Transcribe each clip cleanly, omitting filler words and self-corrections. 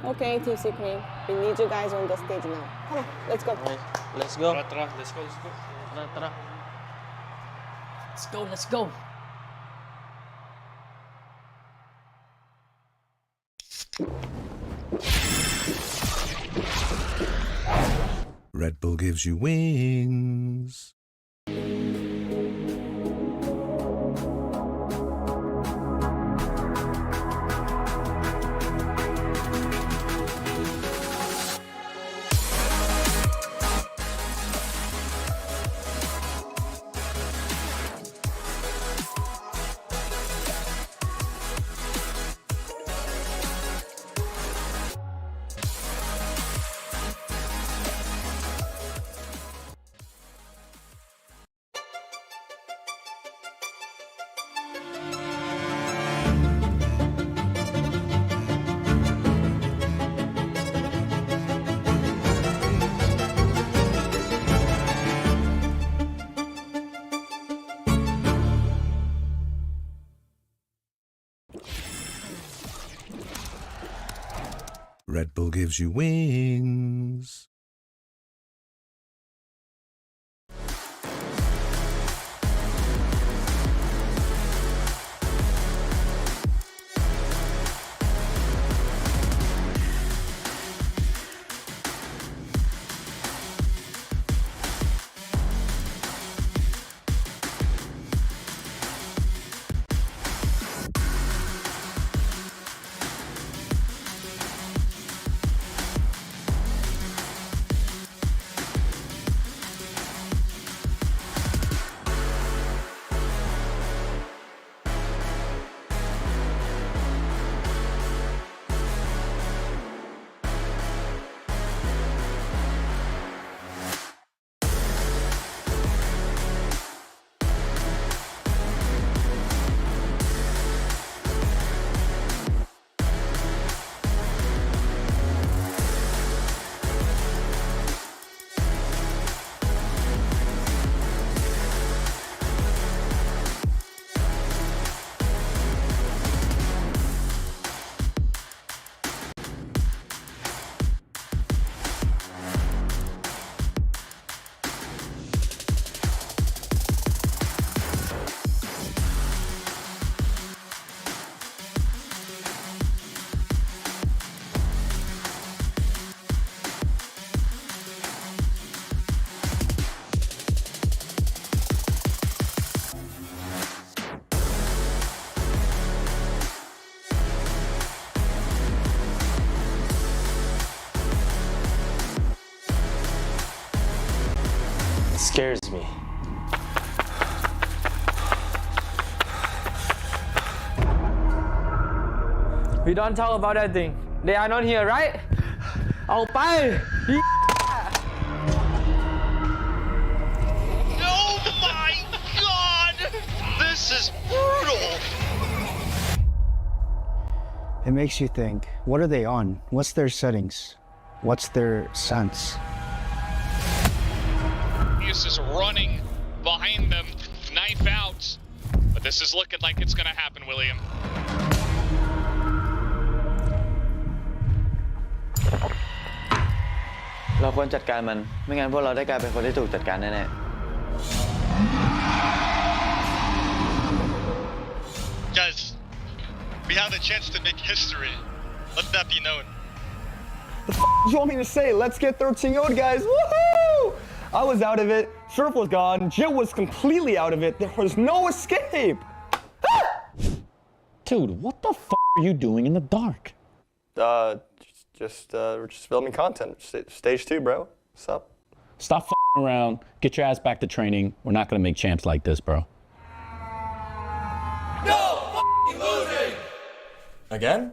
Okay, Team Secret, we need you guys on the stage now. Come on, let's go. Okay, let's go. Tara, let's go. Tara, tara. Let's go. Red Bull gives you wings. Red Bull gives you wings. Scares me. We don't talk about that thing. They are not here, right? เอาไป Oh my god! This is brutal! It makes you think, what are they on? What's their settings? What's their sense? He's just running behind them, knife out. But this is looking like it's gonna happen, William.เราควรจัดการมัน ไม่งั้นพวกเราได้กลายเป็นคนที่ถูกจัดการแน่ๆ Guys, we have a chance to make history. Let that be known. What the f you want me to say? Let's get 13-0'd, guys. Woohoo! I was out of it. Surf was gone. Jit was completely out of it. There was no escape. Dude, what the f are you doing in the dark? We're just filming content. Stage 2, bro. What's up? Stop f***ing around. Get your ass back to training. We're not gonna make champs like this, bro. No f***ing losing! Again?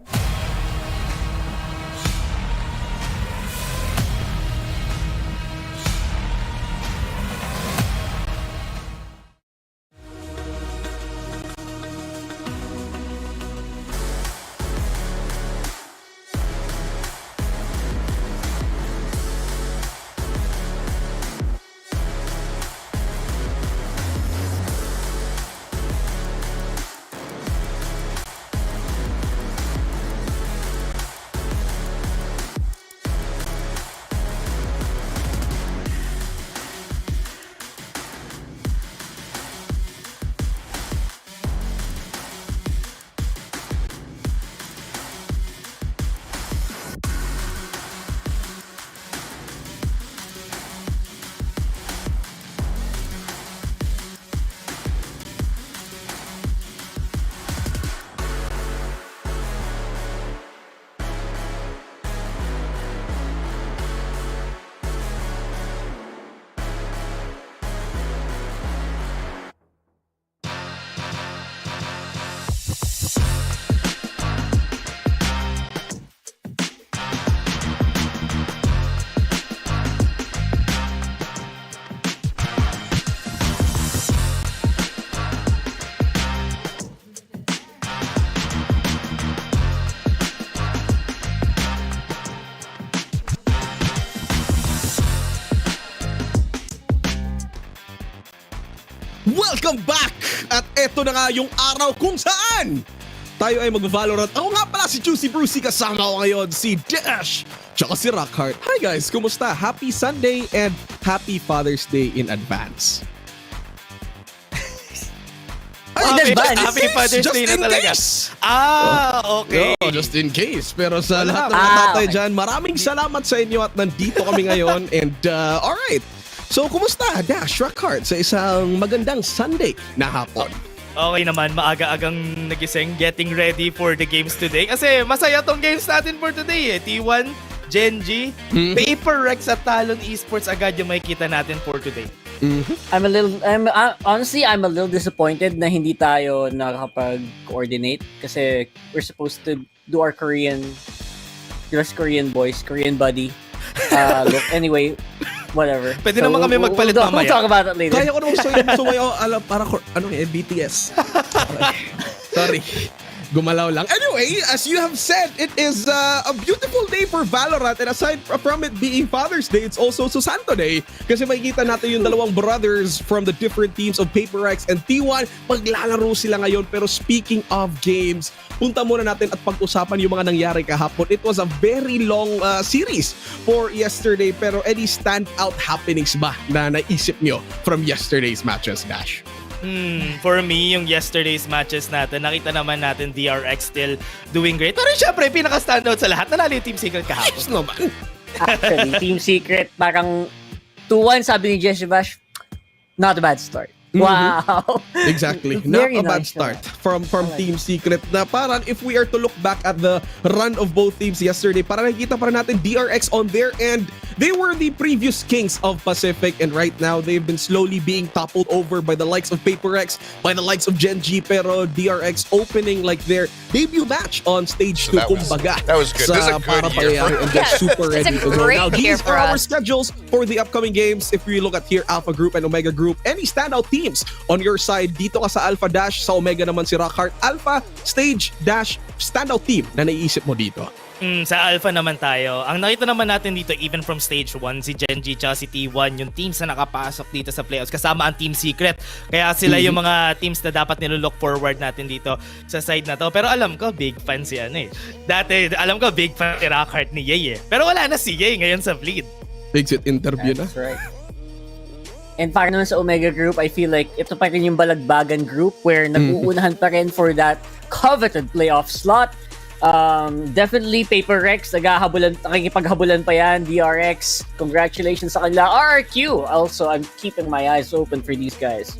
Welcome back! At eto na nga yung araw kung saan tayo ay mag-Valorant. Ako nga pala si Juicy Brucey, kasama ko ngayon si Dash tsaka si Rockhart. Hi guys, kumusta? Happy Sunday and Happy Father's Day in advance. Happy Father's Day na talaga. Okay. Just in case. Pero sa lahat ng mga tatay dyan, maraming salamat sa inyo at nandito kami ngayon. And alright. So, kumusta, Dash, Rockhart, sa isang magandang Sunday na hapon? Okay naman, maaga-agang nagising, getting ready for the games today. Kasi masaya tong games natin for today eh. T1, Genji, Paper Rex at Talon Esports agad yung makikita natin for today. Honestly, I'm a little disappointed na hindi tayo nakakapag-coordinate kasi we're supposed to do our Korean buddy. Look, anyway, whatever. Pwede naman kami magpalit mamaya. We'll talk about it later. Kaya ko naman sumayo, para BTS. Sorry. Gumalaw lang. Anyway, as you have said, it is a beautiful day for Valorant, and aside from it being Father's Day, it's also Susanto Day kasi makikita natin yung dalawang brothers from the different teams of Paper Rex and T1. Maglalaro sila ngayon, pero speaking of games, punta muna natin at pag-usapan yung mga nangyari kahapon. It was a very long series for yesterday, pero any standout happenings ba na naisip nyo from yesterday's matches, Dash? For me, yung yesterday's matches natin, nakita naman natin DRX still doing great. Pero syempre, pinaka-standout sa lahat, nanalo yung Team Secret kahapon. Yes naman. Actually, Team Secret, parang 2-1 sabi ni Jesse Bash, not a bad start. Wow. Exactly. Not Very a bad nice start from Team Secret na parang if we are to look back at the run of both teams yesterday, parang nakikita pa natin DRX on their end. They were the previous kings of Pacific, and right now they've been slowly being toppled over by the likes of Paper Rex, by the likes of Genji, pero DRX opening like their debut match on stage 2, kumbaga. That was good. This is a good year for and they're super ready to go. Now, these for are our us. schedules for the upcoming games. If we look at here, Alpha Group and Omega Group, any standout teams on your side? Dito ka sa Alpha Dash, sa Omega naman si Rockhart. Alpha, Stage, Dash, standout team na naiisip mo dito? Sa Alpha naman tayo. Ang nakita naman natin dito, even from Stage 1, si Genji tsaka si T1, yung teams na nakapasok dito sa playoffs, kasama ang Team Secret. Kaya sila yung mga teams na dapat nilook forward natin dito sa side na to. Pero alam ko, big fan si Dati, alam ko, big fan si Rockhart ni Ye Pero wala na si Ye ngayon sa Bleed. Exit interview na. That's right. And para naman sa Omega Group, I feel like ito pa rin yung balagbagan group where nag-uunahan pa rin for that coveted playoff slot. Definitely Paper Rex, nakikipaghabulan pa yan. DRX, congratulations sa kanila. RRQ, also, I'm keeping my eyes open for these guys.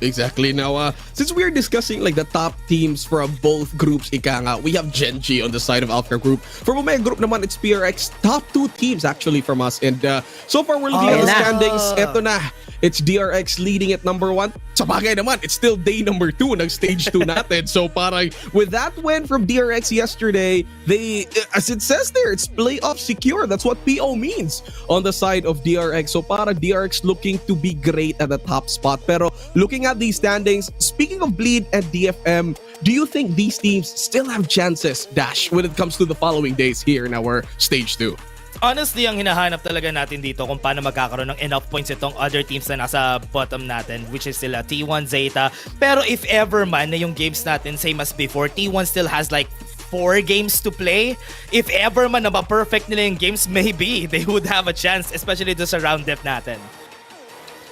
Exactly. Now, since we're discussing like the top teams from both groups, we have Genji on the side of Alpha Group. From Omega Group naman, it's PRX. Top 2 teams actually from us. And so far, we're looking at the standings. Eto na. It's DRX leading at number 1. Sa bagay naman, it's still day number 2 ng stage 2 natin. So parang with that win from DRX yesterday, they, as it says there, it's playoff secure. That's what PO means on the side of DRX. So para DRX looking to be great at the top spot. Pero looking at these standings, speaking of Bleed and DFM, do you think these teams still have chances, Dash, when it comes to the following days here in our stage 2? Honestly, ang hinahanap talaga natin dito kung paano magkakaroon ng enough points itong other teams na nasa bottom natin, which is sila T1, Zeta. Pero if ever man na yung games natin same as before, T1 still has like 4 games to play. If ever man na ma-perfect nila yung games, maybe they would have a chance, especially doon sa round depth natin.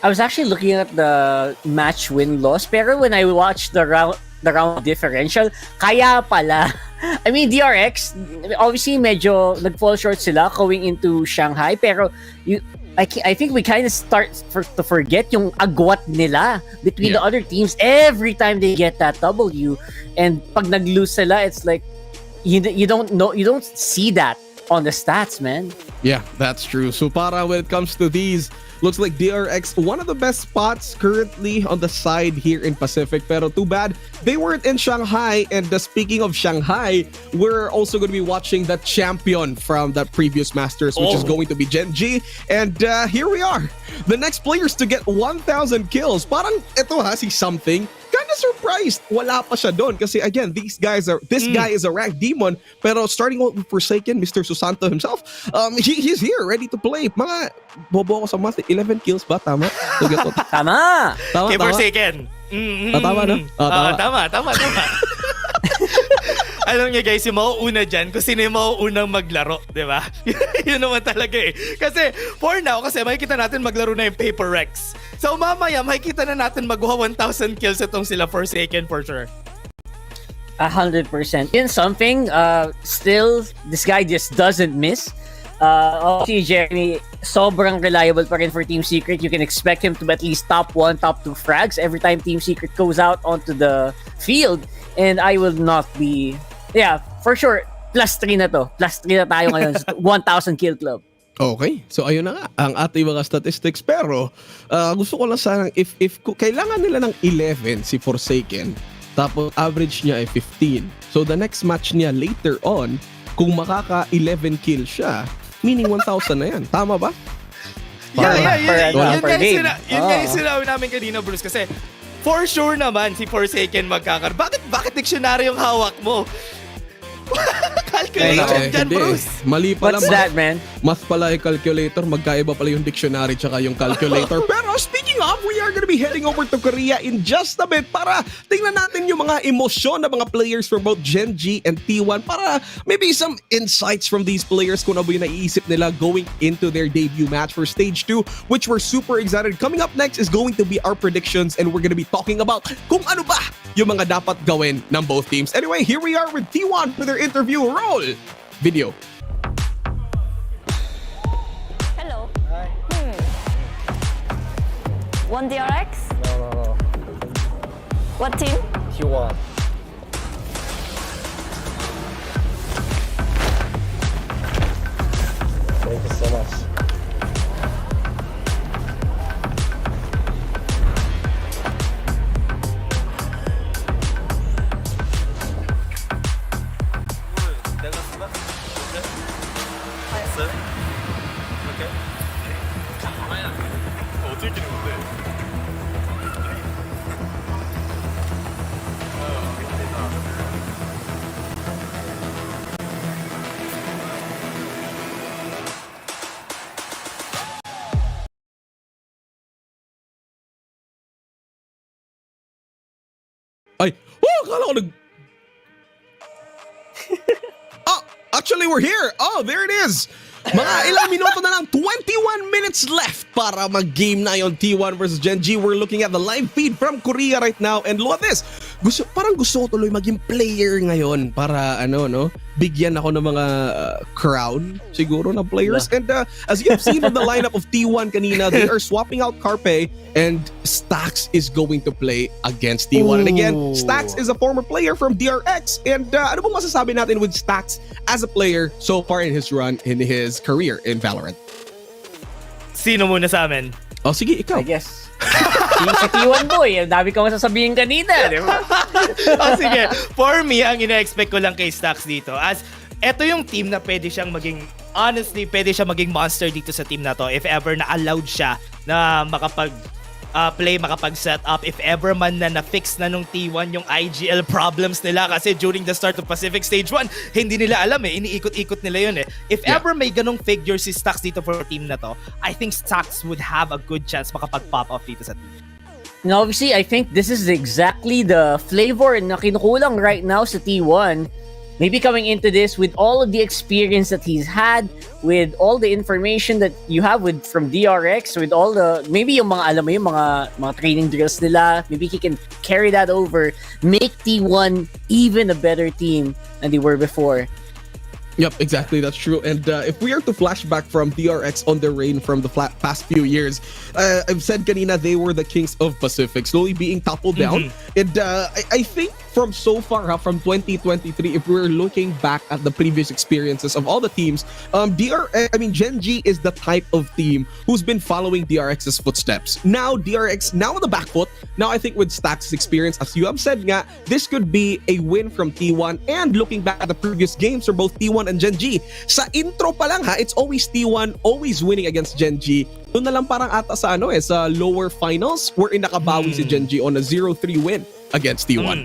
I was actually looking at the match win-loss, pero when I watched the round differential, kaya pala. I mean, DRX, obviously medyo nag-fall short sila going into Shanghai, pero I think we kind of start to forget yung agwat nila between the other teams every time they get that W. And pag nag-lose sila, it's like you don't see that on the stats, man. Yeah, that's true. So para when it comes to these, looks like DRX, one of the best spots currently on the side here in Pacific. Pero too bad, they weren't in Shanghai. And speaking of Shanghai, we're also going to be watching the champion from that previous Masters, which is going to be Genji. And here we are. The next players to get 1,000 kills. Parang ito si something. Kind of surprised wala pa siya doon kasi again this guy is a ranked demon, pero starting out with Forsaken, Mr. Susanto himself, he's here, ready to play. Mga bobo ako sa math. 11 kills ba? Tama? Tama! Tama, Kay tama. Forsaken. Tama, no? Tama. Alam niyo guys, yung mauuna dyan kung sino yung mauunang maglaro, di ba? Yun naman talaga eh. Kasi for now, kasi makikita natin maglaro na yung Paper Rex. So mamaya, makikita na natin magwa 1,000 kills itong sila Forsaken for sure. 100%. In something, still, this guy just doesn't miss. Obviously, Jeremy, sobrang reliable pa rin for Team Secret. You can expect him to at least top 1, top 2 frags every time Team Secret goes out onto the field. And I will not be... Yeah, for sure, +3 na to. +3 na tayo ngayon sa 1,000 kill club. Okay, so ayun na nga ang ating mga statistics. Pero gusto ko lang sana if kailangan nila ng 11 si Forsaken, tapos average niya ay 15. So the next match niya later on, kung makaka 11 kill siya, meaning 1,000 na yan. Tama ba? Yun nga yung sinabi namin kanina, Bruce, kasi for sure naman si Forsaken magkakaroon. Bakit dictionary yung hawak mo? Calculation dyan, Bruce. Mali pala. What's that, man? Math pala yung calculator. Magkaiba pala yung dictionary tsaka yung calculator. Pero speaking of, we are gonna be heading over to Korea in just a bit para tingnan natin yung mga emosyon ng mga players from both Gen G and T1 para maybe some insights from these players kung ano ba yung naiisip nila going into their debut match for Stage 2, which we're super excited. Coming up next is going to be our predictions and we're gonna be talking about kung ano ba yung mga dapat gawin ng both teams. Anyway, here we are with T1 for their interview. Roll video. Hello. Hi. One DRX? No. What team? T1. Thank you so much. Ay, akala ko actually we're here. Oh, there it is. Mga ilang minuto na lang, 21 minutes left para mag-game na yung T1 versus Gen G. We're looking at the live feed from Korea right now and look at this. Parang gusto ko tuloy maging player ngayon para bigyan ako ng mga crown siguro na players. And as you have seen from the lineup of T1 kanina, they are swapping out Carpe and Stax is going to play against T1. And again, Stax is a former player from DRX. And ano bang masasabi natin with Stax as a player so far in his run in his career in Valorant? Sino muna sa amin? Oh, sige, ikaw. I guess. Si T1 boy, ang dami ko masasabihin kanina, di ba? Sige, for me, ang ina-expect ko lang kay Stax dito, as eto yung team na pwede siyang maging, honestly, pwede siya maging monster dito sa team na to if ever na allowed siya na makapag-play, makapag-set up, if ever man na na-fix na nung T1 yung IGL problems nila kasi during the start of Pacific Stage 1, hindi nila alam iniikot-ikot nila yun If ever may ganong figure si Stax dito for team na to, I think Stax would have a good chance makapag-pop off dito sa team. And obviously, I think this is exactly the flavor na kinukulang right now sa T1. Maybe coming into this with all of the experience that he's had, with all the information that you have from DRX, with all the, maybe yung mga, alam mo yung mga training drills nila, maybe he can carry that over, make T1 even a better team than they were before. Yep, exactly. That's true. And if we are to flash back from DRX on the reign from the past few years, I've said kanina they were the kings of Pacific, slowly being toppled down. And I think from so far, from 2023, if we're looking back at the previous experiences of all the teams, Gen G is the type of team who's been following DRX's footsteps. Now DRX, now on the back foot. Now I think with Stax's experience, as you have said nga, this could be a win from T1. And looking back at the previous games for both T1 and Gen G, sa intro pa lang it's always T1 always winning against Gen G. Doon na lang parang ata sa sa lower finals wherein nakabawi si Gen G on a 0-3 win against T1.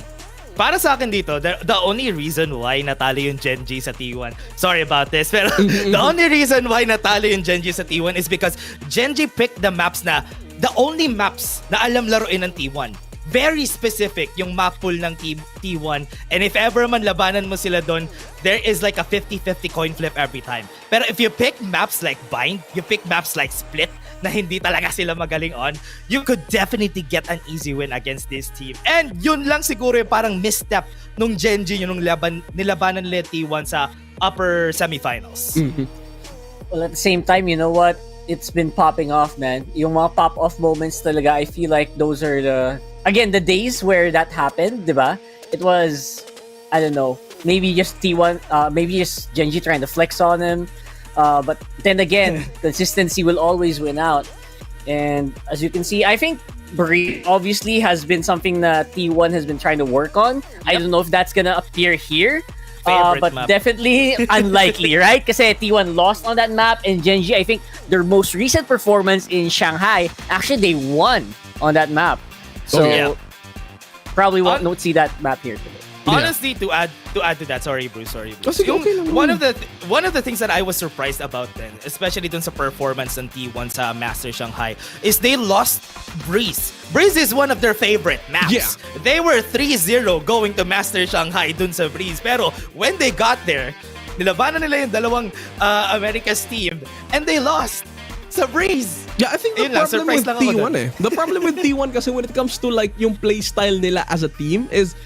Para sa akin dito, the only reason why natalo yung Genji sa T1, sorry about this, pero the only reason why natalo yung Genji sa T1 is because Genji picked the maps na, the only maps na alam laruin ng T1. Very specific yung map pool ng T1, and if ever man labanan mo sila doon, there is like a 50-50 coin flip every time. Pero if you pick maps like Bind, you pick maps like Split, na hindi talaga sila magaling on, you could definitely get an easy win against this team. And yun lang siguro yung parang misstep nung Genji, yung nilabanan nila T1 sa upper semifinals. Well, at the same time, you know what? It's been popping off, man. Yung mga pop-off moments talaga, I feel like those are the days where that happened, diba? It was, I don't know, maybe just T1, maybe just Genji trying to flex on him. But then again, consistency will always win out. And as you can see, I think Breeze obviously has been something that T1 has been trying to work on. Yep. I don't know if that's gonna appear here. But map. Definitely unlikely, right? Kasi T1 lost on that map, and Genji, I think their most recent performance in Shanghai, actually they won on that map. So probably won't see that map here today. Honestly, to add to that, sorry Bruce. One of the things that I was surprised about then, especially dun sa performance ng T1 sa Master Shanghai, is they lost Breeze. Breeze is one of their favorite maps. Yeah. They were 3-0 going to Master Shanghai dun sa Breeze. Pero when they got there, nilabanan nila yung dalawang America's team, and they lost sa Breeze. Yeah, I think the problem with T1 the problem with T1 kasi when it comes to like yung play style nila as a team is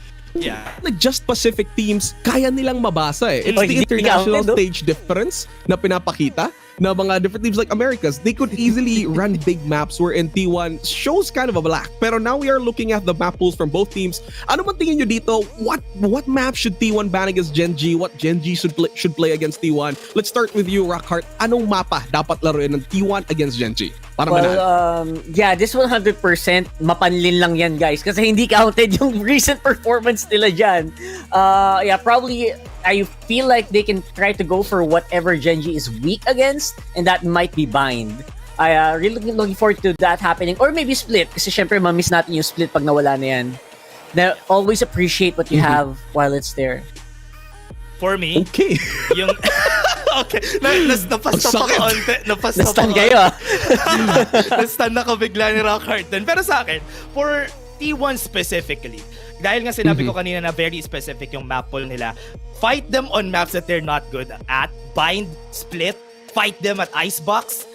like just Pacific teams, kaya nilang mabasa eh. It's the international stage difference na pinapakita na mga different teams like Americas. They could easily run big maps wherein T1 shows kind of a lack. Pero now we are looking at the map pools from both teams. Ano man tingin nyo dito? What map should T1 ban against Genji? What Genji should play against T1? Let's start with you, Rockhart. Anong mapa dapat laruin ng T1 against Genji? Para this 100% mapanlin lang yan, guys. Kasi hindi counted yung recent performance nila dyan. Probably I feel like they can try to go for whatever Genji is weak against, and that might be Bind. I really looking forward to that happening. Or maybe Split, kasi syempre mamiss natin yung Split pag nawala na yan. Now, always appreciate what you have while it's there. For me, yung okay, napasta pa kaunti. Nastan kayo. Nastan na ko bigla ni Rockhart din. Pero sa akin, for T1 specifically, dahil nga sinabi ko kanina na very specific yung map pool nila, fight them on maps that they're not good at. Bind, Split, fight them at Icebox.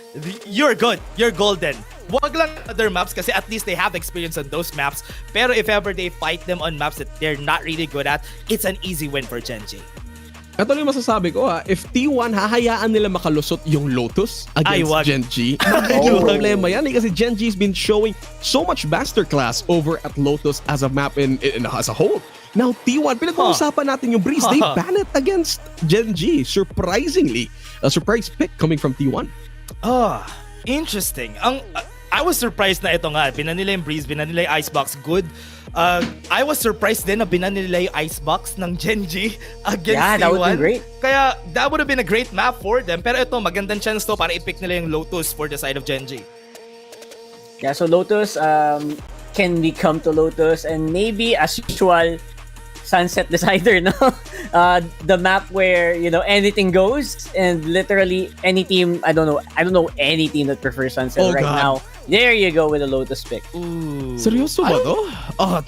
You're good. You're golden. Wag lang other maps kasi at least they have experience on those maps. Pero if ever they fight them on maps that they're not really good at, it's an easy win for Genji. Ito lang masasabi ko if T1 hahayaan nila makalusot yung Lotus against Genji, magiging problema yan kasi Genji's been showing so much masterclass over at Lotus as a map in as a whole. Now T1, pinag-uusapan natin yung Breeze, they ban it against Genji. Surprisingly, a surprise pick coming from T1. Interesting. I was surprised na ito nga, binan nila yung Breeze, binan nila yung Icebox, good. I was surprised din na binan nila yung Icebox ng Genji against T1. That would be great. Kaya that would have been a great map for them. Pero ito, magandang chance to para i-pick nila yung Lotus for the side of Genji. Yeah, so Lotus, can we come to Lotus and maybe as usual, Sunset Decider, no? The map where, anything goes and literally any team, I don't know any team that prefers Sunset now. There you go with a Lotus pick. Seryoso ba to?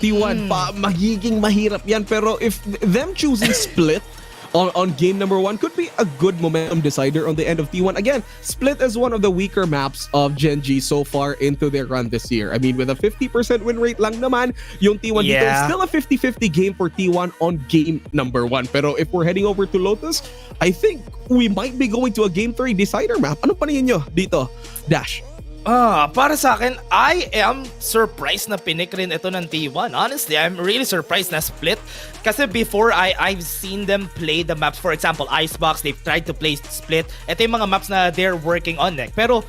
T1 pa, magiging mahirap yan. Pero if them choosing Split on game number 1 could be a good momentum decider on the end of T1. Again, Split is one of the weaker maps of Genji so far into their run this year. I mean, with a 50% win rate lang naman, yung T1 dito is still a 50-50 game for T1 on game number 1. Pero if we're heading over to Lotus, I think we might be going to a game 3 decider map. Ano pa niyo dito, Dash? Para sa akin, I am surprised na pinik rin ito ng T1. Honestly, I'm really surprised na Split. Kasi before, I've seen them play the maps. For example, Icebox, they've tried to play Split. Ito yung mga maps na they're working on. Pero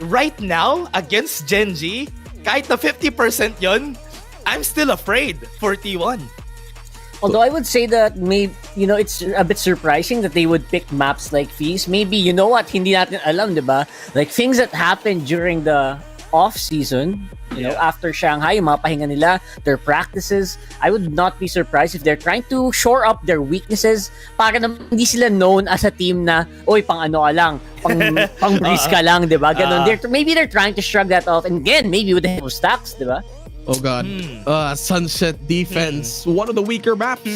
right now, against Genji, kahit na 50% yon, I'm still afraid for T1. Although I would say that maybe, it's a bit surprising that they would pick maps like these. Maybe, you know what, hindi natin alam, diba? Like things that happened during the off season, You know, after Shanghai, yung mga pahinga nila, their practices, I would not be surprised if they're trying to shore up their weaknesses para naman hindi sila known as a team na, oy, pang ano ka lang, pang breeze ka lang, di ba? Ganun. Maybe they're trying to shrug that off. And again, maybe with the help of Stacks, di ba? Oh God. Sunset defense. One of the weaker maps.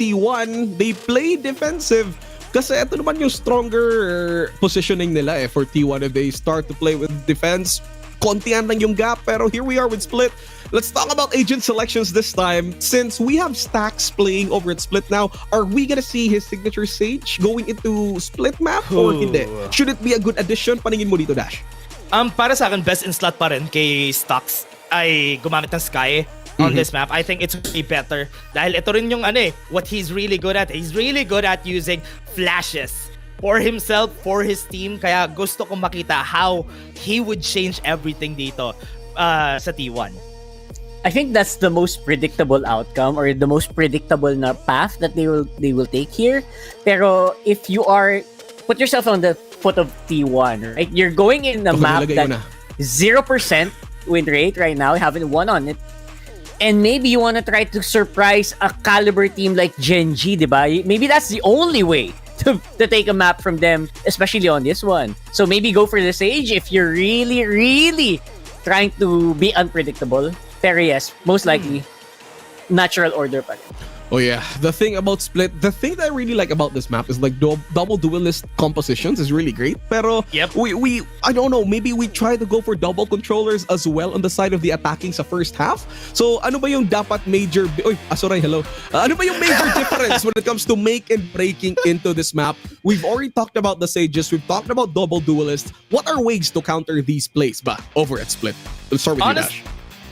T1, they play defensive. Kasi ito naman yung stronger positioning nila for T1 if they start to play with defense. Kontian lang yung gap, pero here we are with Split. Let's talk about agent selections this time. Since we have Stacks playing over at Split now, are we gonna see his signature Sage going into Split map or hindi? Should it be a good addition? Paningin mo dito, Dash. Para sa akin, best in slot pa rin kay Stocks ay gumamit ng Sky on this map. I think it's way better dahil ito rin yung what he's really good at. He's really good at using flashes for himself, for his team. Kaya gusto kong makita how he would change everything dito sa T1. I think that's the most predictable outcome or the most predictable na path that they will take here. Pero if you put yourself on the foot of T1, right? You're going in a map that 0% win rate right now. You haven't won on it. And maybe you want to try to surprise a caliber team like Gen.G, diba? Maybe that's the only way to take a map from them, especially on this one. So maybe go for the Sage if you're really, really trying to be unpredictable. Pero yes, most likely, natural order pa rin. Oh yeah, the thing about Split, the thing that I really like about this map is like double duelist compositions is really great. Pero we I don't know, maybe we try to go for double controllers as well on the side of the attacking sa first half. So ano ba yung dapat major hello. Ano ba yung major difference when it comes to make and breaking into this map? We've already talked about the Sages, we've talked about double duelists. What are ways to counter these plays ba over at Split? Let's start with you, Dash.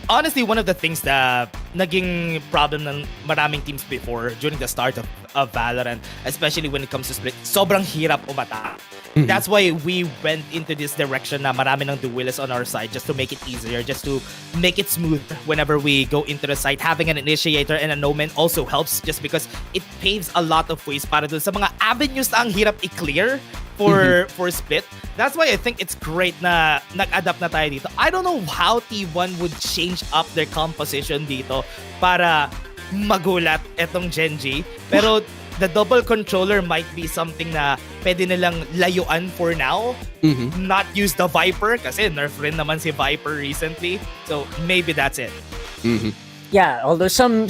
Honestly, one of the things that naging problem ng maraming teams before during the start of Valorant, especially when it comes to Split, sobrang hirap umata. That's why we went into this direction na marami ng duelists on our side just to make it easier, just to make it smooth whenever we go into the site. Having an initiator and a no-man also helps just because it paves a lot of ways para dun sa mga avenues na ang hirap i-clear for Split. That's why I think it's great na nag-adapt na tayo dito. I don't know how T1 would change up their composition dito para magulat etong Gen.G. Pero the double controller might be something na pwede nilang layuan for now. Not use the Viper kasi nerf rin naman si Viper recently. So maybe that's it. Yeah, although some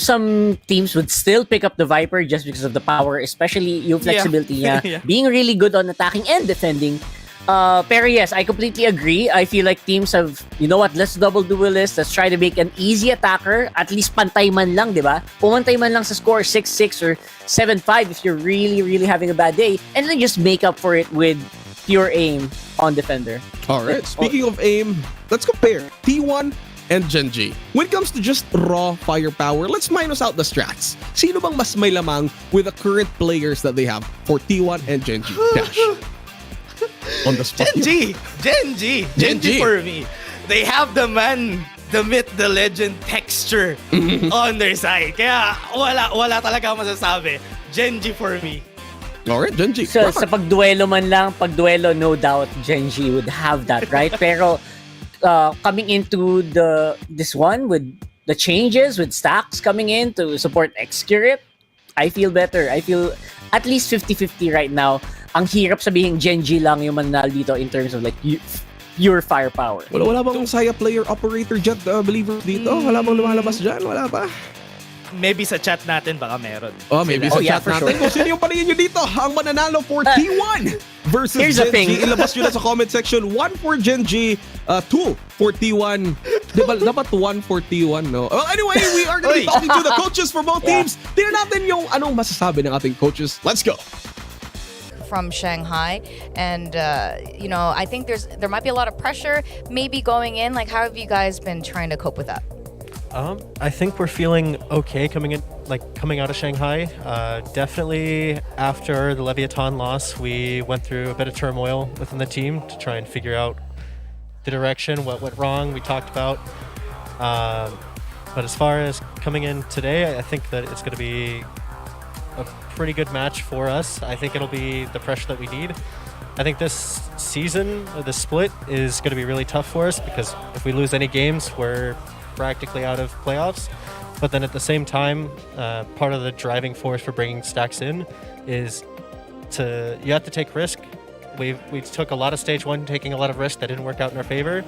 teams would still pick up the Viper just because of the power, especially yung flexibility niya, being really good on attacking and defending. Pero yes, I completely agree. I feel like teams have, you know what, let's double duelist, let's try to make an easy attacker, at least pantay man lang, di ba? Pumantay man lang sa score 6-6 or 7-5 if you're really, really having a bad day, and then just make up for it with pure aim on defender. Alright, speaking of aim, let's compare T1 and Gen.G. When it comes to just raw firepower, let's minus out the strats. Sino bang mas may lamang with the current players that they have for T1 and Gen.G? Dash. On the spot. Gen.G for me. They have the man, the myth, the legend texture on their side. Kaya wala talaga masasabi. Gen.G for me. Alright, Gen.G. So sa pagduelo man lang, pagduelo, no doubt Gen.G would have that, right? Pero coming into this one with the changes, with Stacks coming in to support X-Curate, I feel better. I feel at least 50-50 right now. Ang hirap sabihin Gen.G lang yung mananalo dito in terms of like pure firepower. Wala bang Saya player operator jet believers dito? Wala bang lumalabas dyan? Wala ba? Maybe sa chat natin baka meron. Maybe sa chat natin. Kung sino yung paningin nyo dito, ang mananalo for T1 versus Gen.G. Ilabas nyo na sa comment section. 1 for Gen.G, 2 for T1. Diba, dapat 1 for T1, no? Well, anyway, we are gonna be talking to the coaches for both teams. Tingnan natin yung anong masasabi ng ating coaches. Let's go! From Shanghai, and I think there might be a lot of pressure maybe going in. Like, how have you guys been trying to cope with that? I think we're feeling okay coming out of Shanghai. Definitely after the Leviathan loss, we went through a bit of turmoil within the team to try and figure out the direction, what went wrong. We talked about, but as far as coming in today, I think that it's going to be a pretty good match for us. I think it'll be the pressure that we need. I think this season, the split is going to be really tough for us because if we lose any games, we're practically out of playoffs. But then at the same time, part of the driving force for bringing Stacks in is you have to take risk. We took a lot of stage 1, taking a lot of risk that didn't work out in our favor.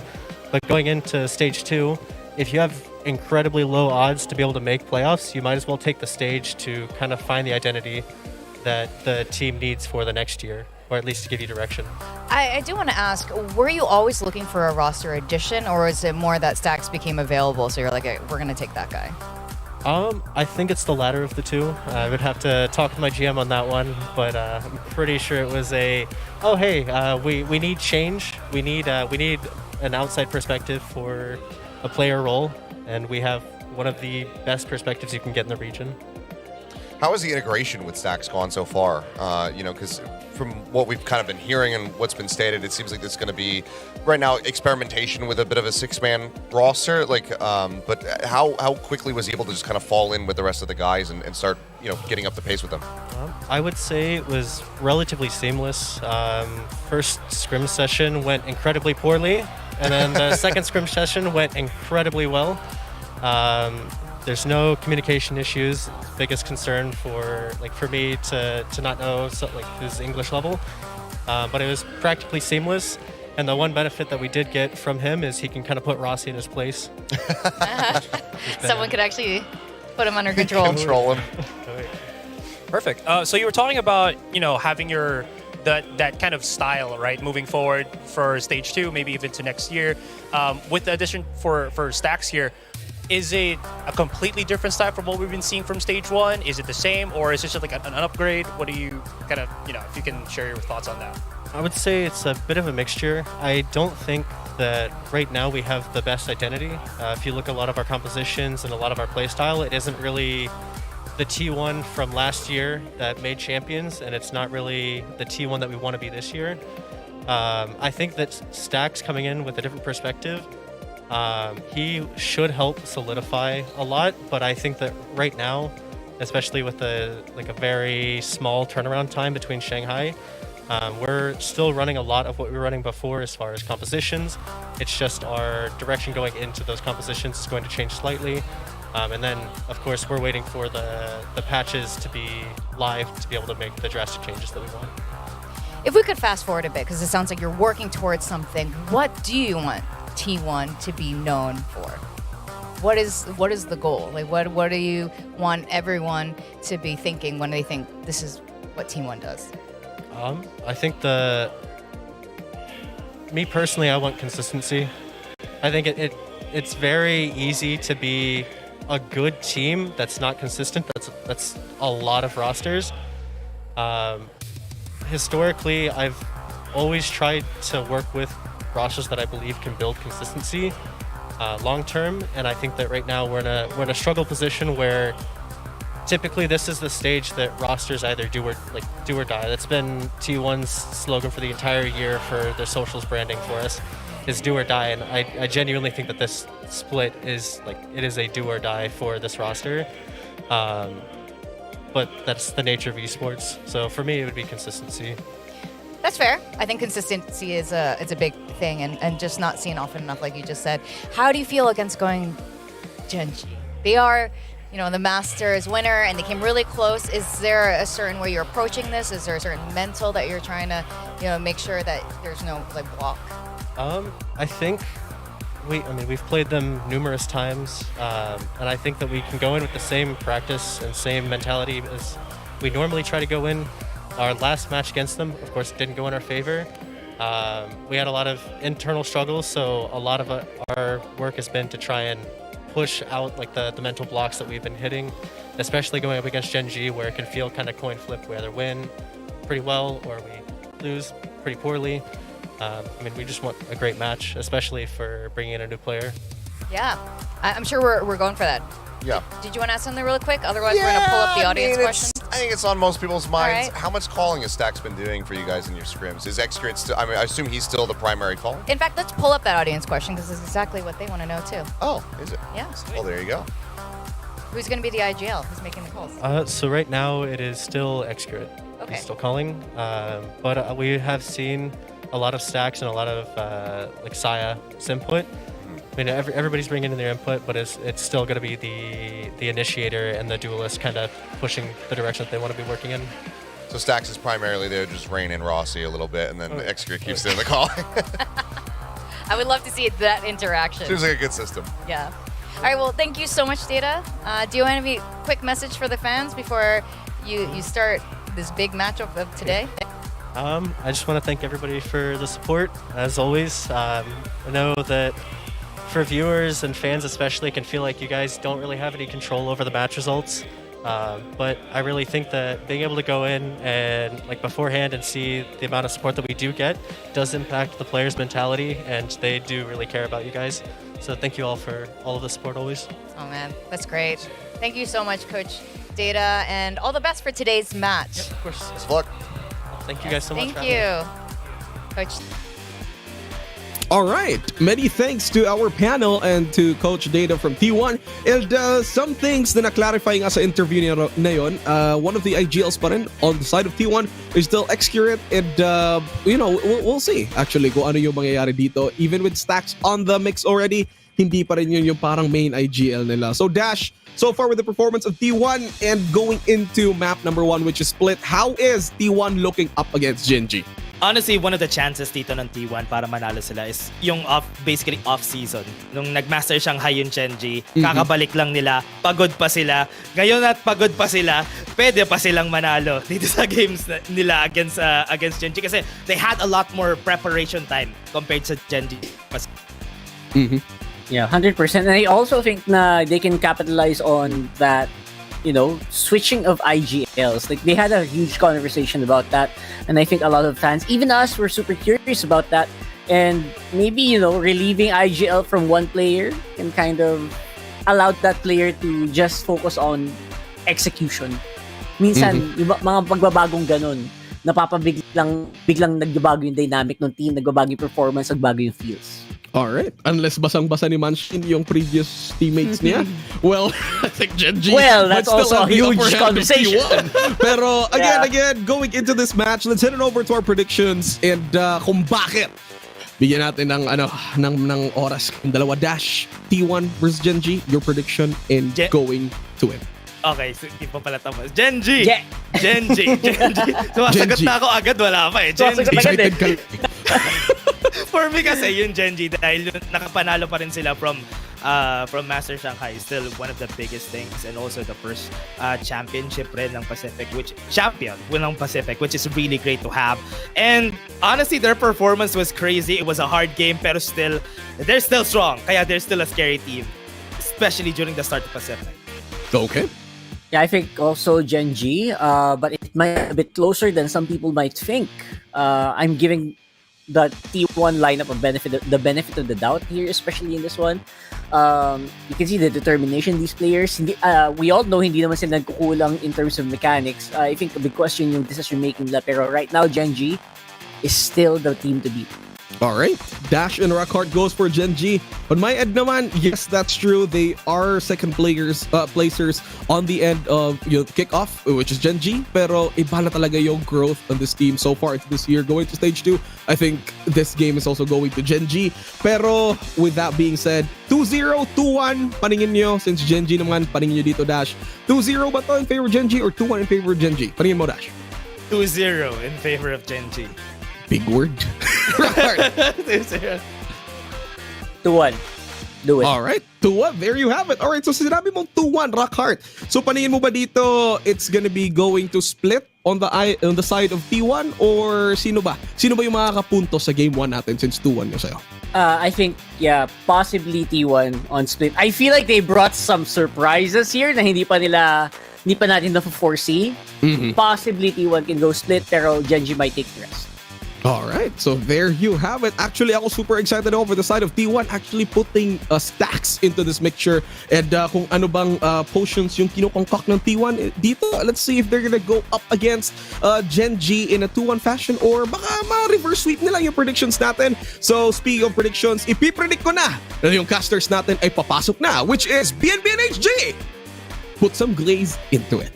But going into stage 2, if you have incredibly low odds to be able to make playoffs, you might as well take the stage to kind of find the identity that the team needs for the next year, or at least to give you direction. I do want to ask, were you always looking for a roster addition, or is it more that Stacks became available, so you're like, hey, we're going to take that guy? I think it's the latter of the two. I would have to talk to my GM on that one, but I'm pretty sure it was we need change. We need an outside perspective for a player role, and we have one of the best perspectives you can get in the region. How has the integration with Stacks gone so far? Because from what we've kind of been hearing and what's been stated, it seems like there's going to be, right now, experimentation with a bit of a 6-man roster. But how quickly was he able to just kind of fall in with the rest of the guys and start, getting up the pace with them? I would say it was relatively seamless. First scrim session went incredibly poorly, and then the second scrim session went incredibly well. There's no communication issues. Biggest concern for me to not know his English level, but it was practically seamless. And the one benefit that we did get from him is he can kind of put Rossi in his place. Someone could actually put him under control. Control him. Perfect. So you were talking about having that kind of style, right, moving forward for stage 2, maybe even to next year. With the addition for Stacks here, is it a completely different style from what we've been seeing from stage 1? Is it the same, or is it just like an upgrade? What do you kind of, if you can share your thoughts on that? I would say it's a bit of a mixture. I don't think that right now we have the best identity. If you look at a lot of our compositions and a lot of our play style, it isn't really the T1 from last year that made champions, and it's not really the T1 that we want to be this year. I think that Stacks coming in with a different perspective, he should help solidify a lot, but I think that right now, especially with a very small turnaround time between Shanghai, we're still running a lot of what we were running before as far as compositions. It's just our direction going into those compositions is going to change slightly. And then, of course, we're waiting for the patches to be live to be able to make the drastic changes that we want. If we could fast forward a bit, because it sounds like you're working towards something, what do you want T1 to be known for? What is the goal? What do you want everyone to be thinking when they think this is what T1 does? I think me personally, I want consistency. I think it's very easy to be a good team that's not consistent. That's a lot of rosters. Historically, I've always tried to work with rosters that I believe can build consistency long term, and I think that right now we're in a struggle position where typically this is the stage that rosters either do or die. That's been T1's slogan for the entire year for their socials branding for us, is do or die, and I genuinely think that this split is it is a do or die for this roster. But that's the nature of esports. So for me, it would be consistency. That's fair. I think consistency is a big thing, and just not seen often enough, like you just said. How do you feel against going Genji? They are, the Masters winner, and they came really close. Is there a certain way you're approaching this? Is there a certain mental that you're trying to, make sure that there's no block? I think we've played them numerous times, and I think that we can go in with the same practice and same mentality as we normally try to go in. Our last match against them, of course, didn't go in our favor. We had a lot of internal struggles, so a lot of our work has been to try and push out the mental blocks that we've been hitting, especially going up against Genji, where it can feel kind of coin flip. We either win pretty well or we lose pretty poorly. We just want a great match, especially for bringing in a new player. Yeah, I'm sure we're going for that. Yeah. Did you want to ask something really quick? Otherwise, we're going to pull up the audience questions. I think it's on most people's minds. Right. How much calling has Stacks been doing for you guys in your scrims? Is Excrete still, I assume he's still the primary caller? In fact, let's pull up that audience question, because it's exactly what they want to know, too. Oh, is it? Yeah. Well, there you go. Who's going to be the IGL? Who's making the calls? So right now, it is still Excrete. Okay. he's still calling. But we have seen a lot of stacks and a lot of like Saya's input. I mean, everybody's bringing in their input, but it's still going to be the initiator and the duelist kind of pushing the direction that they want to be working in. So Stax is primarily there, just rein in Rossi a little bit, and then the Execute keeps doing the calling. I would love to see that interaction. Seems like a good system. Yeah. All right, well, thank you so much, Data. Do you want to be quick message for the fans before you start this big matchup of today? I just want to thank everybody for the support, as always. I know that for viewers and fans especially, it can feel like you guys don't really have any control over the match results. But I really think that being able to go in and like beforehand and see the amount of support that we do get does impact the players' mentality, and they do really care about you guys. So thank you all for all of the support always. Oh man, that's great. Thank you so much, Coach Data, and all the best for today's match. Of course. Best of luck. Thank you guys so much. Thank you, Coach. All right, many thanks to our panel and to Coach Data from T1. And some things na na-clarify nga sa interview na yon, one of the IGLs pa rin on the side of T1 is still Excurate, and we'll see actually kung ano yung mangyayari dito. Even with Stacks on the mix already, hindi pa rin yun yung parang main IGL nila. So Dash, so far with the performance of T1 and going into map number 1, which is Split, how is T1 looking up against Genji? Honestly, one of the chances dito ng T1 para manalo sila is yung basically off-season. Nung nag-Master Shanghai yung Genji, kakabalik lang nila, pagod pa sila. Ngayon at pagod pa sila, pwede pa silang manalo dito sa games nila against Genji kasi they had a lot more preparation time compared sa Genji. Yeah, 100%. And I also think na they can capitalize on that, switching of IGLs. Like, they had a huge conversation about that. And I think a lot of fans, even us, were super curious about that. And maybe, relieving IGL from one player and kind of allowed that player to just focus on execution. Minsan, yung mga pagbabagong ganun, biglang nagbabago yung dynamic ng team, nagbabago yung performance, nagbago yung feels. Alright, unless basang-basa ni Manshin yung previous teammates niya. Well, I think Genji that's also a huge conversation. Pero again, going into this match, let's head it over to our predictions and kung bakit. Bigyan natin ng oras. Dalawa Dash, T1 versus Genji, your prediction and going to it. Okay, so hindi pa pala tapos. Genji! Yeah. Genji! Sumasagot na ako agad, wala pa eh. Genji! For me kasi yung Genji, dahil nakapanalo pa rin sila from Master Shanghai, still one of the biggest things, and also the first championship rin ng Pacific, champion ng Pacific, which is really great to have. And honestly, their performance was crazy. It was a hard game, pero they're still strong. Kaya they're still a scary team, especially during the start of Pacific. Okay. Yeah, I think also Genji, but it might be a bit closer than some people might think. I'm giving the T1 lineup the benefit of the doubt here, especially in this one. You can see the determination these players. We all know hindi naman sila nagkukulang in terms of mechanics. I think a big question yung decision making nila, pero right now Genji is still the team to beat. Alright, Dash and Rockhart goes for Genji. On my end naman, yes, that's true. They are second placers on the end of kickoff, which is Genji. Pero iba na talaga yung growth on this team so far this year. Going to stage 2, I think this game is also going to Genji. Pero with that being said, 2-0, 2-1, paningin nyo. Since Genji naman, paningin nyo dito, Dash. 2-0 ba to in favor of Genji or 2-1 in favor of Genji? Paningin mo, Dash. 2-0 in favor of Genji. Big word. 2-0. 2-1. Do it. Alright, 2-1. There you have it. Alright, so sinabi mong 2-1, Rockhart. So paningin mo ba dito, it's gonna be going to split on the side of T1 or sino ba? Sino ba yung makakapunto sa game 1 natin since 2-1 yung sa'yo? I think, possibly T1 on split. I feel like they brought some surprises here na hindi pa natin na-foresee. Possibly T1 can go split, pero Genji might take the rest. Alright, so there you have it. Actually, ako super excited over the side of T1 actually putting stacks into this mixture. And kung ano bang potions yung kinukongkak ng T1 dito. Let's see if they're gonna go up against Genji in a 2-1 fashion or baka ma-reverse sweep nila yung predictions natin. So speaking of predictions, ipipredict ko na yung casters natin ay papasok na, which is BNBNHG. Put some glaze into it.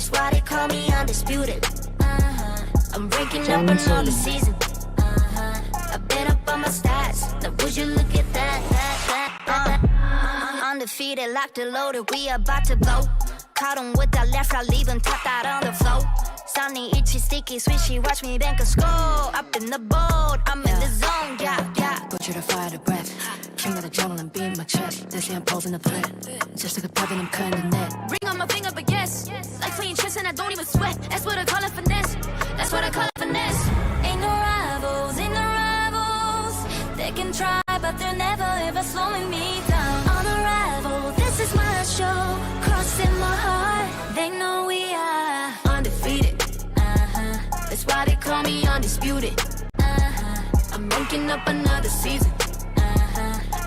That's why they call me undisputed. I'm breaking up another season. I've been up on my stats. Now would you look at that? Undefeated, locked and loaded, we about to blow. Caught him with that left, I leave him tapped out on the floor. Sunny, itchy, sticky, swishy, watch me bank a score. Up in the boat, I'm in the zone, yeah. Put you to fire the breath. King of the jungle and beat my chest. They say I'm posing the threat. Just like a pebble, I'm cutting the net. Ring on my finger, but yes, like playing chess and I don't even sweat. That's what I call it finesse. That's what I call it finesse. Ain't no rivals, ain't no rivals. They can try, but they're never ever slowing me down. Unrival, this is my show. Crossing my heart, they know we are undefeated. That's why they call me undisputed. I'm ranking up another season.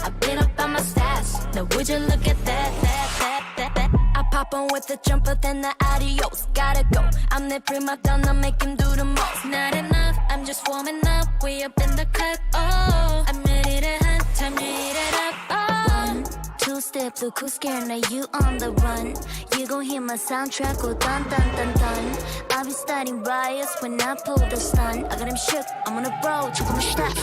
I've been up on my stats. Now would you look at that? I pop on with the jumper, then the adios. Gotta go. I'm the prima donna, make him do the most. Not enough, I'm just warming up. We up in the cut. Oh, I'm ready to hunt. Time to eat it up. Oh. 1, 2 step, look who's scared. Now you on the run. You gon' hear my soundtrack go dun dun dun dun. I'll be starting riots when I pull the stun. I got him shook, I'm on a road, check my stats.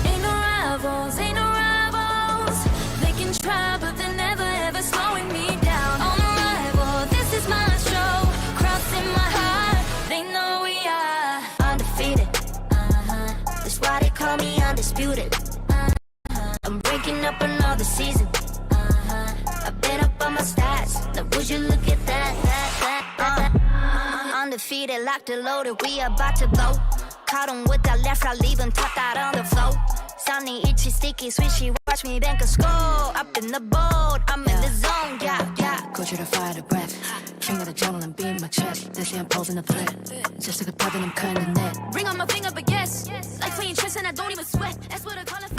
Ain't no rivals, ain't no rivals. They can try, but they're never ever slowing me down. On arrival, this is my show. Crossing my heart, they know we are undefeated. That's why they call me undisputed. I'm breaking up another season. I've been up on my stats. Now would you look at that? Undefeated, locked and loaded, we about to blow. Caught him with that left, I leave him tapped out on the floor. Sunny, itchy, sticky, swishy, watch me bank a score. Up in the boat, I'm in the zone, yeah. Put you to fire the breath. King of the jungle and beat my chest. They say I'm posing the threat. Just like a pebble, I'm cutting the net. Ring on my finger, but yes, like playing chess and I don't even sweat. That's what I call it.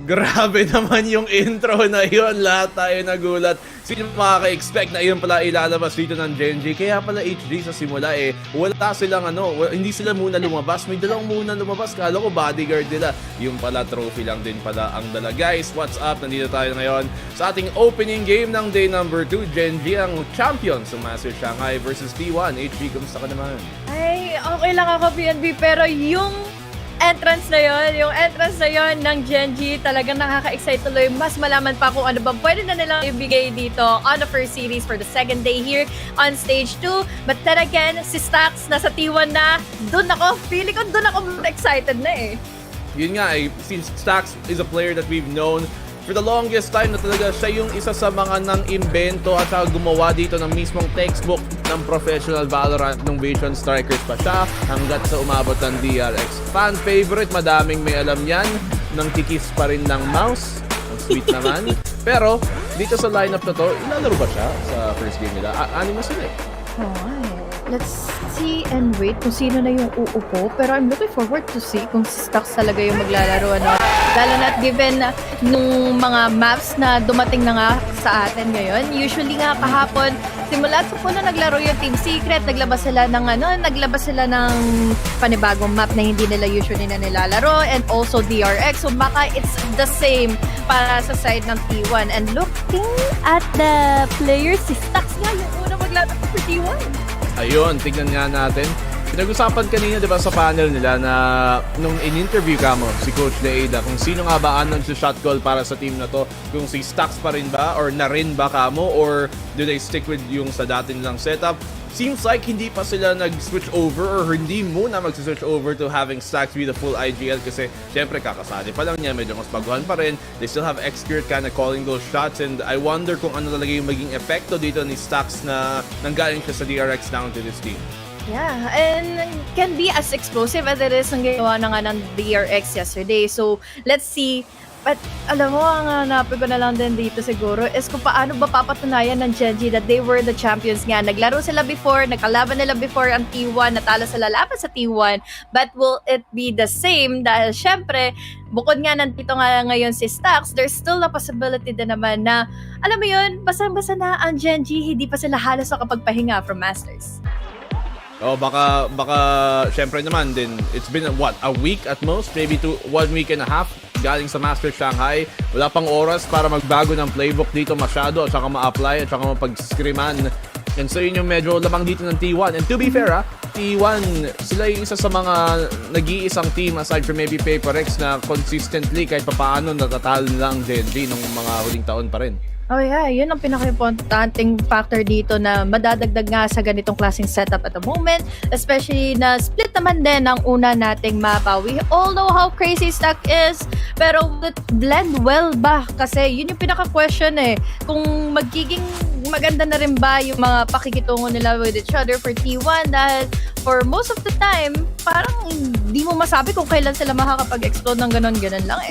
Grabe naman yung intro na yun. Lahat tayo nagulat. Sino makaka-expect na yun pala ilalabas dito ng Genji? Kaya pala HD sa simula wala silang hindi sila muna lumabas. May dalawang muna lumabas. Kala ko bodyguard nila. Yung pala trophy lang din pala ang dala. Guys, what's up? Nandito tayo ngayon sa ating opening game ng day number 2. Genji ang champion sa Master Shanghai versus T1. HD, kamusta ka naman? Ay, okay lang ako PNB, pero yung entrance na yon ng Genji, talagang nakaka-excite tuloy. Mas malaman pa kung ano ba pwede na nilang ibigay dito on the first series for the second day here on stage 2. But then again, si Stax nasa T1 na, feeling ko doon ako excited na Yun nga since Stax is a player that we've known for the longest time na talaga siya yung isa sa mga nang imbento at saka gumawa dito ng mismong textbook ng professional Valorant nung Vision Strikers pa siya hanggat sa umabot ng DRX. Fan favorite, madaming may alam yan. Nang kikis pa rin ng mouse. Ang sweet naman. Pero dito sa lineup na to, ilalaro ba siya sa first game nila? Anim na sila Let's see and wait kung sino na yung uupo. Pero I'm looking forward to see kung si Stax talaga yung maglalaro. Lalo na't given nung mga maps na dumating na nga sa atin ngayon. Usually nga kahapon, simula sa puno naglaro yung Team Secret, naglabas sila ng panibagong map na hindi nila usually na nilalaro, and also DRX. So baka it's the same para sa side ng T1. And looking at the players, si Stax nga yung una maglalaro for T1. Ayun, tignan nga natin. Pinag-usapan kanina, di ba, sa panel nila na nung in-interview ka mo, si Coach Leida, kung sino nga ba ang shot call para sa team na to, kung si Stax pa rin ba, or na rin ba ka mo, or do they stick with yung sa dati nilang setup? Seems like hindi pa sila nag-switch over or hindi muna mag-switch over to having Stax be the full IGL kasi syempre kakasali pa lang niya, medyo mas baguhan pa rin. They still have expert kind of calling those shots, and I wonder kung ano talaga yung maging epekto dito ni Stax na nanggaling siya sa DRX down to this team. Yeah, and can be as explosive as it is ang ginawa na nga ng DRX yesterday. So, let's see. But alam mo, ang hanapin ko na lang din dito siguro is kung paano ba papatunayan ng Genji that they were the champions nga. Naglaro sila before, nagkalaban nila before ang T1, natalo sila laban sa T1. But will it be the same? Dahil syempre, bukod nga nandito nga ngayon si Stax, there's still a possibility din naman na, alam mo yun, basang-basa na ang Genji, hindi pa sila halos nakapagpahinga from Masters. baka syempre naman din, it's been a week at most, maybe 1 week and a half galing sa Master Shanghai. Wala pang oras para magbago ng playbook dito masyado at saka ma-apply at saka mapag-scriman. And so yun yung medyo lamang dito ng T1. And to be fair, T1, sila yung isa sa mga nag-iisang team aside from maybe PaperX na consistently kahit papaano natatalo nila ang Gen G nung mga huling taon pa rin. Oh yeah, yun ang pinaka-importanting factor dito na madadagdag nga sa ganitong klaseng setup at the moment. Especially na split naman din ang una nating mapa. We all know how crazy Stack is, pero will it blend well ba? Kasi yun yung pinaka-question kung magiging maganda na rin ba yung mga pakikitungo nila with each other for T1 dahil for most of the time, parang hindi mo masabi kung kailan sila makakapag-explode ng ganon-ganon lang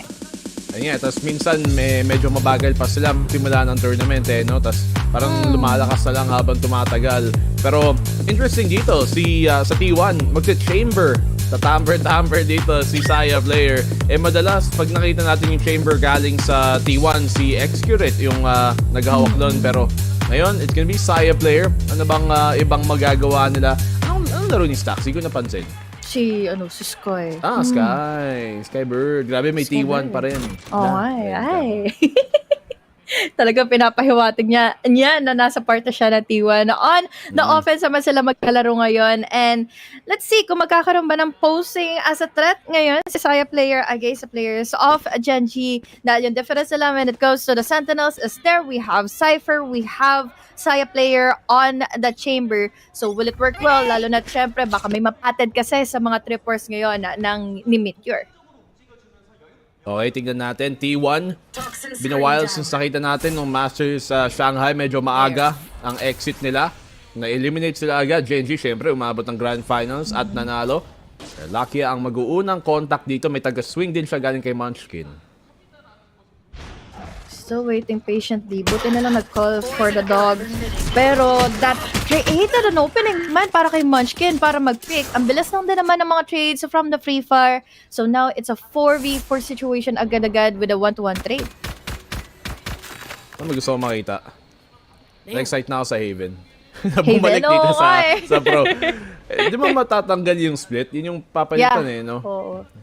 Ayun tapos minsan medyo mabagal pa sila simula ng tournament no? Tapos parang lumalakas na lang habang tumatagal. Pero interesting dito, sa T1, magte-chamber. Sa tamper dito si Saya player. Madalas, pag nakita natin yung chamber galing sa T1, si Excurate yung naghahawak doon. Pero ngayon, it's gonna be Saya player. Ano bang ibang magagawa nila? Anong laro ni Stax? Hindi ko napansin. Si Sky. Skybird. Grabe, may T1 pa rin. Ay. Talagang pinapahiwatig niya na nasa part na siya ng T1. On the offense naman sila magkalaro ngayon. And let's see kung magkakaroon ba ng posing as a threat ngayon si Saya player against the players of Gen G. Dahil yung difference nila when it goes to the Sentinels is there. We have Cypher, we have Saya player on the chamber. So will it work well? Lalo na syempre baka may mapated kasi sa mga trippers ngayon ni Meteor. Okay, tignan natin. T1, been a while since nakita natin nung Masters Shanghai. Medyo maaga ang exit nila. Na-eliminate sila agad. Gen G, syempre, umabot ng Grand Finals at nanalo. Lucky ang mag-uunang contact dito. May taga-swing din siya galing kay Munchkin. Still waiting patiently. Buti na lang nag-call for the dog. Pero that created an opening man para kay Munchkin para mag-pick. Ang bilis lang din naman ng mga trades from the Free Fire. So now it's a 4v4 situation agad-agad with a 1-to-1 trade. Ano gusto ko makita? Na-excite na ako sa Haven. Bumalik dito sa pro. Di ba matatanggal yung split? Yun yung papalitan no?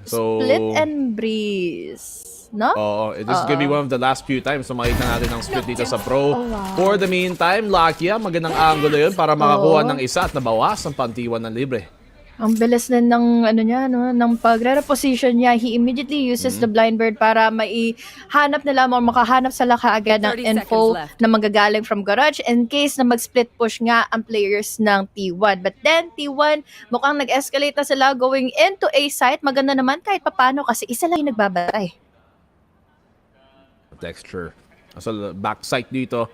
So, split and breeze. No? Oo, this is gonna be one of the last few times na makita natin ang split dito sa pro. For the meantime, Lakia, magandang angulo yun para makakuha ng isa at nabawas ang pantiwan ng libre. Ang bilis din ng ng pagre-reposition niya. He immediately uses the blind bird para maihanap nila o makahanap sila kaagad ng info na magagaling from garage in case na mag-split push nga ang players ng T1. But then T1 mukhang nag-escalate na sila going into A site. Maganda naman kahit papano kasi isa lang yung nagbabatay. Texture. So, backside dito.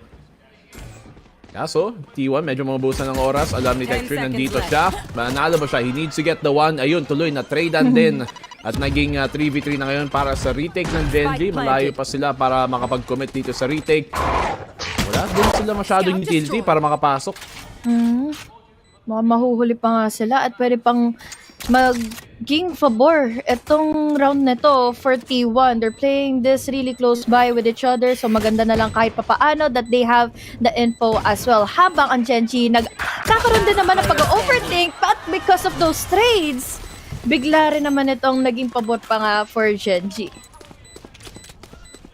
Kaso, T1 medyo mabusan ng oras. Alam ni Texture, nandito siya. Manalo ba siya? He needs to get the one. Ayun, tuloy na tradean din. At naging 3v3 na ngayon para sa retake ng Gen G. Malayo pa sila para makapag-commit dito sa retake. Wala din sila masyadong utility para makapasok. Mahuhuli pa nga sila at pwede pang maging favor itong round nito for T1. They're playing this really close by with each other, so maganda na lang kahit papaano that they have the info as well. Habang ang Gen G nagkakaroon din naman ng pag-overthink, but because of those trades, bigla rin naman itong naging pabor pa nga for Gen G.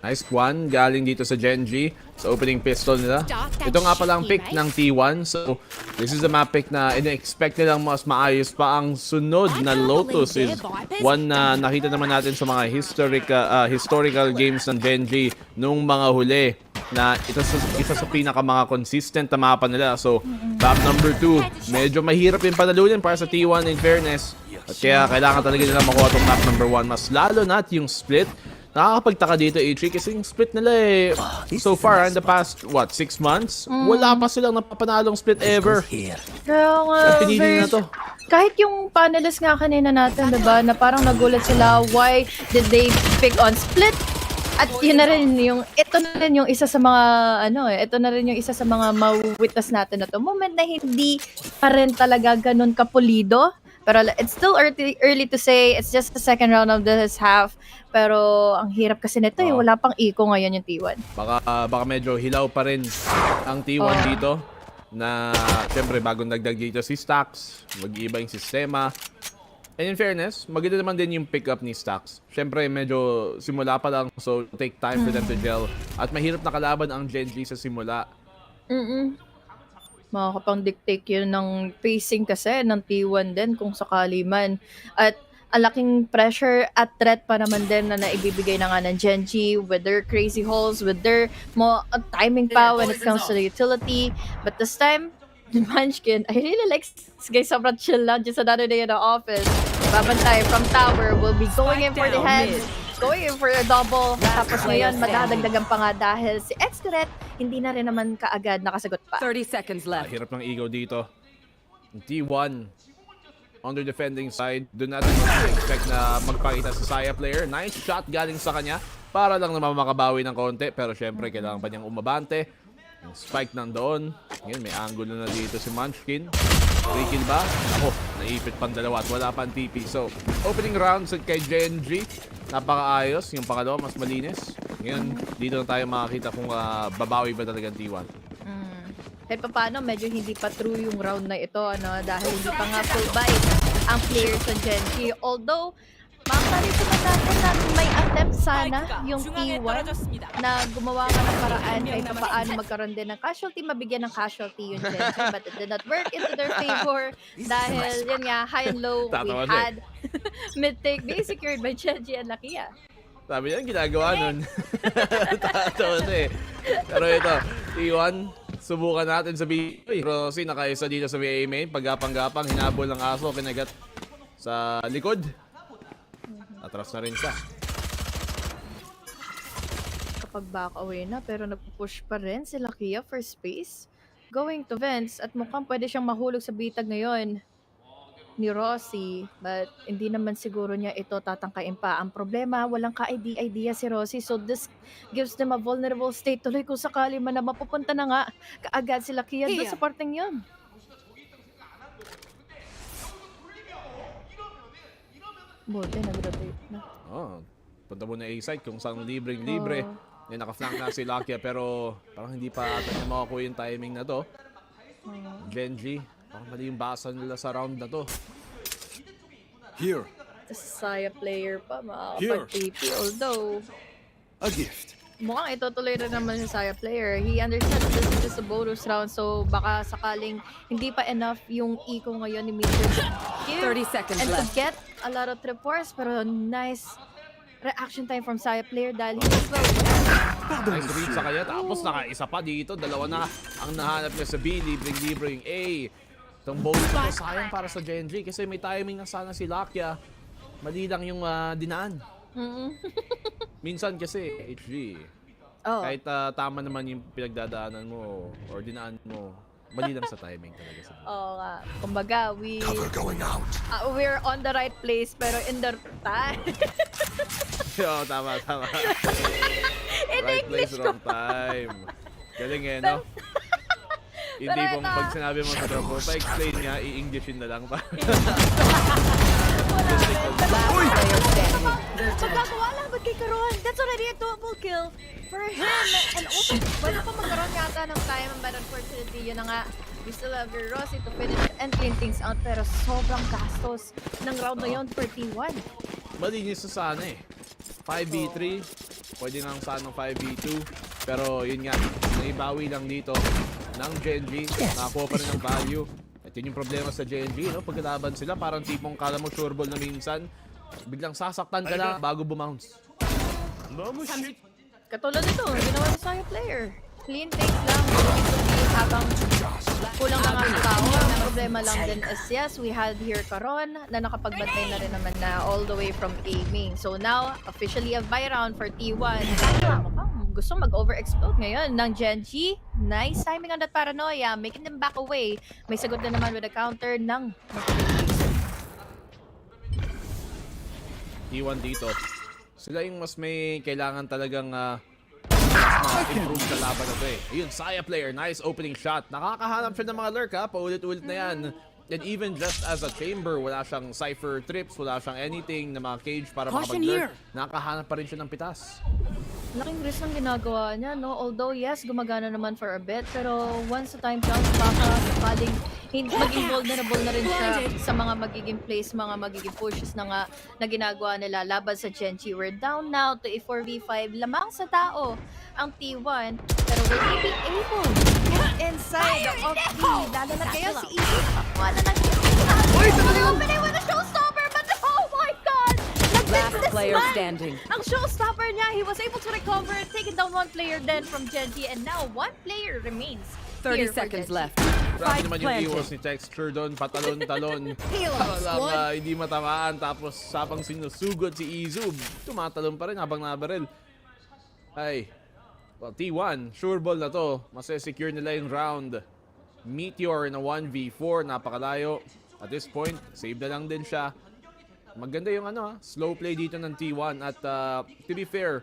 Nice one, galing dito sa Gen G. Sa opening pistol nila. Ito nga pala ang pick ng T1. So, this is the map pick na in-expect nilang mas maayos pa. Ang sunod na Lotus is one na nakita naman natin sa mga historical games ng Gen G nung mga huli. Na isa sa pinaka mga consistent na mapa nila. So, map number 2. Medyo mahirap yung panalunin para sa T1 in fairness. At kaya kailangan talaga nila makuha itong map number 1. Mas lalo na yung split. Nakakapagtaka dito, H3, kasi yung split nila so far, in the past, 6 months, wala pa silang napapanalong split ever. Kaya nga, pinili na to. Kahit yung panelists nga kanina natin, diba, na parang nagulat sila, why did they pick on split? At yun na rin ito na rin yung isa sa mga, ito na rin yung isa sa mga ma-witness natin na to. Moment na hindi pa rin talaga ganun kapulido. Pero it's still early to say. It's just the second round of this half. Pero ang hirap kasi nito wala pang eco ngayon yung T1. Baka medyo hilaw pa rin ang T1 dito. na syempre bagong dagdag dito si Stacks, mag-iiba yung sistema. And in fairness, maganda naman din yung pick up ni Stacks. Syempre medyo simula pa lang, so take time for them to gel. At mahirap na kalaban ang Gen G sa simula. Makakapang-dictate yun ng pacing kasi ng T1 din kung sakali man. At ang laking pressure at threat pa naman din na naibibigay na nga ng Gen G with their crazy holes, with their timing pa when it comes to the utility. But this time, Munchkin, I really like this guy. Sobrang chill lang. Just another day in the office. Babantay from tower. Will be going in for the head. Going in for a double. Tapos ngayon, madadagdagan pa nga dahil si X-Threat hindi na rin naman kaagad nakasagot pa. 30 seconds left. Hirap ng ego dito. T1 on the defending side. Do not expect na magpakita sa Saya player. Nice shot galing sa kanya para lang naman makabawi ng konti. Pero syempre, kailangan pa niyang umabante. Yung spike nandoon. Ngayon, may angulo na dito si Munchkin. Free kill ba? Ako, naipit pang dalawa at wala pang TP. So, opening round kay Gen G. Napakaayos. Yung pangalawa, mas malinis. Ngayon, dito na tayo makakita kung babawi ba talaga ang T1. Kahit pa paano, medyo hindi pa true yung round na ito, dahil hindi pa nga full buy ang players sa Gen G. Although, makakalimutan natin na may attempt sana yung T1 na gumawa ka ng paraan kahit pa paano magkaroon din ng casualty, mabigyan ng casualty yung Gen G. But it did not work into their favor dahil yun nga, high and low, we had mid-take being secured by Gen G and Lakia. Sabi niya, ginagawa nun. Tatawa na eh. Pero ito, T1, subukan natin sabihin. Rossi, nakaisa dito sa VA main. Paggapang-gapang, hinabol ng aso, kinagat sa likod. Atras na rin siya. Kapag back away na, pero nagpupush pa rin si Lakia for space. Going to vents, at mukhang pwede siyang mahulog sa bitag ngayon ni Rossi, but hindi naman siguro niya ito tatangkain pa. Ang problema, walang ka-idea si Rossi, so this gives them a vulnerable state. Tuloy kung sakali man na mapupunta na nga kaagad si Lakia doon sa parteng yun. Buti, nag-rotate na. Punta mo na A-side kung saan libreng-libre. Yan, naka-flank na si Lakia, pero parang hindi pa ata niya makakuha yung timing na to. Gen G, parang mali yung basa nila sa round na to. Here. Saya player pa, makakapag-TP. Although, a gift. Mukhang itutuloy rin naman si Saya player. He understands this is just a bonus round, so baka sakaling hindi pa enough yung eco ngayon ni Mr. 30 seconds and left. to get a lot of trip wars, pero nice reaction time from Saya player dahil he was well. Nice read sa kanya, tapos nakaisa pa dito. Dalawa na ang nahanap niya sa B. Libreng-libre yung A. Itong bonus na to, sayang para sa Gen G kasi may timing na sana si Lakia. Mali lang yung dinaan. Minsan kasi, HG, kahit tama naman yung pinagdadaanan mo or dinaan mo, mali lang sa timing talaga. Oo nga. Kumbaga, we're on the right place pero in the time. Oo, tama. In Right English place, wrong time. Galing eh, no? Hindi pong pag sinabi mo sa tropo, pa-explain niya, i-Englishin na lang pa. Magkakawa lang ba't kay Karon? That's already a double kill for him. And also, pwede pa magkaroon yata ng time, but unfortunately, yun na nga, we still have your Rossi to finish and clean things out, pero sobrang gastos ng round na yun for T1. Malinis na sana eh. 5v3, pwede nga sana 5v2, pero yun nga, naibawi lang dito ng Gen G, nakakuha pa rin ng value. At yun yung problema sa Gen G, no? Pagkalaban sila, parang tipong kala mo sureball na minsan, biglang sasaktan ka lang bago bumounce. Katulad nito, ginawa ni Saya player. Clean takes lang, habang kulang na nga ang tao. Ang problema lang din is, yes, we had here Karon na nakapagbantay na rin naman na all the way from aiming. So now, officially a buy round for T1. Gusto mag-overexplode ngayon ng Gen G. Nice timing on that paranoia, making them back away. May sagot na naman with a counter ng T1 dito. Sila yung mas may kailangan talagang improve sa laban na to eh. Ayun, Saya player, nice opening shot. Nakakahanap siya ng mga lurk ha, paulit-ulit na yan. And even just as a chamber, wala siyang cypher trips, wala siyang anything na mga cage para makapag-lurk. Nakakahanap pa rin siya ng pitas. Laking risk ng ginagawa niya, no? Although, yes, gumagana naman for a bit, pero once the time comes, baka sakaling maging vulnerable na rin siya sa mga magiging plays, mga magiging pushes na ginagawa nila laban sa Genji. We're down now to a 4v5. Lamang sa tao ang T1, pero will he be able to get inside of the, lalo na kaya si Easy? Wala na opening with a showstopper, but oh my God! Last player man. standing. Ang showstopper niya, he was able to recover, taking down one player then from Genji, and now one player remains. 30 seconds left. Grabe naman yung iwas ni Texture doon, patalon-talon. Para hindi matamaan, tapos sapang sinusugod si Izu. Tumatalon pa rin habang nabaril. Ay, well, T1, sure ball na to. Masesecure nila yung round. Meteor na 1v4, napakalayo. At this point, save na lang din siya. Maganda yung slow play dito ng T1 at to be fair,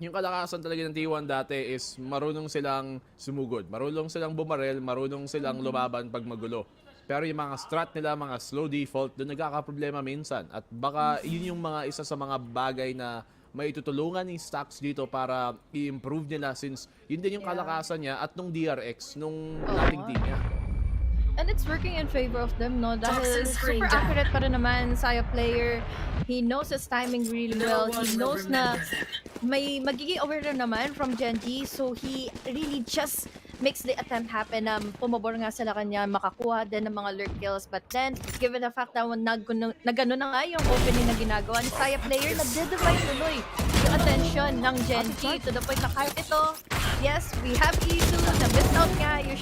yung kalakasan talaga ng T1 dati is marunong silang sumugod, marunong silang bumarel, marunong silang lumaban pag magulo. Pero yung mga strat nila, mga slow default, doon nagkakaproblema minsan. At baka yun yung mga isa sa mga bagay na maitutulungan ni Stacks dito para i-improve nila since yun din yung kalakasan niya at nung DRX, nung dating team niya. And it's working in favor of them, no? Dahil super accurate pa rin naman Saya player. He knows his timing really well. He knows na may magiging aware naman from Genji. So he really just makes the attempt happen na pumabor nga sila kanya, makakuha din ng mga lurk kills. But then, given the fact na nagano na nga yung opening na ginagawa ni Saya player, nagde-divide tuloy yung attention ng Genji to the point na kahit ito, yes, we have Izu na missed out nga yung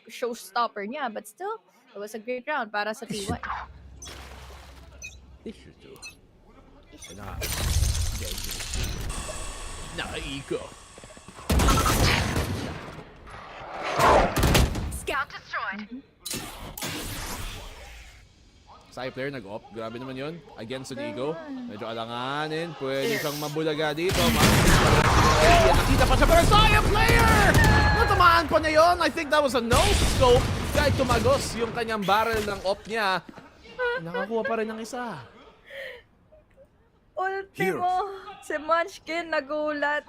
showstopper niya, but still, it was a great round para sa T1. Nakaiko. Scout destroyed. Sai player nag-op. Grabe naman yun. Against an ego. Medyo alanganin. Pwede siyang mabulaga dito. Nakita pa siya pero Sai player! Natamaan pa niya yun. I think that was a no-scope. Kahit tumagos yung kanyang barrel ng op niya. Nakakuha pa rin ng isa. Ultimo, si Munchkin nagulat.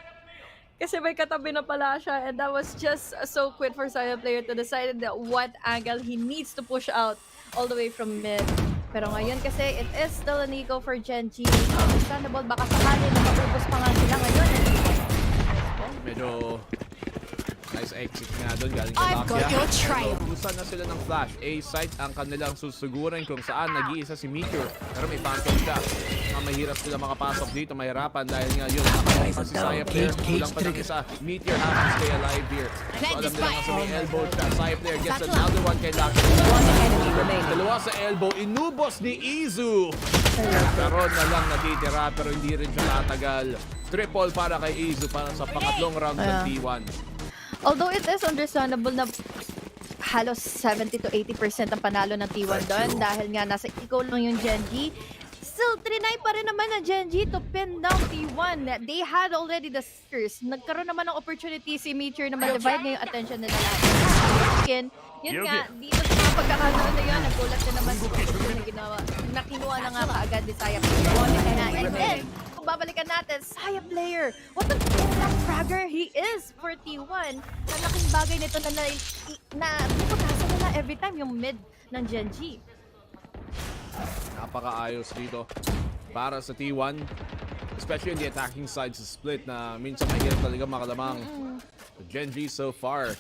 Kasi may katabi na pala siya, and that was just so quick for Saya player to decide that what angle he needs to push out all the way from mid. Pero ngayon kasi it is still an eco for Genji. Understandable, baka sakali na maubos pa nga sila ngayon. Medyo nice exit nga doon galing sa Lakia. Ubusan na sila ng flash. A-site ang kanilang susugurin kung saan nag-iisa si Meteor. Pero may phantom siya. Mahirap sila makapasok dito. Mahirapan dahil nga yun. Nakapasok si Saya player. Kulang pa ng isa. Meteor has to stay alive here. So alam nila nga sa may elbow siya. Saya player gets another one kay Lakia. Dalawa sa elbow. Inubos ni Izu. Karon na lang natitira pero hindi rin siya tatagal. Triple para kay Izu para sa pangatlong round ng T1. Although it is understandable na halos 70 to 80% ang panalo ng T1 doon dahil nga nasa eco lang yung Genji. Still, trinay pa rin naman ng Genji to pin down T1. They had already the stirs. Nagkaroon naman ng opportunity si Meteor na ma-divide na yung attention nila lahat. Yun nga, dito sa mga pagkakataon na yun, nagulat na naman sa opportunity na ginawa. Nakinuha na nga kaagad ni Saya player. And then, kung babalikan natin, Saya player, what a fragger he is for T1. Ang laking bagay nito na napapasa nila every time yung mid ng Genji. Napakaayos dito para sa T1, especially in the attacking side sa split na minsan mahirap talaga makalamang. Genji so far,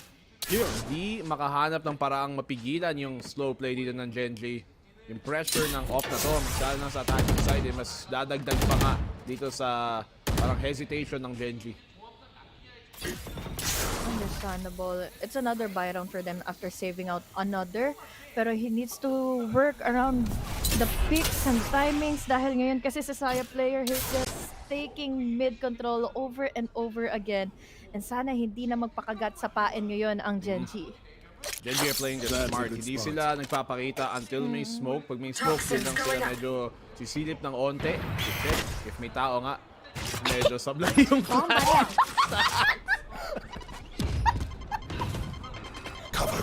hindi makahanap ng paraang mapigilan yung slow play dito ng Genji. Yung pressure ng off na to, masyado na sa attacking side, mas dadagdag pa nga dito sa parang hesitation ng Genji. Understandable. It's another buy round for them after saving out another. Pero he needs to work around the picks and timings dahil ngayon kasi sa Saya player, he's just taking mid control over and over again. And sana hindi na magpakagat sa pain ngayon ang Genji. Genji are playing this smart. Hindi sila nagpapakita until may smoke. Pag may smoke, din lang sila medyo sisilip ng onte. Check. If may tao nga, medyo sablay yung flash.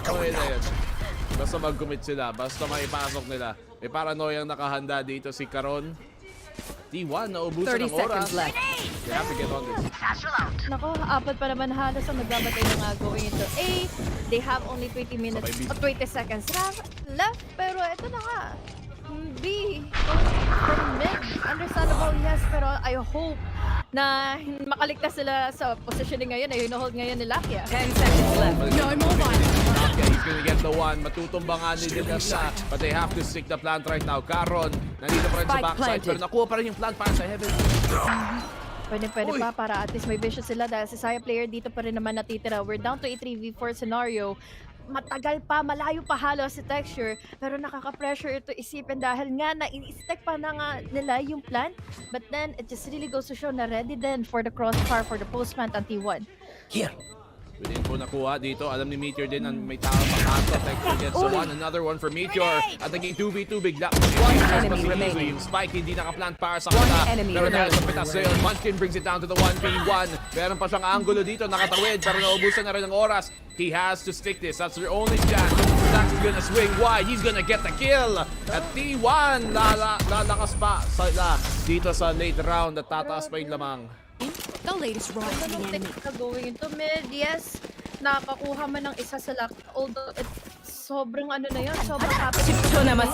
Okay na yun. Basta mag-commit sila, basta maipasok nila. May paranoyang nakahanda dito si Karon. T1 na ubusan ng oras. They have to get on this. Nako, apat pa naman halos ang nagbabatay na going into A. They have only 20 minutes, 20 seconds left. Pero ito na nga. B, from mid. Understandable, yes. Pero I hope na makaligtas sila sa positioning ngayon. Ay, hinohold ngayon ni Lakia. 10 seconds left. No more Lakia, he's gonna get the one. Matutumbangan nila siya. But they have to stick the plant right now. Karon, nandito pa rin sa backside. Pero nakuha pa rin yung plant para sa Heaven. Pwede pa para at least may vision sila dahil si Saya player dito pa rin naman natitira. We're down to a 3v4 scenario. Matagal pa, malayo pa halos si Texture, pero nakaka-pressure ito isipin dahil nga na-stack pa na nga nila yung plan. But then, it just really goes to show na ready then for the crossfire for the post-plant ang T1. Here! Pwede po nakuha dito. Alam ni Meteor din na may tao makato. Texture gets the one. Another one for Meteor. At naging 2v2 bigla. Yung Spike hindi nakaplant para sa kata. Pero dahil sa pitas sa'yo, Munchkin brings it down to the 1v1. Meron pa siyang angulo dito. Nakatawid. Pero naubusan na rin ng oras. He has to stick this. That's their only chance. Stax is gonna swing wide. He's gonna get the kill. At T1, lalakas pa dito sa late round at tataas pa yung lamang. The latest round going into mid, yes. Nakakuha man ng isa sa lock. Although, sobrang ano na yun. Sobrang happy. Ito naman.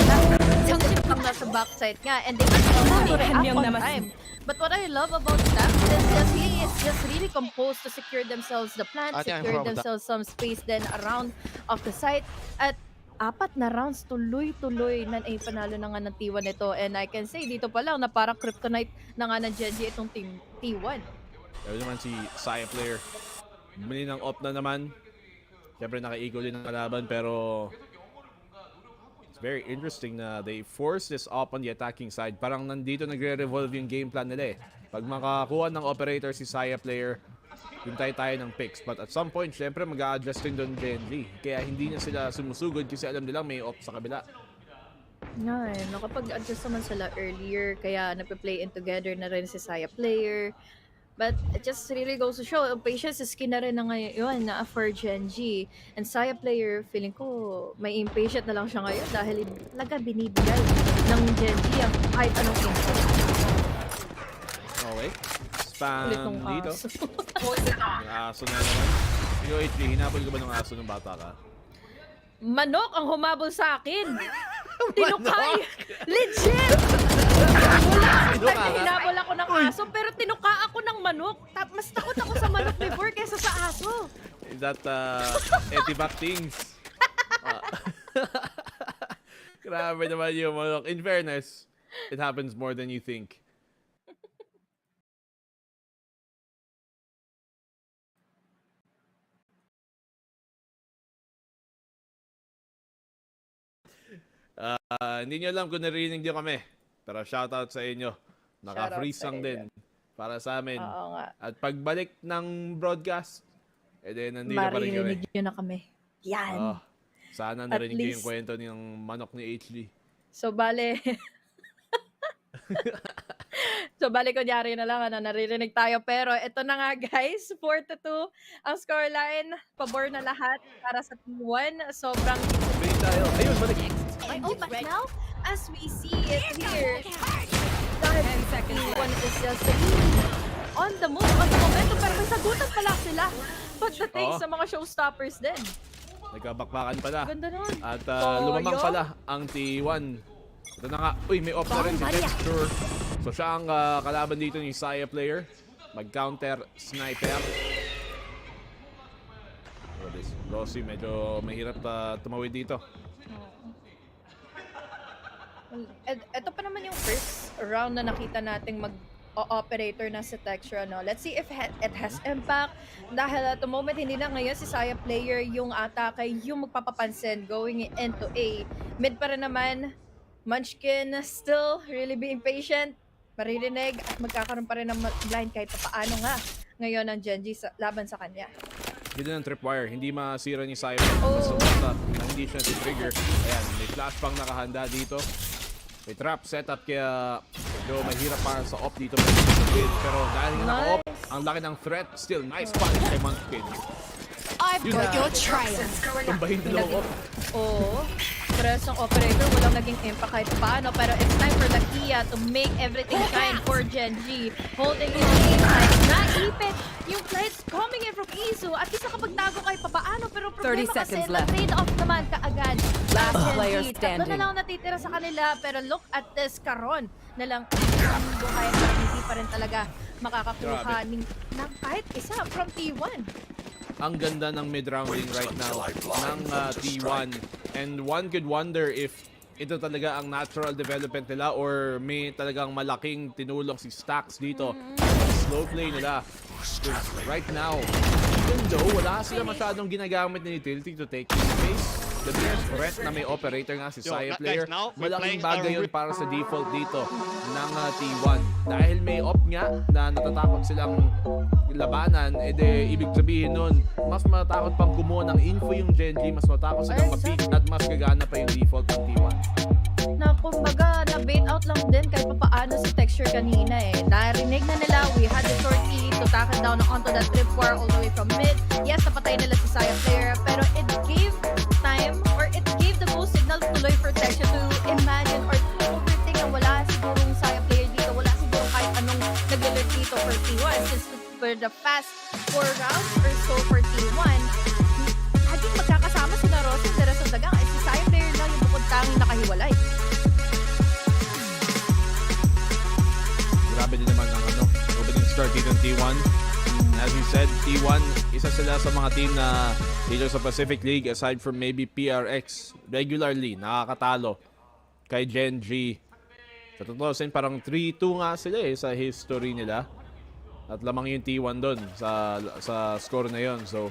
Dahil nasa backside nga. And they can on time. But what I love about Stax is just he is just really composed to secure themselves the plant, secure themselves some space then around of the site. At apat na rounds tuloy-tuloy na ay panalo na nga ng T1 ito. And I can say dito pa lang na parang kryptonite na nga ng Genji itong team T1. Pero naman si Saya player. Bumili ng op na naman. Siyempre naka-eagle din ang kalaban pero it's very interesting na they force this op on the attacking side. Parang nandito nagre-revolve yung game plan nila eh. Pag makakuha ng operator si Saya player, hintay tayo ng picks. But at some point, syempre mag-a-adjust din doon Genji. Kaya hindi na sila sumusugod kasi alam nilang may op sa kabila. Nga eh, nakapag-adjust naman sila earlier. Kaya nagpe-play in together na rin si Saya player. But it just really goes to show, patience is key na rin na ngayon na for Genji. And Saya player, feeling ko may impatient na lang siya ngayon dahil talaga binibigay ng Genji ang kahit anong info. Okay. Spam dito. Yung aso na naman. Yo, HP, hinabol ka ba ng aso ng bata ka? Manok ang humabol sa akin! Tinukay! Legit! Wala hinabol ako ng aso pero tinuka ako ng manok. Mas takot ako sa manok before kaysa sa aso. Is that etibac things? Grabe naman yung manok. In fairness, it happens more than you think. Hindi nyo alam kung narinig nyo kami. Pero shoutout sa inyo. Naka-freeze lang din. Para sa amin. Oo nga. At pagbalik ng broadcast, nandito pa rin kami. Maririnig nyo na kami. Yan. Sana narinig nyo yung kwento ng manok ni HD. So, bale... kunyari na lang, naririnig tayo. Pero ito na nga guys, 4-2 ang scoreline. Pabor na lahat para sa T1. Sobrang... Ayun, balik. But now, as we see it here, dahil T1 is just on the move at the momentum, pero may sagutan pala sila pagdating sa mga showstoppers din. Nagkabakbakan pala. Ganda nun. At lumamang pala ang T1. Ito na nga. Uy, may off na rin si Texture. So siya ang kalaban dito ni Saya player. Mag-counter sniper. Rossi medyo mahirap tumawid dito. Ito pa naman yung first round na nakita nating mag-operator na sa Texture. Let's see if it has impact. Dahil at the moment, hindi na ngayon si Saya player yung atake, yung magpapapansin going into A. Mid pa rin naman, Munchkin still really being patient. Maririnig at magkakaroon pa rin ng blind kahit paano nga ngayon ang Genji laban sa kanya. Ganda ng tripwire, hindi masira ni Saya. Basta na hindi siya trigger. Ayan, may flashbang nakahanda dito. May trap setup kaya medyo mahirap para sa op dito. Pero dahil nga naka-op, ang laki ng threat. Still, nice punish kay Munchkin. I've got your trail. Tumbahin na lang op. Oo. rest ng operator, walang naging impact kahit paano. Pero it's time for Lakia to make everything shine for Genji. Holding his aim high. Naipit yung flights coming in from Izu. At least nakapagtago kahit papaano. Pero problema 30 kasi seconds left. na-trade off naman kaagad. Last Genji. player Tatlo standing. na lang natitira sa kanila. Pero look at this, Caron na lang ang buhay at hindi pa rin talaga makakakuha ng kahit isa from T1. Ang ganda ng mid-rounding right now ng T1. And one could wonder if ito talaga ang natural development nila or may talagang malaking tinulong si Stax dito. Slow play nila. Right now, even though wala sila masyadong ginagamit na utility to take space, the nearest threat na may operator nga si Saya player, malaking bagay yun para sa default dito ng T1. Dahil may op nga na natatakot silang labanan, edi ibig sabihin nun, mas matatakot pang kumuha ng info yung Genji, mas matakot silang ma-peek at mas gagana pa yung default ng T1. Na kumbaga, na-bait out lang din kahit papaano sa texture kanina eh. Narinig na nila, we had the shorty to tackle down onto that trip war all the way from mid. Yes, napatay nila si Saya player, pero it gave time or it gave the go signal tuloy for texture to imagine or to overthink na wala sigurong Saya player dito, wala sigurong kahit anong nag-alert dito for T1. Since for the past 4 rounds or so for T1, laging magkakasama sila Rosa sa rest of the gang. Si Saya player lang yung bukod tanging nakahiwalay. Grabe din naman ang opening start dito ng T1. As you said, T1, isa sila sa mga team na dito sa Pacific League, aside from maybe PRX, regularly nakakatalo kay Genji. Sa totoo, parang 3-2 nga sila sa history nila. At lamang yung T1 doon sa score na yon. So,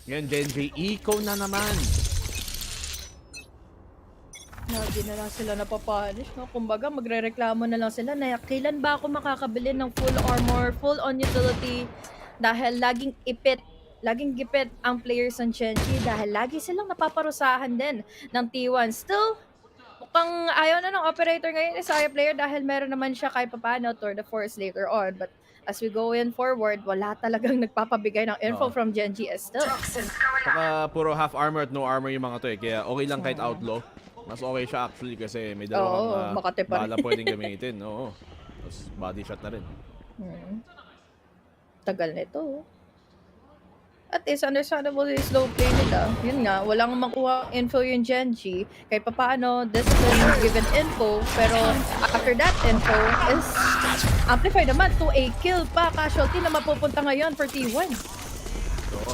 ngayon Genji, eco na naman. Hindi na lang sila napapanish, no? Kumbaga, magre-reklamo na lang sila na kailan ba ako makakabili ng full armor, full on utility dahil laging gipit ang players ng Genji dahil lagi silang napaparusahan din ng T1. Still, mukhang ayaw na ng operator ngayon Saya player dahil meron naman siya kahit papano tour de force later on. But as we go in forward, wala talagang nagpapabigay ng info from Genji still. Saka puro half armor at no armor yung mga to kaya okay lang kahit outlaw. Mas okay siya actually kasi may dalawang bala pwedeng gamitin. Oo. Tapos body shot na rin. Tagal nito. At is understandable yung slow play nila. Yun nga, walang makuha info yung Genji. Kahit paano, discipline given info. Pero after that info is amplified naman to a kill pa. Casualty na mapupunta ngayon for T1.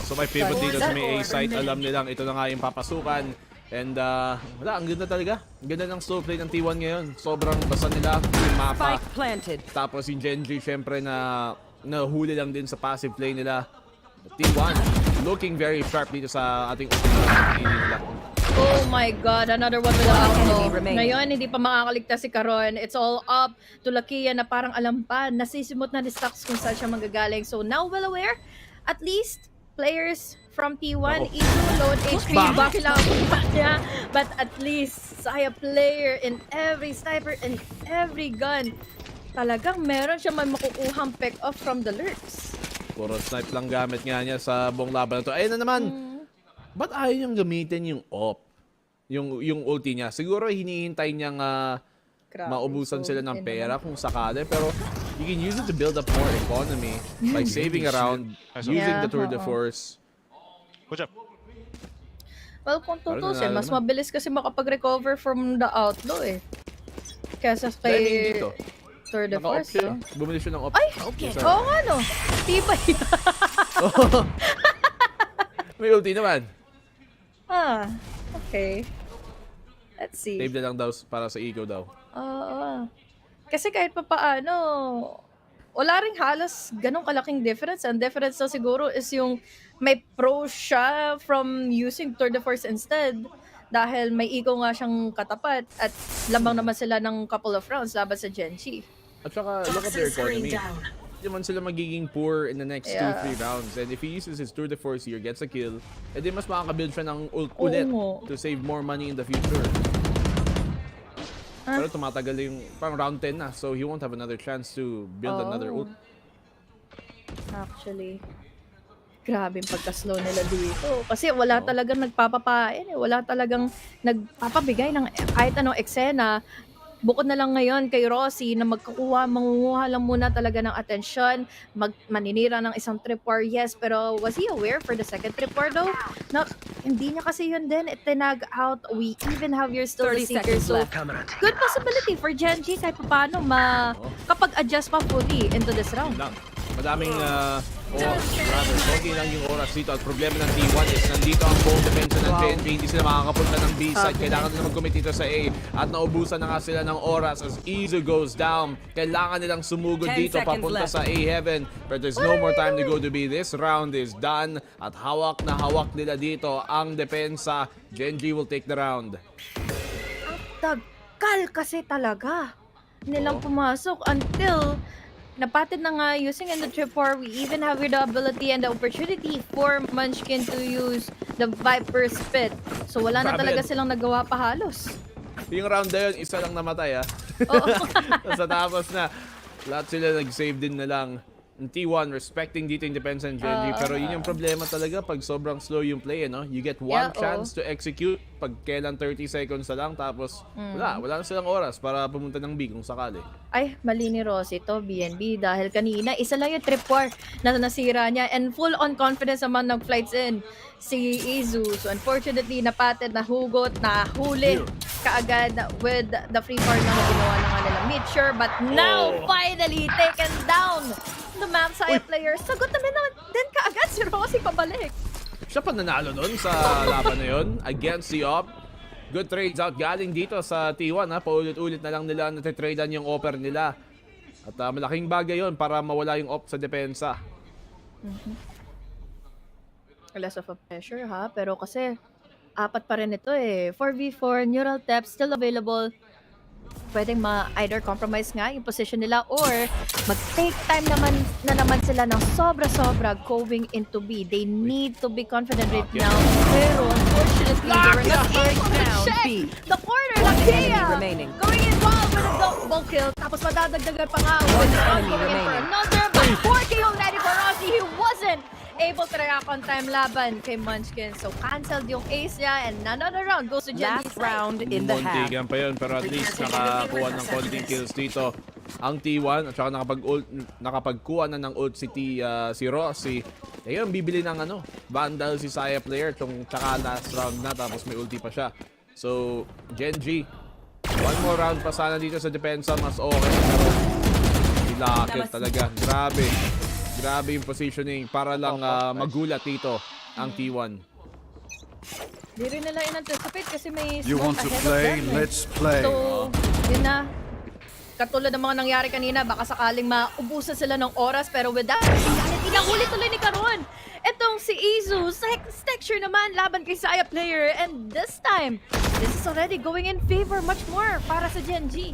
So may pivot dito sa may A site. Alam nilang ito na nga yung papasukan. And wala, ang ganda talaga. Ang ganda ng slow play ng T1 ngayon. Sobrang basa nila yung mapa. Tapos yung Genji syempre na nahuli lang din sa passive play nila. T1 looking very sharp dito sa ating nila. Oh my God, another one with the outlaw. Ngayon, hindi pa makakaligtas si Caron. It's all up to Lakia na parang alam pa. Nasisimot na ni Stax kung saan siya manggagaling. So now well aware, at least players from T1, Izu, load HP, bakit lang niya. But at least, Saya player in every sniper and every gun, talagang meron siya man makukuhang pick off from the lurks. Puro snipe lang gamit nga niya sa buong laban na to. Ayun na naman, ba't ayaw niyang gamitin yung op? Yung ulti niya. Siguro hinihintay niyang maubusan sila ng pera kung sakali. Pero you can use it to build up more economy by saving around, using the tour de force. Good job. Well, kung tutusin, mas mabilis kasi makapag-recover from the outlaw kesa kay tour de force. Bumili siya ng op. Ay! Oo nga no. Tibay. May ulti naman. Okay. Let's see. Save na lang daw para sa eco daw. Kasi kahit pa paano, wala ring halos ganong kalaking difference. Ang difference na siguro is yung may pro siya from using tour de force instead. Dahil may eco nga siyang katapat at lamang naman sila ng couple of rounds laban sa Genji. At saka, look at their economy. Hindi man sila magiging poor in the next 2-3 rounds. And if he uses his tour de force here, gets a kill, edi mas makakabuild siya ng ulit to save more money in the future. Pero tumatagal yung parang round 10 na, so he won't have another chance to build another ult. Actually. Grabe yung pagka-slow nila dito. Kasi wala talagang nagpapapain eh. Wala talagang nagpapabigay ng kahit anong eksena. Bukod na lang ngayon kay Rossi na mangunguha lang muna talaga ng atensyon, maninira ng isang trip war, yes, pero was he aware for the second trip war though? No, hindi niya kasi yun din, tinag out, we even have your still the 30 seeker, seconds so left. good possibility for Genji kahit paano kapag-adjust pa fully into this round. Madaming okay lang yung oras dito at problema ng T1 is nandito ang buong defense ng Genji, hindi sila makakapunta ng B-side, kailangan nila mag-commit dito sa A at naubusan na nga sila ng oras as Izu goes down, kailangan nilang sumugod dito papunta sa A-Heaven, but there's no more time to go to B. This round is done at hawak na hawak nila dito ang depensa. Genji will take the round. Ang tagal kasi talaga nilang pumasok until napatid na nga using in the trip war. We even have the ability and the opportunity for Munchkin to use the Viper Spit. So wala na talaga silang nagawa pa halos. Yung round na yun, isa lang namatay tapos na lahat sila nag-save din na lang. Ang T1 respecting dito yung defense ng Genji, pero yun yung problema talaga pag sobrang slow yung play, no? You get one chance to execute pag kailan 30 seconds na lang, tapos wala na silang oras para pumunta ng B kung sakali. Ay, mali ni Rossi to, BNB, dahil kanina isa lang yung trip war na nasira niya and full on confidence naman ng flights in si Izu. So unfortunately, napatid, nahugot, nahuli kaagad with the free fire na ginawa na nga nila Mitcher, but now finally taken down the map side player. Sagot naman din kaagad si Rossi pabalik. Siya pa nanalo nun sa laban na yun against the Op. Good trades out galing dito sa T1 paulit-ulit na lang nila natitradean yung offer nila. At malaking bagay yun para mawala yung Op sa depensa. Less of a pressure pero kasi apat pa rin ito 4v4, neural tap still available. Pwedeng either compromise nga yung position nila or mag-take time naman sila ng sobra-sobra going into B. They need to be confident right now. Pero unfortunately, they were not able to check the corner ng Kea. Going in wild with a double kill. Tapos madadagdagan pa nga with going in for another. But 4K already for Rossi. He wasn't able to react on time laban kay Munchkin. So canceled yung ace niya and another round goes to Genji's last round in the half. Muntigan pa yun, pero at least nakakuha ng konting kills dito ang T1 at saka nakapagkuha na ng ult si Rossi. Ayun, bibili ng Vandal si Saya player tsaka last round na tapos may ulti pa siya. So Genji, one more round pa sana dito sa depensa, mas okay, pero ilakit talaga. Grabe yung positioning para lang magulat dito ang T1. Di rin nila in-anticipate kasi may You want to play? Let's play. So, yun na. Katulad ng mga nangyari kanina, baka sakaling maubusan sila ng oras, pero with that, inahuli tuloy ni Karon. Etong si Izu, texture naman, laban kay Saya player, and this time, this is already going in favor much more para sa Genji.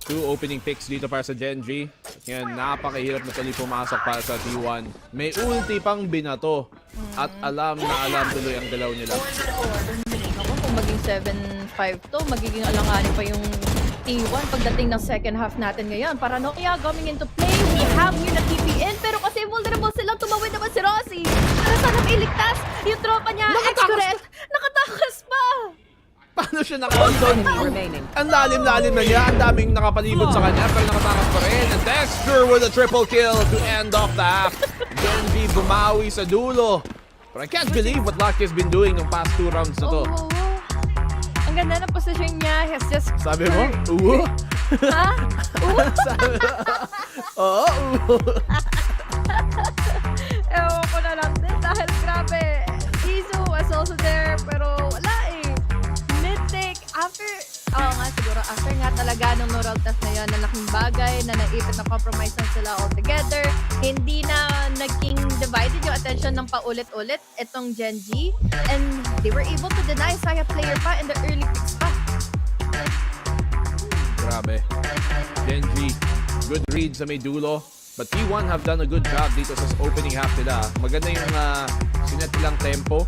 2 opening picks dito para sa Genji. Yan, napakahirap na tuloy pumasok para sa T1. May ulti pang binato. At alam tuloy ang galaw nila. Ako, kung maging 7-5 to, magiging alanganin pa yung T1 pagdating ng second half natin ngayon. Paranoia coming into play. We have here na TPN, pero kasi vulnerable silang tumawid naman si Rossi. Pero sana iligtas yung tropa niya. Nakatakas pa! Paano siya naka-on? Ang lalim-lalim na niya. Ang daming nakapalibot sa kanya, pero nakatakas pa rin. And Dexter with a triple kill to end off the half. Genji bumawi sa dulo. But I can't believe what Lucky has been doing ng past 2 rounds na to. Ang ganda ng position niya. He's just... Sabi mo? Uwo? Ha? Uwo? Oo, uwo. Ewan ko na lang din dahil grabe. Izu was also there, pero wala after nga talaga ng neural test na yun, na laking bagay, na naipit na compromise na sila altogether, hindi na naging divided yung attention ng paulit-ulit itong Genji, and they were able to deny Saya player pa in the early picks pa. Grabe. Genji, good read sa may dulo. But T1 have done a good job dito sa opening half nila. Maganda yung sinet nilang tempo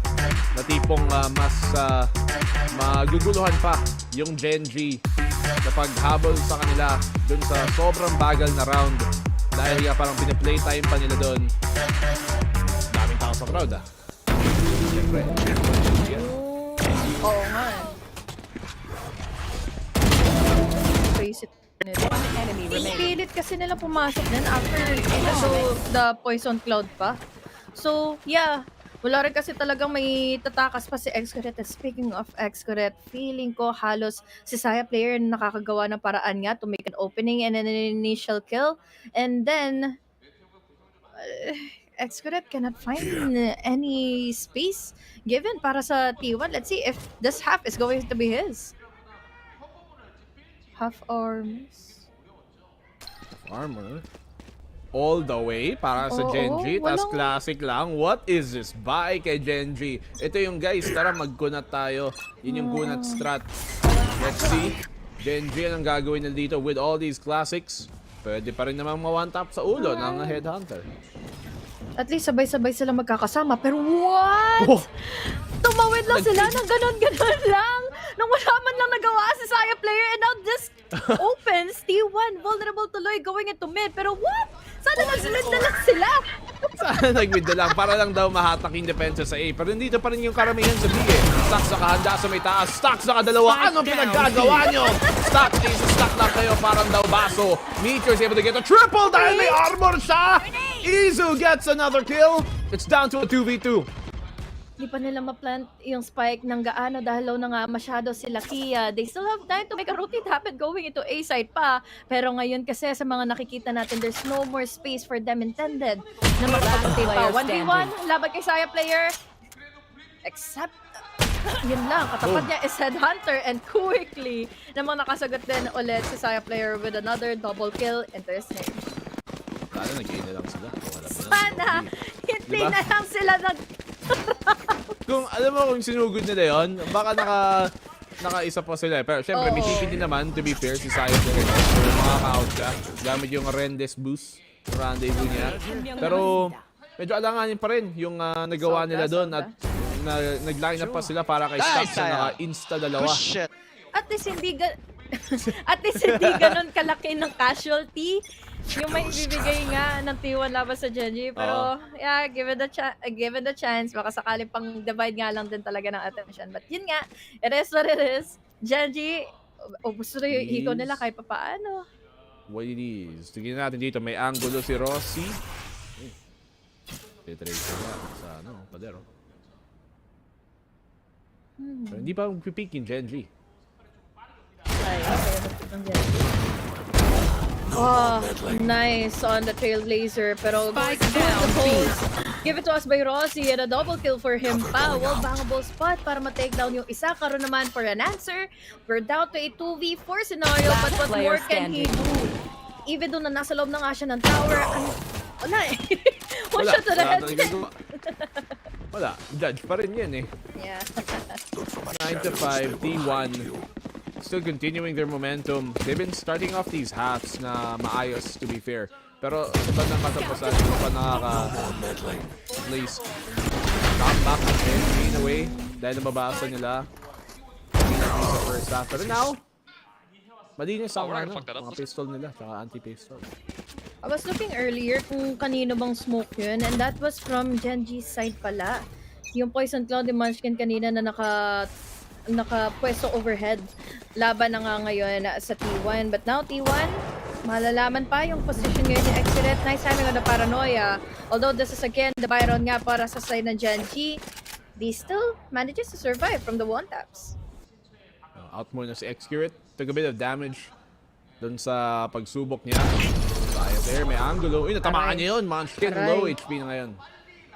na tipong mas maguguluhan pa yung Genji kapag habol sa kanila dun sa sobrang bagal na round Dahil nga parang pinaplay-time pa nila doon. Daming tao sa crowd Siyempre. Oo nga. Face it. Pilit kasi nila pumasok din after the poison cloud pa. So, yeah. Wala rin kasi talagang may tatakas pa si Xcaret. Speaking of Xcaret, feeling ko halos si Saya player na nakakagawa ng paraan nga to make an opening and an initial kill. And then, Xcaret cannot find any space given para sa T1. Let's see if this half is going to be his. Half arms. Armor. All the way para sa Genji. Tas classic lang. What is this? Bye kay Genji. Ito yung guys. Tara magkunat tayo. Yun yung kunat strat. Let's see. Genji ang gagawin na dito with all these classics. Pwede pa rin namang ma-one tap sa ulo ng headhunter. At least sabay-sabay sila magkakasama. Pero what? Oh. Tumawid lang sila ng ganon-ganon lang. Nung wala man lang nagawa si Saya player and now this opens. T1 vulnerable tuloy going into mid. Pero what? Sana nag-mid na lang sila. Sana nag-mid na lang. Para lang daw mahatak yung depensa sa A. Pero dito pa rin yung karamihan sa B Stacks nakahanda sa may taas. Stacks nakadalawa. Anong pinaggagawa nyo? Stacks is stack lang kayo. Parang daw baso. Meteor's able to get a triple dahil may armor siya. Izu gets another kill. It's down to a 2v2. Hindi pa nila ma-plant yung spike ng gaano dahil low na nga masyado sila Kia. They still have time to make a rotate happen going into A side pa. Pero ngayon kasi sa mga nakikita natin, there's no more space for them intended na makapag-rotate pa. 1v1, laban kay Saya player. Except, yun lang, katapat niya is Headhunter and quickly namang nakasagot din ulit si Saya player with another double kill into his name. Sana nag-gain na lang sila. Sana, hindi na lang sila Kung alam mo kung sinugod nila yun, baka naka-isa pa sila. Pero syempre, may TP din naman, to be fair, si Saya din. So, makaka-out siya. Gamit yung Rendes boost, yung rendezvous niya. Pero, medyo alanganin pa rin yung nagawa nila doon. At nag-line up pa sila para kay Stacks na naka-insta dalawa. At least hindi ganun kalaki ng casualty yung may ibibigay nga ng T1 laban sa Genji. Pero, yeah, given the chance, baka sakaling pang divide nga lang din talaga ng attention. But yun nga, it is what it is. Genji, gusto na yung hiko nila kahit pa paano. What it is. Tingnan natin dito, may angulo si Rossi. Titrade siya sa padero. Pero hindi pa magpipick yung Genji. Oh, nice on the Trailblazer. Pero give it to us by Rossi and a double kill for him pa. Well, bangable spot para ma-take down yung isa. Karoon naman for an answer. We're down to a 2v4 scenario. But what more can he do? Even though na nasa loob na nga siya ng tower. Wala eh. One shot to the head. Wala. Judge pa rin yan eh. Yeah. 9-5, T1. Still continuing their momentum. They've been starting off these halves na maayos, to be fair. Pero ito nang katapasan, ito pa nakaka-place. Come back in a way dahil nababasa nila sa first half. Pero now, malinis ang mga pistol nila, tsaka anti-pistol. I was looking earlier kung kanino bang smoke yun, and that was from Genji's side pala. Yung Poison Cloud ni Munchkin kanina na nakapwesto overhead. Laban na nga ngayon sa T1. But now T1, malalaman pa yung position ngayon ni Xcaret. Nice timing on the paranoia. Although this is again the Byron nga para sa side ng Genji, they still manages to survive from the one taps. Out mo na si Xcaret. Took a bit of damage dun sa pagsubok niya. Kaya there, may angulo. Uy, natamaan niya yun. Munchkin, low HP na ngayon.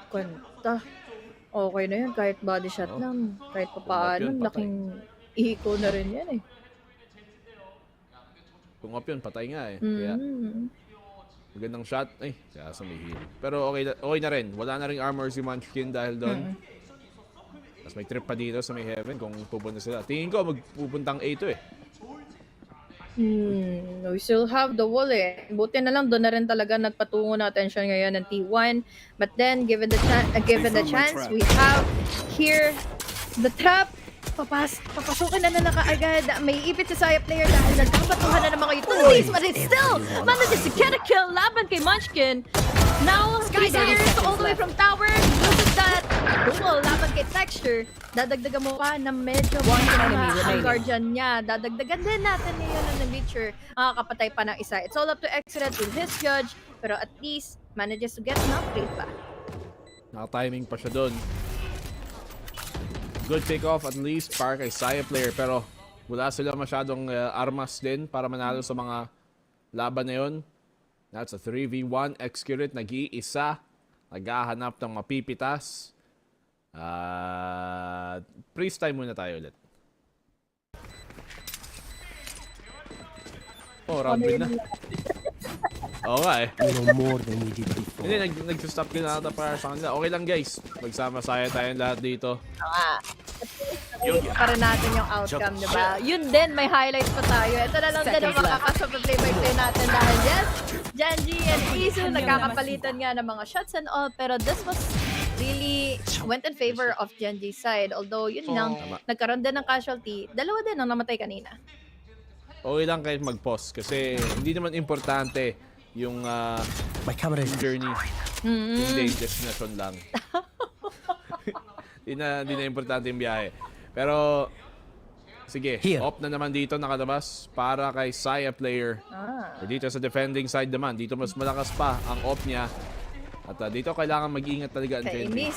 Kwenta. Okay na yun, kahit body shot lang. Kahit pa paano, laking ihiko na rin yan eh. Kung up yun, patay nga eh. Kaya, magandang shot. Ay, kaya sa may heal. Pero okay na rin. Wala na rin armor si Munchkin dahil doon. Tapos may trip pa dito sa may heaven kung pupunta sila. Tingin ko, magpupuntang A to eh. We still have the wall eh. Buti na lang, doon na rin talaga nagpatungo na attention ngayon ng T1. But then, given the chance, we have here the trap. Papasukin na kaagad. May ipit sa Saya player dahil nagkapatuhan na ng mga utilities, but it still manages to get a kill laban kay Munchkin. Now, three players all the way from tower. Uses that duel laban kay Texture. Dadagdagan mo pa na medyo ang guardian niya. Dadagdagan din natin ngayon ng Witcher. Kapatay pa ng isa. It's all up to Excellent with his judge, pero at least manages to get an upgrade pa. Naka-timing pa siya doon. Good take-off at least para kay Saya player, pero wala sila masyadong armas din para manalo sa mga laban na yun. That's a 3v1. Execute nag-iisa. Naghahanap ng mapipitas. Freeze time muna tayo ulit. Oh, round win na. Oo nga eh. Hindi, nag-stop din ata para sa kanila. Okay lang guys. Magsama-saya tayong lahat dito. Pa rin natin yung outcome, di ba? Yun din, may highlights pa tayo. Ito na lang din ang makakasama play-by-play natin dahil yes, Genji and Isu nagkakapalitan nga ng mga shots and all, pero this was really went in favor of Genji's side. Although, yun lang, nagkaroon din ng casualty. Dalawa din ang namatay kanina. Okay lang kahit mag-pause kasi hindi naman importante yung journey. Hindi, destination lang. Hindi na importante yung biyahe. Pero, sige, off na naman dito nakalabas para kay Saya player. Dito sa defending side naman, dito mas malakas pa ang off niya. At dito kailangan mag-iingat talaga ang Genji.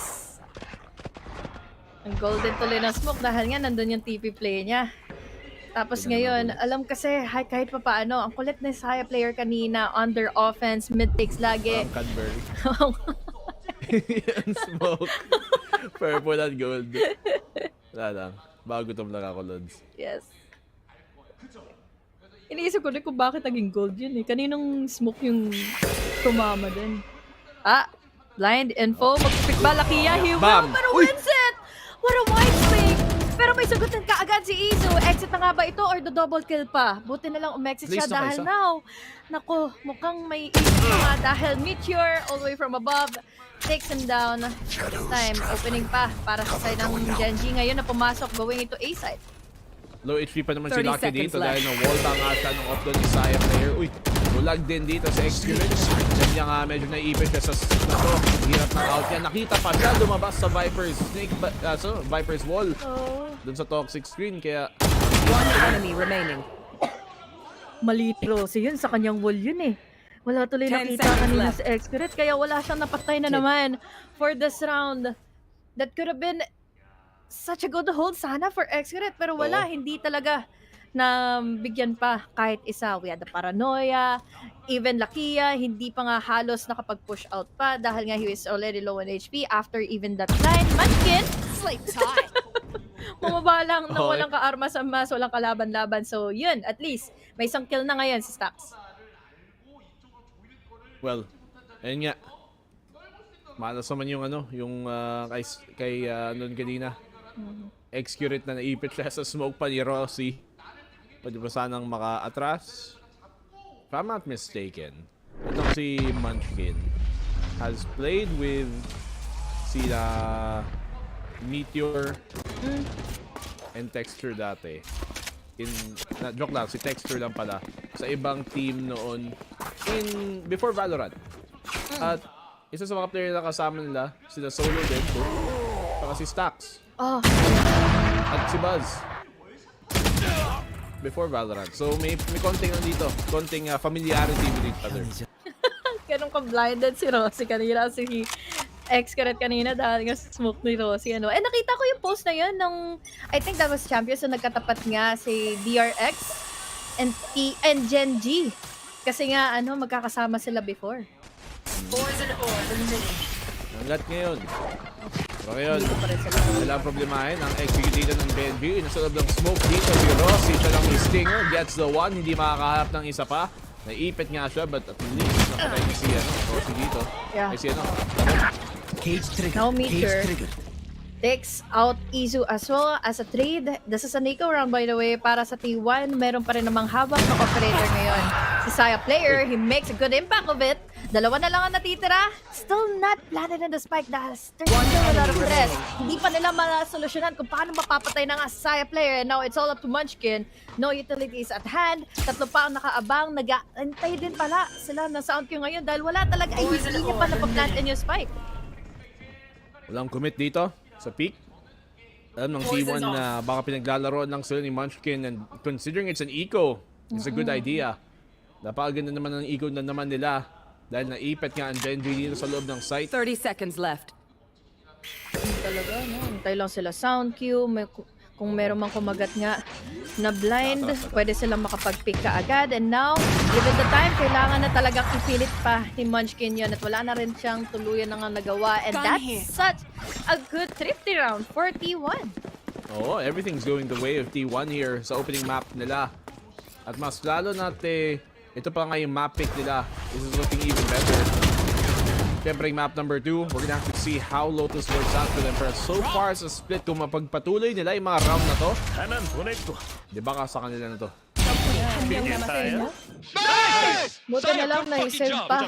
Ang golden tuloy ng smoke dahil nga nandun yung TP play niya. Tapos ngayon, alam kasi kahit pa paano, ang kulit na Saya player kanina, under offense, mid takes lagi. Cadbury. Yan, smoke. Purple and gold. Wala lang. Bago gutom lang ako, Lods. Yes. Iniisip ko rin kung bakit naging gold yun eh. Kaninong smoke yung tumama din. Blind info. Mag-pick ba? Lakia, he will, pero wins it! What a wide swing! Pero may sagutin ka agad si Izu. Exit na nga ba ito or the double kill pa? Buti na lang umexit siya dahil now. Naku, mukhang may Izu nga dahil Meteor all the way from above takes him down. This time, opening pa para sa side ng Genji ngayon na pumasok going into A side. Low HP pa naman si Lucky dito dahil na-wall bang siya nung off doon ni Saya player. Uy, bulag din dito sa Experience. Diyan niya nga medyo naipit siya sa to. Hirap ng out niya. Nakita pa siya lumabas sa Viper's wall. Doon sa toxic screen kaya... One enemy remaining. Maliit Rossi yun, sa kanyang wall yun eh. Wala tuloy nakita kanina sa Experience kaya wala siyang napatay na naman for this round. That could have been such a good hold sana for Experience pero wala, hindi talaga na bigyan pa kahit isa. We had the paranoia, even Lakia, hindi pa nga halos nakapag-push out pa dahil nga he was already low on HP after even that line. Munchkin, sleep time! Bumaba lang na walang ka-arma sa mas, walang kalaban-laban. So yun, at least, may isang kill na ngayon si Stax. Well, ayun nga. Malas naman yung yung kay noon kanina. Execute na naipit siya sa smoke pa ni Rossi. Pwede pa sanang maka-atras. If I'm not mistaken, itong si Munchkin has played with sila Meteor and Texture dati. Joke lang, si Texture lang pala. Sa ibang team noon before Valorant. At isa sa mga player na kasama nila, sila Solo din, saka si Stax. At si Buzz. Before Valorant. So may konting konting familiarity with each other. Ganun ka-blinded si Rossi kanina, si X-Caret kanina dahil nga smoke ni Rossi. Nakita ko yung post na yun nung, I think that was Champions na nagkatapat nga si DRX and Genji. Kasi nga, magkakasama sila before. Hanggat ngayon. So ngayon, walang problemahin ang execute ng Benji. Nasa loob ng smoke dito si Rossi. Siya lang yung stinger. Gets the one. Hindi makakaharap ng isa pa. Naipit nga siya, but at least nakatay ni si Rossi dito. Yeah. Ay si Cage trigger. Now Meteor takes out Izu as well as a trade. This is a Nico round by the way para sa T1. Meron pa rin namang hawak na operator ngayon. Si Saya player, he makes a good impact of it. Dalawa na lang ang natitira. Still not planted in the spike dahil there's still a lot of rest. Hindi pa nila masolusyonan kung paano mapapatay ng Asaya player. And now it's all up to Munchkin. No utilities at hand. Tatlo pa ang nakaabang. Nag-aantay din pala sila ng sound Q ngayon dahil wala talaga ay hindi niya pa napaplant in yung spike. Walang commit dito sa peak. Alam ng T1 na baka pinaglalaroan lang sila ni Munchkin, and considering it's an eco, it's a good idea. Napakaganda naman ng eco na naman nila dahil naipit nga ang Genji dito sa loob ng site. 30 seconds left. Talaga, no? Hintay lang sila sound cue. Kung meron mang kumagat nga na blind, pwede silang makapag-pick ka agad. And now, given the time, kailangan na talagang ipilit pa ni Munchkin yun at wala na rin siyang tuluyan na nga nagawa. And that's such a good thrifty round for T1. Oo, everything's going the way of T1 here sa opening map nila. At mas lalo natin, ito pa nga yung map pick nila. This is looking even better. Siyempre, map number 2, we're gonna have to see how Lotus works out for them. Pero so far sa split, kung mapagpatuloy nila yung mga round na to, di ba ka sa kanila na to? Buti na lang na-save pa.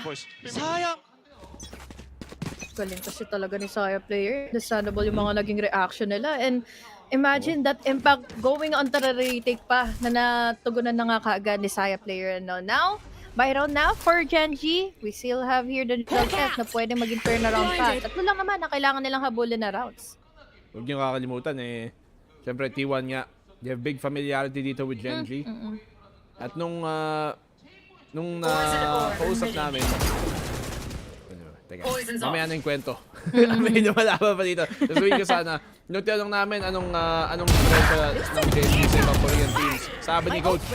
Galing kasi talaga ni Saya player. Understandable yung mga naging reaction nila. And imagine that impact going on to the retake pa na natugunan na nga kaagad ni Saya player. Now, by round now for Genji, we still have here the F na pwede maging turnaround pa. Tatlo lang naman na kailangan nilang habulin na rounds. Huwag niyo kakalimutan siyempre T1 nga, they have big familiarity dito with Genji. At nung kausap namin, teka, mamaya na yung kwento. Medyo malaman pa dito. Sabihin ko sana, nung tinanong namin anong difference ng Genji sa ibang Korean teams. Sabi ni Coach,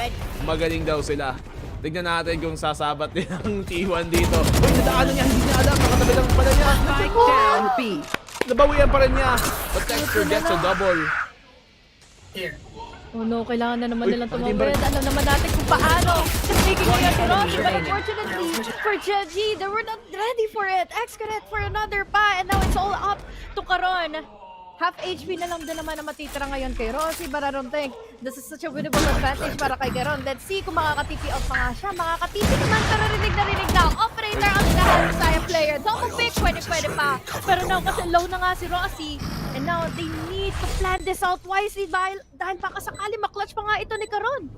magaling daw sila. Tignan natin kung sasabat nilang T1 dito. Uy, nadaanan niya, hindi niya alam. Nakatabi lang pala niya. Nabawian pa rin niya. But Dexter gets a double. Oh no, kailangan na naman nilang tumawid. Alam naman natin kung paano. Speaking of the Rosh, but unfortunately for Genji, they were not ready for it. X-Caret for another pa, and now it's all up to Karon. Half HP na lang din naman na matitira ngayon kay Rossi, but I don't think this is such a winnable advantage para kay Karon. Let's see kung makaka-TP out pa nga siya. Makaka-TP naman, pero rinig na. Operator ang lahat ng Saya player. Double pick, pwede pa. Pero now kasi low na nga si Rossi. And now they need to plan this out wisely dahil baka sakali maklatch pa nga ito ni Karon.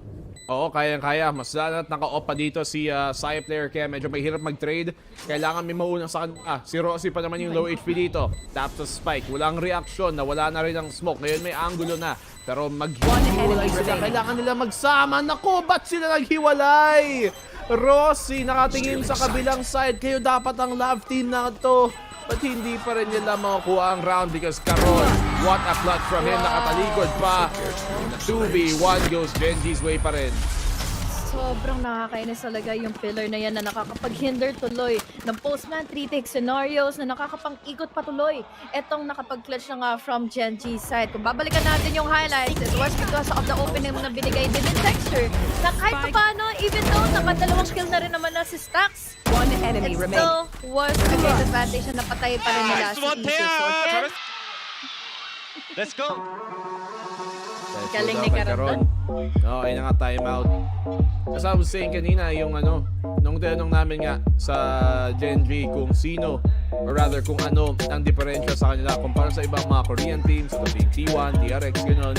Oo, kayang-kaya. Mas lalo at naka-off pa dito si Sai player kaya medyo mahirap mag-trade. Kailangan may maunang sa kanila. Si Rossi pa naman yung low HP dito. Tap to spike. Walang reaction. Nawala na rin ang smoke. Ngayon may angulo na. Pero maghiwalay sila. Kailangan nila magsama. Naku, ba't sila naghiwalay? Rossi nakatingin sa kabilang side. Kayo dapat ang love team na to. But hindi pa rin nila makukuha ang round because Karon, what a clutch from him, nakatalikod pa. 2v1 goes Genji's way pa rin. Sobrang nakakainis talaga yung pillar na yan na nakakapag-hinder tuloy ng postman 3-take scenarios na nakakapang-ikot patuloy. Etong nakapag-clutch na nga from Genji's side. Kung babalikan natin yung highlights, it was because of the opening na binigay din in Texture na kahit pa paano, even though nakadalawang kill na rin naman na si Stax, one enemy remaining. It still was a great advantage na napatay pa rin nila si Isu. Let's go! Galing ni Karon. Okay na nga, timeout. As I was saying kanina, yung nung tinanong namin nga sa Genji kung sino, or rather kung ano ang diferensya sa kanila kumpara sa ibang mga Korean teams, ito being T1, TRX, gano'n,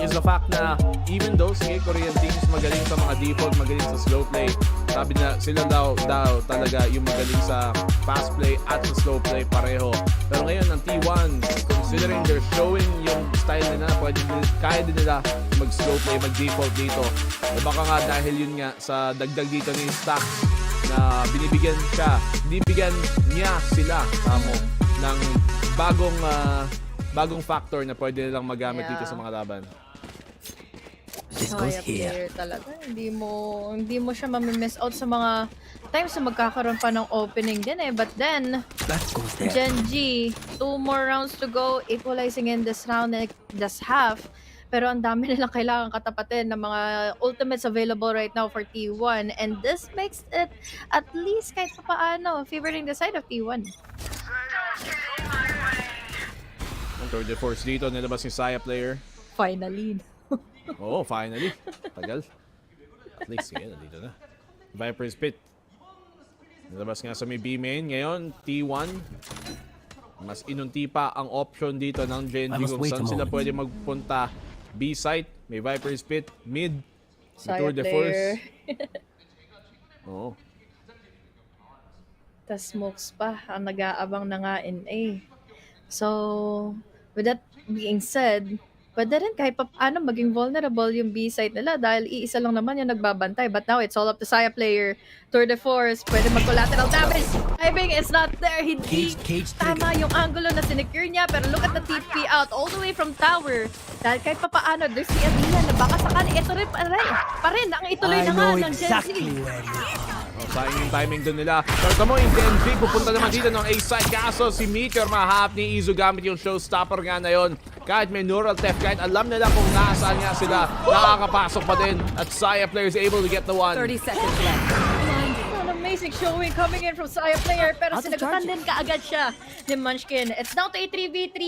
is the fact na even though sige Korean teams magaling sa mga default, magaling sa slow play, sabi na sila daw talaga yung magaling sa fast play at sa slow play pareho. Pero ngayon ang T1, considering they're showing yung style nila, kaya din nila mag-slow play, mag-default dito. E baka nga dahil yun nga sa dagdag dito ni Stack na binibigyan niya sila ng bagong factor na pwede nilang magamit dito sa mga laban. Kaya player talaga. Hindi mo siya mamimiss out sa mga times na magkakaroon pa ng opening din But then, Genji, 2 more rounds to go, equalizing in this round and this half. Pero ang dami nilang kailangan katapatin ng mga ultimates available right now for T1. And this makes it at least kahit paano favoring the side of T1. Ang third force dito, nilabas yung Saya player. Finally. Oo, finally. Tagal. At least, sige, nandito na. Viper's Pit. Nalabas nga sa may B main. Ngayon, T1. Mas inunti pa ang option dito ng Genji kung saan sila pwede magpunta. B site, may Viper's Pit, mid, Saya Tour de player. Force. Oo. Tas smokes pa ang nag-aabang na nga in A. So, with that being said, pwede rin kahit paano maging vulnerable yung B site nila dahil iisa lang naman yung nagbabantay. But now, it's all up to Saya player. Tour de Force, pwede mag-collateral damage. Timing is not there. Hindi tama yung angulo na sinecure niya. Pero look at the TP out all the way from tower. Dahil kahit paano, there's the idea na baka sakali ito rin pa rin ang ituloy na nga ng Gen Z. Sayang yung timing doon nila. Pero tamo yung Genji, pupunta naman dito ng A-side. Kaso si Meteor mahap ni Izu gamit yung showstopper nga na yun. Kahit may neural theft, kahit alam nila kung nasaan nga sila, nakakapasok pa din. At Saya player is able to get the one. 30 seconds left. An amazing showing coming in from Saya player pero sinagutan din kaagad siya ni Munchkin. It's now to a 3v3.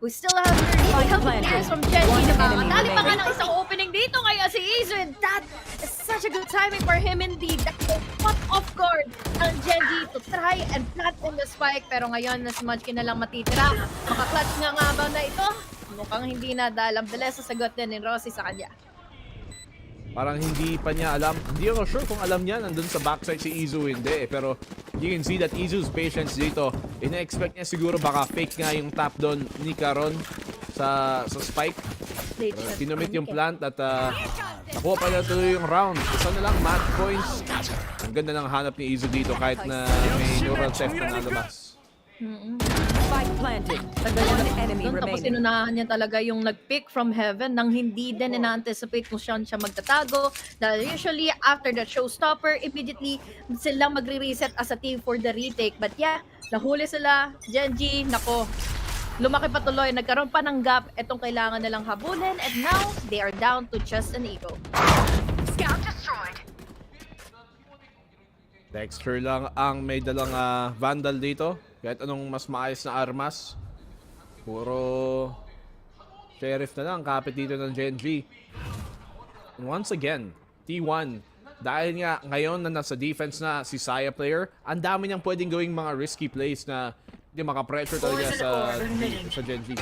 We still have really helpful players from Genji na makakatali pa nga ng isang opening dito kaya si Izu, and that is such a good timing for him indeed. That caught off guard ang Genji to try and plant in the spike pero ngayon na si Munchkin na lang matitira. Makaklatch nga ba na ito? Mukhang hindi na dahil ang bilis sa sagot din ni Rosie sa kanya. Parang hindi pa niya alam. Hindi ako sure kung alam niya nandun sa backside si Izu, hindi. Pero you can see that Izu's patience dito. Ina-expect niya siguro baka fake nga yung tap doon ni Caron sa spike. Kinumit yung plant at nakuha pa na tuloy yung round. Isa na lang match points. Ang ganda ng hanap ni Izu dito kahit na may neural theft na nalabas. Spike planted. One enemy Tapos remaining. sinunahan niya talaga yung nag-pick from heaven nang hindi din ina-anticipate kung saan siya magtatago. Dahil usually, after the showstopper, immediately sila magre-reset as a team for the retake. But yeah, nahuli sila. Genji, nako. Lumaki pa tuloy. Nagkaroon pa ng gap. Itong kailangan nilang habulin. And now, they are down to just an ego. Scout destroyed. Dexter lang ang may dalang Vandal dito. Kahit anong mas maayos na armas. Puro Sheriff na lang kapit dito ng Genji. And once again, T1. Dahil nga ngayon na nasa defense na si Saya player, ang dami niyang pwedeng gawing mga risky plays na hindi maka-pressure talaga sa Genji.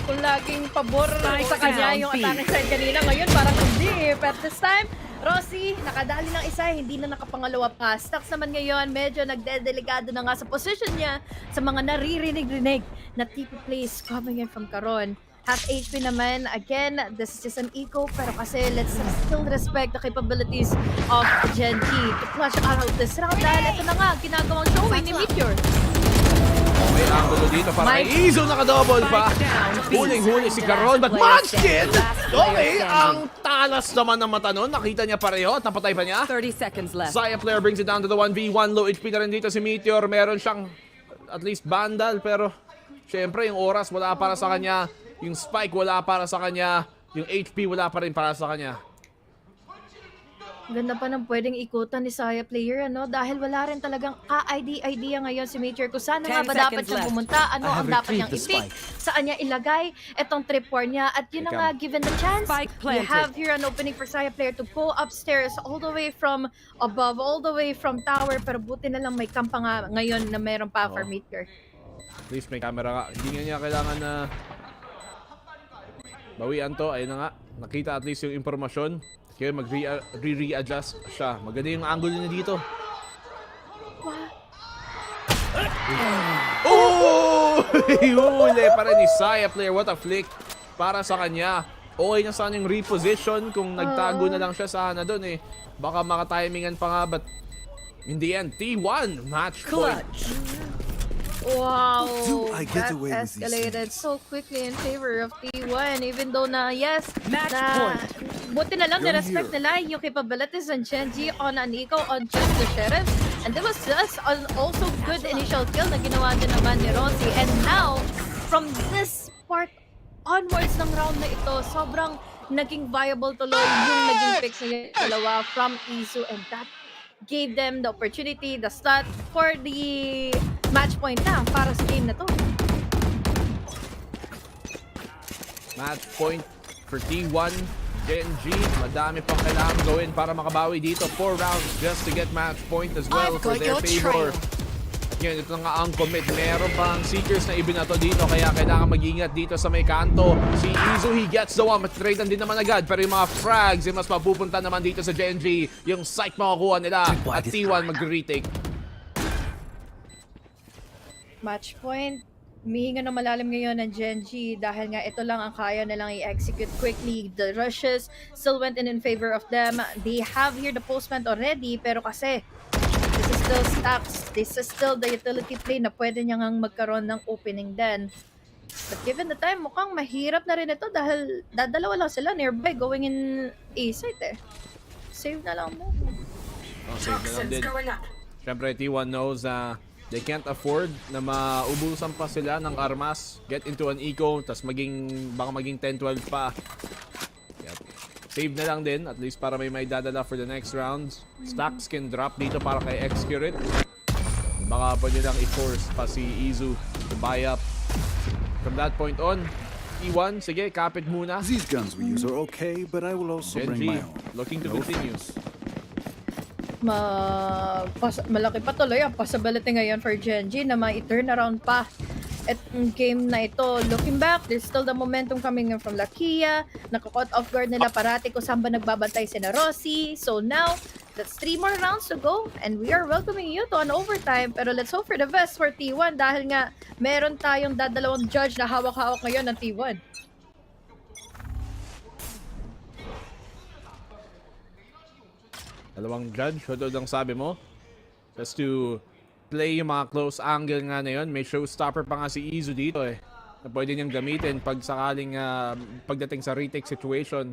Kung laging pabor sa kanya yung attacking side kanina, ngayon parang hindi. But this time, Rosie, nakadali ng isa, hindi na nakapangalawa pa. Stocks naman ngayon, medyo nagdedelegado na nga sa position niya sa mga naririnig-rinig na TP plays coming in from Caron. Half HP naman, again, this is just an eco, pero kasi let's still respect the capabilities of Genji to clutch out this round dahil ito na nga, ginagawang showing ni Meteor. May angulo dito para kay Izu, naka-double pa. Huling-huli si Caron, but Munchkin! Okay, ang talas naman ng mata nun. Nakita niya pareho at napatay pa niya. 30 seconds left. Saya player brings it down to the 1v1. Low HP na rin dito si Meteor. Meron siyang at least Vandal, pero syempre yung oras wala para sa kanya. Yung spike wala para sa kanya. Yung HP wala pa rin para sa kanya. Ganda pa ng pwedeng ikutan ni Saya player, ano? Dahil wala rin talagang idea ngayon si Meteor kung saan nga ba dapat siyang pumunta, ano ang dapat niyang i-pick, saan niya ilagay itong trip war niya. At yun na nga, given the chance, we have here an opening for Saya player to go upstairs all the way from above, all the way from tower. Pero buti na lang may kampa nga ngayon na meron pa for Meteor. At least may camera ka. Hindi nga niya kailangan na bawian to. Ayun na nga. Nakita at least yung informasyon. Kaya mag-re-adjust siya. Maganda yung angle niya dito. Oh! Huli pa rin ni Saya player. What a flick para sa kanya. Okay na sana yung reposition kung nagtago na lang siya sana doon eh. Baka makatimingan pa nga, but in the end, T1 match point. Wow, I get that away with these escalated things? so quickly in favor of T1, even though na yes, Match na point. buti na lang You're na-respect here. nila yung capabilities ng Genji on an eco on just the Sheriff. And there was just an also good initial kill na ginawa din naman ni Rosie. And now, from this part onwards ng round na ito, sobrang naging viable tuloy yung naging picks na dalawa from Izu, and that gave them the opportunity, the start for the match point na para sa game na to. Match point for T1. Genji, madami pang kailangan gawin para makabawi dito. 4 rounds just to get match point as well for their favor. At yun, ito nga ang commit. Meron pang Seekers na ibinato dito, kaya kailangan mag-ingat dito sa may kanto. Si Izu, he gets the one. Matratan din naman agad, pero yung mga frags, yung mas mapupunta naman dito sa Genji. Yung site makukuha nila. At T1 mag-retake. Match point. Humihinga ng malalim ngayon ng Genji dahil nga ito lang ang kaya nilang i-execute quickly. The rushes still went in favor of them. They have here the postman already, pero kasi this is still stacks. This is still the utility play na pwede niya ngang magkaroon ng opening din. But given the time, mukhang mahirap na rin ito dahil dadalawa lang sila nearby going in A site eh. Save na lang mo. Oh, save na lang din. Siyempre, T1 knows they can't afford na maubusan pa sila ng armas, get into an eco, tas baka maging 10-12 pa. Yep. Save na lang din, at least para may dadala for the next rounds. Stacks can drop dito para kay X-Curate. Baka pwede lang i-force pa si Izu to buy up. From that point on, T1, sige, kapit muna. These guns we use are okay, but I will also bring my own. Looking to continue. Malaki pa tuloy ang possibility ngayon for Genji na ma-turn around pa itong game na ito. Looking back, there's still the momentum coming in from Lakia. Naka-caught off guard nila parati kung saan ba nagbabantay si Rossi. So now, that's 3 more rounds to go and we are welcoming you to an overtime. Pero let's hope for the best for T1 dahil nga meron tayong dadalawang judge na hawak-hawak ngayon ng T1. Dalawang judge, ano ang sabi mo? Just to play yung mga close angle nga na yun. May showstopper pa nga si Izu dito eh. Na pwede niyang gamitin pag sakaling pagdating sa retake situation.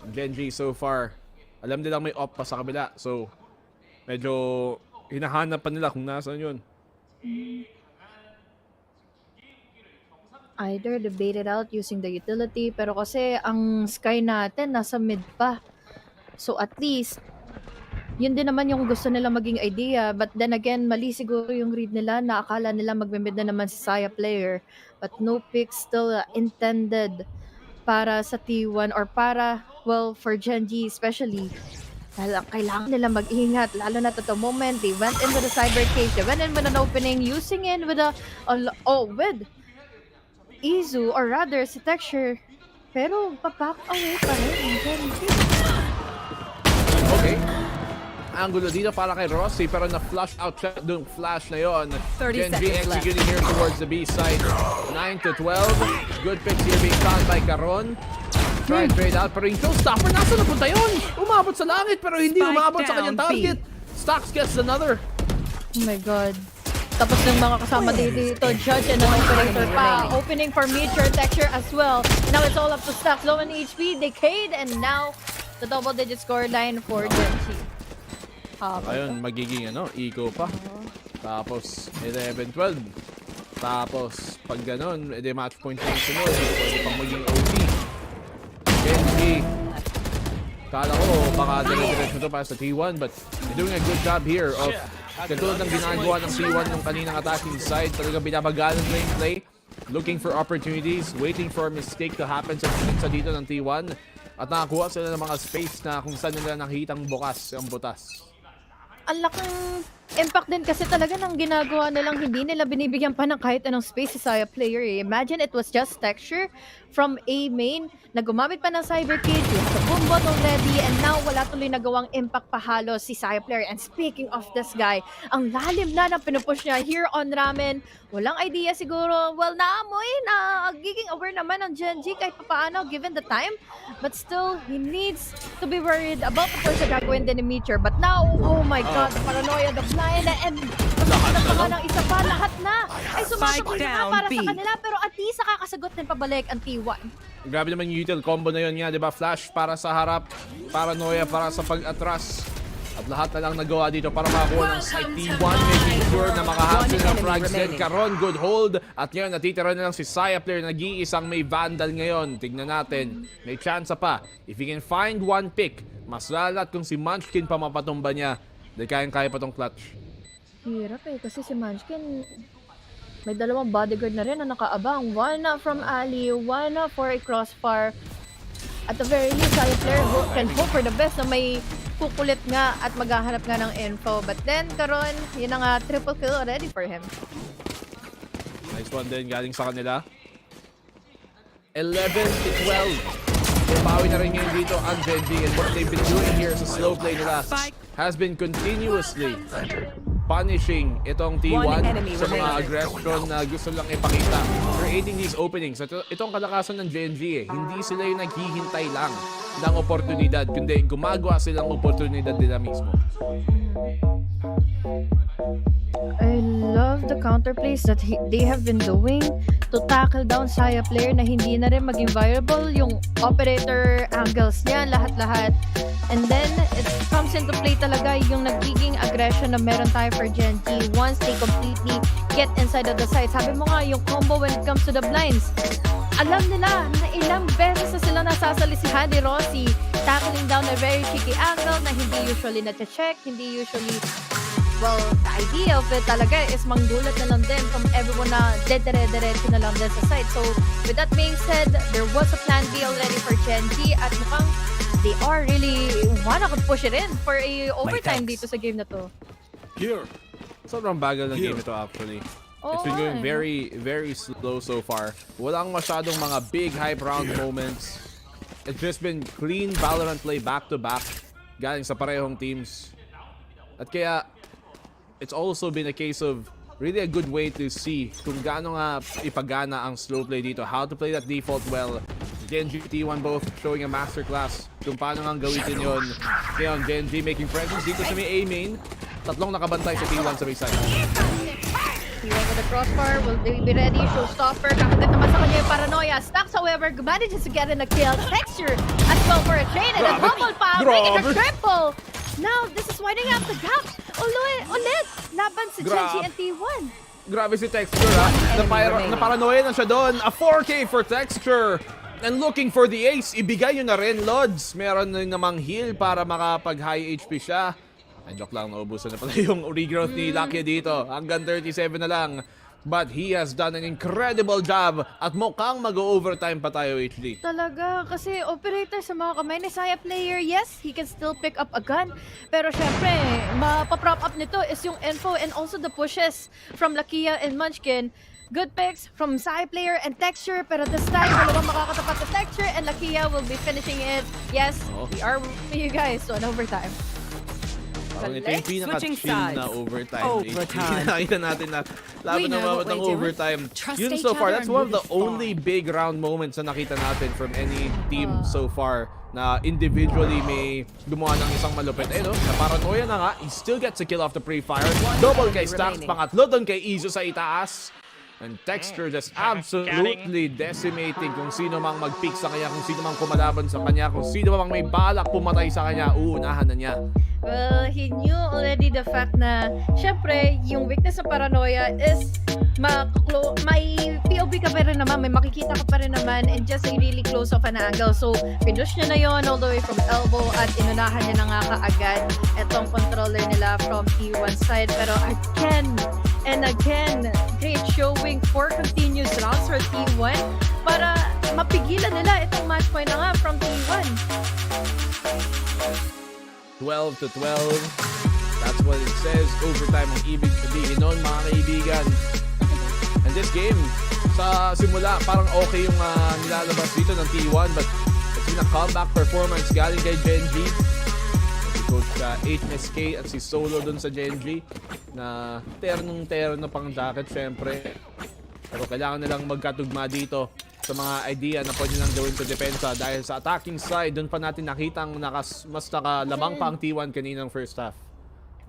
Genji so far, alam nilang may op pa sa kabila. So, medyo hinahanap pa nila kung nasaan yun. Either they bait it out using the utility, pero kasi ang sky natin nasa mid pa. So at least, yun din naman yung gusto nila maging idea. But then again, mali siguro yung read nila na akala nila magme-mid na naman si Saya player. But no pick still intended para sa T1 or para, well, for Genji especially. Dahil kailangan nila mag-ingat, lalo na to the moment. They went into the cyber cave. They went in with an opening, using in with with Izu, or rather, si Texture. Pero, papak away pa rin yung Genji. Okay. Angulo dito para kay Rossi, pero na-flush out siya doon flash na yon. Genji executing here towards the B side. 9-12. Good picks here being found by Caron. Try and trade out, pero yung showstopper, nasa napunta yun? Umabot sa langit, pero hindi umabot sa kanyang target. Stacks gets another. Oh my god. Tapos ng mga kasama dito, Judge and an operator pa. Opening for Meteor Texture as well. Now it's all up to Stacks. Low on HP, decayed, and now the double-digit scoreline for Genji. Ayun, magiging eco pa. Tapos 11-12. Tapos pag ganun, edi match point yung sunod. Pwede pang maging OT. Genji. Kala ko baka dire-diretso to para sa T1, but they're doing a good job here of katulad ng ginagawa ng T1 nung kaninang attacking side. Talagang binabagalan lane play. Looking for opportunities, waiting for a mistake to happen sa dito ng T1. At nakakuha sila ng mga space na kung saan nila nakitang bukas ang butas. Ang laking impact din kasi talaga ng ginagawa nilang hindi nila binibigyan pa ng kahit anong space si Saya player eh. Imagine it was just Texture from A main na gumamit pa ng cyber cage, you have the boom bot already, and now wala tuloy nagawang impact pa halos si Saya player. And speaking of this guy, ang lalim na ng pinupush niya here on Ramen. Walang idea siguro, well, naamoy na giging aware naman ng Genji kahit paano given the time. But still, he needs to be worried about the first gagawin din ni Meteor. But now, oh my god, the paranoia, the blind, and lahat ng isa pa, lahat na ay sumasabog na para sa kanila, pero at least nakakasagot din pabalik ang T1. Grabe naman yung util combo na yun nga, di ba? Flash para sa harap, paranoia para sa pag-atras. At lahat na lang nagawa dito para makakuha ng side T1, making sure na makahasil ng frags din. Caron, good hold. At ngayon, natitira na lang si Saya player, nag-iisang may Vandal ngayon. Tignan natin, may chance pa. If he can find one pick, mas lalat kung si Munchkin pa mapatumba niya. Dahil kayang-kaya pa tong clutch. Hirap eh, kasi si Munchkin may dalawang bodyguard na rin na nakaabang. One from Ali, one for a crossfire. at the very least, Saya player can hope for the best na may kukulit nga at maghahanap nga ng info. But then, karon, yun na nga, triple kill already for him. Nice one din galing sa kanila. 11-12. Bawi na rin ngayon dito ang Genji, and what they've been doing here sa slow play nila has been continuously punishing itong T1 sa mga aggression na gusto lang ipakita, creating these openings. Itong kalakasan ng Genji hindi sila yung naghihintay lang ng oportunidad, kundi gumagawa silang oportunidad nila mismo. I love the counterplays that they have been doing to tackle down Saya player na hindi na rin maging viable yung operator angles niya, lahat-lahat. And then, it comes into play talaga yung nagiging aggression na meron tayo for Genji once they completely get inside of the site. Sabi mo nga, yung combo when it comes to the blinds, alam nila na ilang beses na sila nasasalisihan ni Rossi tackling down a very tricky angle na hindi usually na-check, hindi usually. Well, the idea of it talaga is manggulat na lang din from everyone na dedere-derecho na lang din sa site. So, with that being said, there was a plan B already for Genji at mukhang they are really wanna push it in for a overtime dito sa game na to. Here. Sobrang bagal ng game ito actually. It's been going very, very slow so far. Walang masyadong mga big hype round moments. It's just been clean Valorant play back-to-back galing sa parehong teams. At kaya, it's also been a case of really a good way to see kung gaano nga ipagana ang slow play dito. How to play that default well. Genji, T1 both showing a masterclass kung paano nga gawitin yun. Ngayon, Genji making presence dito sa may A main. Tatlong nakabantay sa T1 sa may side. T1 with the crossbar, will they be ready? Showstopper, kakagat naman sa kanya yung paranoia. Stacks, however, manages to get in a kill. Texture as well for a chain and a bubble pa, making a triple. Now, this is winding up the gap. Ulit, laban si Genji and T1. Grabe si Texture ha. Naparanoia na siya doon. A 4K for Texture. And looking for the ace. Ibigay yun na rin, Lods. Meron na namang heal para makapag-high HP siya. Ay, joke lang. Naubusan na pala yung regrowth ni Lakia dito. Hanggang 37 na lang. But he has done an incredible job at mukhang mag-overtime pa tayo, HD. Talaga, kasi operator sa mga kamay ni Saya player, yes, he can still pick up a gun. Pero syempre, mapaprop up nito is yung info and also the pushes from Lakia and Munchkin. Good picks from Saya player and Texture, pero this time, dalawang makakatapat na Texture and Lakia will be finishing it. Yes, we are with you guys, so an overtime. Parang ito yung pinaka-chill na overtime. Nakita natin na laban na mawat ng overtime. Yun so far, that's one of the only big round moments na nakita natin from any team so far na individually may gumawa ng isang malupit. Eh no, naparanoia na nga, he still gets a kill off the pre-fire. Double kay Stacks, pangatlo doon kay Izo sa itaas. And Texture just absolutely decimating kung sino mang mag-pick sa kanya, kung sino mang kumalaban sa kanya, kung sino mang may balak pumatay sa kanya, uunahan na niya. Well, he knew already the fact na, syempre, yung weakness sa paranoia is may POV ka pa rin naman, may makikita ka pa rin naman, and just a really close off an angle. So, pinush niya na yon all the way from elbow at inunahan niya na nga kaagad itong controller nila from T1 side. Pero again, and again, great showing for continuous rounds for T1 para mapigilan nila itong match point na nga from T1. 12-12. That's what it says. Overtime ang ibig sabihin nun, mga kaibigan. And this game, sa simula, parang okay yung nilalabas dito ng T1, but it's been a comeback performance galing kay Genji. Si Coach 8SK at si Solo dun sa Genji na ternong-terno pang jacket, syempre. Pero kailangan nilang magkatugma dito sa mga idea na pwede nilang gawin sa depensa dahil sa attacking side, dun pa natin nakitang mas nakalamang pa ang T1 kaninang first half.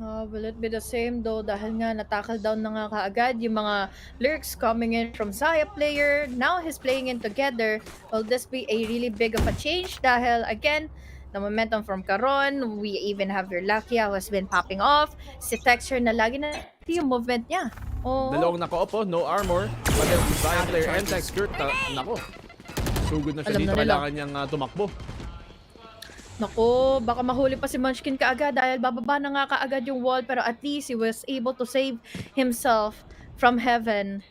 Will it be the same though dahil nga na-tackle down na nga kaagad yung mga lurks coming in from Saya player. Now he's playing in together. Will this be a really big of a change dahil again, the momentum from Caron, we even have your Lakia who has been popping off. Si Texture na lagi na yung movement niya. Dalawang naka-opo, no armor. But then Saya player and Texture, nako. Sugod na siya dito, kailangan niyang tumakbo. Naku, baka mahuli pa si Munchkin kaagad dahil bababa na nga kaagad yung wall, pero at least he was able to save himself from heaven.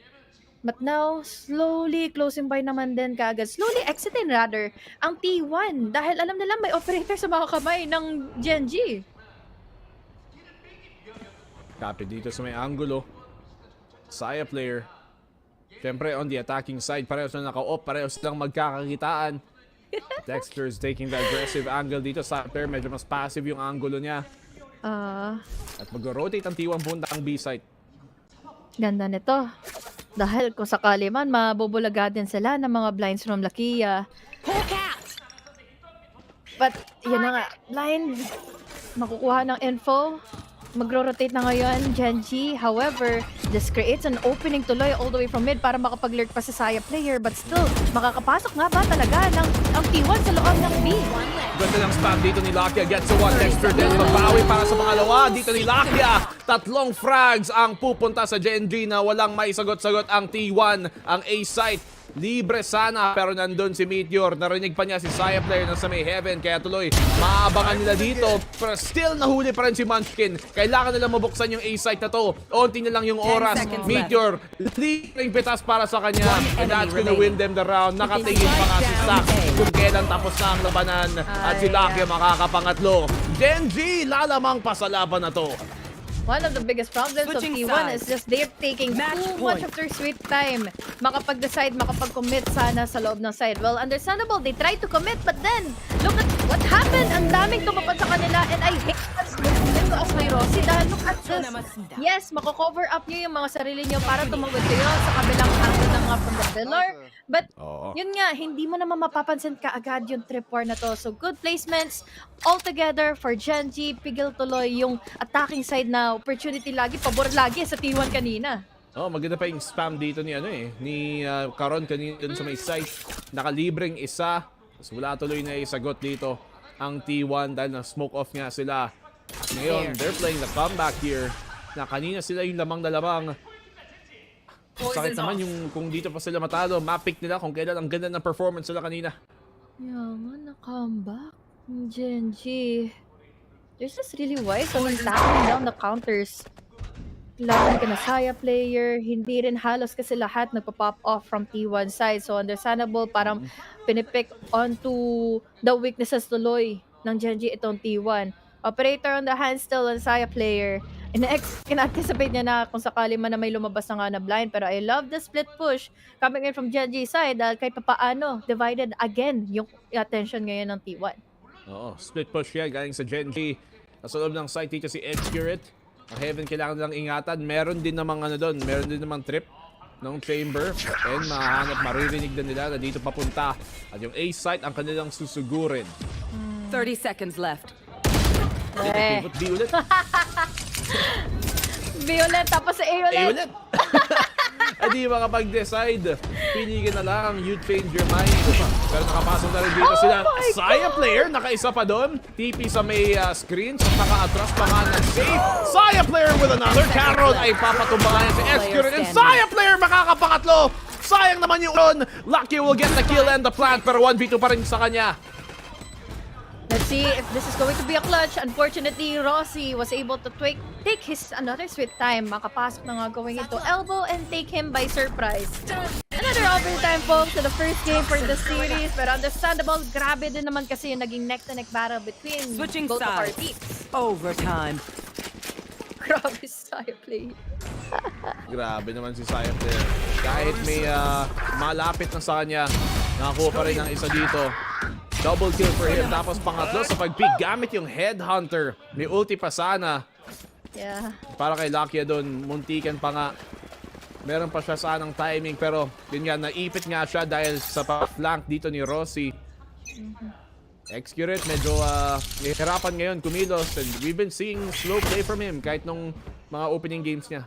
But now, slowly closing by naman din kaagad. Slowly exiting rather ang T1 dahil alam nila may operator sa mga kamay ng Genji. Copy dito sa may angulo. Saya player. Siyempre, on the attacking side, parehos na naka-off, parehos lang magkakakitaan. Dexter is taking the aggressive angle dito. Saya player, medyo mas passive yung angulo niya. At mag-rotate ang T1 punta ang B-site. Ganda nito. Dahil kung sakali man, mabubulaga din sila ng mga blinds from Lakia. But, yun na nga, blind, makukuha ng info. Magro-rotate na ngayon, Genji. However, this creates an opening tuloy all the way from mid para makapag-lurk pa sa Saya player. But still, makakapasok nga ba talaga ng ang T1 sa loob ng B? Ganda ng spam dito ni Lakia. Gets to one. Dexter din mabawi para sa pangalawa. Dito ni Lakia. Tatlong frags ang pupunta sa Genji na walang maisagot-sagot ang T1. Ang A-site. Libre sana pero nandun si Meteor. Narinig pa niya si Saya player na sa may heaven. Kaya tuloy, maabangan nila dito. Pero still nahuli pa rin si Munchkin. Kailangan nila mabuksan yung A-site na to. Onti na lang yung oras. Meteor, libreng pitas para sa kanya. And that's gonna win them the round. Nakatingin pa nga si Stack kung kailan tapos na ang labanan. At si Lakia makakapangatlo. Genji, lalamang pa sa laban na to. One of the biggest problems of T1 is just they're taking too much of their sweet time. Makapag-decide, makapag-commit sana sa loob ng side. Well, understandable, they tried to commit, but then, look at what happened. Ang daming tumapad sa kanila, and I hate that as may Rossi dahil look at this. Yes, mako-cover up nyo yung mga sarili nyo para tumawid kayo sa kabilang angle ng mga from the pillar. But, yun nga, hindi mo naman mapapansin kaagad yung trip war na to. So, good placements altogether for Genji. Pigil tuloy yung attacking side na opportunity lagi, pabor lagi sa T1 kanina. Maganda pa yung spam dito ni ni Caron kanina dun sa may site. Nakalibreng isa. So, wala tuloy na isagot dito ang T1 dahil na smoke off nga sila. Ngayon, they're playing the comeback here. Na kanina sila yung lamang na lamang. Sakit naman yung kung dito pa sila matalo. Mapick nila kung kailan ang ganda ng performance sila kanina. Yaman, na-comeback. Genji. They're just really wise on tackling down the counters. Kailangan ka na Saya player. Hindi rin halos kasi lahat nagpa-pop off from T1 side. So understandable, parang pinipick onto the weaknesses tuloy ng Genji itong T1. Operator on the hand still on Saya player. In-anticipate niya na kung sakali man na may lumabas na nga na blind. Pero I love the split push coming in from Genji side dahil kahit papaano, divided again yung attention ngayon ng T1. Split push yan galing sa Genji. Nasa loob ng site dito si Edgecuret. Ang heaven kailangan nilang ingatan. Meron din namang doon. Meron din namang trip ng chamber. And mahanap, maririnig na nila na dito papunta. At yung A-site ang kanilang susugurin. 30 seconds left. B ulit. B ulit, tapos sa A ulit. A ulit. Hindi makapag-decide. Pili ka na lang, you change your mind. Pero nakapasok na rin dito sila. Saya player, nakaisa pa doon. TP sa may screen. So naka-atras pa nga ng safe. Saya player with another. Carol ay papatumbangan si Escurin. And Saya player makakapangatlo. Sayang naman yung run. Lucky will get the kill and the plant. Pero 1v2 pa rin sa kanya. Let's see if this is going to be a clutch. Unfortunately, Rossi was able to take his another sweet time. Makapasok na nga going into elbow and take him by surprise. Another overtime, folks, to the first game for the series. Pero understandable, grabe din naman kasi yung naging neck-to-neck battle between both of our teams. Overtime. Grabe Saya play. Grabe naman si Saya player. Kahit may malapit na sa kanya, nakakuha pa rin ang isa dito. Double kill for him. Tapos pangatlo sa pag-pick gamit yung headhunter. May ulti pa sana. Yeah. Para kay Lakia doon. Muntikan pa nga. Meron pa siya sanang timing. Pero yun nga, naipit nga siya dahil sa flank dito ni Rossi. Execute medyo nahihirapan ngayon kumilos. And we've been seeing slow play from him kahit nung mga opening games niya.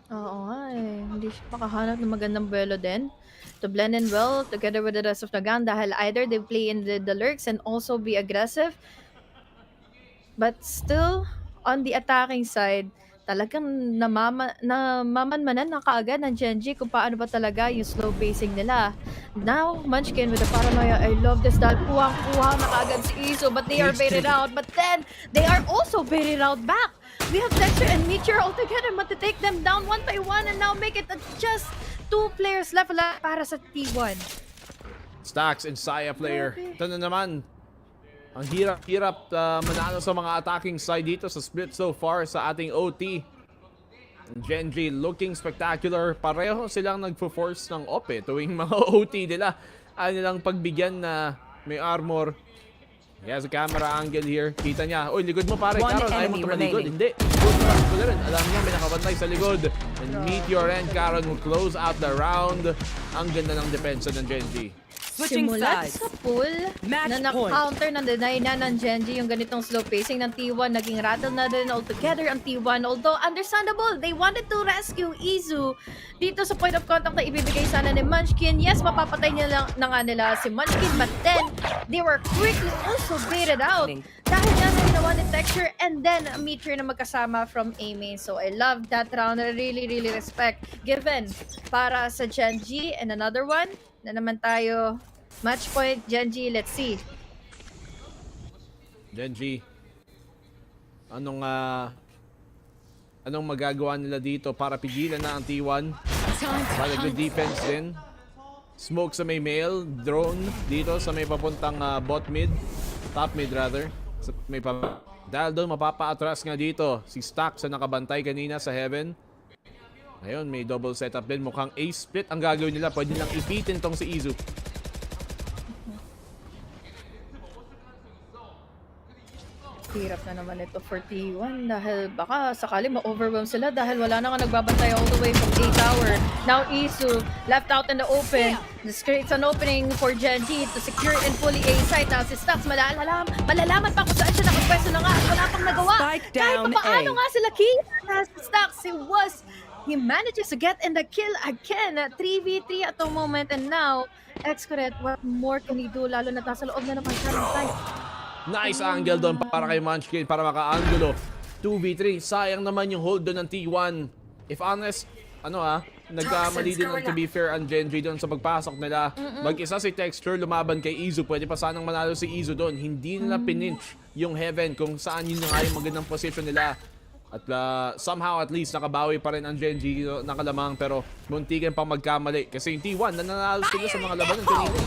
Oo nga eh. Hindi siya makahanap ng magandang buelo din. To blend in well together with the rest of the gang dahil either they play in the lurks and also be aggressive. But still, on the attacking side, talagang namamanmanan na kaagad ng Genji kung paano ba talaga yung slow pacing nila. Now, Munchkin with the paranoia, I love this dahil kuha na kaagad si Iso but they are baited out. But then, they are also baited out back. We have Dexter and Meteor all together but to take them down one by one and now make it just 2 players left para sa T1. Stacks and Saya player. Ito na naman. Ang hirap manalo sa mga attacking side dito sa split so far sa ating OT. Genji looking spectacular. Pareho silang nagpo-force ng op tuwing mga OT nila. Ayaw nilang pagbigyan na may armor. He has a camera angle here. Kita niya. Uy, likod mo pare. Carol, ayaw mo tumaligod. Hindi. Good rin. Alam niya may nakabantay sa likod. And Meteor and Carol will close out the round. Ang ganda ng depensa ng Genji. Simulat sa pool na na-counter na deny na ng Genji yung ganitong slow pacing ng T1. Naging rattle na din altogether ang T1. Although understandable, they wanted to rescue Izu dito sa point of contact na ibibigay sana ni Munchkin. Yes, mapapatay nila na nga nila si Munchkin, but then they were quickly also baited out dahil nga sa ginawa ni Texture and then a Meteor na magkasama from A-main. So I love that round. I really respect given para sa Genji. And another one na naman tayo. Match point, Genji, let's see. Genji. Anong magagawa nila dito para pigilan na ang T1? Para good defense din. Smoke sa may mail, drone dito sa may papuntang bot mid. Top mid rather. Dahil doon mapapa-atras nga dito si Stack sa nakabantay kanina sa Heaven. Ngayon, may double setup din. Mukhang ace split ang gagawin nila. Pwede lang ipitin tong si Izu. Hirap na naman ito for T1 dahil baka sakali ma-overwhelm sila dahil wala na nga nagbabantay all the way from A tower. Now Izu left out in the open. This creates an opening for Genji to secure and fully A site. Now si Stax malalaman pa kung saan siya nakapwesto na nga at wala pang nagawa. Kahit pa paano nga sila kaya si Stax, he manages to get in the kill again. 3v3 at the moment and now Xcorret, what more can he do lalo na nasa loob na naman siya ng site. Nice angle doon para kay Munchkin para maka-angulo. 2v3. Sayang naman yung hold doon ng T1. If honest, nagkamali din to be fair ang Genji doon sa pagpasok nila. Mag-isa si Texture lumaban kay Izu. Pwede pa sanang manalo si Izu doon. Hindi nila pininch yung Heaven kung saan yun nga yung magandang position nila. At somehow at least nakabawi pa rin ang Genji nakalamang pero muntikan pang magkamali. Kasi yung T1 nananalo sila sa mga labanan kanina.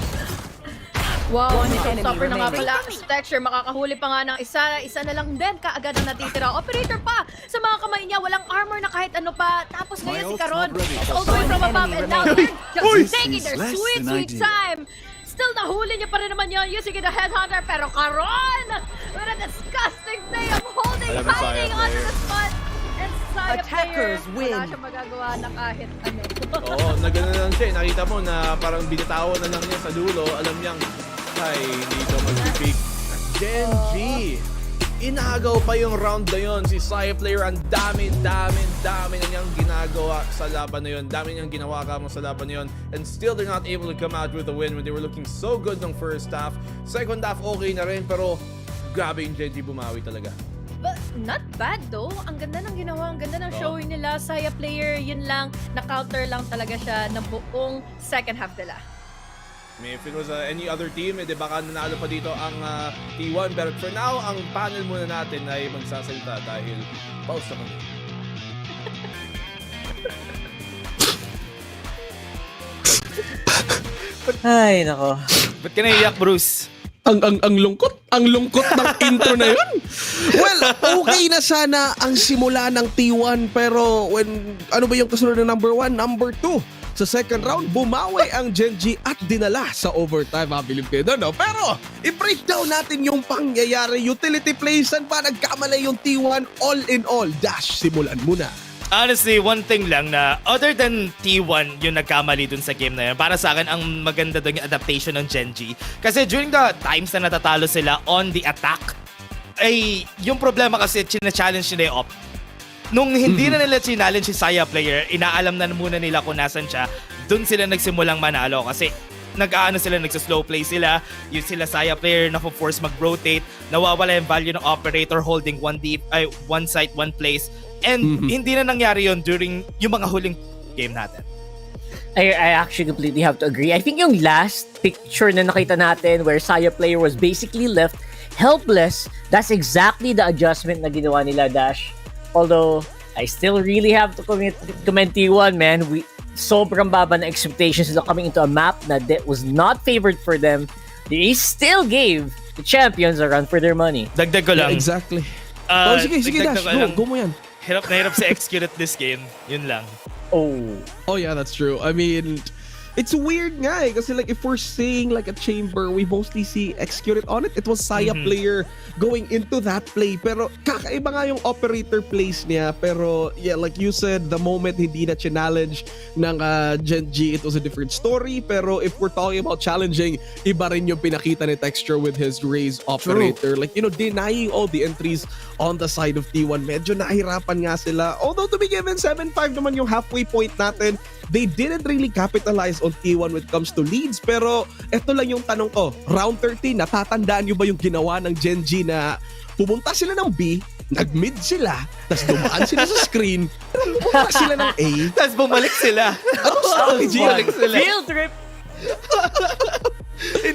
Wow, stopper na nga pala. Texture, makakahuli pa nga ng isa na lang din kaagad ang natitira. Operator pa sa mga kamay niya, walang armor na kahit ano pa. Tapos ngayon si Caron, all the way from above and now they're just taking their sweet time. Still nahuli niya pa rin naman yun using the headhunter, pero Caron, what a disgusting thing of hiding onto the spot. And Saya player, wala siya magagawa na kahit ano. Oo, nagano lang siya. Nakita mo na parang binitawan na lang niya sa dulo. Alam niyang, ay, dito mag-pick. Genji! Inagaw pa yung round na yun. Si Saya player, ang dami na niyang ginagawa sa laban na yun. Dami niyang ginawa kamo sa laban na yun. And still, they're not able to come out with a win when they were looking so good ng first half. Second half, okay na rin. Pero, grabe yung Genji bumawi talaga. But not bad though. Ang ganda ng ginawa, ang ganda ng showing nila. Saya player, yun lang, na-counter lang talaga siya ng buong second half nila. I mean, if it was any other team, baka nanalo pa dito ang T1. But for now, ang panel muna natin ay magsasalita dahil pause na kami. Ay, nako. Ba't ka naiyak, Bruce? Ang lungkot ng intro na yun. Well, okay na sana ang simula ng T1 pero ano ba yung kasunod ng number 1, number 2? Sa second round, bumawi ang Genji at dinala sa overtime. Mabilib kayo doon, no? Pero, i-breakdown natin yung pangyayari. Utility plays, saan ba nagkamali yung T1? All in all, Dash, simulan muna. Honestly, one thing lang na other than T1 yung nagkamali dun sa game na yun, para sa akin, ang maganda dun yung adaptation ng Genji. Kasi during the times na natatalo sila on the attack, ay yung problema kasi china-challenge nila yung op. Nung hindi na nila challenge si Saya player, inaalam na muna nila kung nasan siya, dun sila nagsimulang manalo kasi nagsa-slow play sila, yung sila Saya player na force mag-rotate, nawawala yung value ng operator holding one site, one place. And hindi na nangyari yon during yung mga huling game natin. I actually completely have to agree. I think yung last picture na nakita natin where Saya player was basically left helpless, that's exactly the adjustment na ginawa nila, Dash. Although, I still really have to commend T1, man. sobrang baba na expectations nila coming into a map that was not favored for them, they still gave the champions a run for their money. Dagdag ko lang. Yeah, exactly. Sige, Dash. Go mo yan. Hirap na hirap sa execute at this game. Yun lang. Oh yeah, that's true. I mean, it's weird nga eh. Kasi like if we're saying like a chamber, we mostly see executed on it. It was Saya player going into that play. Pero kakaiba nga yung operator plays niya. Pero yeah, like you said, the moment hindi na challenge ng Gen G, it was a different story. Pero if we're talking about challenging, iba rin yung pinakita ni Texture with his Raze operator. True. Like, you know, denying all the entries on the side of T1. Medyo nahirapan nga sila. Although to be given, 7-5 naman yung halfway point natin. They didn't really capitalize on T1 when it comes to leads. Pero eto lang yung tanong ko. Round 13, natatandaan nyo ba yung ginawa ng Gen G na pumunta sila ng B, nag-mid sila, tapos dumaan sila sa screen, pumunta sila ng A, tapos bumalik sila. Anong strategy? Bumalik sila. Field trip!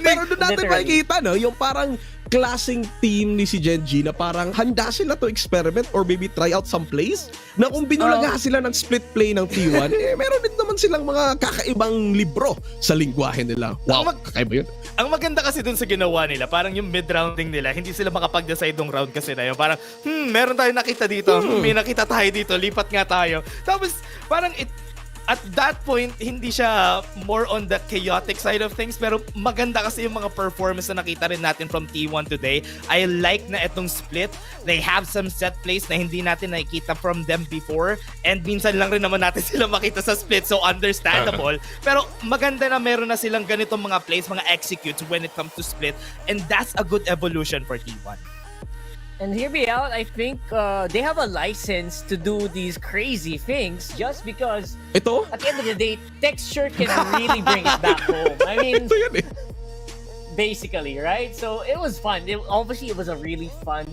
Pero doon natin makikita, no? Yung parang klaseng team ni si Gen G na parang handa sila to experiment or maybe try out some plays na kung binulaga sila ng split play ng T1, meron din naman silang mga kakaibang libro sa lingwahe nila. Wow, kakaiba yun. Ang maganda kasi dun sa ginawa nila, parang yung mid-rounding nila, hindi sila makapag-decide ng round kasi na yun. Parang, meron tayo nakita dito, may nakita tayo dito, lipat nga tayo. Tapos, parang at that point, hindi siya more on the chaotic side of things, pero maganda kasi yung mga performance na nakita rin natin from T1 today. I like na itong split. They have some set plays na hindi natin nakikita from them before, and minsan lang rin naman natin sila makita sa split, so understandable. Pero maganda na meron na silang ganitong mga plays, mga executes when it comes to split, and that's a good evolution for T1. And hear me out, I think they have a license to do these crazy things just because at the end of the day, Texture can really bring it back home. I mean, basically, right? So it was fun. Obviously, it was a really fun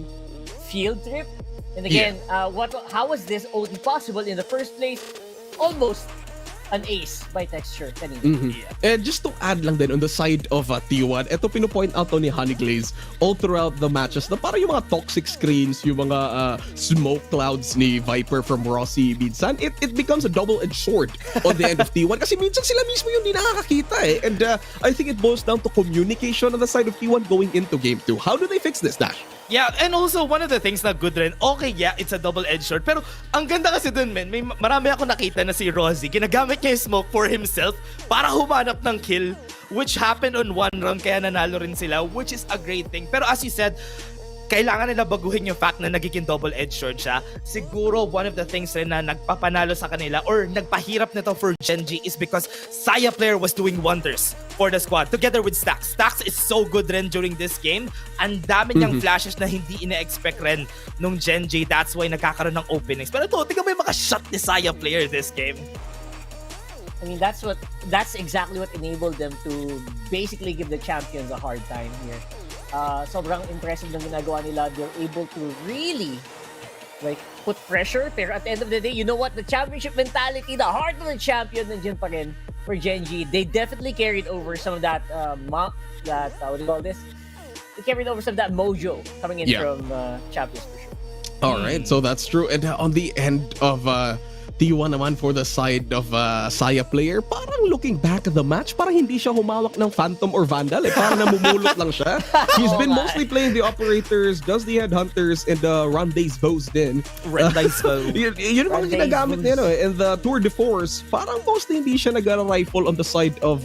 field trip. And again, how was this OT possible in the first place? Almost an ace by Texture kanina. And just to add lang din on the side of T1, eto pinopoint out to ni Honeyglaze all throughout the matches na parang yung mga toxic screens, yung mga smoke clouds ni Viper from Rossi minsan, it becomes a double-edged sword on the end of T1 kasi minsan sila mismo yung di nakakakita eh. And I think it boils down to communication on the side of T1 going into Game 2. How do they fix this, Dash? Yeah, and also one of the things na good rin, okay, yeah, it's a double-edged sword, pero ang ganda kasi dun, men, marami ako nakita na si Rossi, ginagamit niya yung smoke for himself para humanap ng kill, which happened on one round, kaya nanalo rin sila, which is a great thing. Pero as you said, kailangan nila baguhin yung fact na nagiging double-edged sword siya. Siguro one of the things rin na nagpapanalo sa kanila or nagpahirap nito for Gen G is because Saya player was doing wonders for the squad together with Stax. Stax is so good rin during this game. Ang dami niyang flashes na hindi ina-expect rin nung Gen G. That's why nagkakaroon ng openings. Pero ito, tingnan mo yung mga shot ni Saya player this game. I mean, that's exactly what enabled them to basically give the champions a hard time here. Sobrang impressive ng ginagawa nila. They're able to really like put pressure, pero at the end of the day, you know what? The championship mentality, the heart of the champion, nandiyan pa rin for Gen G. They definitely carried over some of that what do you call this? They carried over some of that mojo coming in from champions for sure. All right, so that's true. And on the end of T1 naman for the side of Saya player, parang looking back at the match, parang hindi siya humawak ng Phantom or Vandal eh. Parang namumulot lang siya. He's been mostly playing the operators, does the headhunters, and the Rondays bows din. Rondays bow. Yun ang ginagamit niya, no? And the Tour de Force, parang mostly hindi siya nag-rifle on the side of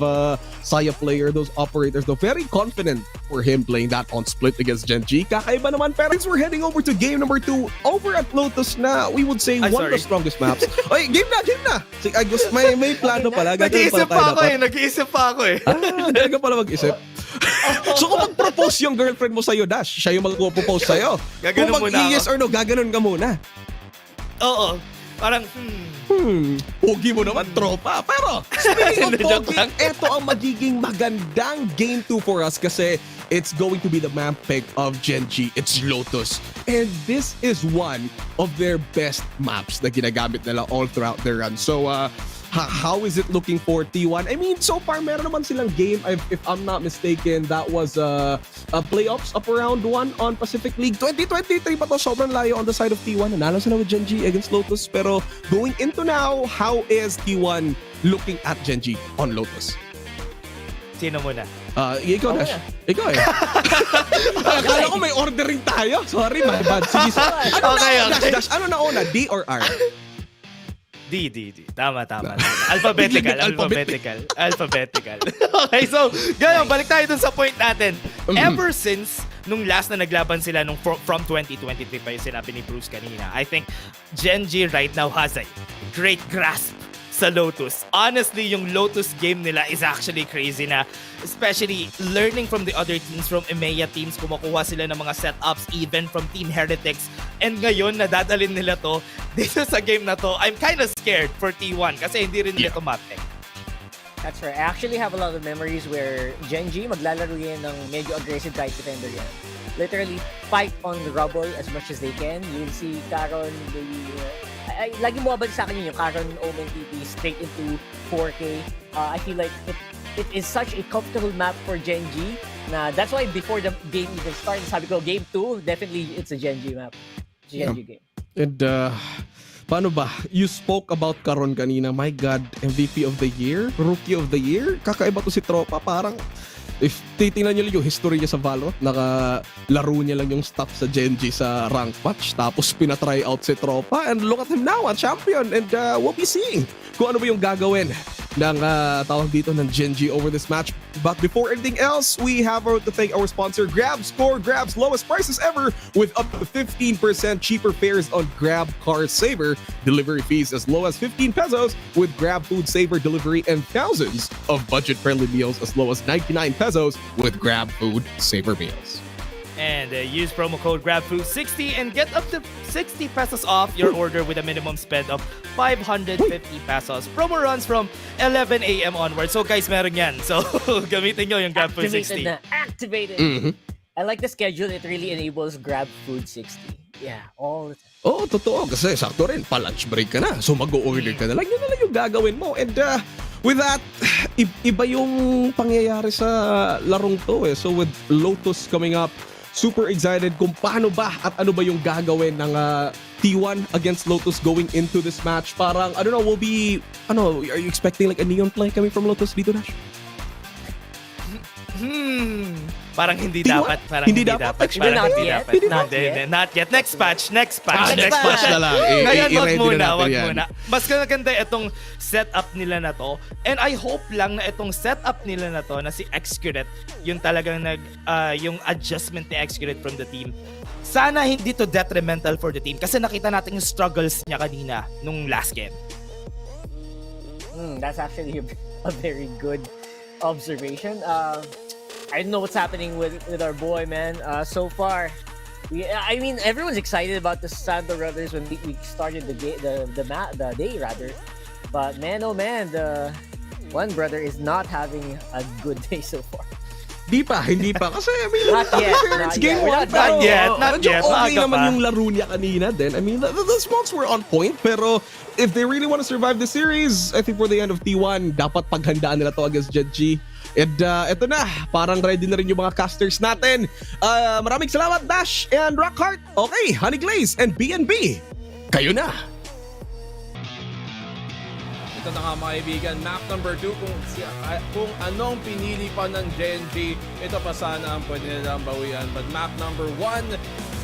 Saya player. Those operators, though, very confident for him playing that on split against Gen G. Kakaiba naman, pero since we're heading over to game number 2, over at Lotus na, we would say one of the strongest maps. Ay, game na! I guess may plano pala. Nag-iisip pa ako eh. Gano'n pala mag-isip. So kung mag-propose yung girlfriend mo sa'yo, Dash, siya yung mag-propose sa'yo. Kung mag-yes or no, gaganon ka muna. Oo. Parang, Pogi mo naman, tropa. Pero, speaking of pogi, eto ang magiging magandang game 2 for us kasi it's going to be the map pick of Gen G. It's Lotus. And this is one of their best maps na ginagamit nila all throughout their run. So, how is it looking for T1? I mean, so far, meron naman silang game. If I'm not mistaken, that was playoffs up around 1 on Pacific League. 2023 pa to, sobrang layo on the side of T1. Nanalo sila with Gen G against Lotus. Pero going into now, how is T1 looking at Genji on Lotus? Sino muna? Ikaw, Dash. Ikaw eh. Akala ko may ordering tayo. Sorry, my bad. Sige, Okay. Dash, ano na una? D or R? D. Tama. Alphabetical. Okay, so, ngayon, balik tayo dun sa point natin. Ever since nung last na naglaban sila from 2023 pa yung sinabi ni Bruce kanina, I think Genji right now has a great grasp sa Lotus. Honestly, yung Lotus game nila is actually crazy na, especially learning from the other teams, from EMEA teams, kumukuha sila ng mga setups, even from Team Heretics. And ngayon, nadadalin nila to dito sa game na to. I'm kind of scared for T1 kasi hindi rin nila tumatek. That's right. I actually have a lot of memories where Genji maglalaro yan ng medyo aggressive right defender yan. Literally, fight on the rubble as much as they can. You'll see Karon, lagi mo abad sa akin yun, yung Karon Omen TP straight into 4K. I feel like it is such a comfortable map for Genji na that's why before the game even started, sabi ko, game 2, definitely it's a Genji map. It's a Genji game. And paano ba? You spoke about Karon kanina. My God, MVP of the year? Rookie of the year? Kakaiba to si Tropa. Parang, if titingnan nyo lang yung history niya sa VALORANT, nakalaro niya lang yung stuff sa Genji sa rank match, tapos pinatry out si Tropa, and look at him now, a champion, and we'll be seeing kung ano ba yung gagawin ng tawag dito ng Genji over this match. But before anything else, we have to thank our sponsor, Grab Score, Grab's lowest prices ever with up to 15% cheaper fares on Grab Car Saver, delivery fees as low as 15 pesos with Grab Food Saver delivery, and thousands of budget-friendly meals as low as 99 pesos with Grab Food Saver meals. And use promo code GRABFOOD60 and get up to 60 pesos off your order with a minimum spend of 550 pesos. Promo runs from 11 a.m. onward. So guys, meron yan. So gamitin nyo yung GRABFOOD60. Activated. I like the schedule. It really enables GrabFood60. Yeah, all the time. Oo, totoo. Kasi sakto rin, pa-lunch break ka na. So mag-o-order ka na lang. Yun na lang yung gagawin mo. And with that, iba yung pangyayari sa larong to eh. So with Lotus coming up, super excited kung paano ba at ano ba yung gagawin ng T1 against Lotus going into this match. Parang, I don't know, are you expecting like a neon play coming from Lotus dito, Dash? Parang hindi T1? dapat. Parang Hindi dapat? Parang hindi dapat. Not Not yet. Next patch. Next patch na lang. Ngayon, wag I-ready muna. na natin Wag yan. muna. Mas maganda itong setup nila na to. And I hope lang na itong setup nila na to, na si Xcuret, yung talagang yung adjustment ni Xcuret from the team. Sana hindi to detrimental for the team. Kasi nakita natin yung struggles niya kanina nung last game. That's actually a very good observation. I don't know what's happening with our boy, man. So far, I mean, everyone's excited about the Santo brothers when we started the day rather. But man, oh man, the one brother is not having a good day so far. Hindi pa. Kasi, I mean, Not yet. it's game 1. Not yet. Okay Maaga naman pa. yung laro niya kanina din. I mean, the smokes were on point. Pero, if they really want to survive the series, I think for the end of T1, dapat paghandaan nila to against Genji. And eto na, parang ready na rin yung mga casters natin. Maraming salamat, Dash and Rockheart. Okay, Honey Glaze and BNB. Kayo na. Ito na nga mga kaibigan, map number 2, kung anong pinili pa ng Genji, ito pa sana ang pwede nilang bawian. But map number 1,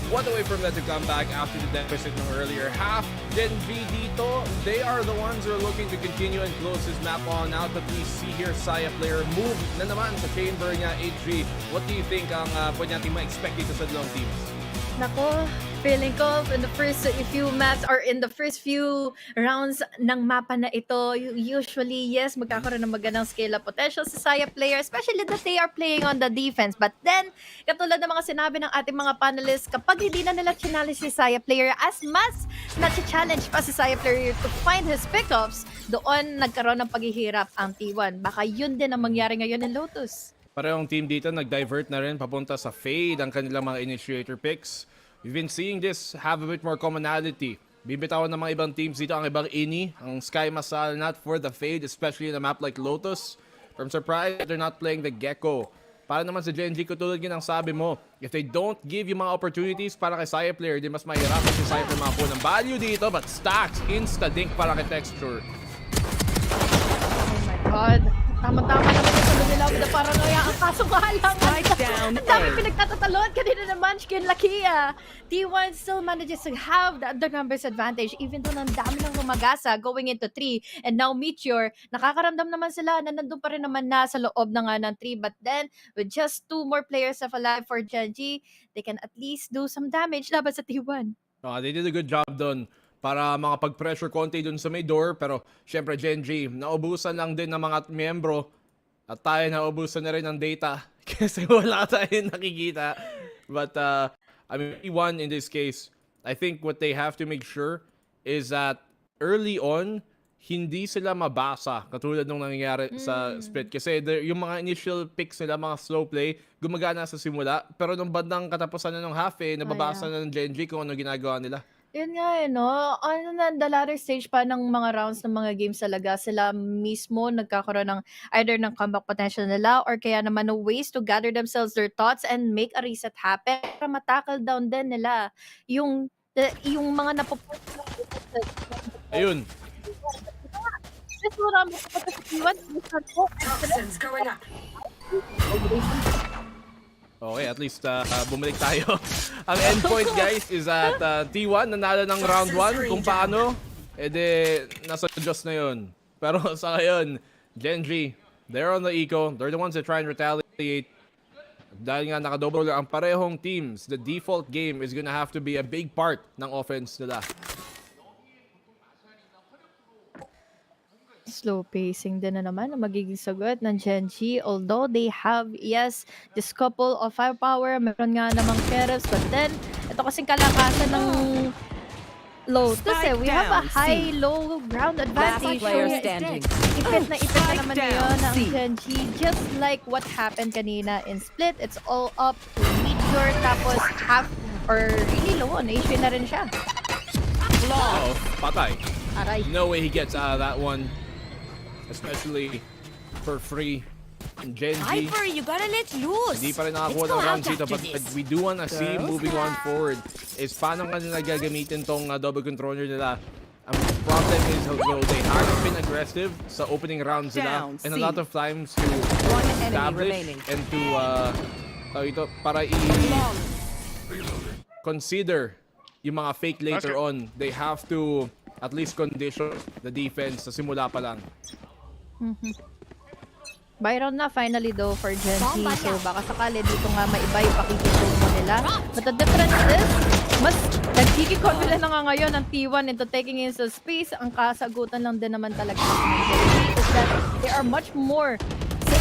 one away from that to come back after the deficit ng earlier half. Genji dito, they are the ones who are looking to continue and close this map on out. But we see here, Saya player move na naman sa chamber niya, HG. What do you think ang pwede natin ma-expect dito sa dalawang teams? Nako, feeling ko in the first few maps or in the first few rounds ng mapa na ito, usually, yes, magkakaroon ng magandang scale-up potential sa Saya player, especially that they are playing on the defense. But then, katulad ng mga sinabi ng ating mga panelists, kapag hindi na nila challenge si Saya player, as mas na-challenge pa si Saya player to find his pickups, doon nagkaroon ng paghihirap ang T1. Baka yun din ang mangyari ngayon ng Lotus. Parehong team dito nag-divert na rin papunta sa Fade ang kanilang mga initiator picks. We've been seeing this have a bit more commonality. Bibitawan ng mga ibang teams dito ang ibang ini, ang Sky Masal not for the Fade, especially in a map like Lotus. From surprise, they're not playing the Gecko. Para naman sa Genji, katulad yun ang sabi mo, if they don't give you mga opportunities para kay Saya player, di mas mahirapan si Saya for mga po ng value dito, but stacks, insta-dink para kay Texture. God. Tama-tama naman yung sunod nila with the paranoia. Ang kaso nga lang. Ang dami pinagtatatalon. Kanina naman, Shkin Lakia. T1 still manages to have the numbers advantage even though ang dami nang lumagasa going into 3. And now Meteor, nakakaramdam naman sila na nandun pa rin naman na sa loob na nga ng 3. But then, with just 2 more players of alive for Genji, they can at least do some damage laban sa T1. They did a good job doon para makapag-pressure konti dun sa may door. Pero syempre Genji, naubusan lang din ng mga miyembro at tayo naubusan na rin ng data kasi wala tayong nakikita. But I mean, T1 in this case, I think what they have to make sure is that early on, hindi sila mabasa katulad nung nangyayari sa split. Kasi yung mga initial picks nila, mga slow play, gumagana sa simula. Pero nung bandang katapusan na ng half nababasa na ng Genji kung ano ginagawa nila. Yun nga no? Ano na, the latter stage pa ng mga rounds ng mga games talaga, sila mismo nagkakaroon ng either ng comeback potential nila or kaya naman no ways to gather themselves their thoughts and make a reset happen para matackle down din nila yung mga napupunta. Ayun. Okay, at least bumalik tayo. Ang endpoint guys is at T1 nanalo ng round 1. Kung paano, nasa Diyos na yun. Pero sa ngayon, Genji, they're on the eco. They're the ones that try and retaliate. Dahil nga nakadouble ang parehong teams, the default game is gonna have to be a big part ng offense nila. Slow pacing din na naman ang magiging sagot ng Genji. Although they have, yes, this couple of firepower, meron nga namang Sheriffs, but then, ito kasing kalakasan ng Lotus we have a high-low ground advantage. Ipit na naman yun ang Genji. Just like what happened kanina in Split, it's all up to Meteor, tapos half, or really low on HP na rin siya. Oh, patay. Aray. No way he gets out of that one. Especially for free. And Genji, Viper, you gotta let loose. hindi pa rin nakakuha ng rounds dito. But we do wanna see moving on forward is paano nga nila gagamitin tong double controller nila. Ang problem is though they haven't been aggressive sa opening rounds nila. And a lot of times to establish and to para consider yung mga fake later on. They have to at least condition the defense sa simula pa lang. Byron na finally though for Genji. So baka sakali dito nga maiba yung pakikisumo nila. But the difference is, mas nagkiki-confident na nga ngayon ang T1 into taking in sa space. Ang kasagutan lang din naman talaga ng Genji is that they are much more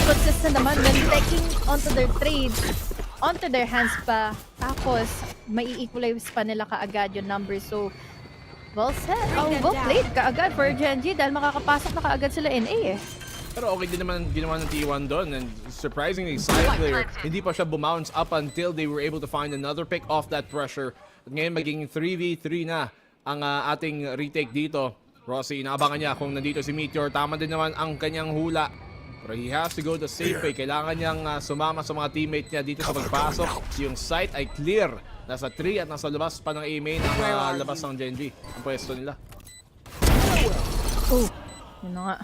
consistent naman when taking onto their trades, onto their hands pa. Tapos, mai-equalize pa nila kaagad yung numbers. So, well said. Well played kaagad for Genji dahil makakapasok na kaagad sila in A Pero okay din naman ginawa ng T1 doon. And surprisingly, side player, hindi pa siya bumounce up until they were able to find another pick off that pressure. At ngayon maging 3v3 na ang ating retake dito. Rossi, inaabangan niya kung nandito si Meteor. Tama din naman ang kanyang hula. Pero he has to go the safe way. Kailangan niyang sumama sa mga teammate niya dito sa pagpasok. Yung site ay clear. Nasa 3 at nasa labas pa ng A-main ang labas ng Genji. Ang pwesto nila. Oh, yun na nga.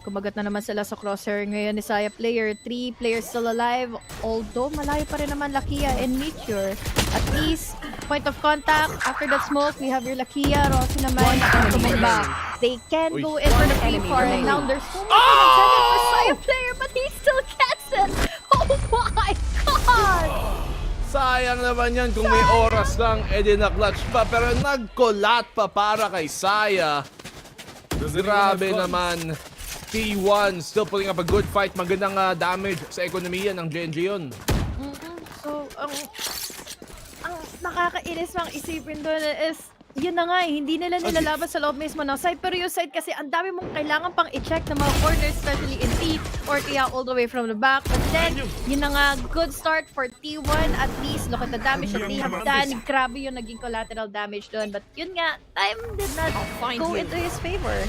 Kumagat na naman sila sa crosshair ngayon ni Saya player. 3 players still alive. Although malayo pa rin naman Lakia and Meteor. At least, point of contact. After that smoke, we have your Lakia. Rossi naman ang tumumba. They can go in for the P4. And now there's so much incentive for Saya player, but he still gets it. Oh my God! Sayang naman yan kung may oras lang. Na-clutch pa. Pero nagkulat pa para kay Saya. Grabe naman. T1 still putting up a good fight. Magandang damage sa ekonomiya ng Genji yun. So, ang nakakainis mang isipin doon is, yun na nga hindi nila nilalaban sa loob mismo ng side. Pero yung side kasi, ang dami mong kailangan pang i-check ng mga corners, especially in T, or kaya all the way from the back. But then, yun na nga, good start for T1. At least, look at the damage that they have done. Grabe yung naging collateral damage doon. But yun nga, time did not go into his favor.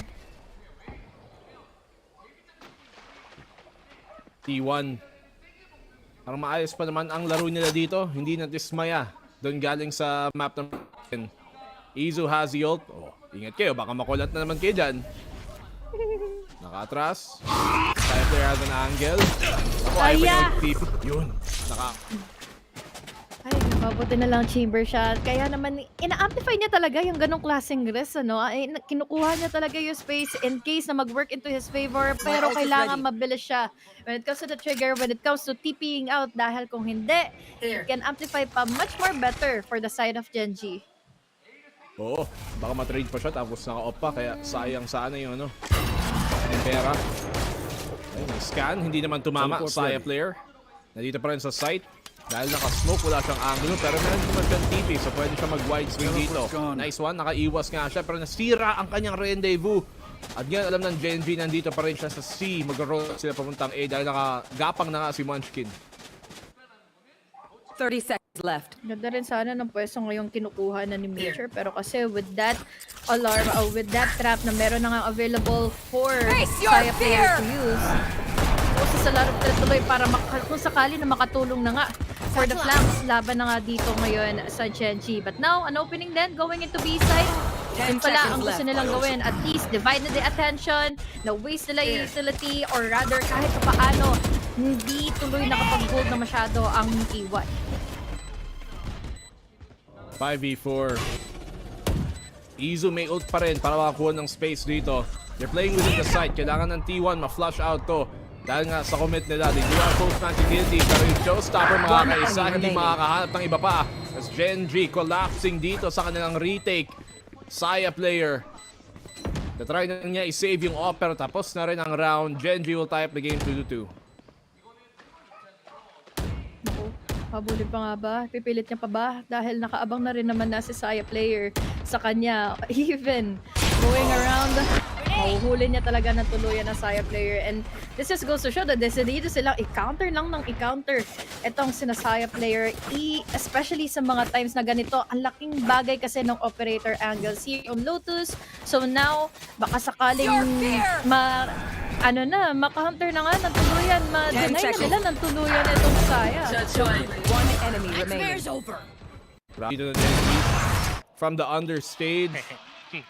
T1. Parang maayos pa naman ang laro nila dito. Hindi natismaya. Doon galing sa map ng Izu has the ult. Oh, ingat kayo. Baka makulat na naman kayo dyan. Naka-atras. Saya player has an angle. Ako, ayaw pa niya mag-TP. Yun. Ay, mabuti na lang chamber shot. Kaya naman, ina-amplify niya talaga yung ganong klaseng risk, ano? Ay, kinukuha niya talaga yung space in case na mag-work into his favor. Pero kailangan mabilis siya. When it comes to the trigger, when it comes to TPing out, dahil kung hindi, it can amplify pa much more better for the side of Genji. Oo, baka matrade pa siya tapos naka-off pa. Kaya sayang sana yung ano. Yung pera. Ay, may scan. Hindi naman tumama. Saya player. Nandito pa rin sa site. Dahil naka-smoke, wala siyang angulo. Pero meron naman siyang TP, so pwede siya mag-wide swing dito. Nice one, naka-iwas nga siya. Pero nasira ang kanyang rendezvous. At ngayon, alam ng Genji, nandito pa rin siya sa C. Mag-roll sila papuntang A dahil nakagapang na nga si Munchkin. 30 seconds left. Ganda rin sana ng pwesto ngayong kinukuha na ni Major. Pero kasi with that alarm, with that trap na meron na nga available for Saya player to use, sa lot of tuloy para kung sakali na makatulong na nga for the flanks. Laban na nga dito ngayon sa Genji. But now, an opening then going into B side. Yun pala ang gusto nilang gawin. At least divide na the attention, na waste nila yung utility, or rather kahit paano hindi tuloy nakapag-hold na masyado ang T1. 5v4. Izu may ult pa rin para makakuha ng space dito. They're playing within the site. Kailangan ng T1 ma-flush out to. Dahil nga sa commit nila, they do have post-man security. Pero yung showstopper mga kaisa, hindi makakahanap ng iba pa. As Genji collapsing dito sa kanilang retake. Saya player. Na-try na niya i-save yung off, pero tapos na rin ang round. Genji will tie up the game 2-2. Habulin pa nga ba? Pipilit niya pa ba? Dahil nakaabang na rin naman na si Saya player sa kanya. Even going around, mahuhuli niya talaga ng tuluyan na Saya player. And this just goes to show that dito silang i-counter lang ng i-counter itong sinasaya player. Especially sa mga times na ganito, ang laking bagay kasi ng operator angle. See on Lotus. So now, baka sakaling maka-counter na nga ng tuluyan. Ma-deny na nila ng tuluyan itong Saya. One enemy remaining. Dito na Genji. From the understage.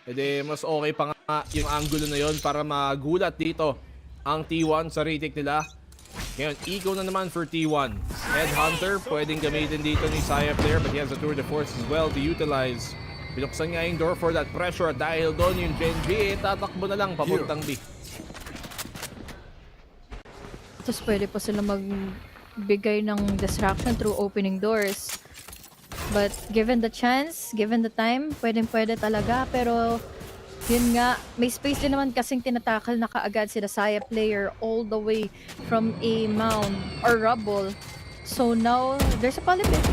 Ede, mas okay pa nga yung angulo na yon para magulat dito ang T1 sa retake nila. Ngayon, eco na naman for T1. Headhunter, pwedeng gamitin dito ni Saya player, but he has a tour de force as well to utilize. Binuksan nga yung door for that pressure dahil doon yung Genji, tatakbo na lang papuntang B. Tapos pwede pa sila magbigay ng distraction through opening doors. But given the chance, given the time, pwedeng-pwede talaga. Pero yun nga, may space din naman kasing tinatakal na kaagad sila Saya player all the way from a mound or rubble. So now, there's a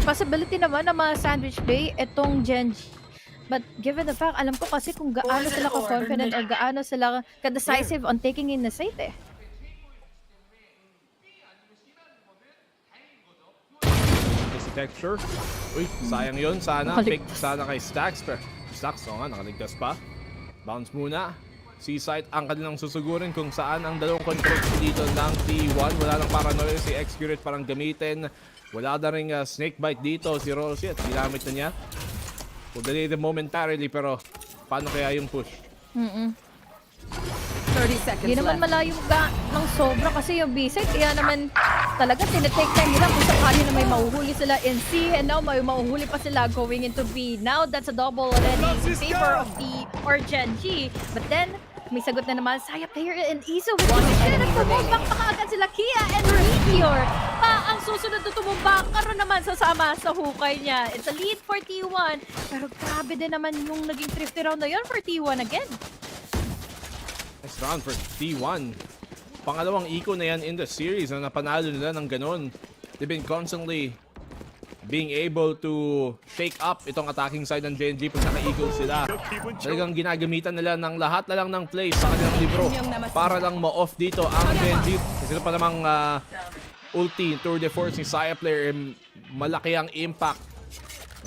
possibility naman na ma-sandwich play itong Genji. But given the fact, alam ko kasi kung gaano sila ka-confident or gaano sila ka-decisive on taking in the site eh. Texture. Uy, sayang yun. Sana. Pick sana kay Stacks. Pero Stacks, nga, nakaligtas pa. Bounce muna. C-site ang kanilang susugurin kung saan ang dalawang control dito ng T1. Wala nang paranoia si X-Curate parang gamitin. Wala na rin snakebite dito si Rosie at ginamit na niya. We'll delay them momentarily pero paano kaya yung push? 30 seconds Hindi naman malayo ng sobra kasi yung B-side. Kaya naman talaga tinetake time nila kung sakali na may mahuhuli sila in C and now may mahuhuli pa sila going into B. Now that's a double already in favor of T or Genji. But then, may sagot na naman Saya player and Iso with the shit. Nagtumumbang pa kaagad sila Kia and Meteor. Ang susunod na tumumbang karoon naman sasama sa hukay niya. It's a lead for T1. Pero grabe din naman yung naging thrifty round na yun for T1 again. Next round for T1. Pangalawang eco na yan in the series na napanalo nila ng ganun. They've been constantly being able to shake up itong attacking side ng Genji pag naka-eagle sila. Talagang ginagamitan nila ng lahat na lang ng plays sa kanilang libro para lang ma-off dito ang Genji. Kasi pa namang ulti, tour de force ni Saya player, malaki ang impact.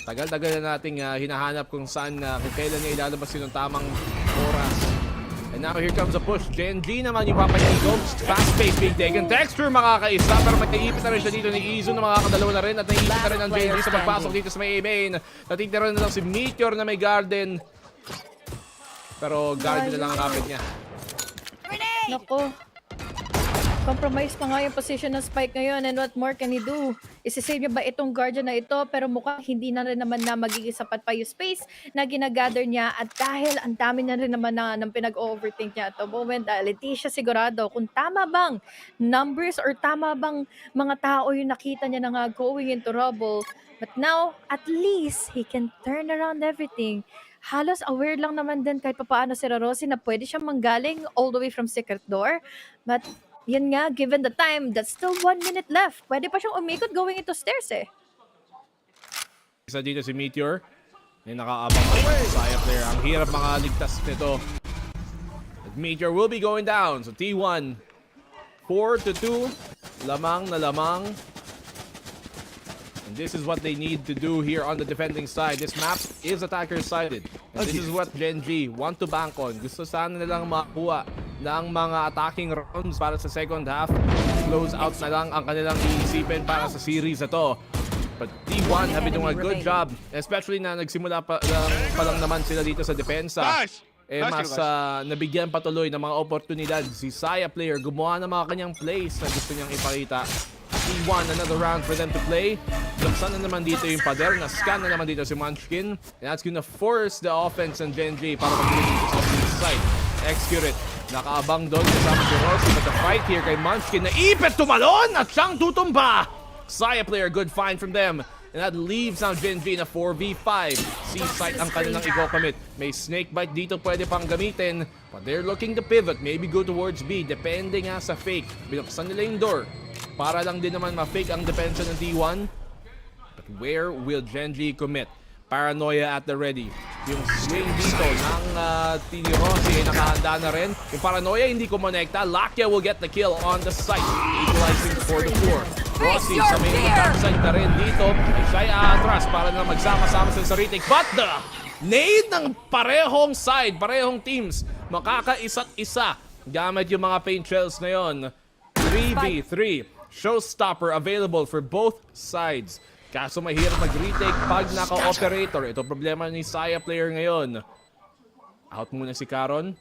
Tagal-tagal na nating hinahanap kung saan, kung kailan niya ilalabas yun ng tamang oras. And now here comes a push. Genji naman yung papayaigo. Fast-paced, big taken. Texture mga kaisa. Pero magkaipit na rin siya dito ni Izu na makakadalawa na rin. At naipit na rin ang Genji sa pagpasok dito sa may main. Natitira na lang si Meteor na may garden. Pero garden na lang ang kapit niya. Nako. Compromise pa nga yung position ng Spike ngayon, and what more can he do? Isisave niya ba itong Guardian na ito? Pero mukhang hindi na rin naman na magiging sapat pa yung space na ginagather niya, at dahil ang dami na rin naman na ng pinag-overthink niya at the moment, dahil hindi siya sigurado kung tama bang numbers or tama bang mga tao yung nakita niya na nga going into rubble. But now, at least, he can turn around everything. Halos aware lang naman din kahit papaano si Rossi na pwede siyang manggaling all the way from secret door. But yun nga, given the time, that's still 1 minute left. Pwede pa siyang umikot going into stairs eh. Isa dito si Meteor. May nakaabang pa yung Saya player. Ang hirap makaligtas nito. But Meteor will be going down. So T1, 4-2. Lamang na lamang. And this is what they need to do here on the defending side. This map is attacker-sided. And this is what Gen G want to bank on. Gusto sana nilang makuha ng mga attacking rounds para sa second half. Close out na lang ang kanilang iisipin para sa series na to. But T1 have been doing a good job. Especially na nagsimula pa lang naman sila dito sa depensa. Mas nabigyan patuloy ng mga oportunidad si Saya player. Gumawa ng mga kanyang plays na gusto niyang ipakita. T1, another round for them to play. Laksan na naman dito yung pader. Na-scan na naman dito si Munchkin. And that's gonna force the offense ng Gen G para mag-play dito sa offense side. Execute it. Nakaabang doon kasama si Rossi. But the fight here kay Munchkin na ipit tumalon at siyang tutumba. Saya player, good find from them. And that leaves now Gen G na 4v5. C-site ang kanilang i-commit. May snake bite dito pwede pang gamitin. But they're looking to pivot. Maybe go towards B. Depende nga sa fake. Binuksan nila yung door. Para lang din naman ma-fake ang depensa ng T1. But where will Gen G commit? Paranoia at the ready. Yung swing dito ng Tini Rossi ay nakahanda na rin. Yung Paranoia hindi kumonekta. Lakia will get the kill on the site. Equalizing for the 4. Rossi sa may backside na rin dito. Ay siya'y aatras para na magsama-sama sa Saritik. But the nade ng parehong side, parehong teams, makakaisa't isa gamit yung mga paint trails ngayon. 3v3. Showstopper available for both sides. Kaso mahirap mag-retake pag naka-operator. Ito problema ni Saya player ngayon. Out muna si Caron.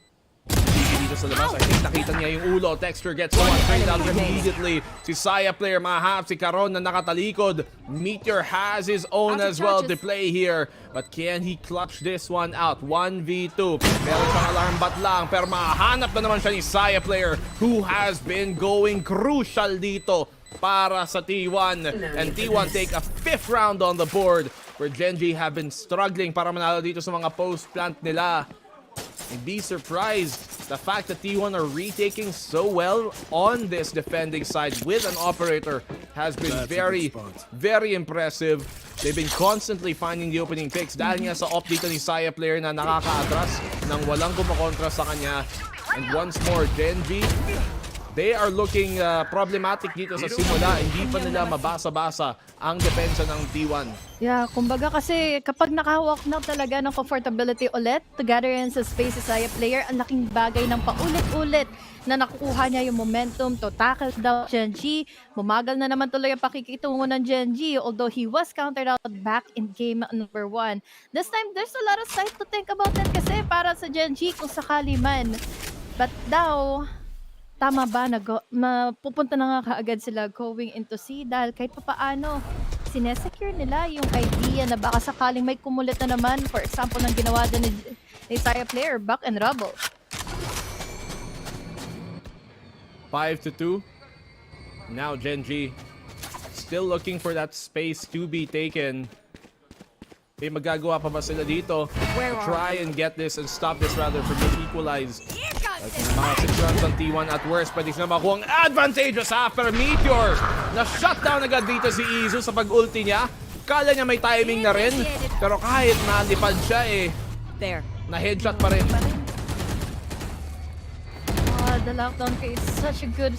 Dito sa labas. I think nakita niya yung ulo. Texture gets one straight out immediately. Si Saya player mahap. Si Caron na nakatalikod. Meteor has his own as well to play here. But can he clutch this one out? 1v2. Meron siyang alarm bat lang. Pero mahanap na naman siya ni Saya player who has been going crucial dito para sa T1. And T1 take a 5th round on the board where Gen G have been struggling para manalo dito sa mga post-plant nila. And be surprised the fact that T1 are retaking so well on this defending side with an operator has been very, very impressive. They've been constantly finding the opening picks dahil nga sa off dito ni Saya player na nakaka-atras nang walang kumakontra sa kanya. And once more, Gen G, they are looking problematic dito sa simula. Hindi pa nila mabasa-basa ang depensa ng T1. Yeah, kumbaga kasi kapag nakahawak na talaga ng comfortability ulit together in sa space sa player, ang laking bagay ng paulit-ulit na nakukuha niya yung momentum to tackle down Gen G. Bumagal na naman tuloy ang pakikitungo ng Gen G, although he was countered out back in game number 1. This time, there's a lot of sides to think about that kasi para sa Gen G kung sakali man. But now, tama ba na pupunta na nga kaagad sila going into C dahil kahit papaano sinesecure nila yung idea na baka sakaling may kumulit na naman, for example ng ginawa din ni Saya player back and rubble. 5-2. Now Gen G still looking for that space to be taken. May magagawa pa ba sila dito to try and get this and stop this rather from being equalized? Like mga 6 runs on T1 at worst, pwede sila makuha ang advantageous after Meteor. Na-shutdown agad dito si Izu sa pag-ulti niya. Kala niya may timing na rin, pero kahit nalipad siya na-headshot pa rin. The lockdown creates such a good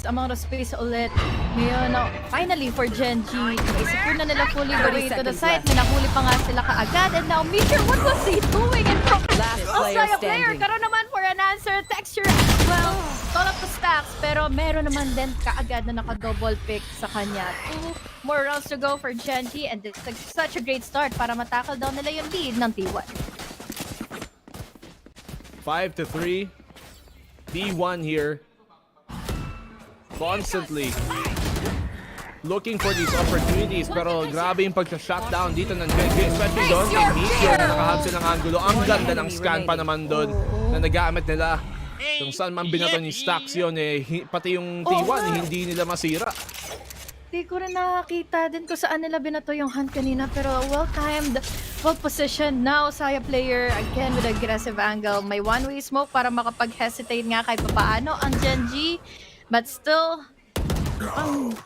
amount of space ulit. Ngayon, finally for Gen G, i-secure na nila fully the way to the site. May nahuli pa nga sila kaagad. And now, Meteor, what was he doing? And from Saya player, karoon naman for an answer. Texture, well, all up the stacks. Pero meron naman din kaagad na naka-double pick sa kanya. 2 more rounds to go for Gen G. And it's such a great start para matackle down nila yung lead ng T1. 5-3. T1 here, constantly looking for these opportunities, pero grabe yung pagka-shutdown dito ng Genji, especially doon kay Meteor na nakahabsin ng angulo. Ang ganda ng scan pa naman doon na nagamit nila. Kung saan man binato ni Stacks yun, pati yung T1 hindi nila masira. Di ko rin nakakita din kung saan nila binato yung hunt kanina, pero well-timed, well-positioned now. Saya player again with aggressive angle. May one-way smoke para makapag-hesitate nga kahit papaano ang Genji. But still,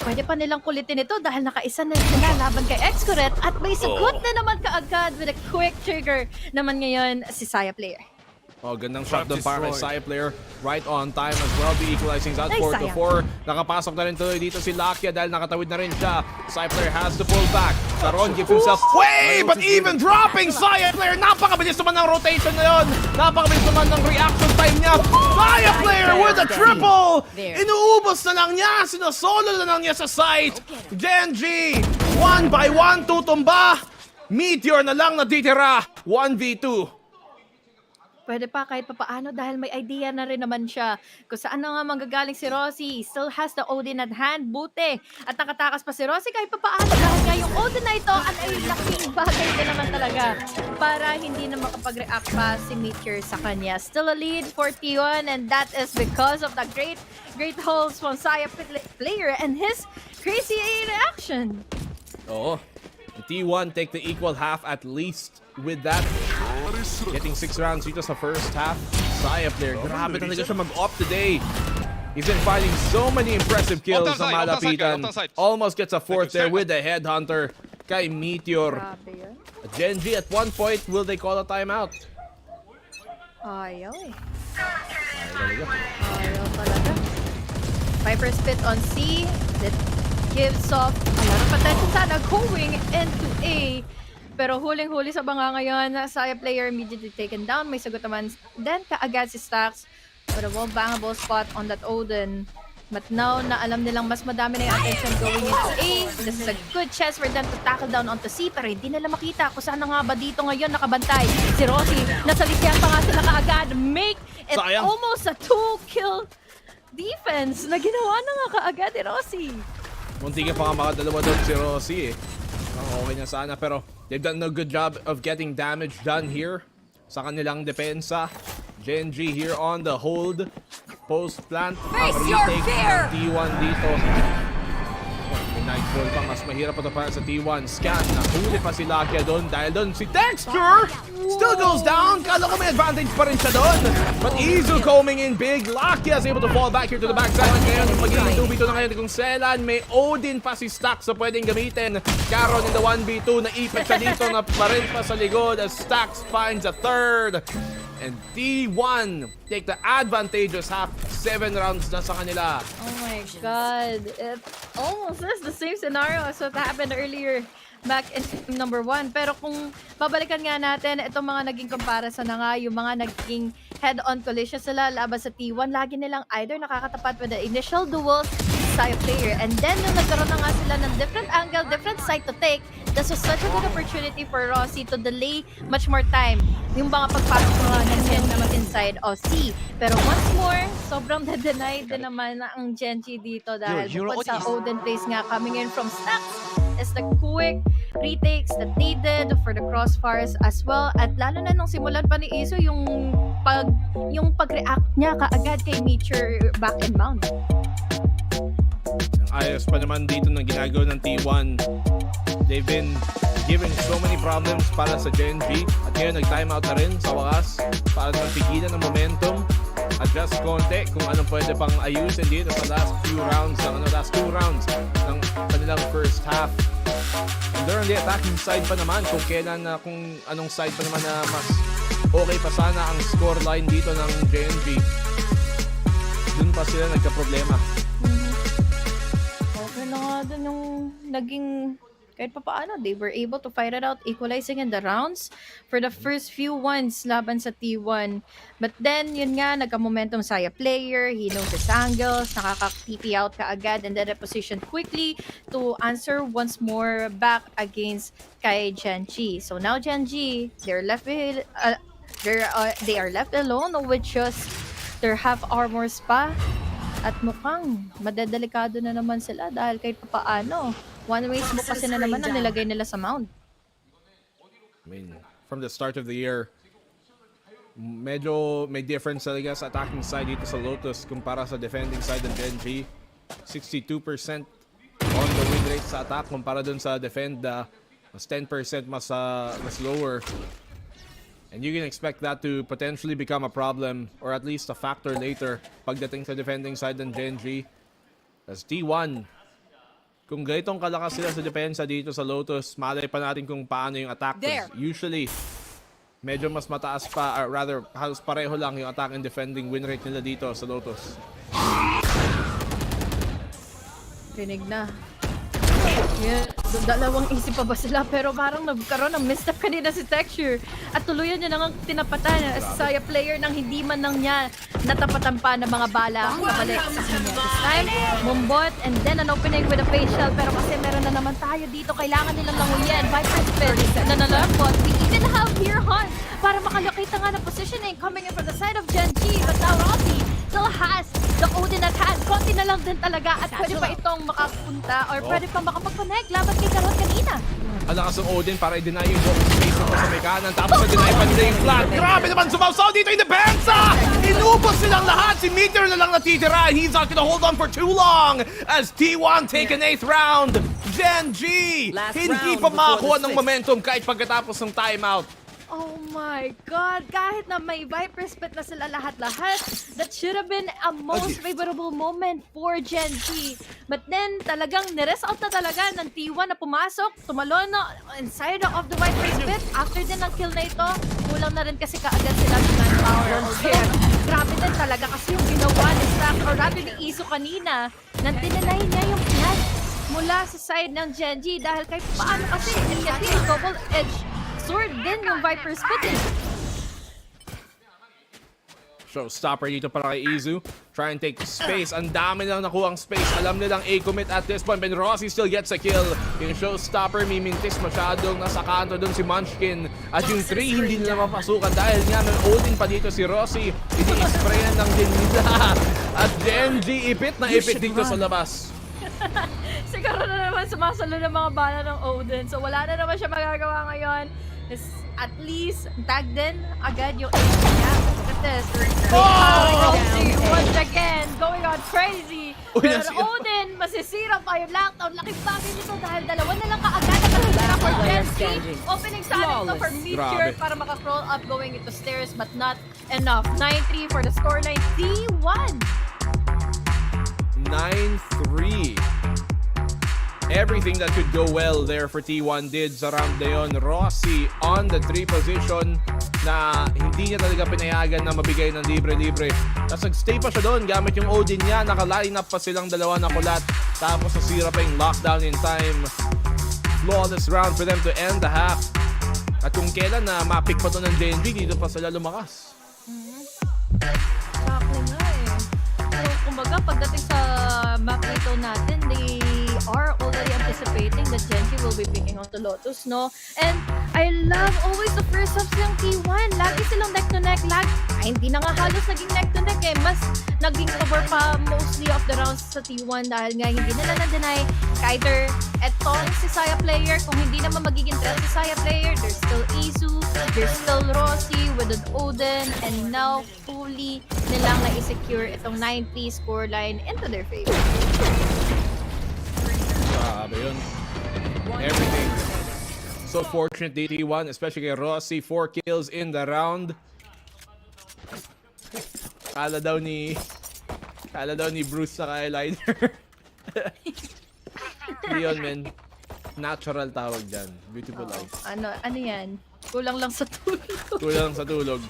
pwede pa nilang kulitin ito dahil nakaisa na sila laban kay Xcoret at may sagot na naman kaagad with a quick trigger naman ngayon si Saya player. Gandang shot doon para kay Saya player. Right on time as well. The equalizing out 4-4. Nakapasok na rin tuloy dito si Lakia dahil nakatawid na rin siya. Saya player has to pull back. Saron gives himself way, but even dropping Saya player. Napakabilis naman ng rotation na yun. Napakabilis naman ng reaction time niya. Saya player with a triple. Inuubos na lang niya. Sinasolo na lang niya sa site. Genji, 1 by 1 tutumba. Meteor na lang natitira. 1v2. Pwede pa kahit papaano dahil may idea na rin naman siya kung saan na nga manggagaling si Rossi. Still has the Odin at hand, buti. At nakatakas pa si Rossi kahit papaano dahil nga yung Odin na ito ay laking bagay din naman talaga para hindi na makapag-react pa si Meteor sa kanya. Still a lead for T1 and that is because of the great holds from Saya player and his crazy reaction. Oo. T1 take the equal half at least with that. Getting 6 rounds dito sa first half. Saya player, grabe talaga siya mag-opt today. He's been finding so many impressive kills sa malapitan. Almost gets a fourth there with the headhunter kay Meteor. Genji at one point, will they call a timeout? Ayaw eh. Ayaw talaga. Viper spit on C. That gives off a lot of attention sana going into A. Pero huling-huli sa banga ngayon, Saya player immediately taken down. May sagot naman then kaagad si Stacks with a well-bangable spot on that Odin. But now na alam nilang mas madami na yung attention going into A, this is a good chance for them to tackle down onto C, pero hindi nila makita kung saan na nga ba dito ngayon nakabantay. Si Rossi, nasa lisyan pa nga sila kaagad. Make it almost a 2-kill defense na ginawa na nga kaagad ni Rossi. Munti ka pa nga makadalawa doon si Rossi eh. Okay na sana pero they've done a good job of getting damage done here sa kanilang depensa. Genji here on the hold. Post plant. Ang retake ng T1 dito. May Nightfall pa. Mas mahirap pa ito para sa T1. Scan. Nahuli pa si Lakia doon. Dahil doon si Texture still goes down. Kala ko may advantage pa rin siya doon. But Izu coming in big. Lakia is able to fall back here to the backside. Ngayon yung magiging 2v2 na ngayon kung Selan. May Odin pa si Stacks na pwedeng gamitin. Caron in the 1v2. Naipit siya dito na pa rin pa sa likod as Stacks finds a third. And T1 take the advantageous half. 7 rounds na sa kanila. Oh my god. It almost is the same scenario as what happened earlier back in number 1. Pero kung babalikan nga natin, itong mga naging comparison na nga, yung mga naging head-on collision sila laban sa T1, lagi nilang either nakakatapat with the initial duels Saya player. And then nung nagkaroon na nga sila ng different angle, different side to take, this was such a good opportunity for Rossi to delay much more time yung mga pagpasok mga ng naman inside of C. Pero once more, sobrang de-deny din naman na ang Genji dito dahil bukod sa Odin plays nga coming in from Stacks is the quick retakes that they did for the crossfires as well. At lalo na nung simulan pa ni Izu yung pag-react niya kaagad kay Meteor back and mount. Ayos pa naman dito ng ginagawa ng T1. They've been giving so many problems para sa Genji. At ngayon nag-timeout na rin sa wakas para nang pigilan ng momentum. Adjust konti kung anong pwede pang ayusin dito sa last few rounds, last 2 rounds ng kanilang first half. And they're on the attacking side pa naman kung anong side pa naman na mas okay pa sana ang scoreline dito ng Genji. Dun pa sila nagka-problema. Okay na nga dun yung naging kahit pa paano, they were able to fight it out, equalizing in the rounds for the first few ones laban sa T1. But then, yun nga, nagka-momentum Saya player, he knows his angles, nakaka-TP out kaagad, and then reposition quickly to answer once more back against kay Genji. So now Genji, they are left alone with just They're half armors pa. At mukhang madedelikado na naman sila dahil kahit paano, one-way smoke kasi na naman ang nilagay nila sa mound. I mean, from the start of the year, medyo may difference talaga sa attacking side dito sa Lotus kumpara sa defending side ng Genji. 62% on the win rate sa attack kumpara dun sa defend, mas 10% mas lower. And you can expect that to potentially become a problem or at least a factor later pagdating sa defending side ng Genji. As T1, kung ganitong kalakas sila sa depensa dito sa Lotus, malay pa natin kung paano yung attack. Usually, medyo mas mataas pa, or rather, halos pareho lang yung attack and defending win rate nila dito sa Lotus. Rinig na. Yeah, dalawang isip pa ba sila pero parang nagkaroon ng misstep kanina si Texture at tuluyan niya nang tinapatan sa player nang hindi man lang niya natapatan pa ng mga bala kabalik sa kanya. This time, mumbot and then an opening with a facial pero kasi meron na naman tayo dito, kailangan nilang languyan. Viper spin na nalambot. We even have here Hunt para makalokate nga ng positioning coming in from the side of Genji, but now Rossi still has the Odin at hand. Konti na lang din talaga at pwede pa itong makapunta or pwede pa makapag-connect laban kay Karot kanina. Ang lakas ng Odin para i-deny yung walking space nito sa may kanan. Tapos na-deny pa nila yung flat. Grabe naman sumawsaw dito yung depensa! Inubos silang lahat. Si Meteor na lang natitira. He's not gonna hold on for too long as T1 take an 8th round. Genji! Hindi pa makakuha ng momentum kahit pagkatapos ng timeout. Oh my God! Kahit na may Viper split na sila lahat-lahat, that should have been a most favorable moment for Genji. But then, talagang nires out na talaga ng T1 na pumasok, tumalon na inside of the Viper split. After din ng kill na ito, kulang na rin kasi kaagad sila ng manpower. Grabe din talaga kasi yung ginawa ni Stack or rather ni Iso kanina, nang tinanay niya yung plant mula sa side ng Genji dahil kahit paano kasi yung double-edge sword din yung Viper split. Showstopper dito para kay Izu. Try and take space. Ang dami lang nakuha ang space. Alam nilang A-commit at this point. Ben Rossi still gets a kill. Yung Showstopper mimintis masyadong nasa kanto doon si Munchkin. At yung 3 hindi nila mapasukan dahil nga may Odin pa dito si Rossi. Ini-sprayan ng din nila. At Genji ipit na ipit dito sa labas. Siguro na naman sumasalo ng mga bala ng Odin. So wala na naman siya magagawa ngayon. At least, tag din agad yung aim niya. Look at this. Rosie once again going on crazy. Pero Odin, masisira pa yung lockdown. Laking bagay nito dahil dalawa na lang kaagad ang nakikita for Genji. Opening sana ito for Meteor para maka-crawl up going into stairs but not enough. 9-3 for the scoreline. T1. 9-3. Everything that could go well there for T1 did sa round na yun. Rossi on the 3 position na hindi niya talaga pinayagan na mabigay ng libre-libre. Tapos nag-stay pa siya doon gamit yung Odin niya. Naka-line up pa silang dalawa na kulat. Tapos nasira pa yung lockdown in time. Flawless round for them to end the half. At kung kailan na mapick pa to ng Genji, dito pa sila lumakas. Sakto nga eh. So, kumbaga, pagdating sa map ito natin, they are already anticipating that Genji will be picking on the Lotus, no? And I love always the first ups ng T1. Lagi silang neck to neck. Hindi na nga halos naging neck to neck eh. Mas naging cover pa mostly of the rounds sa T1 dahil nga hindi nila na-deny either etong si Saya player. Kung hindi naman magiging threat si Saya player, there's still Izu, there's still Rossi with an Odin, and now fully nilang na-secure itong 9-3 scoreline into their favor. Grabe yun. Everything. So fortunate T1, especially kay Rossi. 4 kills in the round. Kala daw ni Bruce sa eyeliner. Hindi yun, men. Natural tawag dyan. Beautiful eyes. Ano yan? Kulang lang sa tulog. Kulang sa tulog.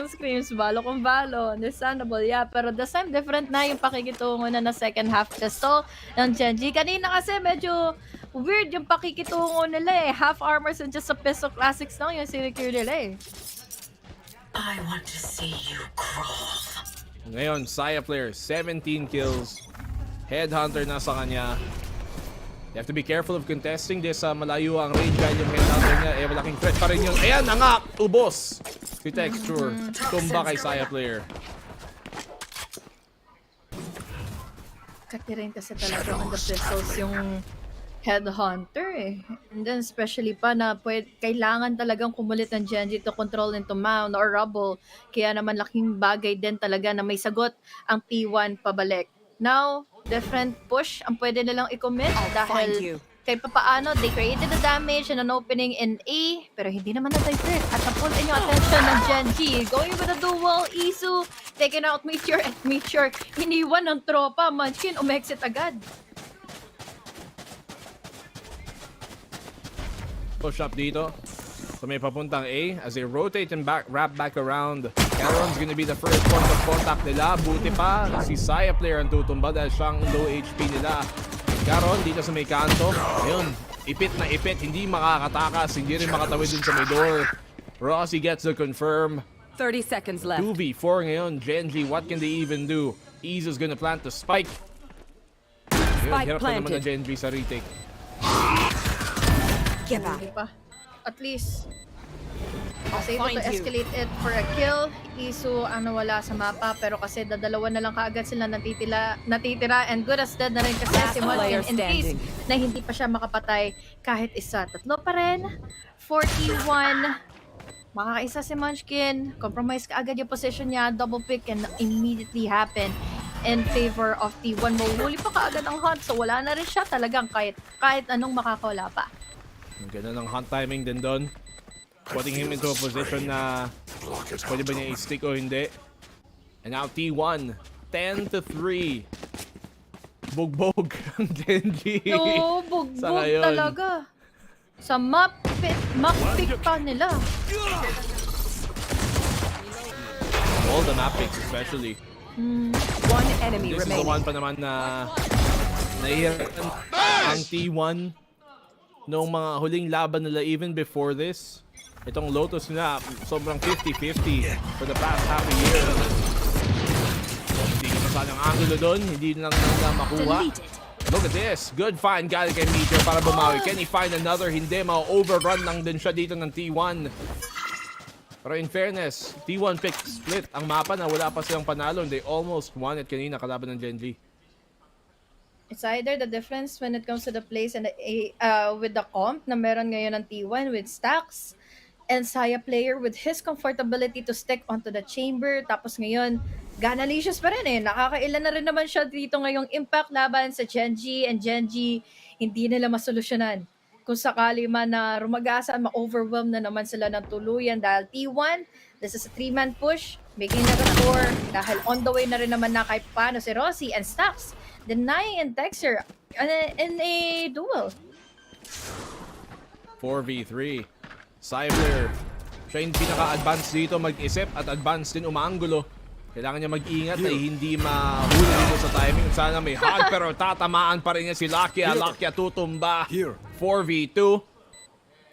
Screams, balo kung balo. Understandable, yeah. Pero the time different na yung pakikitungo na second half testo ng Genji. Kanina kasi medyo weird yung pakikitungo nila eh. Half armors and just a pistol classics lang yung sinecure nila eh. I want to see you crawl. Ngayon, Saya player, 17 kills. Headhunter na sa kanya. You have to be careful of contesting this. Malayo ang range dahil yung headhunter niya. Malaking threat pa rin yun. Ayan na nga! Ubos! Si Texture, tumba kay Saya player. Katirin kasi talaga on the pistols yung headhunter eh. And then especially pa na kailangan talagang kumulit ng Genji to control into mound or rubble. Kaya naman laking bagay din talaga na may sagot ang T1 pabalik. Now, different push ang pwede nilang i-commit dahil kahit papaano, they created the damage and an opening in A, pero hindi naman na-divert at na-pull in yung attention ng Genji. Going with a duel, Isu, taking out Meteor and Meteor, iniwan ng tropa, Munchkin, umexit agad. Push up dito. So may papuntang A as they rotate and wrap back around. Caron's gonna be the first point of contact nila. Buti pa, si Saya player ang tutumba dahil siyang low HP nila. Caron dito sa may kanto. Ayun, ipit na ipit. Hindi makakatakas. Hindi rin makatawid dun sa may door. Rossi gets the confirm. 30 seconds left. 2v4 ngayon. Genji, what can they even do? Easy's gonna plant the spike. Ayun, hirap na naman na Genji sa retake. Give up. At least, was able to escalate it for a kill. Isu ang nawala sa mapa, pero kasi dadalawa na lang kaagad sila natitira and good as dead na rin kasi si Munchkin in case na hindi pa siya makapatay kahit isa. Tatlo pa rin. 41. Makakaisa si Munchkin. Compromise kaagad yung position niya. Double pick and immediately happen in favor of T1. Mahuli pa kaagad ang hunt, so wala na rin siya talagang kahit anong makakawala pa. Ang ganda ng hunt timing din doon. Putting him into a position na pwede ba niya i-stick o hindi. And now T1, 10-3. Bugbog ang Genji. No, bugbog talaga. Sa map pick pa nila. All the map picks especially. One enemy This remaining. is the one pa naman na nahihirapan ang T1 noong mga huling laban nila even before this. Itong Lotus na sobrang 50-50 for the past half a year. Hindi ka masal ang angulo doon, hindi lang nila makuha. Look at this, good find galing kay Meteor para bumawi. Can he find another? Hindi, ma-overrun lang din siya dito ng T1. Pero in fairness, T1 pick split ang mapa na wala pa silang panalo. They almost won it kanina kalaban ng Genji. It's either the difference when it comes to the plays and with the comp na meron ngayon ng T1 with stacks and Saya player with his comfortability to stick onto the chamber. Tapos ngayon, Ganalicious pa rin eh. Nakakailan na rin naman siya dito ngayong impact laban sa Genji and Genji hindi nila masolusyonan. Kung sakali man na rumagasan, ma-overwhelm na naman sila ng tuluyan dahil T1, this is a 3-man push, making na the score dahil on the way na rin naman na kahit paano si Rossi and Stacks denying and Texer in a duel. 4v3. Cyber, siya yung pinaka-advance dito mag-isip at advance din umaanggulo. Kailangan niya mag-ingat na hindi mahuli dito sa timing. Sana may hug pero tatamaan pa rin niya si Lakia. Lakia tutumba. 4v2.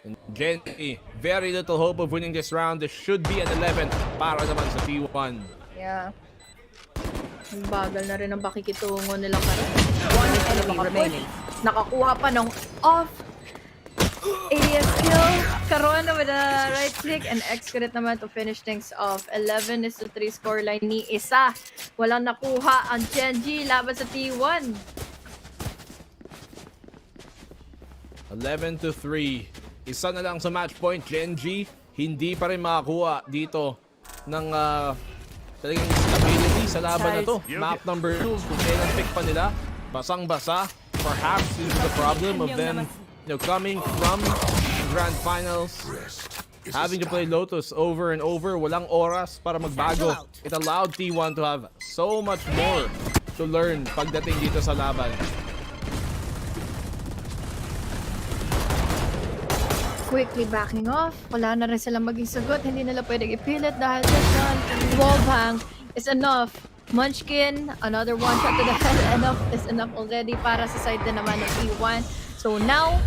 And Genji, very little hope of winning this round. This should be an 11 para naman sa T1. Yeah. Bagal na rin ang bakikitungo nilang karon. One enemy remaining. Nakakuha pa ng off AS kill. Karon with a right click and execute naman to finish things off. 11-3 scoreline ni isa. Walang nakuha ang Genji laban sa T1. 11-3. Isa na lang sa match point. Genji, hindi pa rin makakuha dito ng talagang stability sa laban na to. Map number 2, kung kailan pick pa nila, basang-basa. Perhaps this is the problem of them coming from Grand Finals, having to play Lotus over and over. Walang oras para magbago. It allowed T1 to have so much more to learn pagdating dito sa laban. Quickly backing off. Wala na rin silang maging sagot. Hindi nila pwedeng ipilit dahil just wallbang is enough. Munchkin, another one shot to the head. Enough is enough already para sa side na naman ng T1. So now,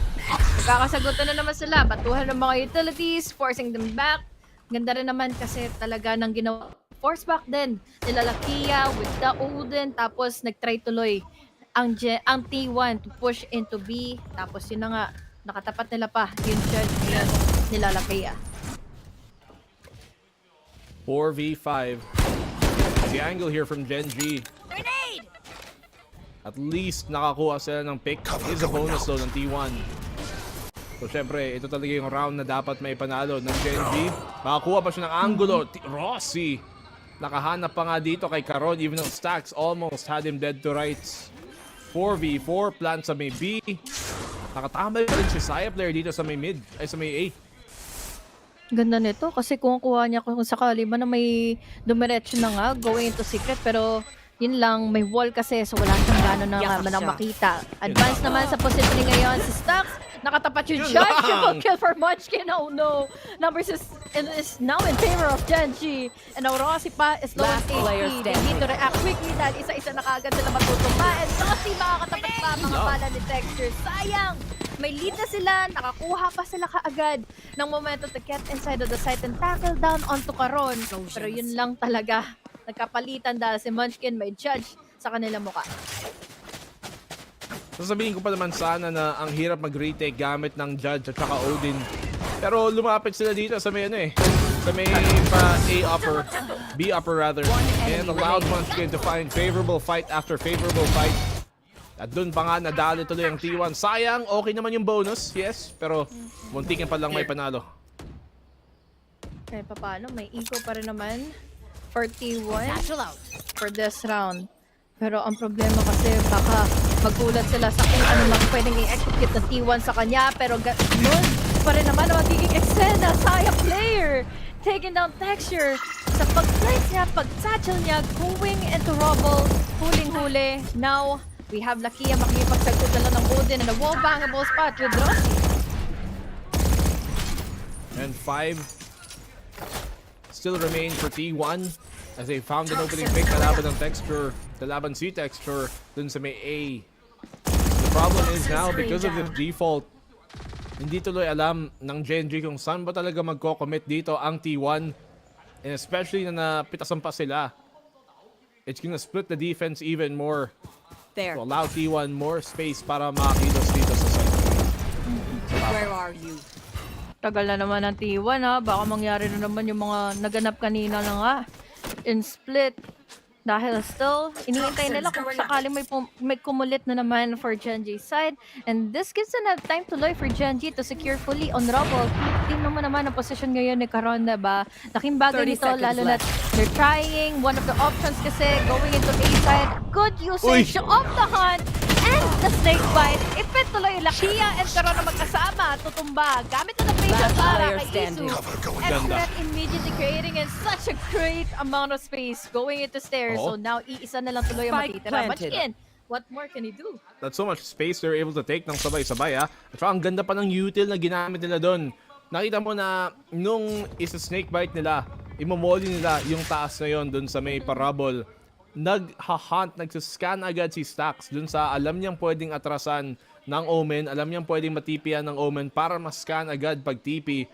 magkakasagutan na naman sila. Batuhan ng mga utilities, forcing them back. Ganda rin naman kasi talaga ng ginawa. Force back din. Nila Lakia with the Odin. Tapos nag-try tuloy ang T1 to push into B. Tapos yun na nga, nakatapat nila pa yung judge nila Lakia. 4v5. The angle here from Genji. At least nakakuha sila ng pick. Is a bonus though ng T1. So syempre, ito talaga yung round na dapat may panalo ng Genji. Makakuha pa siya ng angulo. Rossi. Nakahanap pa nga dito kay Caron even though Stacks almost had him dead to rights. 4v4, plant sa may B. Nakatambay pa rin si Saya player dito sa may mid. Ay sa may A. Ganda nito kasi kung kuha niya kung sakali man na may dumiretso na nga going into secret pero yun lang, may wall kasi so wala siyang gano'n na manang makita. Advance naman sa positioning ngayon si Stacks. Nakatapat yung shot. Triple kill for Munchkin. Oh no. Numbers is now in favor of Genji. And now Rossi pa is low on HP. They need to react quickly dahil isa-isa na kagad sila matutumba. And Rossi makakatapat pa mga bala ni Texture. Sayang! May lead na sila. Nakakuha pa sila kaagad ng momento to get inside of the site and tackle down onto Caron. Pero yun lang talaga. Nagkapalitan dahil si Munchkin may judge sa kanilang muka. Sasabihin ko pa naman sana na ang hirap mag-retake gamit ng Judge at saka Odin. Pero lumapit sila dito sa may sa may A upper, B upper rather. And allowed Munchkin to find favorable fight after favorable fight. At dun pa nga nadali tuloy ang T1. Sayang, okay naman yung bonus, yes. Pero muntikin pa lang may panalo. Kahit pa paano, may eco pa rin naman for T1 for this round. Pero ang problema kasi baka magulat sila sa kung ano mang pwedeng i-execute ng T1 sa kanya. Pero nun pa rin naman ang magiging eksena. Sayang player taking down Texture sa pag-place niya, pag-satchel niya, going into rubble, huling-huli. Now, we have Lakia makipagsagtod na lang ng Odin and a wall-bangable spot with Rossi. And 5 still remain for T1 as they found an opening pick kalaban ng Texture, kalaban si Texture dun sa may A. The problem is now because of the default, hindi tuloy alam ng Genji kung saan ba talaga magko-commit dito ang T1 and especially na napitasan pa sila. It's gonna split the defense even more to allow T1 more space para makakilos dito sa side. Where are you? Tagal na naman ng T1 ha. Baka mangyari na naman yung mga naganap kanina na nga in split. Dahil still, iniintay nila kung sakali may kumulit na naman for Genji's side. And this gives enough time tuloy for Genji to secure fully on rubble. Tingnan mo naman ang position ngayon ni Caron, diba? Laking bagay nito, lalo na they're trying. One of the options kasi going into A side. Good usage of the hunt and the snake bite. Ipit tuloy Lakia and Caron na magkasama. Tutumba. Gamit na ng patient para kay Isu. Excellent immediately creating in such a great amount of space going into stairs. So now, iisa na lang tuloy ang matitira. But again, what more can he do? That's so much space they're able to take ng sabay-sabay ha. At saka ang ganda pa ng util na ginamit nila doon. Nakita mo na nung isa snake bite nila, imomoli nila yung taas na yon doon sa may parabol. Nag-hunt, nagsascan agad si Stacks doon sa alam niyang pwedeng atrasan ng Omen, alam niyang pwedeng matipian ng Omen para ma-scan agad pag TP.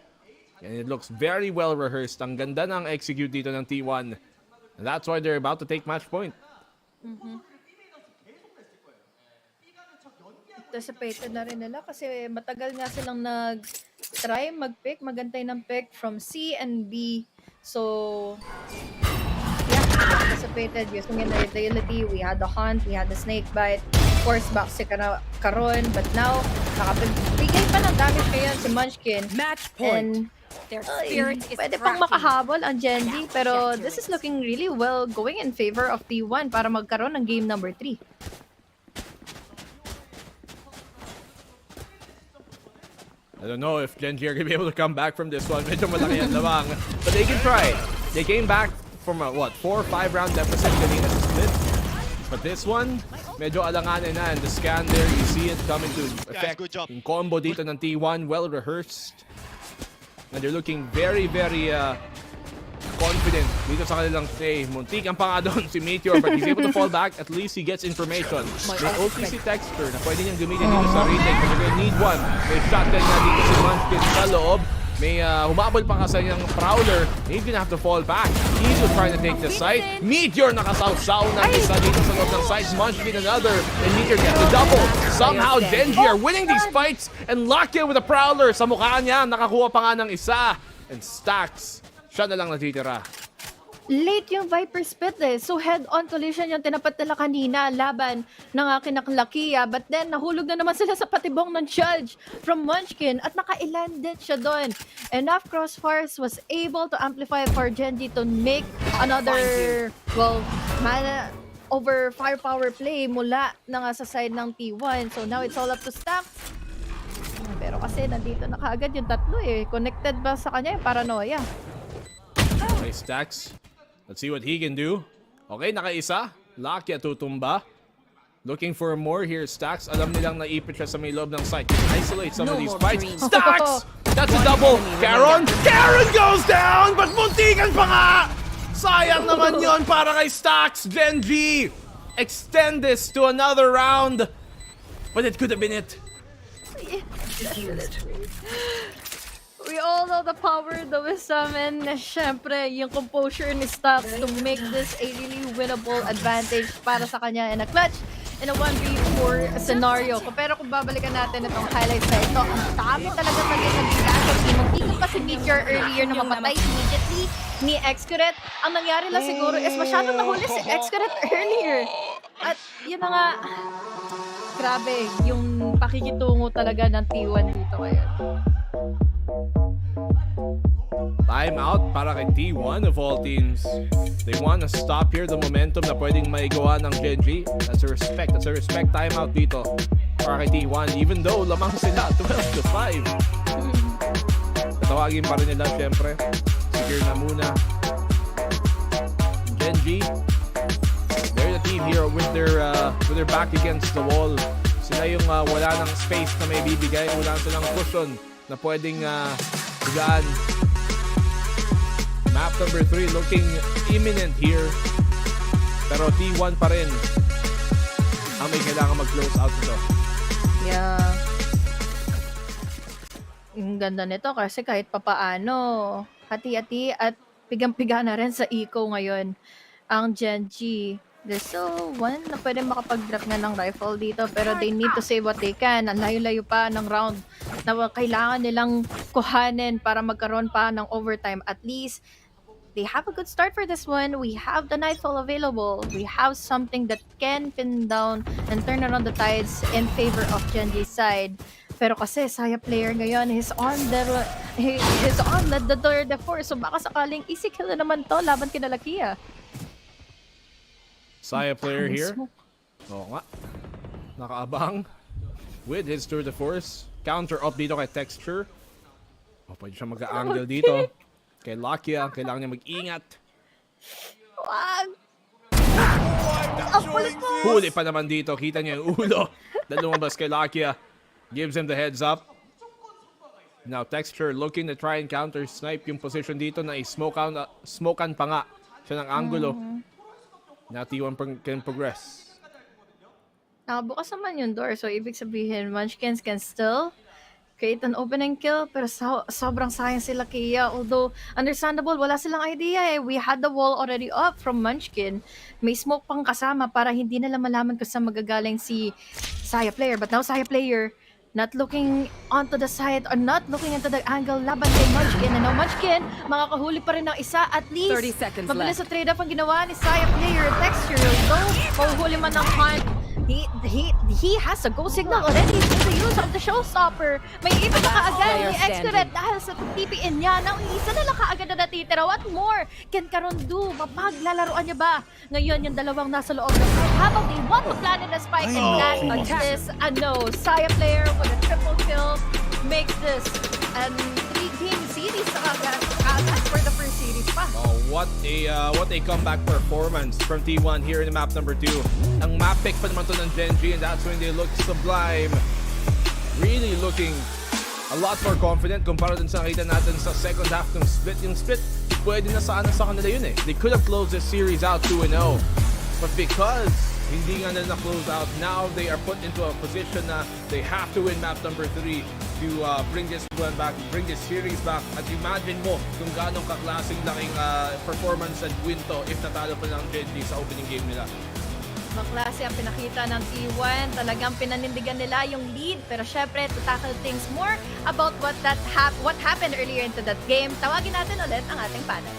And it looks very well rehearsed. Ang ganda ng execute dito ng T1. And that's why they're about to take match point. Anticipated na rin nila kasi matagal nga silang nag-try mag-pick, magantay ng pick from C and B. So, yeah, anticipated using in the utility. We had the hunt, we had the snake bite. Of course, back si Caron. But now, nakapibigay pa ng damage ngayon si Munchkin. Match point. Their spirit is pwede pang makahabol ang Genji, pero this is looking really well going in favor of T1 para magkaroon ng game number 3. I don't know if Genji are going to be able to come back from this one. Medyo malaki ang lamang. But they can try. They came back from a, 4 or 5 round deficit kanina sa split. But this one, medyo alanganin na. And the scan there, you see it coming to effect. Yung combo dito ng T1, well rehearsed. And they're looking very, very confident dito sa kanilang play. Muntikan pa nga doon si Meteor, but he's able to fall back. At least he gets information. May OTC Texture na pwede niyang gamitin dito sa retake. But they're gonna need one. May shotgun na dito si Munchkin sa loob. May humabol pa kasi yung Prowler. He's gonna have to fall back. He's trying to take the site. Meteor nakasawsaw na isa dito sa loob ng site. Munchkin another. And Meteor gets the double. Somehow Genji are winning these fights. And Lakia with a Prowler sa mukha niya. Nakakuha pa nga ng isa. And Stacks, siya na lang natitira. late yung Viper split eh. So head-on collision yung tinapat nila kanina laban ng Lakia. But then nahulog na naman sila sa patibong ng Judge from Munchkin at naka-ilan din siya doon. Enough crossfires was able to amplify for Genji to make another, well, over firepower play mula na nga sa side ng T1. So now it's all up to Stack. Pero kasi nandito na kaagad yung tatlo eh. Connected ba sa kanya yung paranoia? Okay, Stacks. Let's see what he can do. Okay, nakaisa. Lakia tutumba. Looking for more here, Stacks. Alam nilang naipit siya sa may loob ng site. Isolate some of these fights. Stacks! That's a double. Caron! Caron goes down! But muntikan pa nga! Sayang naman yon para kay Stacks. Genji extend this to another round. But it could have been it. We all know the power of the wisdom and syempre yung composure ni Stack to make this a really winnable advantage para sa kanya in a clutch in a 1v4 scenario. Pero kung babalikan natin itong highlights na ito, ang dami talaga magiging casualty. Mag-ikot pa si Meteor earlier na mapatay immediately ni Xcuret. Ang nangyari lang siguro is masyadong nahuli si Xcuret earlier. At yun na nga, grabe yung pakikitungo talaga ng T1 dito ngayon. Timeout para kay T1 of all teams. They want to stop here the momentum na pwedeng maigawa ng Genji. That's a respect timeout dito para kay T1. Even though lamang sila 12-5. Tatawagin pa rin nila syempre. Secure na muna. Genji, they're the team here with their back against the wall. Sila yung wala ng space na may bibigay. Wala silang cushion na pwedeng higaan. Map number 3 looking imminent here. Pero T1 pa rin ang may kailangan mag-close out nito. Yeah. Ang ganda nito kasi kahit papaano, hati-hati at pigang-piga na rin sa eco ngayon ang Genji. There's still one na pwede makapag-drop nga ng rifle dito pero they need to save what they can. Ang layo-layo pa ng round na kailangan nilang kuhanin para magkaroon pa ng overtime. At least, they have a good start for this one. We have the Nightfall available. We have something that can pin down and turn around the tides in favor of Genji's side. Pero kasi Saya player ngayon, he's on the third force. So baka sakaling easy kill na naman to laban kina Lakia. Saya player here. Oo nga. Nakaabang with his tour de force. Counter up dito kay Texture. Pwede siya mag-angle dito. Kay Lakia, kailangan niya mag-ingat. Wag! Huli pa naman dito. Kita niya yung ulo. Lumabas kay Lakia. Gives him the heads up. Now Texture looking to try and counter snipe yung position dito na smokean pa nga siya ng angulo. Now T1 can progress. Nakabukas naman yung door. So ibig sabihin, Munchkins can still create an opening kill, pero sobrang sayang sila Kia. Although, understandable, wala silang idea eh. We had the wall already up from Munchkin. May smoke pang kasama para hindi nila malaman kung saan magagaling si Saya player. But now Saya player, not looking onto the side or not looking into the angle laban kay Munchkin. And now Munchkin, makakahuli pa rin ng isa. At least, 30 seconds mabilis left. sa trade-off ang ginawa ni Saya player. Texture, though, mahuhuli man ng hunt. He has a go signal already with the use of the showstopper. May ipin na kaagad ni Xcuret dahil sa TPN niya. Now, isa na lang kaagad na natitira. What more can Caron do? Mapaglalaroan niya ba? Ngayon, yung dalawang nasa loob ng habang they want to plan in a spike and plan this. No, Saya player with a triple kill makes this a 3-game series kaagad for the first series pa. Oh, what a comeback performance from T1 here in the map number 2. Ang map pick pa naman to ng Genji, and that's when they look sublime. Really looking a lot more confident kumpara dun sa nakita natin sa second half ng split. Yung split, pwede na sa kanila yun eh. They could have closed this series out 2-0. But because hindi nga nila na-close out, now they are put into a position na they have to win map number 3 to bring this one back, bring this series back. At imagine mo kung gano'ng kaklaseng laking performance at win to if natalo pa ng Genji sa opening game nila. Maklase ang pinakita ng T1. Talagang pinanindigan nila yung lead. Pero syempre, to tackle things more about what happened earlier into that game, tawagin natin ulit ang ating panel.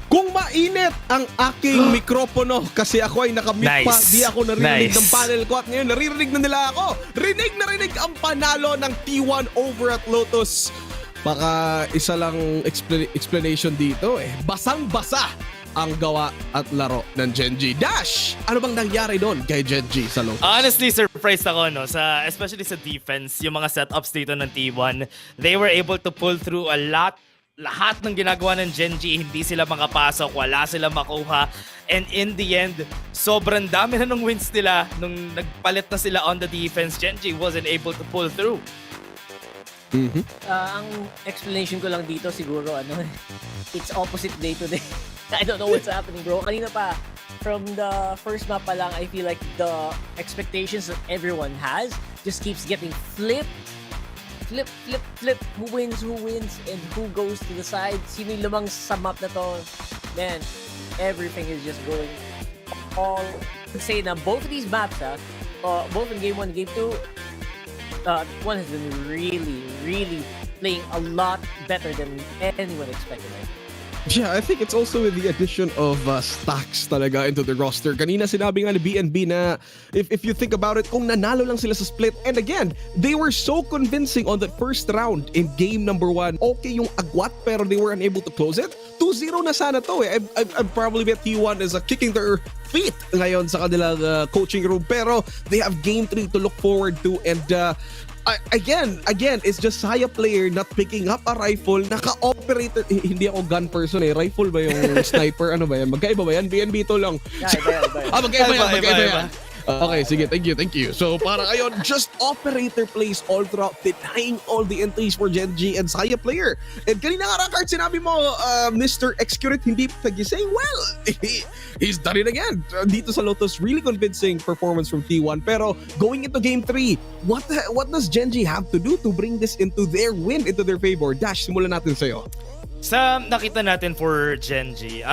Kung mainit ang aking mikropono kasi ako ay nakamute pa, di ako naririnig ng panel ko at ngayon naririnig na nila ako. Rinig na rinig ang panalo ng T1 over at Lotus. Baka isa lang explanation dito eh. Basang-basa ang gawa at laro ng Genji. Dash! Ano bang nangyari doon kay Genji sa Lotus? Honestly, surprised ako, no? Especially sa defense, yung mga setups dito ng T1, they were able to pull through a lot. Lahat ng ginagawa ng Genji, hindi sila makapasok, wala sila makuha. And in the end, sobrang dami na ng wins nila nung nagpalit na sila on the defense. Genji wasn't able to pull through. Ang explanation ko lang dito siguro, it's opposite day to day. I don't know what's happening, bro. Kanina pa, from the first map pa lang, I feel like the expectations that everyone has just keeps getting flipped. Flip. Who wins, and who goes to the side. Sino yung lumang sa map na to. Man, everything is just going all... I'd say na both of these maps, both in Game 1 and Game 2, one has been really playing a lot better than anyone expected. Right? Yeah, I think it's also with the addition of stacks talaga into the roster. Kanina sinabi nga ni BNB na if you think about it, kung nanalo lang sila sa split, and again, they were so convincing on the first round in game number 1. Okay yung agwat pero they were unable to close it. 2-0 na sana to eh. I'd probably bet T1 is kicking their feet ngayon sa kanilang coaching room, pero they have game 3 to look forward to, and again, it's just Saya player not picking up a rifle, naka-operator, hindi ako gun person eh, rifle ba yung sniper, ano ba yan? Magkaiba ba yan? BNB to lang. Magkaiba yan. Okay, sige, thank you. So para ngayon, just operator plays all throughout, denying all the entries for Genji and Saya player. And kanina nga Rakard, sinabi mo, Mr. Excurate hindi pagising. Well, he's done it again. Dito sa Lotus, really convincing performance from T1. Pero going into game 3, what does Genji have to do to bring this into their win, into their favor? Dash, simulan natin sa'yo. Sa nakita natin for Genji,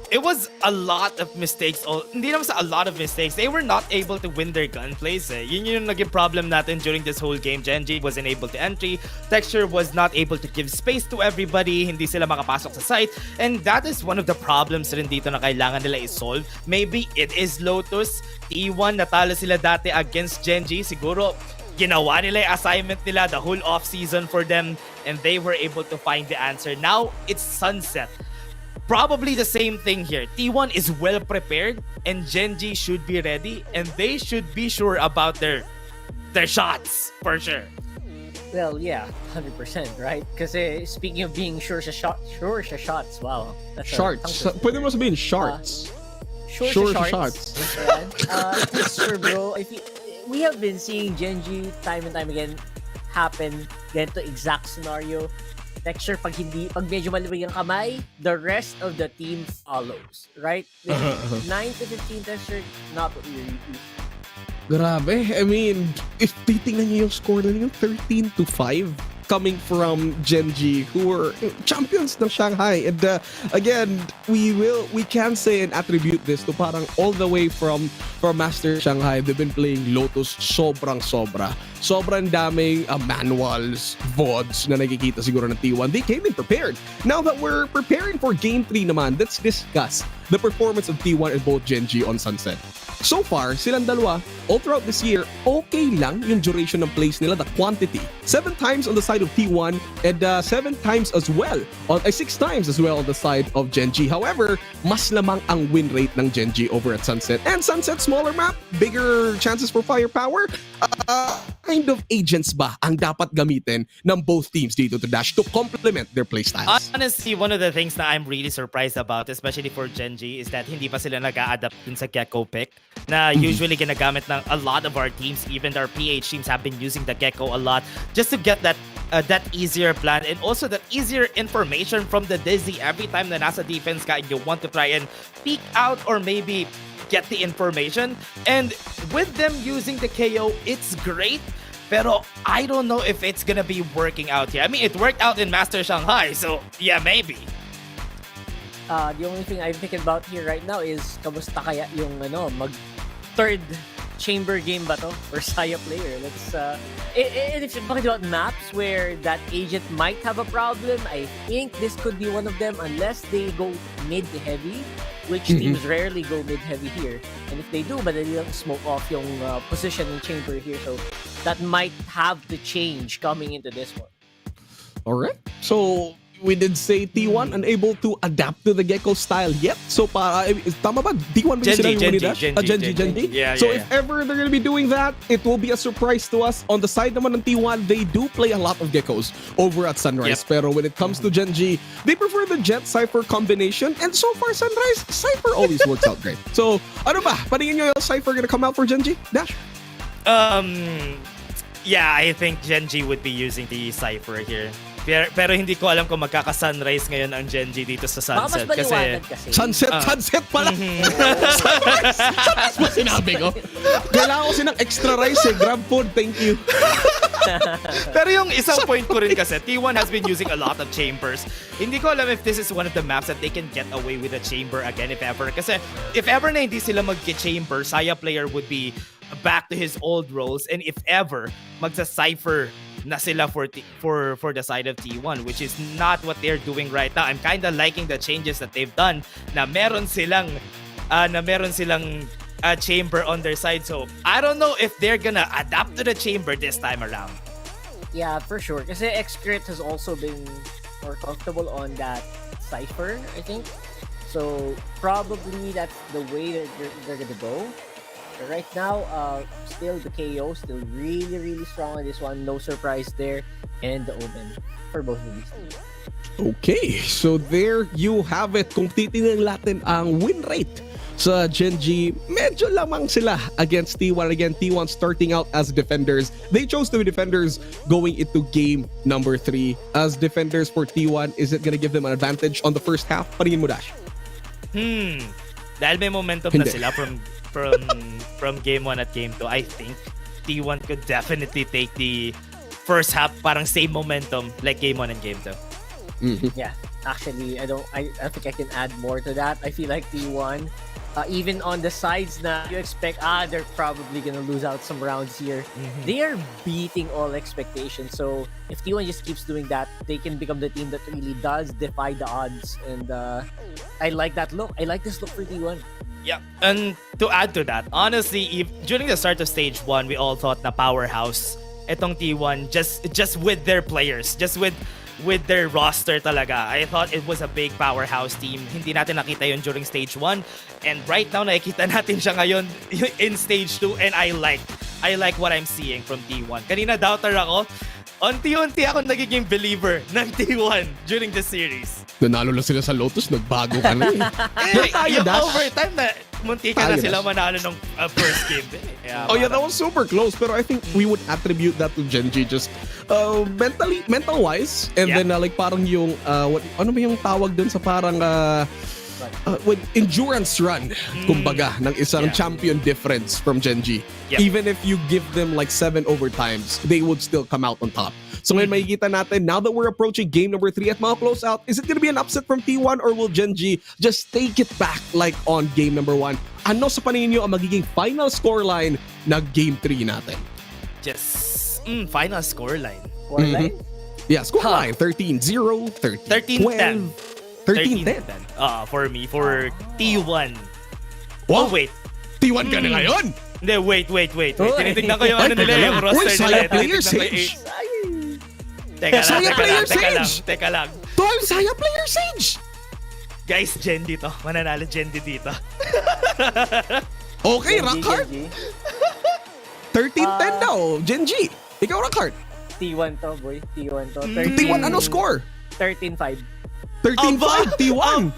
it was a lot of mistakes. Hindi naman sa a lot of mistakes. They were not able to win their gunplays eh. Yun yung naging problem natin during this whole game. Genji wasn't able to entry. Texture was not able to give space to everybody. Hindi sila makapasok sa site. And that is one of the problems rin dito na kailangan nila i-solve. Maybe it is Lotus. T1, natalo sila dati against Genji. Siguro, ginawa nila yung assignment nila the whole off-season for them. And they were able to find the answer. Now, it's Sunset. Probably the same thing here. T1 is well prepared and Genji should be ready and they should be sure about their shots for sure. Well, yeah, 100%, right? Kasi speaking of being sure sa shots, wow. Sharts. Pwede mo sabihin sharts. Sure sa shots. Sure, bro. We have been seeing Genji time and time again happen ganito exact scenario. Texture, pag medyo maluwag ang kamay, the rest of the team follows, right? 9 to 15 texture, not what we used. Grabe. I mean, if titingnan niyo yung score na yung 13-5 coming from Genji, who were champions ng Shanghai. And again, we can say and attribute this to parang all the way from Master Shanghai. They've been playing Lotus sobrang sobra. Sobrang daming manuals, VODs na nakikita siguro ng T1. They came in prepared. Now that we're preparing for Game 3 naman, let's discuss the performance of T1 and both Genji on Sunset. So far, silang dalawa, all throughout this year, okay lang yung duration ng plays nila, the quantity. 7 times on the side of T1 and 7 times as well, 6 times as well on the side of Genji. However, mas lamang ang win rate ng Genji over at Sunset. And Sunset, smaller map, bigger chances for firepower. Kind of agents ba ang dapat gamitin ng both teams dito to Dash to complement their playstyles? Honestly, one of the things na I'm really surprised about, especially for Genji, is that hindi pa sila nag-a-adapt dun sa Gecko pick na usually ginagamit ng a lot of our teams. Even our PH teams have been using the Gecko a lot just to get that easier plan and also that easier information from the Dizzy every time na nasa defense ka and you want to try and peek out or maybe get the information. And with them using the KO, it's great. Pero I don't know if it's gonna be working out here. I mean, it worked out in Master Shanghai, so yeah, maybe. The only thing I'm thinking about here right now is kamusta kaya yung mag third chamber game ba to? Or Saya player? Let's, and if you're talking about maps where that agent might have a problem, I think this could be one of them unless they go mid-heavy, which teams rarely go mid-heavy here. And if they do, but they don't smoke off yung position in chamber here, so that might have to change coming into this one. Alright. So, we did say T1 unable to adapt to the Gecko style yet. So, tama ba? T1 ba yung sinabi mo ni Dash? Genji. Yeah, so, if ever they're gonna be doing that, it will be a surprise to us. On the side naman ng T1, they do play a lot of Geckos over at Sunrise. Pero when it comes to Genji, they prefer the Jet Cypher combination. And so far, Sunrise, Cypher always works out great. So, ano ba? Paningin nyo yung Cypher gonna come out for Genji? Dash? Yeah, I think Genji would be using the Cypher here. Pero hindi ko alam kung magkaka-sunrise ngayon ang Genji dito sa Sunset. Kasi Sunset pala. Sunrise ba sinabi ko? Kailangan ko sinang extra rice grab food, thank you. Pero yung isang point ko rin kasi, T1 has been using a lot of chambers. Hindi ko alam if this is one of the maps that they can get away with a chamber again if ever. Kasi if ever na hindi sila mag-chamber, Saya player would be back to his old roles, and if ever magsa-cypher na sila for the side of T1, which is not what they're doing right now. I'm kind of liking the changes that they've done na meron silang chamber on their side. So I don't know if they're gonna adapt to the chamber this time around. Yeah, for sure. Kasi Xcrit has also been more comfortable on that Cypher, I think. So probably that's the way that they're gonna go. But right now, still the KO, still really strong on this one. No surprise there. And the Omen for both of these teams. Okay, so there you have it. Kung titingnan natin ang win rate sa Genji, medyo lamang sila against T1. Again, T1 starting out as defenders. They chose to be defenders going into game number 3. As defenders for T1, is it gonna give them an advantage on the first half? Paningin mo, Dash? Dahil may momentum na sila from game 1 at game 2, I think T1 could definitely take the first half parang same momentum like game 1 and game 2. Yeah, actually, I think I can add more to that. I feel like T1, even on the sides na you expect, they're probably gonna lose out some rounds here. They are beating all expectations. So if T1 just keeps doing that, they can become the team that really does defy the odds. And I like that look. I like this look for T1. Yeah, and to add to that, honestly, during the start of stage 1, we all thought na powerhouse etong T1 just with their players, just with their roster talaga. I thought it was a big powerhouse team. Hindi natin nakita yun during stage 1, and right now nakikita natin siya ngayon in stage 2, and I like what I'm seeing from T1. Kanina doubter ako. Unti-unti ako nagiging believer ng T1 during the series. Nanalo lang sila sa Lotus, nagbago ka na yung overtime na munti ka na sila manalo ng first game. Yeah, that was super close. Pero I think we would attribute that to Genji just mental-wise. And then like parang yung, ano ba yung tawag dun sa parang with endurance run, kumbaga, ng isang champion difference from Genji. Even if you give them like 7 overtimes, they would still come out on top. So ngayon makikita natin, now that we're approaching game number 3 at mga closeout, is it gonna be an upset from T1 or will Genji just take it back like on game number 1? Ano sa paningin nyo ang magiging final scoreline na game 3 natin? Just, final scoreline. Yeah, scoreline. 13-0, 13-10. 13-10. For me, for T1. Wow. Oh, wait. T1 ka na ngayon? Hindi, wait. Tinitignan ko yung ano nila, yung roster nila. Player Sage. Teka lang. Tol, Saya Player Sage. Guys, Gendy to. Mananalo Gendy dito. Okay, rank hard. 13-10 daw, Genji. Ikaw rank hard. T1 to, boy. T1 to. T1, ano score? 13-5. 13-5, T1.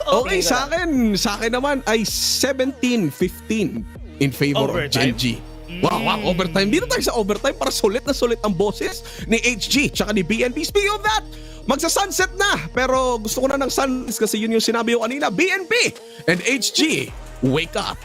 Okay, sa akin naman ay 17-15 in favor of Genji. Wow, overtime. Dito tayo sa overtime para sulit na sulit ang boses ni HG tsaka ni BNP. Speaking of that, magsa-sunset na. Pero gusto ko na ng sunrise kasi yun yung sinabi ko kanina. BNP and HG, wake up.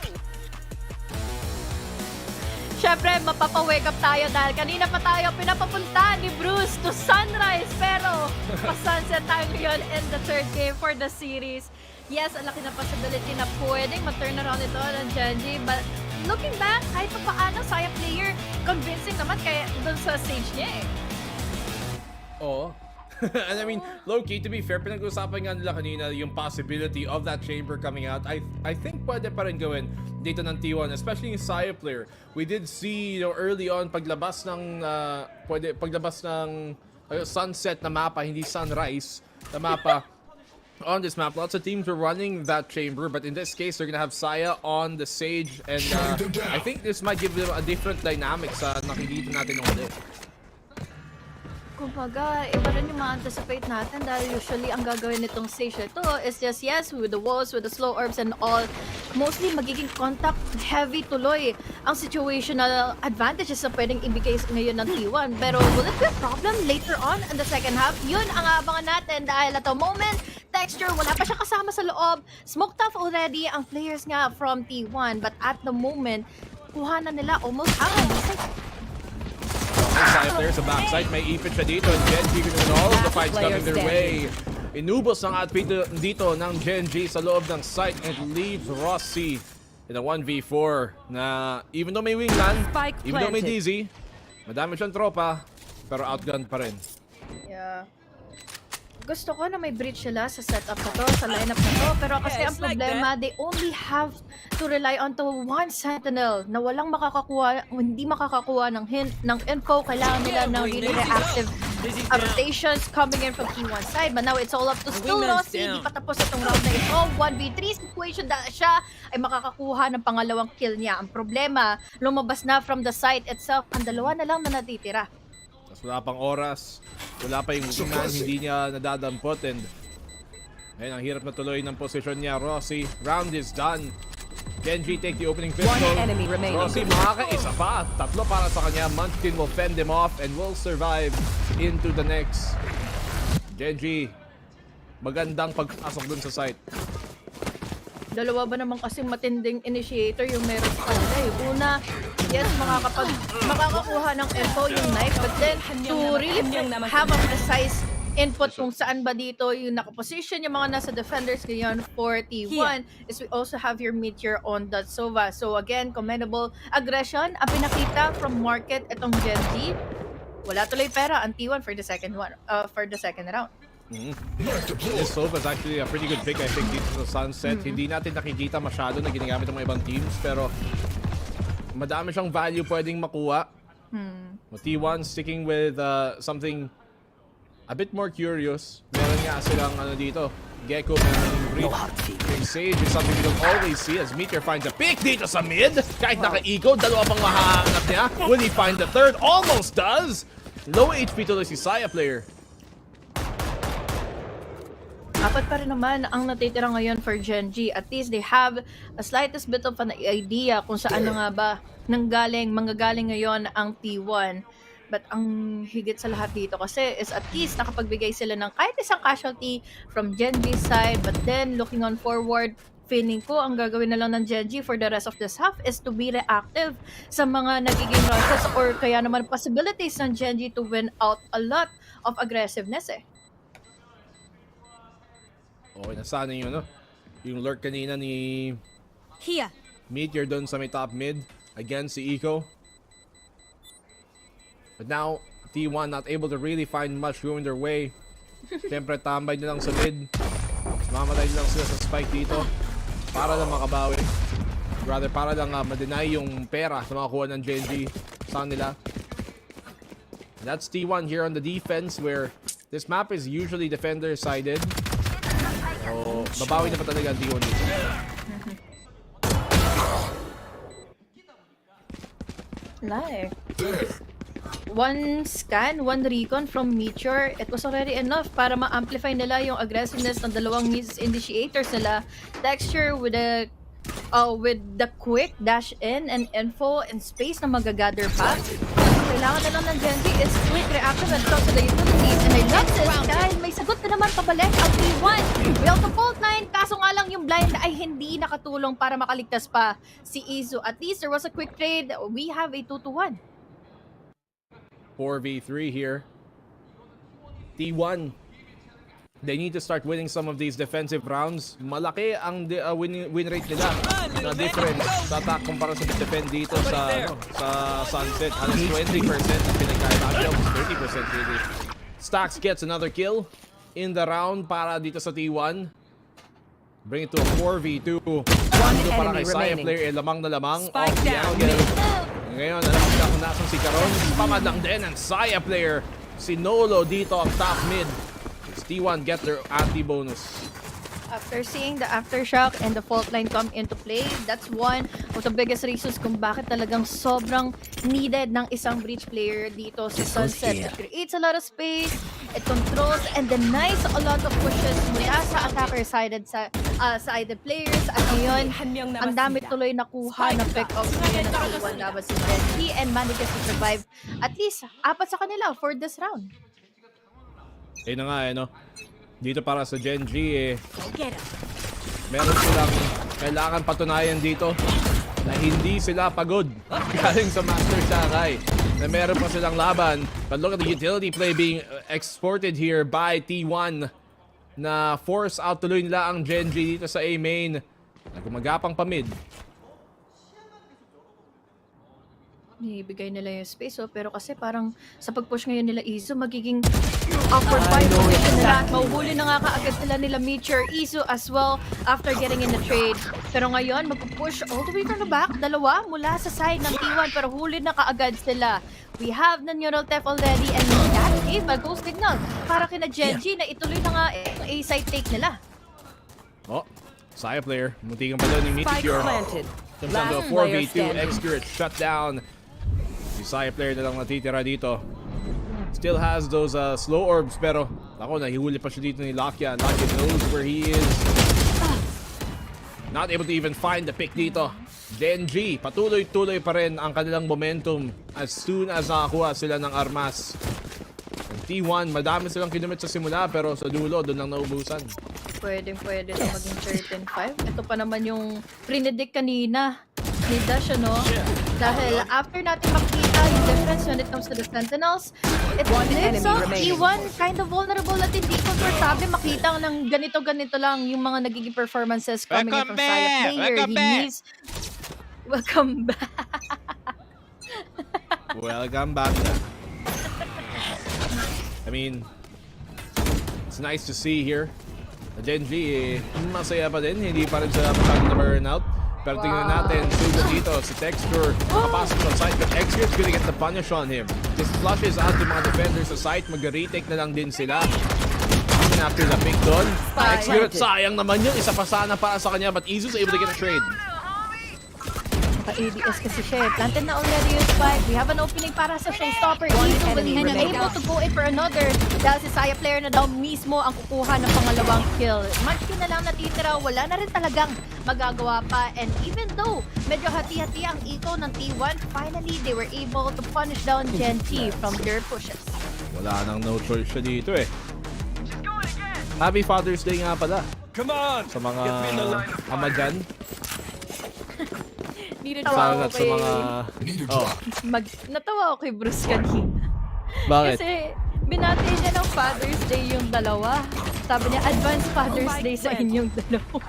Siyempre, mapapa-wake up tayo dahil kanina pa tayo pinapapunta ni Bruce to Sunrise. Pero, pa-sunset tayo ngayon in the third game for the series. Yes, ang laki na possibility na pwedeng ma-turn around ito ng Genji. But looking back, kahit pa paano, Saya player, convincing naman kaya dun sa stage niya eh. Oo. And I mean, low-key, to be fair, pinag-usapan nga nila kanina yung possibility of that chamber coming out. I think pwede pa rin gawin dito ng T1, especially yung Saya player. We did see, early on, paglabas ng sunset na mapa, hindi sunrise na mapa. On this map, lots of teams were running that chamber, but in this case, they're gonna have Saya on the Sage, and I think this might give them a different dynamic sa nakikita natin ulit. Kumbaga, iba rin yung ma-anticipate natin dahil usually ang gagawin nitong stage ito is just, yes, with the walls, with the slow orbs and all, mostly magiging contact heavy tuloy ang situational advantages na pwedeng ibigay ngayon ng T1. Pero will it be a problem later on in the second half? Yun ang abangan natin dahil at the moment, Texture, wala pa siya kasama sa loob. Smoked off already ang players nga from T1, but at the moment, kuha na nila almost half of the Saya player sa backside, may ipit siya dito, and Genji with all of the fights coming their way. Inubos ang outfit dito ng Genji sa loob ng site and leaves Rossi in a 1v4 na even though may wingman, even though may DZ, madami siyang tropa, pero outgunned pa rin. Yeah. Gusto ko na may breach sila sa setup na to, sa lineup na to, pero kasi ang problema, they only have to rely on to one sentinel na walang makakakuha, hindi makakakuha ng hint, ng info. Kailangan nila ng really reactive rotations coming in from T1 side. But now it's all up to still Rossi. Hindi pa tapos itong round na ito. 1v3 situation na siya ay makakakuha ng pangalawang kill niya. Ang problema, lumabas na from the site itself. Ang dalawa na lang na natitira. Wala pang oras, wala pa yung man, hindi niya nadadampot, and ayun, ang hirap na tuloy ng posisyon niya. Rossi, round is done. Genji take the opening pistol. Rossi makakaisa pa, tatlo para sa kanya. Munchkin will fend him off and will survive into the next. Genji, magandang pagpasok dun sa site. Dalawa ba naman kasi matinding initiator yung meron sa kanila eh. Una, yes, makakakuha ng info yung knife, but then to really have a precise input kung saan ba dito yung nakaposition yung mga nasa defenders ngayon for T1 is we also have your Meteor on that Sova. So again, commendable aggression ang pinakita from market itong Genji. Wala tuloy pera ang T1 for the second round. This Sova is actually a pretty good pick, I think, dito sa Sunset. Hindi natin nakikita masyado na ginagamit ng mga ibang teams, pero madami siyang value pwedeng makuha. T1 sticking with something a bit more curious. Meron nga silang dito, Gecko, meron yung Sage is something we don't always see as Meteor finds a pick dito sa mid. Kahit naka-eco, dalawa pang mahahanap niya. Will he find the third? Almost does! Low HP tuloy si Saya player. Apat pa rin naman ang natitira ngayon for Genji. At least they have a slightest bit of an idea kung saan na nga ba manggagaling ngayon ang T1. But ang higit sa lahat dito kasi is at least nakapagbigay sila ng kahit isang casualty from Genji's side. But then looking on forward, feeling ko ang gagawin na lang ng Genji for the rest of this half is to be reactive sa mga nagiging rushes or kaya naman possibilities ng Genji to win out a lot of aggressiveness eh. Okay, nasana yung yung lurk kanina ni Meteor doon sa may top mid against si Eco. But now, T1 not able to really find much room in their way. Siyempre, tambay na lang sa mid. Mamatay na lang sila sa spike dito para lang makabawi. Rather, para lang ma-deny yung pera sa mga kuha ng Genji sa nila. That's T1 here on the defense where this map is usually defender-sided. So, babawi na pa talaga ang T1 dito. Live. One scan, one recon from Meteor, it was already enough para ma-amplify nila yung aggressiveness ng dalawang initiators nila. Texture with the quick dash in and info and space na magagather pa. Kailangan na lang ng Genji is quick reaction when it comes to the utilities. And I love this dahil may sagot na naman pabalik ang T1. We also fault 9, kaso nga lang yung blind ay hindi nakatulong para makaligtas pa si Izu. At least there was a quick trade. We have a 2-1. 4v3 here. T1 They need to start winning some of these defensive rounds. Malaki ang win rate nila na difference sa attack kumpara sa defend dito sa Sunset. Halos 20% na pinagkaya. Almost 30% really. Stax gets another kill in the round para dito sa T1. Bring it to a 4v2. Ando para kay Saya player, lamang na lamang off the angle. Ngayon, alam mo kung nasan si Caron. Pamad lang din ang Saya player. Si Nolo dito ang top mid. T1 get their anti-bonus. After seeing the aftershock and the fault line come into play, that's one of the biggest reasons kung bakit talagang sobrang needed ng isang breach player dito sa Sunset. It creates a lot of space, it controls, and denies a lot of pushes mula sa attacker-sided sided players. At ngayon, ang dami tuloy nakuha na pick-up ngayon ng T1 laban si Genji and manages to survive at least 4 sa kanila for this round. Ayun na nga no? Dito para sa Genji meron silang kailangan patunayan dito na hindi sila pagod galing sa Master Sakai na meron pa silang laban. But look at the utility play being exported here by T1 na force out tuloy nila ang Genji dito sa A main na gumagapang pa mid. Ibigay nila yung space pero kasi parang sa pag-push ngayon nila Izu magiging awkward fight position nila at mahuhuli na nga kaagad nila Meteor, Izu as well after getting in the trade. Pero ngayon mag-push all the way from the back, dalawa mula sa side ng T1 pero huli na kaagad sila. We have the neural theft already and that gave a go signal para kina Genji na ituloy na nga a side take nila. Saya player, muntikan pa doon yung Meteor. Comes down to a 4v2, Excurate shut down. Saya player na lang natitira dito. Still has those slow orbs pero ako nahihuli pa siya dito ni Lakia. Lakia knows where he is. Not able to even find the pick dito. Genji, patuloy-tuloy pa rin ang kanilang momentum as soon as nakakuha sila ng armas. Ang T1, madami silang kinumit sa simula pero sa dulo, doon lang naubusan. Pwede na maging 13-5. Ito pa naman yung predict kanina ni Dash, Dahil after natin makita yung difference when it comes to the Sentinels, it leaves T1 kind of vulnerable at hindi komportable makita ng ganito-ganito lang yung mga nagiging performances coming in from Saya player. Welcome back! Welcome back. I mean, it's nice to see here. Genji, masaya pa din. Hindi pa rin sila masyadong na-burnout. Pero tingnan natin, sugo dito, si Texture, nakapasok sa site, but Excure's gonna get the punish on him. Just flushes out yung mga defenders sa site, mag-retake na lang din sila. Even after the pick doon, Excure, sayang naman yun, isa pa sana para sa kanya, but Izu's able to get a trade. ADS kasi siya planted na already yung spike. We have an opening para sa Showstopper. Izu will be able to go in for another dahil si Saya player na daw mismo ang kukuha ng pangalawang kill. Munchkin na lang natitira, wala na rin talagang magagawa pa. And even though medyo hati-hati ang eco ng T1, finally they were able to punish down Genji from their pushes. Wala nang no choice siya dito Happy Father's Day nga pala. Come on! Sa mga ama dyan. Natawa ako kay Bruce kanina. Bakit? Kasi binati niya ng Father's Day yung dalawa. Sabi niya, Advanced Father's Day sa inyong dalawa.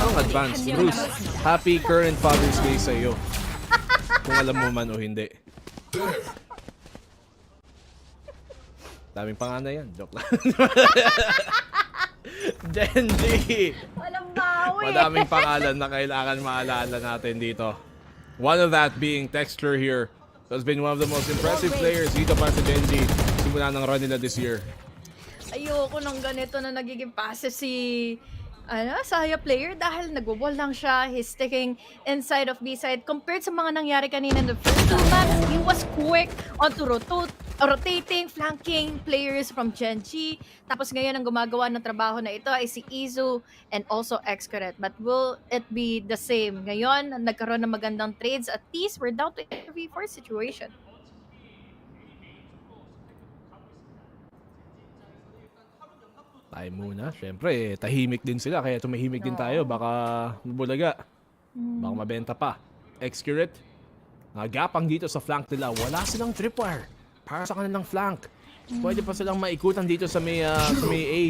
Anong advance? Bruce, happy current Father's Day sa iyo. Kung alam mo man o hindi. Daming panganay yan. Joke lang. Genji! Walang bawi! Madaming pangalan na kailangan maalala natin dito. One of that being Texture here. So has been one of the most impressive players dito para sa Genji simula ng run nila this year. Ayoko nung ganito na nagiging passive si Saya player dahil nag-wall lang siya. He's sticking inside of B-side. Compared sa mga nangyari kanina in the first 2 maps, he was quick onto rotating, flanking players from Genji. Tapos ngayon ang gumagawa ng trabaho na ito ay si Izu and also Excurate. But will it be the same? Ngayon, nagkaroon ng magandang trades. At least, we're down to a 3v4 situation. Tayo muna. Siyempre, tahimik din sila. Kaya tumahimik din tayo. Baka mabulaga. Baka mabenta pa. Excurate. Nagapang dito sa flank nila. Wala silang tripwire para sa kanilang flank. Pwede pa silang maikutan dito sa may A.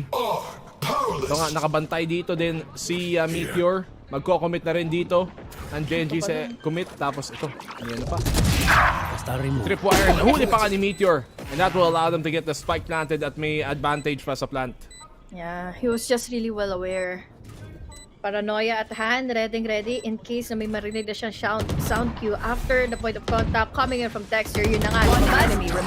So nga, nakabantay dito din si Meteor. Magko-commit na rin dito. Ang Genji sa commit. Tapos ito, ano pa? Tripwire. Nahuli pa ka ni Meteor. And that will allow them to get the spike planted at may advantage pa sa plant. Yeah, he was just really well aware. Paranoia at hand, ready in case na may marinig na siyang sound cue after the point of contact coming in from Dexter. Yun na nga.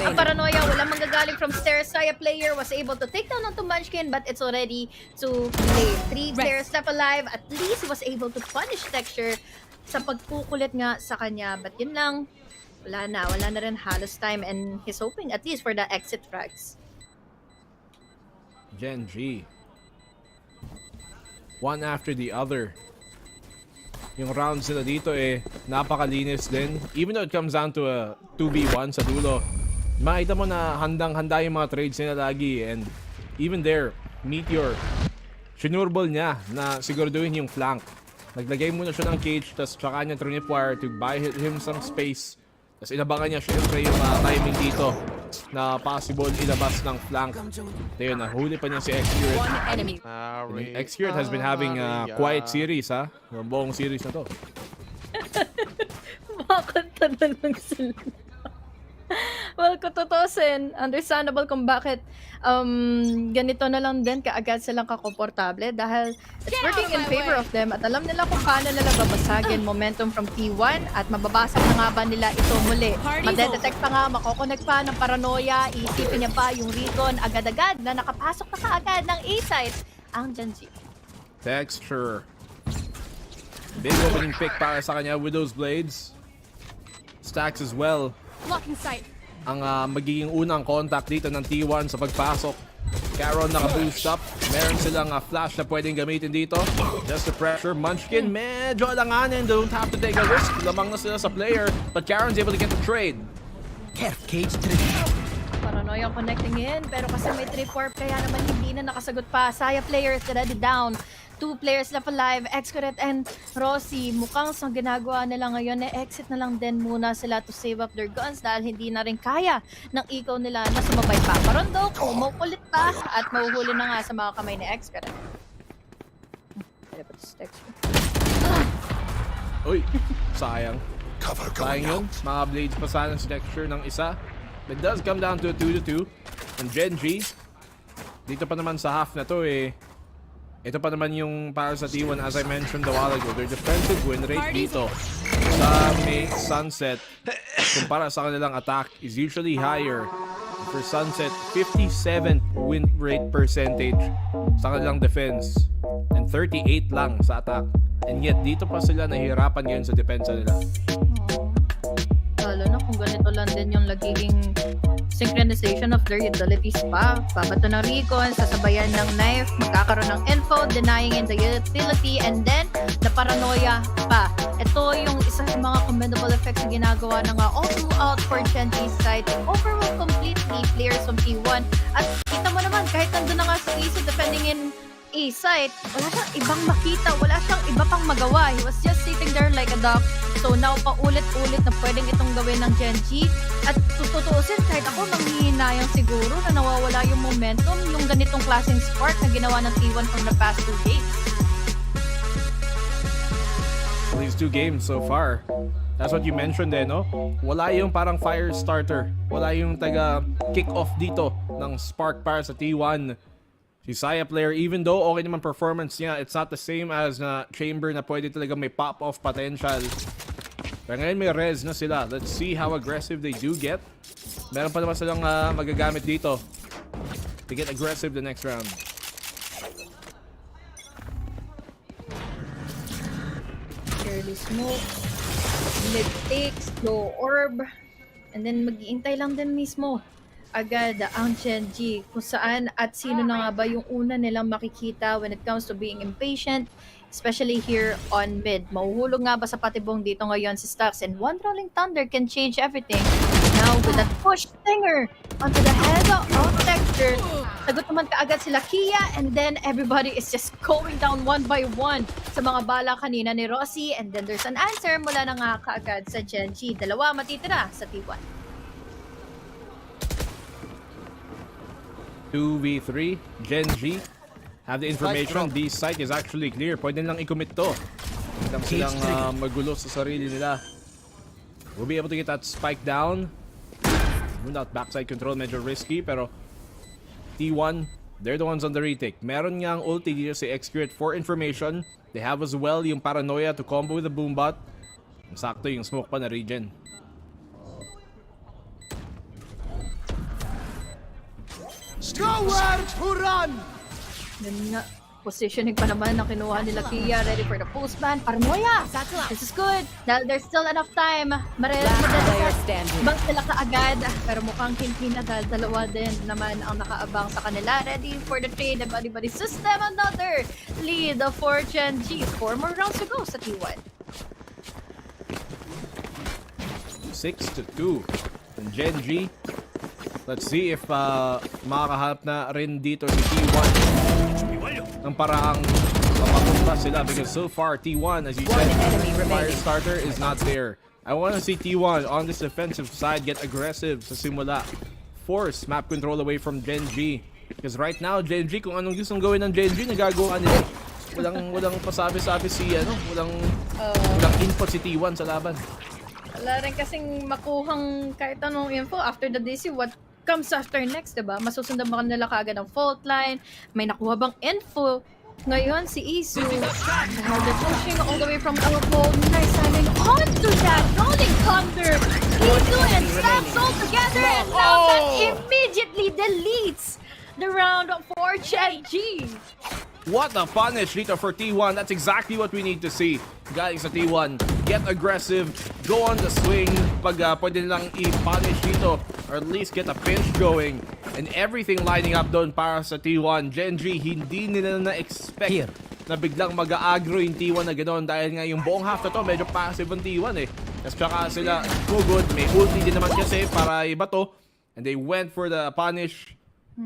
Ang paranoia, walang manggagaling from stairs. Saya player was able to take down onto Munchkin, but it's already too late. 3 players left alive. At least he was able to punish Dexter sa pagkukulit nga sa kanya. But yun lang, wala na rin halos time, and he's hoping at least for the exit frags. Genji. One after the other. Yung rounds nila dito napakalinis din. Even though it comes down to a 2v1 sa dulo, makita mo na handang-handa yung mga trades nila lagi. And even there, Meteor, sinurbol niya na siguraduhin yung flank. Naglagay muna siya ng cage, tas tsaka niya Tripwire to buy him some space. Tas inabangan niya syempre yung timing dito na possible ilabas ng flank. Ayun, nahuli pa niya si X-Curet. X-Curet has been having a quiet series, ha? Yung buong series na to. Bakit tanong sila? Well, kung tutusin, understandable kung bakit ganito na lang din kaagad silang kakomportable dahil it's working in favor of them at alam nila kung paano nila babasagin momentum from T1 at mababasag na nga ba nila ito muli. Madedetect pa nga, makokonect pa ng paranoia, iisipin niya pa yung recon agad-agad na nakapasok na kaagad ng A-site ang Genji. Dexter. Big opening pick para sa kanya with those blades. Stacks as well. Blocking sight. Ang magiging unang contact dito ng T1 sa pagpasok. Caron naka-boost up. Meron silang flash na pwedeng gamitin dito. Just the pressure. Munchkin medyo alanganin. Don't have to take a risk. Lamang na sila sa player. But Caron's able to get the trade. Paranoia connecting in, pero kasi may trip warp kaya naman hindi na nakasagot pa. Saya player is already down. 2 players left alive, X-Curet and Rossi. Mukhang sa ginagawa nila ngayon, exit na lang din muna sila to save up their guns dahil hindi na rin kaya ng ikaw nila na sumabay pa. Parondo, kumukulit pa at mahuhuli na nga sa mga kamay ni X-Curet. Uy, sayang. Sayang yun. Mga blades pa sana si Dexter ng isa. It does come down to a 2-2. And Genji, dito pa naman sa half na to ito pa naman yung para sa T1 as I mentioned a while ago. Their defensive win rate dito sa may Sunset kumpara sa kanilang attack is usually higher. For Sunset, 57 win rate percentage sa kanilang defense and 38 lang sa attack. And yet, dito pa sila nahihirapan ngayon sa depensa nila. Lalo na kung ganito lang din yung nagiging synchronization of their utilities pa. Babato ng recon, sasabayan ng knife, magkakaroon ng info, denying in the utility, and then the paranoia pa. Ito yung isa sa mga commendable effects na ginagawa ng all throughout for Genji's side. Overall completely players from T1. At kita mo naman, kahit nandun na nga sa easy defending in A-site, wala siyang ibang makita, wala siyang iba pang magawa. He was just sitting there like a duck. So now, paulit-ulit na pwedeng itong gawin ng Genji. At tutuusin, kahit ako manghihinayang siguro na nawawala yung momentum, yung ganitong klaseng spark na ginawa ng T1 from the past 2 games. These 2 games so far, that's what you mentioned no? Wala yung parang fire starter. Wala yung kick-off dito ng spark para sa T1. Si Saya player, even though okay naman performance niya, it's not the same as na Chamber na pwede talaga may pop-off potential. Pero ngayon may res na sila. Let's see how aggressive they do get. Meron pa naman silang magagamit dito to get aggressive the next round. Early smoke, mid take, slow orb, and then mag-iintay lang din mismo agad ang Genji kung saan at sino na nga ba yung una nilang makikita when it comes to being impatient, especially here on mid. Mahuhulog nga ba sa patibong dito ngayon si Stux, and one rolling thunder can change everything. Now with that push stinger onto the head of Dexter, sagot naman kaagad sila Kia, and then everybody is just going down one by one sa mga bala kanina ni Rossi, and then there's an answer mula na nga kaagad sa Genji. 2 matitira sa T1. 2v3. Gen G have the information. This site is actually clear. Pwede lang i-commit to. Pwede lang silang magulo sa sarili nila. We'll be able to get that spike down. That backside control medyo risky, pero T1, they're the ones on the retake. Meron nga ang ulti dito si Excurate for information. They have as well yung paranoia to combo with the boombot. Sakto yung smoke pa na regen. Nowhere to run! Yun nga, positioning pa naman na kinuha nila Kia, ready for the postman. Paranoia! This is good. Dahil there's still enough time. Bang sila kaagad. Pero mukhang hindi na dahil dalawa din naman ang nakaabang sa kanila. Ready for the trade. The body-body system. Another lead for Gen G. 4 more rounds to go sa T1. 6-2. And Gen G, let's see if makakahanap na rin dito si T1 ng paraang mapapunta sila, because so far T1, as you said, fire starter is not there. I want to see T1 on this defensive side get aggressive sa simula. Force map control away from Gen G. Because right now, Gen G, kung anong gustong gawin ng Gen G, nagagawa nila. Walang pasabi-sabi si walang input si T1 sa laban. Wala rin kasing makuhang kahit anong info after the DC. What comes after next, diba? Masusundan ba nila kaagad ng fault line? May nakuha bang info? Ngayon, si Isu, they're pushing all the way from Alpo. Nice timing onto that rolling thunder. Isu and Saps all together, and now that immediately deletes the round for Gen G. What a punish dito for T1. That's exactly what we need to see. Guys, sa T1, get aggressive, go on the swing. Pag pwede lang i-punish dito, or at least get a pinch going. And everything lining up doon para sa T1. Gen G, hindi nila na-expect na biglang mag-aggro yung T1 na gano'n. Dahil nga yung buong half na to, medyo passive ang T1 eh. Tapos tsaka sila, good. May ulti din naman kasi para iba to. And they went for the punish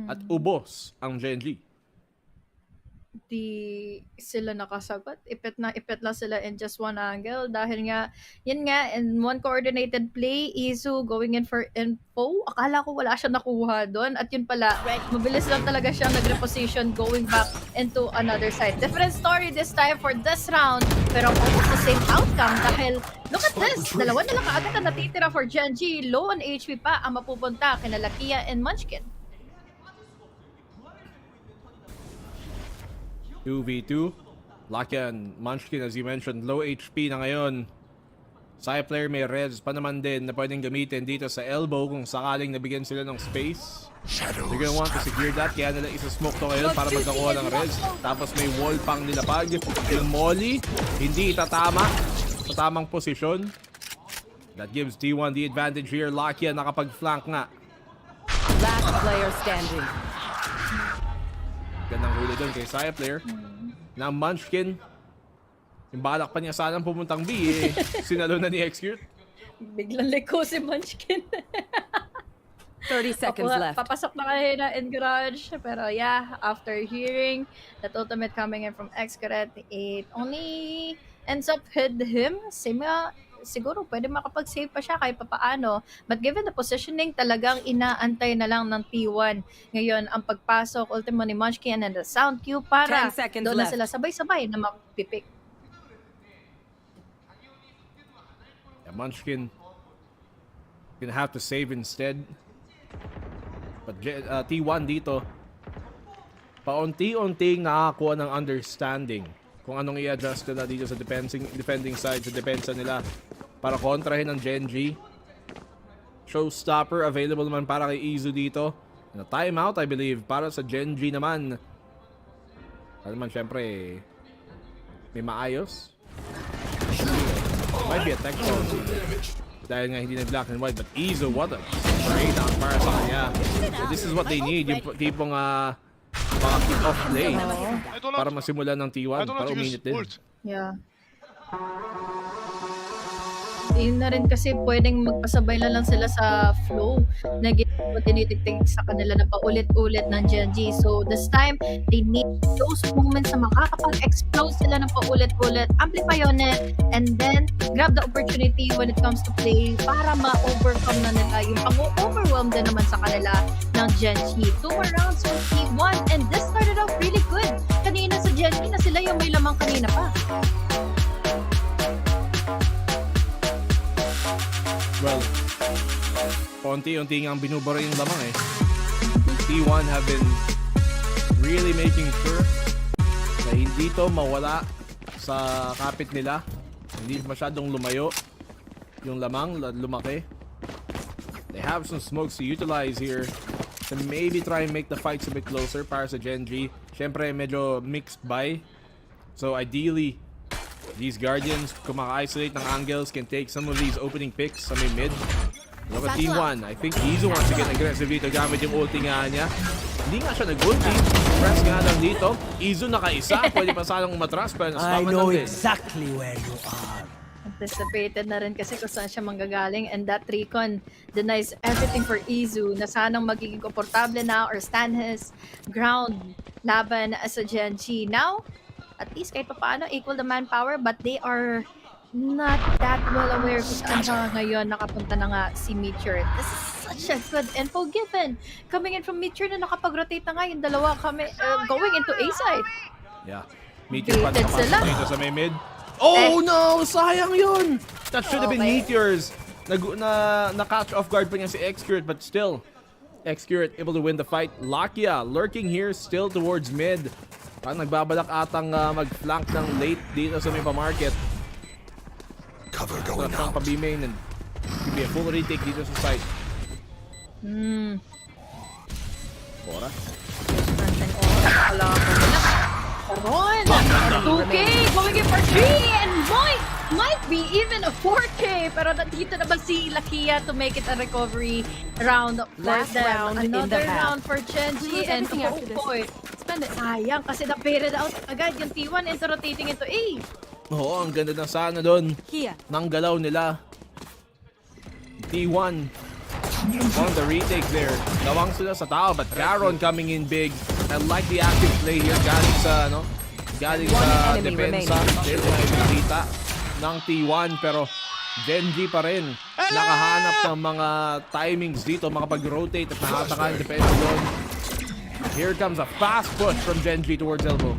at ubos ang Gen G. Di sila nakasagot. Ipit lang sila in just one angle. Dahil nga, yun nga, in one coordinated play, Isu going in for info. Akala ko wala siya nakuha doon. At yun pala, mabilis lang talaga siya nag-reposition going back into another side. Different story this time for this round. Pero almost the same outcome. Dahil, look at this. Dalawa na lang kaagad na natitira for Gen G. Low on HP pa ang mapupunta kina Lakia and Munchkin. 2v2. Lakia and Munchkin, as you mentioned, low HP na ngayon. Side player may res pa naman din na pwedeng gamitin dito sa elbow kung sakaling nabigyan sila ng space. They're gonna want to secure that, kaya nila isa-smoke to ngayon para magkakuha ng res. Tapos may wall pang nilapag. Yung molly, hindi tatama sa tamang posisyon. That gives T1 the advantage here. Lakia nakapag-flank nga. Last player standing. Gandang huli doon kay Saya player. Na Munchkin, yung balak pa niya sanang pumuntang B eh. Sinalo na ni Execute. Biglang liko si Munchkin. 30 seconds left. Papasok na kayo na in garage. Pero yeah, after hearing that ultimate coming in from Excret, it only ends up with him. Siguro pwede makapag-save pa siya kahit papaano. But given the positioning, talagang inaantay na lang ng T1. Ngayon, ang pagpasok, ultimo ni Munchkin and the sound cue para doon na sila sabay-sabay na mapipick. Yeah, Munchkin gonna have to save instead. But T1 dito, paunti-unting nakakakuha ng understanding kung anong i-adjust nila dito sa defending side, sa depensa nila para kontrahin ng Gen G. Showstopper available naman para kay Izu dito. And a timeout, I believe, para sa Gen G naman. Para naman, syempre, may maayos. Might be a tech ball. Dahil nga hindi na black and white. But Izu, what a straight out para sa kanya. So this is what they need. Yung tipong mga kick-off play para masimulan ng T1 para uminit din. Yeah. Yun na rin kasi pwedeng magpasabay lang sila sa flow na tinitigtig sa kanila na paulit-ulit ng Gen G. So this time, they need those moments na makakapag-explode sila ng paulit-ulit, amplify on it, and then grab the opportunity when it comes to play para ma-overcome na nila yung pang-overwhelm din naman sa kanila ng Genji. 2 more rounds for T1 and this started off really good. Kanina sa Genji na sila yung may lamang kanina pa. Well, konti-unti nga binubura yung lamang eh. T1 have been really making sure na hindi to mawala sa kapit nila. Hindi masyadong lumayo yung lamang, lumaki. They have some smokes to utilize here to maybe try and make the fights a bit closer para sa Genji. Siyempre, medyo mixed buy. So ideally, these Guardians, kung maka-isolate ng angles, can take some of these opening picks sa may mid. Look at T1. I think Izu wants to get aggressive dito gamit yung ulti nga niya. Hindi nga siya nag-ulti. Press nga lang dito. Izu naka-isa. Pwede pa sanang umatras. Pero I know exactly where you are. Anticipated na rin kasi kung saan siya manggagaling, and that recon denies everything for Izu na sanang magiging komportable na or stand his ground laban sa Genji. Now, at least kahit paano equal the manpower, but they are not that well aware kung saan siya ngayon nakapunta na nga si Meteor. This is such a good info given. Coming in from Meteor na nakapag-rotate na nga yung dalawa kami going into A side. Yeah. Meteor pa sila dito sa may mid. Oh no! Sayang yun! That should have been Meteors. Na-catch off guard pa niya si Xcurate, but still, Xcurate able to win the fight. Lakia lurking here still towards mid. Parang nagbabalak atang mag-flank ng late dito sa may pa-market. Cover going out. Pa-B-main and could be a full retake dito sa site. Bora. Ron! 2K! Going in for 3! And might be even a 4K! Pero nandito na ba si Lakia to make it a recovery round for Last them? round in Another the half. round for Genji and boy. Sayang kasi na-faded out agad yung T1 into rotating into A. Oo, ang ganda na sana doon. Nang galaw nila. T1 on the retake there. Gawang sila sa tao, but Caron coming in big. I like the active play here. Galing sa depensa. Dito na ipinakita ng T1, pero Genji pa rin nakahanap ng mga timings dito, makapag-rotate at nakataka yung depensa doon. Here comes a fast push from Genji towards elbow.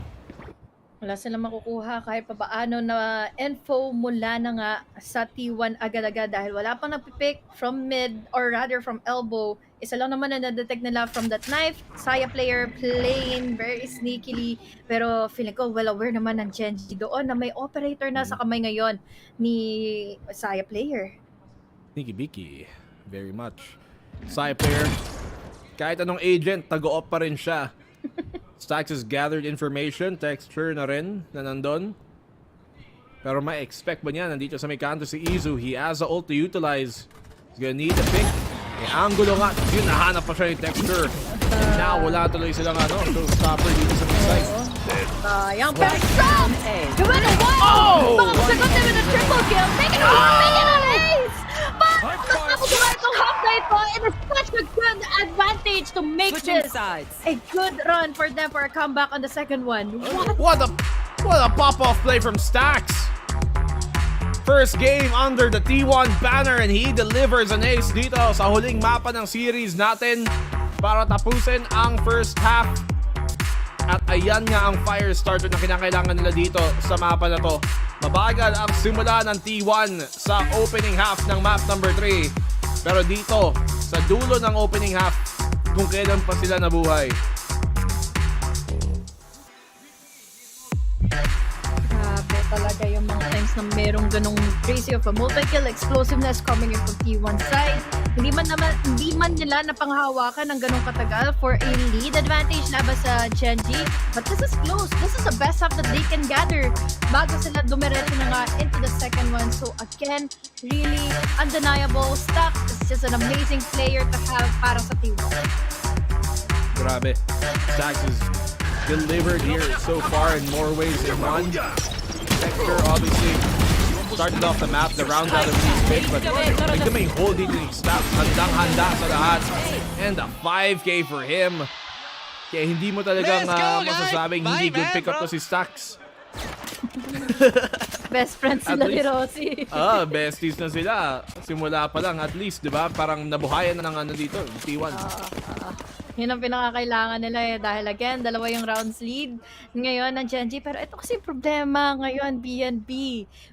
Wala silang makukuha kahit papaano na info mula na nga sa T1 agad-agad dahil wala pang napipick from mid or rather from elbow. Isa lang naman na na-detect nila from that knife. Saya player playing very sneakily, pero feeling ko well aware naman ng Genji doon na may operator na sa kamay ngayon ni Saya player. Sneaky Biki, very much. Saya player, kahit anong agent, tago-op pa rin siya. Stax has gathered information, texture na rin na nandun. Pero may expect ba niya nandito sa may kanto si Izu? He has a ult to utilize. He's gonna need a pick. May angulo nga. Yun, nahanap pa siya yung texture. Now, wala tuloy silang showstopper dito sa may site. Sayang, pero strong! Gawin na one! Mga masagot naman na triple kill. Make it an ace! But, mas nakukuha itong half night po. It is such a good advantage to make this a good run for them for a comeback on the second one. What a pop-off play from Stax! First game under the T1 banner and he delivers an ace dito sa huling mapa ng series natin para tapusin ang first half. At ayan nga ang fire starter na kinakailangan nila dito sa mapa na to. Mabagal ang simula ng T1 sa opening half ng map number 3. Pero dito, sa dulo ng opening half, kung kailan pa sila nabuhay. Grabe talaga yung mga times na merong ganong crazy of a multi-kill explosiveness coming in from T1 side. Hindi man nila napanghawakan ng ganong katagal for a lead advantage laban sa Genji. But this is close. This is the best half that they can gather bago sila dumiretso na nga into the second one. So again, really undeniable. Stax is just an amazing player to have para sa T1. Grabe. Stax is delivered here so far in more ways than one. Texture obviously started off the map, the round out of these pick, but tignan mo yung hold dito yung Stax. Handang-handa sa lahat. And a 5K for him. Kaya hindi mo talagang masasabing hindi good pick up to si Stax. Best friends At sila ni least- Rosie. Besties na sila. Simula pa lang, at least, di ba? Parang nabuhayan na ng ano dito, T1. Yun ang pinakakailangan nila eh. Dahil again, dalawa yung rounds lead ngayon ng Genji. Pero ito kasi problema ngayon, BNB.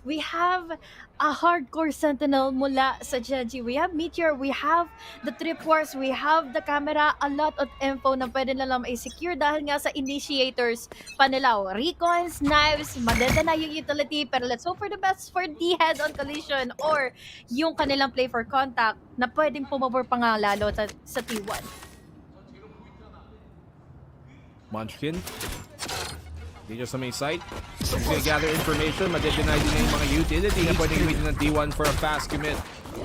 We have a hardcore sentinel mula sa Genji. We have Meteor, we have the Trip Wars, we have the camera, a lot of info na pwede na lang i-secure dahil nga sa initiators pa nila. Recons, knives, madedena yung utility, pero let's hope for the best for the head-on collision or yung kanilang play for contact na pwedeng pumabor pa nga lalo sa T1. Munchkin. Dito sa may site. He's gonna gather information. Madedeny din niya yung mga utility na pwedeng gamitin ng T1 for a fast commit.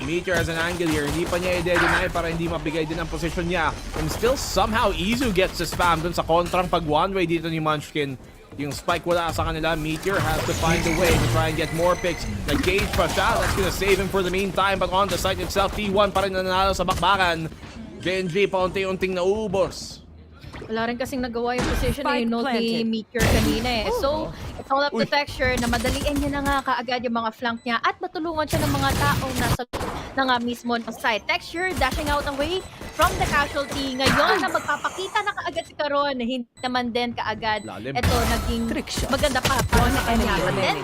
Meteor as an angle here. Hindi pa niya i-deny para hindi mabigay din ang position niya. And still somehow Izu gets the spam dun sa kontrang pag one-way dito ni Munchkin. Yung spike wala sa kanila. Meteor has to find a way to try and get more picks. Nag-gauge pa siya. That's gonna save him for the meantime. But on the site itself, T1 pa rin nanalo sa bakbakan. Genji paunti-unting naubos. Wala rin kasing nagawa yung position na yung note ni Meteor kanina eh. So, it's all up to Texture na madaliin niya na nga kaagad yung mga flank niya at matulungan siya ng mga taong nasa na nga mismo ng side. Texture dashing out away from the casualty. Ngayon na magpapakita na kaagad si Karon. Hindi naman din kaagad. Ito naging maganda pa para sa kanya.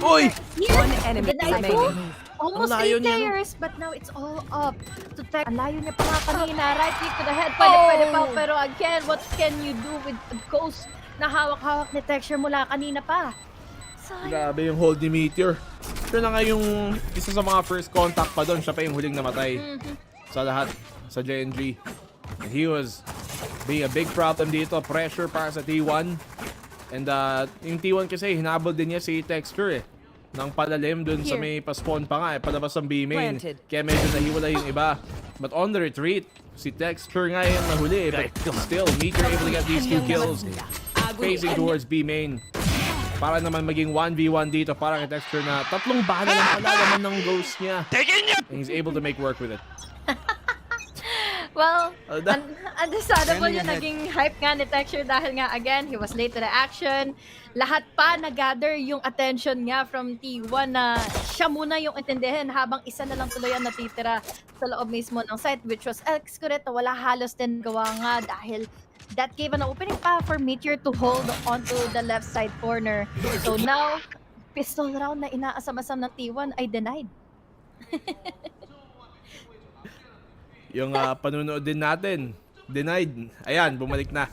Uy! One enemy remaining. Almost 8 players, but now it's all up to Tech. Ang layo niya pa nga kanina. Right click to the head. Pwede pa. Pero again, what can you do with a ghost na hawak-hawak ni Texture mula kanina pa? Grabe yung hold ni Meteor. Siya na nga yung isa sa mga first contact pa doon. Siya pa yung huling namatay sa lahat sa JNG. And he was being a big problem dito. Pressure para sa T1. And yung T1 kasi hinabol din niya si Texture eh. Nang palalim dun sa may pa-spawn pa nga eh. Palabas ang B-main. Kaya medyo nahiwala yung iba. But on the retreat, si Texture nga yung nahuli eh. But still, Meteor able to get these 2 kills. Facing towards B-main. Para naman maging 1v1 dito para kay Texture na 3 bala lang pala naman ng ghost niya. And he's able to make work with it. Well, understandable yung naging hype nga ni Texture dahil nga again, he was late to the action. Lahat pa nag-gather yung attention nga from T1 na siya muna yung intindihin habang isa na lang tuloy ang natitira sa loob mismo ng site, which was Excurate. Wala halos din gawa nga dahil that gave an opening pa for Meteor to hold onto the left side corner. So now, pistol round na inaasam-asam ng T1 ay denied. Yung panunood din natin, denied. Ayan, bumalik na.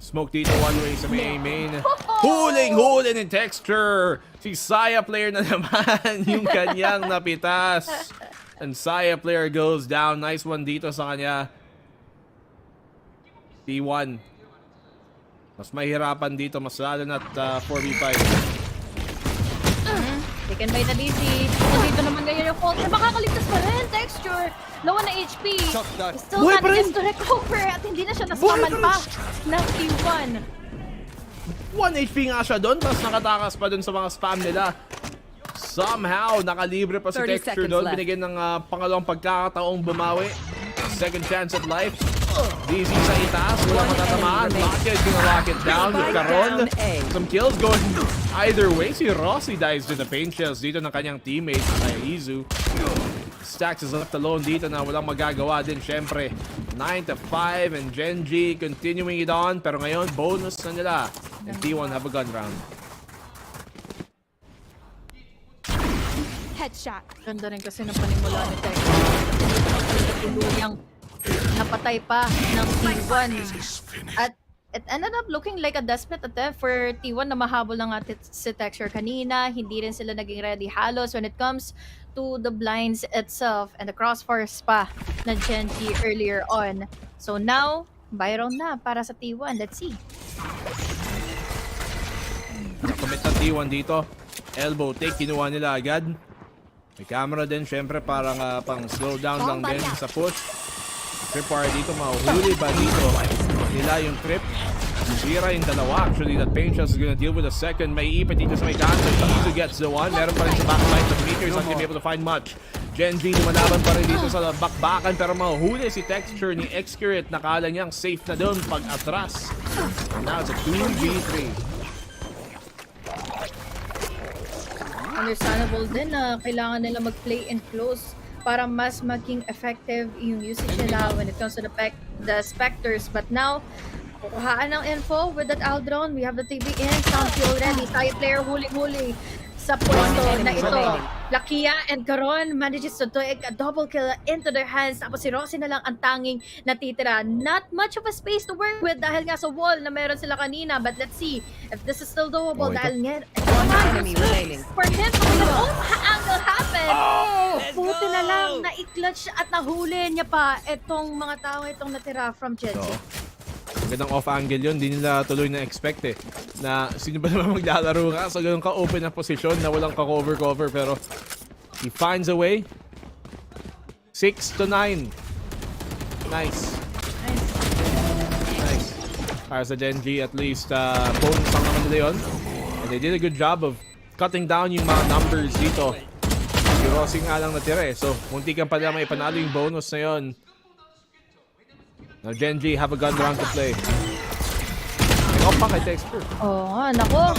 Smoke dito one way sa main. Huling in Texture. Si Saya player na naman yung kanyang napitas. And Saya player goes down. Nice one dito sa kanya. T1. Mas mahirapan dito. Mas lalo na't 4v5. Taken by the DC. Nandito naman ngayon yung fault na makakaligtas pa rin. Texture. Low na HP. Still manages to recover at hindi na siya nasaman pa ng T1. 1 HP nga siya doon. Tapos nakatakas pa doon sa mga spam nila. Somehow, nakalibre pa si Texture doon. Binigyan ng pangalawang pagkakataong bumawi. Second chance at life. DC sa itaas. Wala matatamaan. Rocket gonna lock it down. With Caron. Some kills going either way. Si Rossi dives to the paint shells dito ng kanyang teammate kay Izu. Stax is left alone dito na walang magagawa din syempre. 9-5 and Genji continuing it on. Pero ngayon, bonus na nila. And T1 have a gun round. Headshot. Ganda rin kasi ng panimula ni Texture. Tuluyang napatay pa ng T1. At it ended up looking like a desperate attempt for T1 na mahabol ng si Texture kanina. Hindi rin sila naging ready halos when it comes to the blinds itself and the crossfires pa na Genji earlier on. So now, Byron na para sa T1. Let's see. Nakomit ng T1 dito. Elbow take, kinuha nila agad. May camera din syempre parang pang slow down lang din sa push. Trip wire dito, mahuhuli ba dito nila yung trip? Zira yung dalawa. Actually, that paint shot is gonna deal with a second. May ipit dito sa may cancer. Izu gets the one. Meron pa rin sa backline. The Meteor is not gonna be able to find much. Genji lumalaban pa rin dito sa bakbakan pero mahuhuli si Texture ni Excurate. Nakala niyang safe na doon pag atras. And now it's a 2v3. understandable din na kailangan nila mag-play in close para mas maging effective yung usage nila when it comes to the Spectres. But now, kukuhaan ng info with that Aldron. We have the TV in. Sound already. Tayo player huli-huli sa pwesto na ito. Lakia and Caron manages to take a double kill into their hands. Tapos si Rossi na lang ang tanging natitira. Not much of a space to work with dahil nga sa wall na meron sila kanina. But let's see if this is still doable dahil nga enemy remaining. for him to the own angle happen. Buti na lang na-clutch at nahuli niya pa itong mga tao itong natira from Genji. Magandang off-angle yun. Di nila tuloy na-expect eh. Na sino ba naman maglalaro nga sa ganun ka-open na posisyon na walang ka-cover-cover. Pero he finds a way. 6 to 9. Nice. Nice. Para sa Genji, at least bonus lang naman nila yun. And they did a good job of cutting down yung mga numbers dito. Yung Rossi nga lang natira eh. So, munti kang pala may panalo yung bonus na yun. Now Genji have a gun round to play. Pick up pa kay Texture. Nako.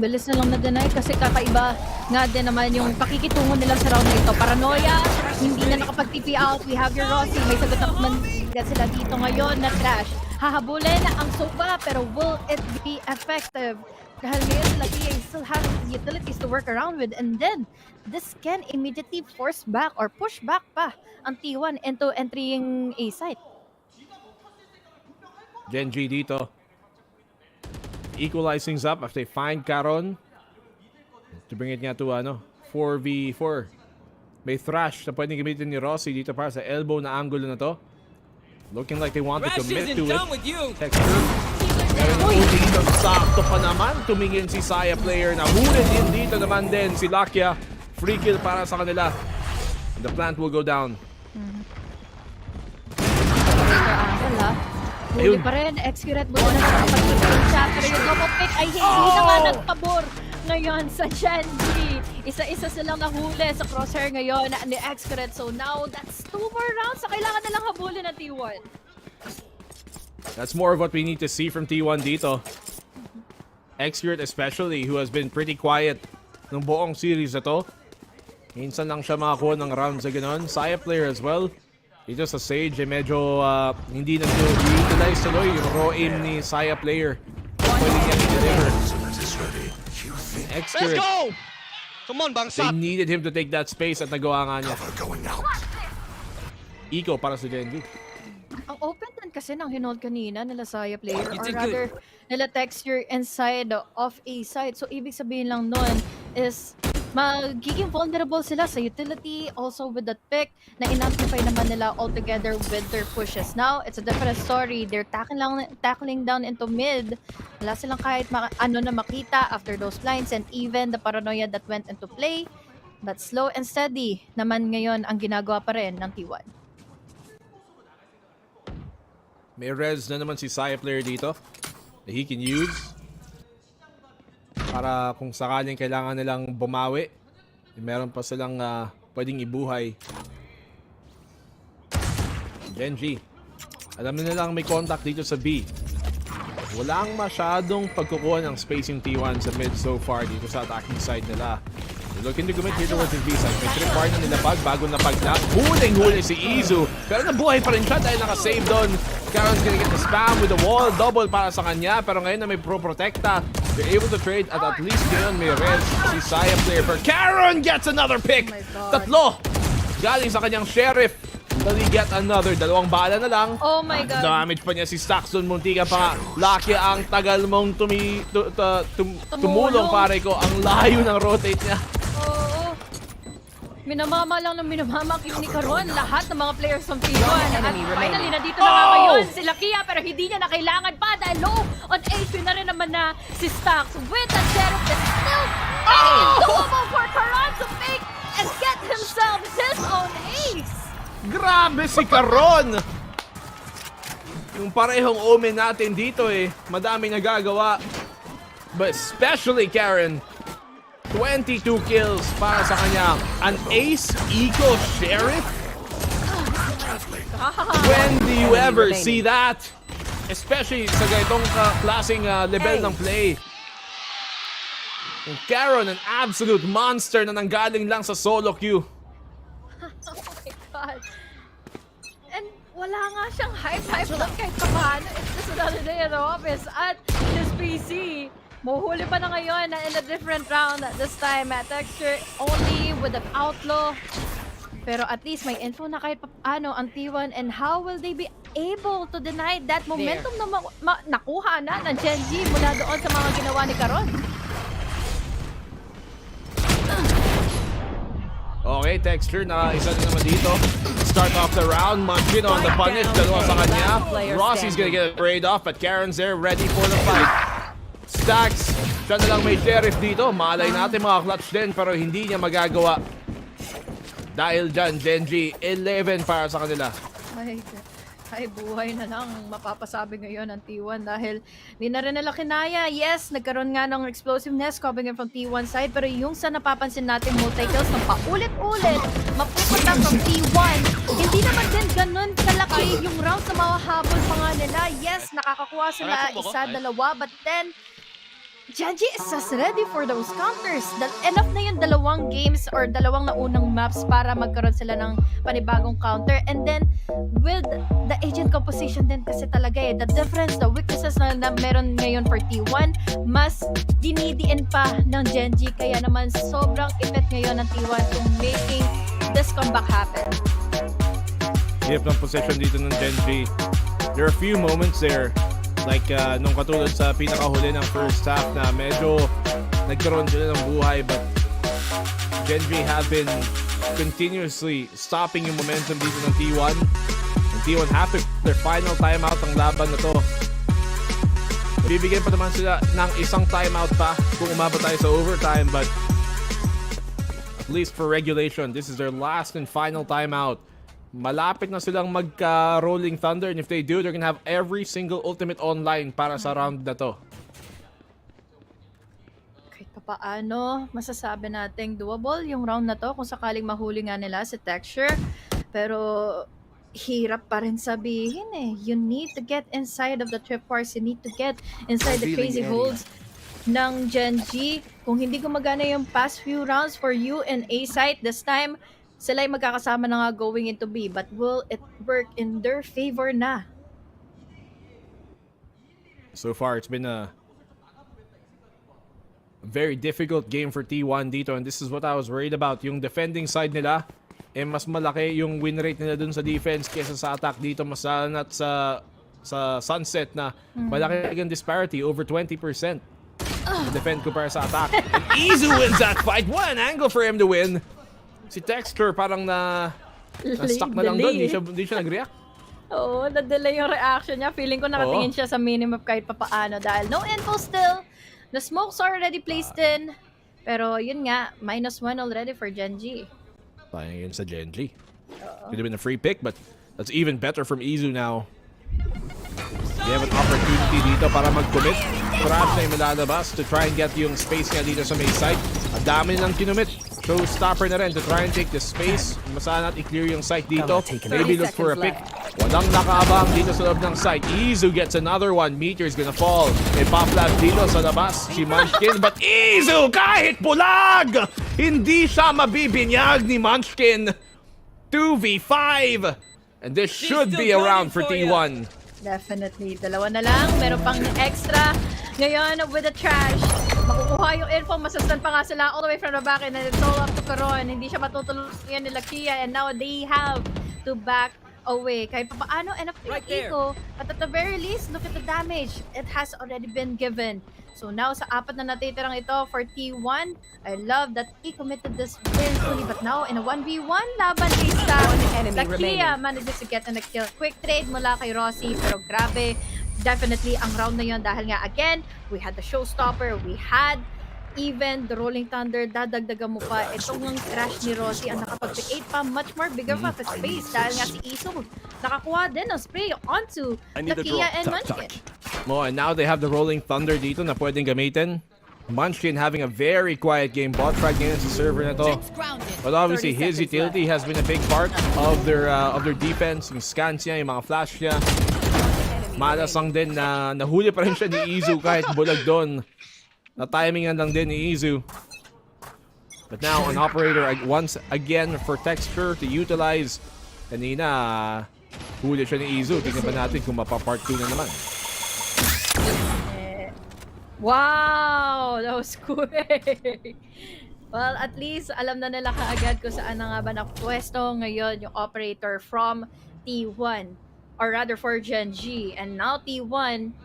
Bilis na lang na-deny kasi kakaiba nga din naman yung pakikitungo nila sa round na ito. Paranoia, hindi na nakapag-TP out. We have your Rossi. May sagot naman sila dito ngayon na trash. Hahabulin ang Sova pero will it be effective? Dahil ngayon sila still have utilities to work around with, and then this can immediately force back or push back pa ang T1 into entering A site. Genji dito. Equalize things up after they find Caron. To bring it nga to 4v4. May thrash na pwedeng gamitin ni Rossi dito para sa elbow na angulo na to. Looking like they want to commit to it. Texture. Dito sakto pa naman. Tumingin si Saya player na huli din dito naman din si Lakia. Free kill para sa kanila. And the plant will go down. Huli pa rin, Excuret mo na nakapag-pick siya, pero yung double pick ay hindi na nga nagpabor ngayon sa Genji. Isa-isa silang nahuli sa crosshair ngayon ni Excuret. So now, that's 2 more rounds na kailangan nilang habulin ng T1. That's more of what we need to see from T1 dito. Excuret especially, who has been pretty quiet ng buong series na to. Minsan lang siya makakuha ng rounds sa ganon. Saya player as well. Dito sa Sage, medyo hindi na utilize tuloy yung raw aim ni Saya player. Pwede niya i-deliver. Let's go! Come on, Bangsat! They needed him to take that space at nagawa nga niya. Eco para sa Genji. Ang open din kasi ng hinold kanina nila Saya player or rather nila Texture inside of A side. So ibig sabihin lang nun is magiging vulnerable sila sa utility, also with that pick na in-amplify naman nila altogether with their pushes. Now, it's a different story. They're tackling down into mid. Wala silang kahit na makita after those blinds and even the paranoia that went into play. But slow and steady naman ngayon ang ginagawa pa rin ng T1. May res na naman si Saya player dito that he can use. Para kung sakaling kailangan nilang bumawi, meron pa silang pwedeng ibuhay. Genji. Alam na nilang may contact dito sa B. Walang masyadong pagkukuha ng space yung T1 sa mid so far dito sa attacking side nila. They're looking to commit here towards the B side. May trip bar na nila bago na pag-knock. Huling-huli si Izu. Pero nabuhay pa rin siya dahil nakasave doon. Karon's gonna get the spam with the wall. Double para sa kanya. Pero ngayon na may pro-protecta. They're able to trade at least ngayon may res si Saya player. But Caron gets another pick! Tatlo! Galing sa kanyang sheriff. Will he get another? Dalawang bala na lang. Oh my God. Damage pa niya si Staxton. Munti ka pa nga. Lucky ang tagal mong tumulong pare ko. Ang layo ng rotate niya. Oo. Minamama lang ng minamama ni Caron lahat ng mga players ng T1. At finally, nandito na nga ngayon si Lakia pero hindi niya na kailangan pa dahil low on HP na rin naman na si Stax with the sheriff that's still doable for Caron to make and get himself his own ace. Grabe si Caron! Yung parehong omen natin dito madami nagagawa. But especially Karen. 22 kills para sa kanya. An ace eco sheriff? When do you ever see that? Especially sa ganitong klaseng level ng play. And Karen, an absolute monster na nanggaling lang sa solo queue. Oh my God. And wala nga siyang hype lang kahit paano. It's just another day at the office. At his PC, muhuli pa na ngayon na in a different round at this time. At Texture only with an outlaw. Pero at least may info na kahit paano ang T1 and how will they be able to deny that momentum na nakuha na ng Gen G mula doon sa mga ginawa ni Caron. Okay, Texture na isa na naman dito. Start off the round. Munchkin on the punish. Dalawa sa kanya. Rossi's gonna get a braid off, but Karen's there ready for the fight. Stacks. Siya na lang may sheriff dito. Malay natin mga clutch din, pero hindi niya magagawa. Dahil dyan, Genji, 11 para sa kanila. Ay, buhay na lang mapapasabi ngayon ng T1 dahil di na rin nila kinaya. Yes, nagkaroon nga ng explosiveness coming in from T1 side, pero yung sa napapansin natin multi-kills ng paulit-ulit mapupunta from T1, hindi naman din ganun kalaki yung rounds na mahahabol pa nga nila. Yes, nakakakuha sila isa, dalawa, but then Genji is just ready for those counters. Enough na yung dalawang games or dalawang naunang maps para magkaroon sila ng panibagong counter. And then, with the agent composition din kasi talaga the difference, the weaknesses na meron ngayon for T1, mas dinidiin pa ng Genji. Kaya naman, sobrang effect ngayon ng T1 to making this comeback happen. Hirap ng position dito ng Genji. There are a few moments there. Like nung katulad sa pinakahuli ng first half na medyo nagkaroon sila ng buhay, but Genji have been continuously stopping yung momentum dito ng T1. And T1 have their final timeout ang laban na to. Bibigyan pa naman sila ng isang timeout pa kung umabot tayo sa overtime, but at least for regulation, this is their last and final timeout. Malapit na silang magka-rolling thunder, and if they do, they're gonna have every single ultimate online para sa round na to. Kahit papaano, masasabi nating doable yung round na to kung sakaling mahuli nga nila si Texture. Pero hirap pa rin sabihin You need to get inside of the tripwires. You need to get inside the crazy holds ng Genji. Kung hindi gumagana yung past few rounds for you and A site, this time sila ay magkakasama na nga going into B, but will it work in their favor na? So far, it's been a very difficult game for T1 dito, and this is what I was worried about. Yung defending side nila, mas malaki yung win rate nila dun sa defense kesa sa attack dito. Mas at sa Sunset na malaki yung disparity, over 20%. Defend ko para sa attack. And Izu wins that fight. What an angle for him to win. Si Texture parang na-stuck na lang doon. Hindi siya nag-react. Oo, na-delay yung reaction niya. Feeling ko nakatingin siya sa minimap kahit papaano dahil no info still. The smokes are already placed in. Pero yun nga, -1 already for Genji. Sayang yun sa Genji. Could have been a free pick, but that's even better from Izu now. They have an opportunity dito para mag-commit. Crash na yung malalabas to try and get yung space niya dito sa main side. Ang dami ng kinumit. Showstopper na rin to try and take the space. Masana at i-clear yung site dito. Maybe look for a pick. Walang nakaabang dito sa loob ng site. Izu gets another one. Meteor's gonna fall. May pop lab dito sa labas. Si Munchkin. But Izu, kahit bulag, hindi siya mabibinyag ni Munchkin. 2v5. And this should be a round for T1. Definitely. Dalawa na lang. Meron pang extra. Ngayon, with the trash, makukuha yung info. Masastan pa nga sila all the way from the back. And then it's all up to Caron. Hindi siya matutuluyan nila Kia. And now they have to back away. Kahit pa paano, enough to eco. But at the very least, look at the damage. It has already been given. So now, sa apat na natitirang ito for T1, I love that he committed this very fully. But now, in a 1v1 laban kay Kia manages to get in a kill. Quick trade mula kay Rossi, pero grabe. Definitely ang round na yun dahil nga, again, we had the showstopper, we had even the rolling thunder, dadagdagan mo pa itong crash ni Rossi ang nakapag-create pa much more bigger pa space dahil nga si Isu nakakuha din ng spray onto the Kia and Munchkin. And now they have the rolling thunder dito na pwedeng gamitin. Munchkin having a very quiet game. Bot frag ngayon sa server na to. But obviously his utility has been a big part of their defense. Yung scans niya, yung mga flash niya. Malasang din na nahuli pa rin siya ni Izu kahit bulag doon. Na-timingan lang din ni Izu. But now, an operator once again for Texture to utilize. Kanina, huli siya ni Izu. Tingnan ba natin kung mapa-part 2 na naman. Wow! That was quick! Well, at least alam na nila kaagad kung saan na nga ba nakapwesto ngayon yung operator from T1 or rather for Gen G. And now T1,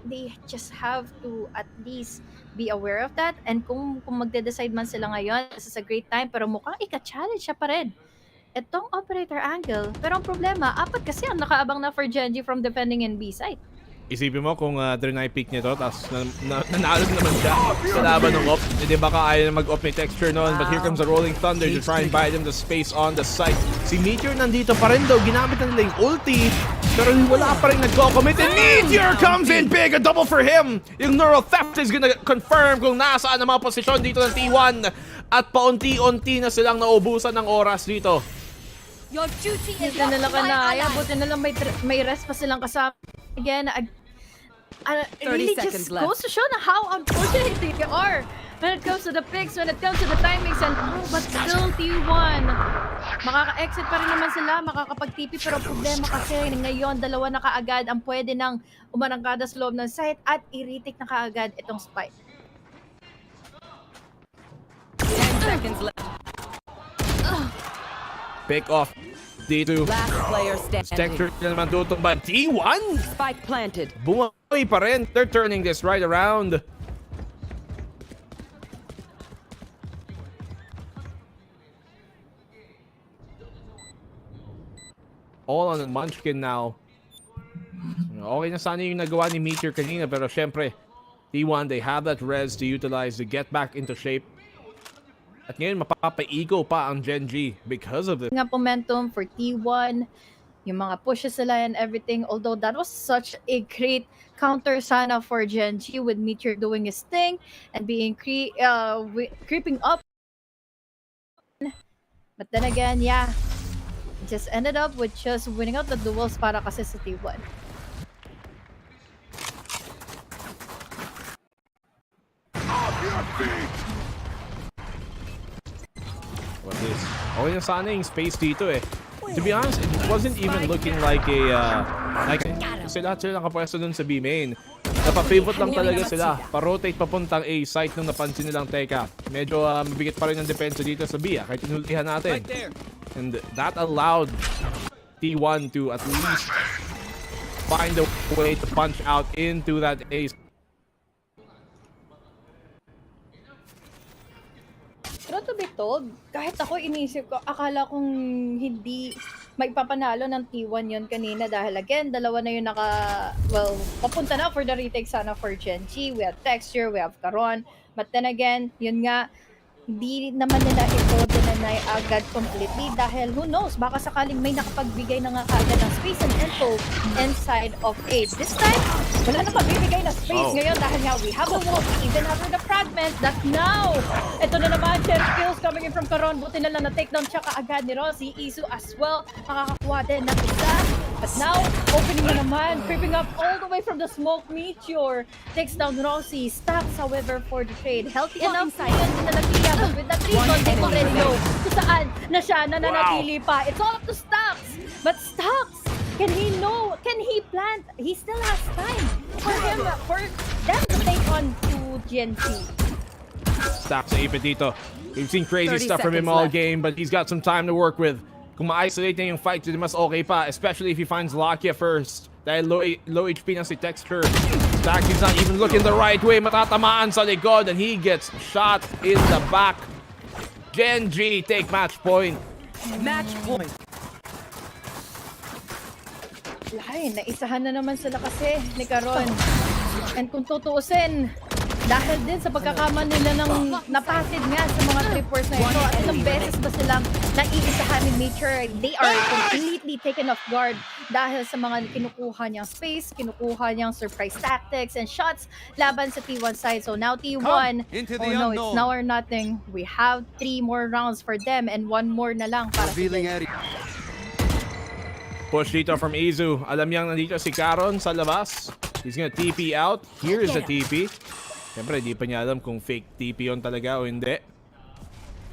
they just have to at least be aware of that. And kung magde-decide man sila ngayon, this is a great time, pero mukhang ika-challenge siya pa rin itong operator angle. Pero ang problema, apat kasi ang nakaabang na for Gen G from defending in B side. Isipin mo kung drenay pick niya to, tapos nanalo naman siya sa laban ng op. Hindi baka ayaw na mag-op ni Texture noon, but here comes the Rolling Thunder to try and buy them the space on the site. Si Meteor nandito pa rin daw, ginamit na nila yung ulti, pero wala pa rin nagko-commit. And Meteor comes in big, a double for him! Yung Neural Theft is gonna confirm kung nasaan ang mga posisyon dito ng T1. At paunti-unti na silang naubusan ng oras dito. Your duty is na nila kanaya, buti na lang may rest pa silang kasama. Again, it really just goes to show na how unfortunate they are when it comes to the picks, when it comes to the timings, and but still T1. Makaka-exit pa rin naman sila, makakapag-TP, pero problema kasi ngayon, dalawa na kaagad ang pwede nang umarangkada sa loob ng site at i-retake na kaagad itong spike. 10 seconds left. Pick off D2. Last player standing. Texture na naman tutumba. T1? Spike planted. Bumawi pa rin. They're turning this right around. All on the Munchkin now. Okay na sana yung nagawa ni Meteor kanina, pero syempre, T1, they have that res to utilize to get back into shape. At ngayon, mapapaigo pa ang Gen G because of this. Nga momentum for T1, yung mga pushes nila and everything, although that was such a great counter sana for Gen G with Meteor doing his thing and being creeping up. But then again, yeah, just ended up with just winning out the duels para kasi sa T1. What's this? Okay na sana yung space dito eh. To be honest, it wasn't even looking like a sila nakapwesto dun sa B main. Napapivot lang talaga sila. Pa-rotate papuntang A site nung napansin nilang teka. Medyo mabigat pa rin ang depensa dito sa B kahit inultihan natin. And that allowed T1 to at least find a way to punch out into that A. Pero to be told, kahit ako inisip ko, akala kong hindi magpapanalo ng T1 yon kanina dahil again, dalawa na yung papunta na for the retake sana for Gen G. We have Texture, we have Caron. But then again, yun nga, hindi naman nila ito dinanay agad completely dahil who knows, baka sakaling may nakapagbigay na nga agad ng space and info inside of A. This time, wala na pagbibigay na space ngayon dahil nga we have a wall even after the fragment that now, ito na naman, cherry kills coming in from Caron. Buti na lang na-takedown siya kaagad ni Rossi. Isu as well, makakakuha din ng isa. But now, opening na naman, creeping up all the way from the smoke. Meteor takes down Rossi. Stacks, however, for the trade. Healthy enough side na nagkaya, but with that recon, they already know kung saan na siya nananatili pa. It's all up to Stacks. But Stacks, can he plant? He still has time for them to take on to Gen G. Stacks na ipit dito. We've seen crazy stuff from him all game, but he's got some time to work with. Kung ma-isolate niya yung fight, mas okay pa. Especially if he finds Lakia first. Dahil low HP na si Texture. Stacks is not even looking the right way. Matatamaan sa likod and he gets shot in the back. Gen G take match point. Match point. Ay, naisahan na naman sila kasi ni Caron. And kung tutuusin, dahil din sa pagkakaman nila ng napatid nga sa mga trippers na ito, at ilang beses ba silang naiisahan ni Meteor, they are completely taken off guard dahil sa mga kinukuha niyang space, kinukuha niyang surprise tactics and shots laban sa T1 side. So now T1, oh no, it's now or nothing. We have 3 more rounds for them and 1 more na lang para sa Push dito from Izu. Alam niyang nandito si Caron sa labas. He's gonna TP out. Here is the TP. Siyempre, di pa niya alam kung fake TP yun talaga o hindi.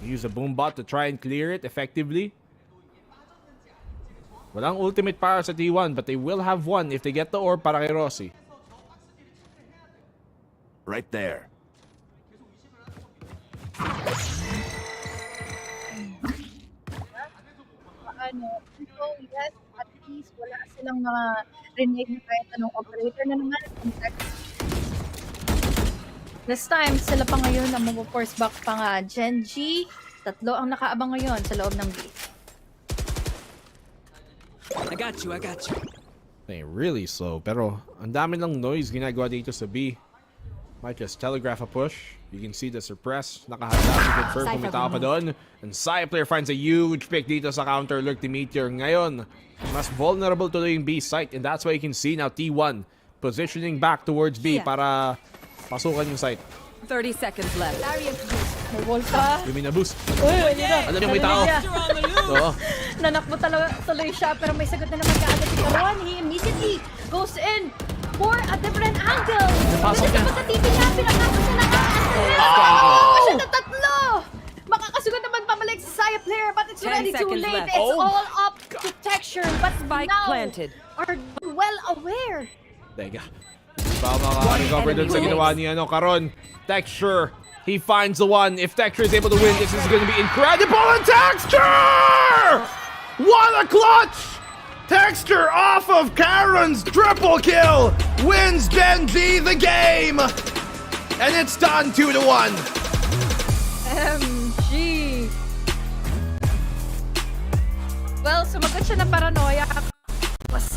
Use a boom bot to try and clear it effectively. Walang ultimate para sa T1, but they will have one if they get the orb para kay Rossi. Right there. So, yes, at least wala silang rinig na kahit anong operator na naman. This time, sila pa ngayon ang mag-force back pa nga. Genji, 3 ang nakaabang ngayon sa loob ng B. I got you. They really slow, pero ang dami lang noise ginagawa dito sa B. Might just telegraph a push. You can see the suppress. Nakahanda si confirm kung may tao pa doon. And Saya player finds a huge pick dito sa counter lurk ni Meteor. Ngayon, mas vulnerable to yung B site, and that's why you can see now T1 positioning back towards B para pasukan yung site. 30 seconds left. May wall pa. Yung minaboost. Uy, Alam niyo may tao. Oo. Nanakbo tuloy siya, pero may sagot na naman kaagad si Karon. He immediately goes in for a different angle. Napasok niya. Sa TV niya, pinakasok siya ng pa siya na 3. Makakasugot naman pabalik sa Saya player, but it's 10 already too seconds late. left. It's all up to Texture, but Spike now planted. are well aware. Teka. Baka makaka-recover dun sa ginawa ni Karon. Texture. He finds the one. If Texture is able to win, this is going to be incredible. And Texture! What a clutch! Texture off of Karon's triple kill wins Genji the game. And it's done 2-1. MG. Well, sumagot siya ng paranoia. Was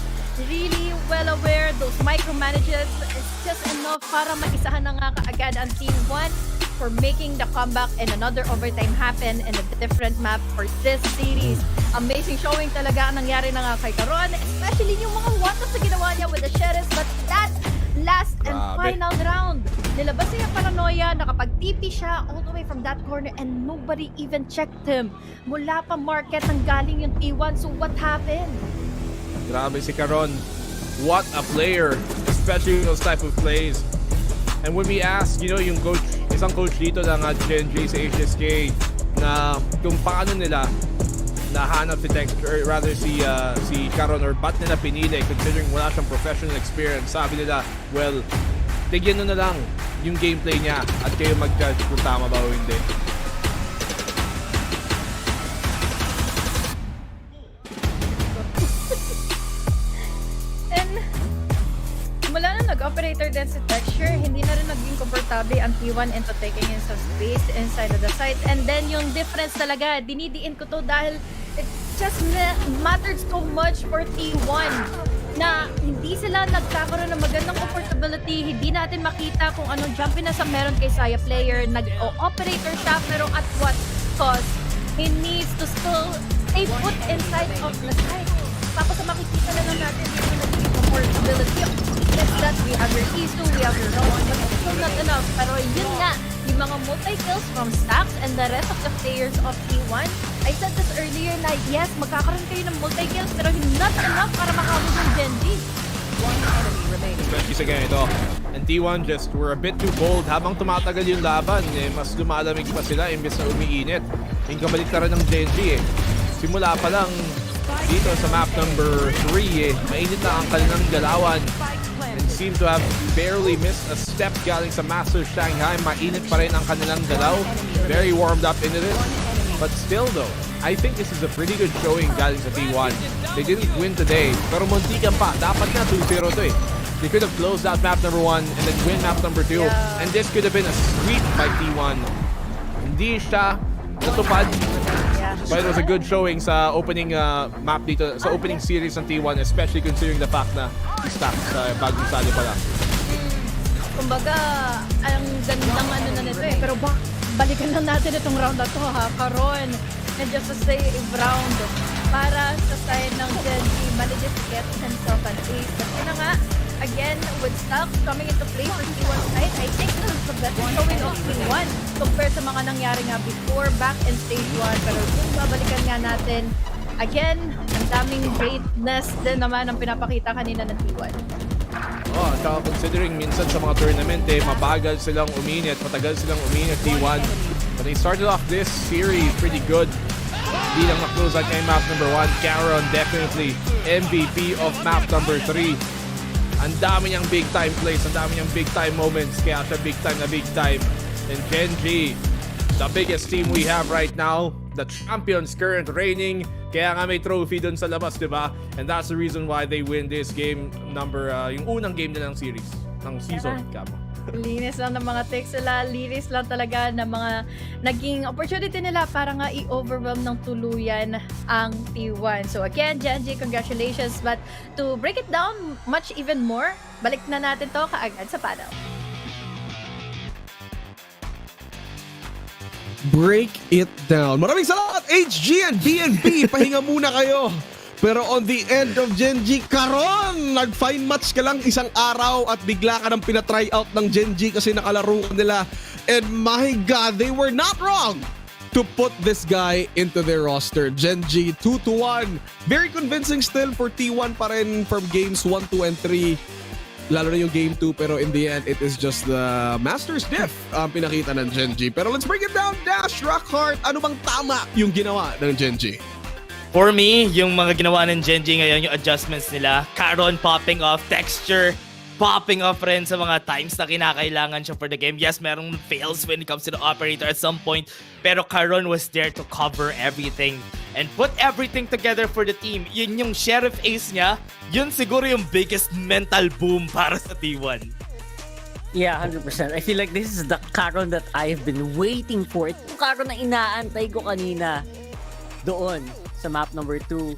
really well aware those micromanages is just enough para maisahan na nga kaagad ang Team 1 for making the comeback and another overtime happen in a different map for this series. Amazing showing talaga ang nangyari na nga kay Karon, especially yung mga watas na ginawa niya with the Sheriffs, but that last and final round, nilabas niya paranoia, nakapag-TP siya all the way from that corner and nobody even checked him. Mula pa market nang galing yung T1, so what happened? Grabe si Karon. What a player, especially those type of plays. And when we ask, yung coach, isang coach dito ng Genji sa HSK na kung paano nila nahanap si Texture, rather si Karon, or ba't nila pinili considering wala siyang professional experience, sabi nila, well, tigyan na lang yung gameplay niya at kayo mag-judge kung tama ba o hindi. Mula na nag-operator din si Texture, hindi na rin naging komportable ang T1 into taking in some space inside of the site. And then yung difference talaga, dinidiin ko to dahil it just mattered so much for T1 na hindi sila nagkakaroon ng magandang comfortability. Hindi natin makita kung anong jumpiness ang meron kay Saya player. Nag-operator siya, pero at what cost? He needs to still stay put inside of the site. Tapos makikita na lang natin dito naging comfortability. Yes, that we have your Isu, we have your Rowan, but it's still not enough. Pero yun nga, yung mga multi-kills from Stacks and the rest of the players of T1, I said this earlier na yes, magkakaroon kayo ng multi-kills, pero not enough para makawin yung Genji. Especially sa ganito. And T1 just were a bit too cold. Habang tumatagal yung laban, mas lumalamig pa sila imbes na umiinit. Yung kabaliktaran ng Genji simula pa lang dito sa map number 3 mainit na ang kanilang galawan. And seem to have barely missed a step galing sa Master Shanghai. Mainit pa rin ang kanilang galaw. Very warmed up into this. But still though, I think this is a pretty good showing galing sa T1. They didn't win today, pero muntikan pa. Dapat na 2-0 to They could have closed out map number 1 and then win map number 2. And this could have been a sweep by T1. Hindi siya natupad. But it was a good showing sa opening map dito, sa opening series ng T1, especially considering the fact na Stacks bagong sali pa lang. Kumbaga, ang gandang na nito pero balikan lang natin itong round na to ha, Karon. And just a save round para sa side ng Genji, manages to get himself an ace. But yun na nga, again, with Stacks coming into play for T1 side, I think this is the best showing of T1 compared sa mga nangyari nga before back in stage 1. Pero kung babalikan nga natin, again, ang daming greatness din naman ang pinapakita kanina ng T1. Oh, Tsaka considering minsan sa mga tournament, mabagal silang uminit, matagal silang uminit T1. But they started off this series pretty good. Di lang na-close out kay map number 1. Caron definitely MVP of map number 3. Ang dami niyang big time plays, ang dami niyang big time moments, kaya siya big time na big time. And Genji, the biggest team we have right now, the champions, current reigning, kaya nga may trophy dun sa labas, di ba? And that's the reason why they win this game number, yung unang game na ng series, ng season, kamo. Linis lang ng mga takes nila, linis lang talaga ng mga naging opportunity nila para nga i-overwhelm ng tuluyan ang T1. So again, Genji, congratulations. But to break it down much even more, balik na natin to kaagad sa panel. Break it down. Maraming salamat, HG and DNB. Pahinga muna kayo. Pero on the end of Genji, Caron, nag-fine match ka lang isang araw at bigla ka nang pinatry out ng Genji kasi nakalaro nila. And my God, they were not wrong to put this guy into their roster. Genji 2-1. Very convincing still for T1 pa rin from games 1, 2, and 3. Lalo na yung game 2, pero in the end, it is just the Masters Diff ang pinakita ng Genji. Pero let's break it down, Dash, Rockhart. Ano bang tama yung ginawa ng Genji? For me, yung mga ginawa ng Genji ngayon, yung adjustments nila, Caron popping off, texture popping off rin sa mga times na kinakailangan siya for the game. Yes, merong fails when it comes to the operator at some point, pero Caron was there to cover everything and put everything together for the team. Yun yung Sheriff Ace niya, yun siguro yung biggest mental boom para sa T1. Yeah, 100%. I feel like this is the Caron that I've been waiting for. Ito yung Caron na inaantay ko kanina doon sa map number 2.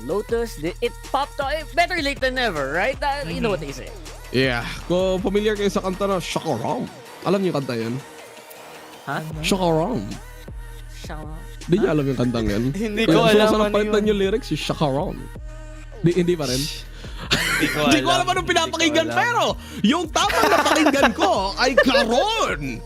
Lotus, it popped off. Better late than never, right? You know what they say. Yeah. Kung familiar kayo sa kanta na Shakarong. Alam niyo yung kanta yan? Ha? Shakarong. Hindi niyo alam yung kantang yan? Hindi ko alam sa ano palitan yun. yung lyrics, si Shakarong. Hindi pa rin? Hindi ko alam anong pinapakinggan, pero yung tamang napakinggan ko ay Caron.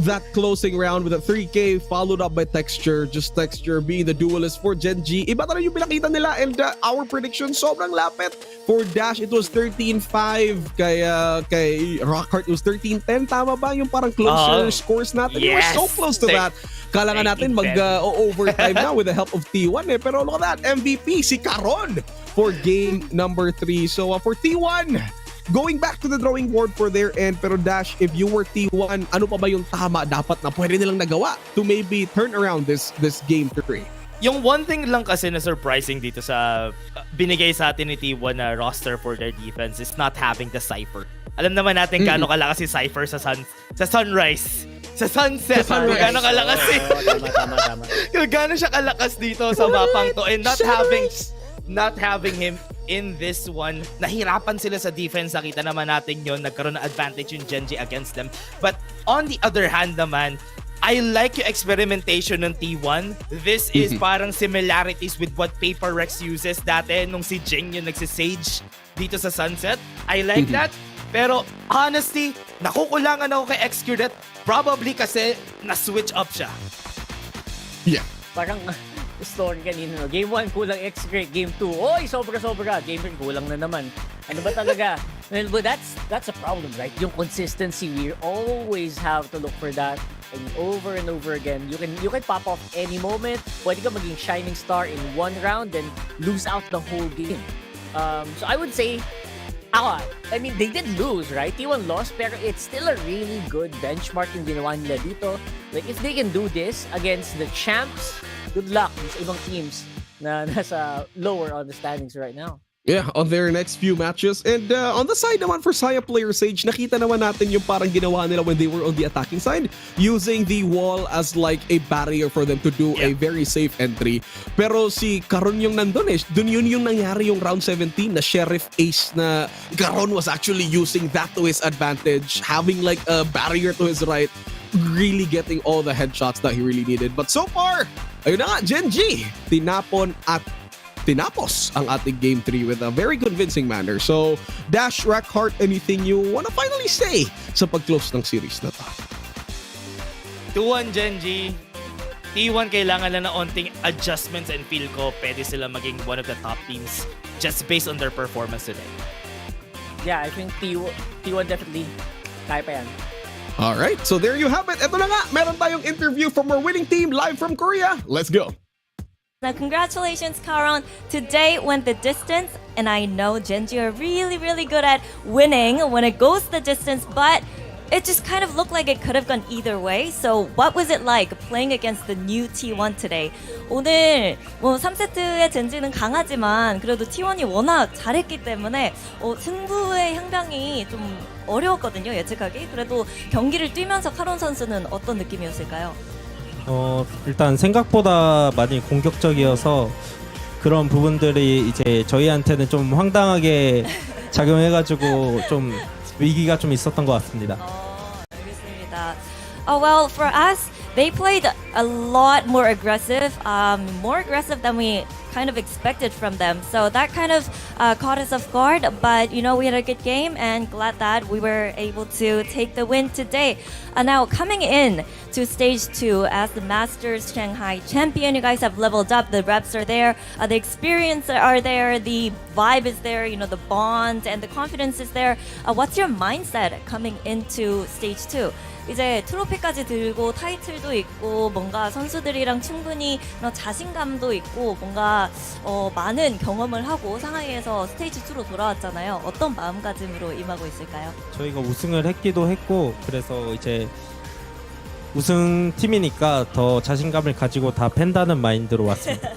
That closing round with a 3K followed up by Texture, just Texture being the duelist for Genji. Iba talaga yung pinakita nila, and our prediction sobrang lapit. For Dash, it was 13-5. Kay Rockhart, it was 13-10. Tama ba yung parang closer scores natin? Yes. We were so close to that. Kala nga natin mag-overtime na with the help of T1 pero look at that, MVP si Caron for game number 3. So for T1, going back to the drawing board for their end, pero Dash, if you were T1, ano pa ba yung tama dapat na pwede nilang nagawa to maybe turn around this game 3? Yung one thing lang kasi na surprising dito sa binigay sa atin ni T1 na roster for their defense is not having the Cypher. Alam naman natin gaano kalakas si Cypher sa Sunrise. Sa Sunset. Kung gaano kalakas Tama. Kung gaano siya kalakas dito sa mapang to, and not having him in this one, nahirapan sila sa defense. Nakita naman natin yon, nagkaroon ng advantage yung Genji against them. But on the other hand naman, I like yung experimentation ng T1. This is parang similarities with what Paper Rex uses dati nung si Jing yung nagsisage dito sa Sunset. I like that. Pero honestly, nakukulangan ako kay XQdet probably kasi na-switch up siya. Yeah. Parang story kanina, no? Game 1, kulang X-Grade. Game 2, oy, sobra-sobra. Game 3, kulang na naman. Ano ba talaga? Well, but that's a problem, right? Yung consistency, we always have to look for that. And over again, you can pop off any moment. Pwede ka maging shining star in one round, then lose out the whole game. So I would say, I mean, they did lose, right? T1 lost, pero it's still a really good benchmark yung ginawa nila dito. Like, if they can do this against the champs, good luck sa ibang teams na nasa lower on the standings right now. Yeah, on their next few matches. And on the side naman for Saya Player Sage, nakita naman natin yung parang ginawa nila when they were on the attacking side, using the wall as like a barrier for them to do a very safe entry. Pero si Caron yung nandun dun yun yung nangyari yung round 17 na Sheriff Ace na Caron was actually using that to his advantage, having like a barrier to his right, really getting all the headshots that he really needed. But so far, ayun na nga, Genji, tinapos ang ating Game 3 with a very convincing manner. So, Dash, Rockhart, anything you wanna finally say sa pag-close ng series na to? 2-1 Genji. T1 kailangan lang na onting adjustments and feel ko pwede sila maging one of the top teams just based on their performance today. Yeah, I think T1 definitely kaya pa yan. All right, so there you have it. Ito na nga, meron tayong interview from our winning team live from Korea. Let's go. Now, congratulations, Karon. Today went the distance, and I know Genji are really, really good at winning when it goes the distance, but it just kind of looked like it could have gone either way. So what was it like playing against the new T1 today? 오늘 뭐 3세트의 젠지는 강하지만 그래도 T1이 워낙 잘했기 때문에 승부의 향방이 좀 어려웠거든요, 예측하기. 그래도 경기를 뛰면서 카론 선수는 어떤 느낌이었을까요? 일단 생각보다 많이 공격적이어서 그런 부분들이 이제 저희한테는 좀 황당하게 작용해가지고 좀 위기가 좀 있었던 것 같습니다. 알겠습니다. Well, for us, they played a lot more aggressive than we kind of expected from them. So that kind of caught us off guard. But you know, we had a good game, and glad that we were able to take the win today. Now coming in to stage 2 as the Masters Shanghai champion, you guys have leveled up. The reps are there, the experience are there, the vibe is there. You know, the bond and the confidence is there. What's your mindset coming into stage 2? 이제 트로피까지 들고 타이틀도 있고 뭔가 선수들이랑 충분히 자신감도 있고 뭔가 많은 경험을 하고 상하이에서 스테이지 2로 돌아왔잖아요. 어떤 마음가짐으로 임하고 있을까요? 저희가 우승을 했기도 했고 그래서 이제 우승팀이니까 더 자신감을 가지고 다 팬다는 마인드로 왔습니다.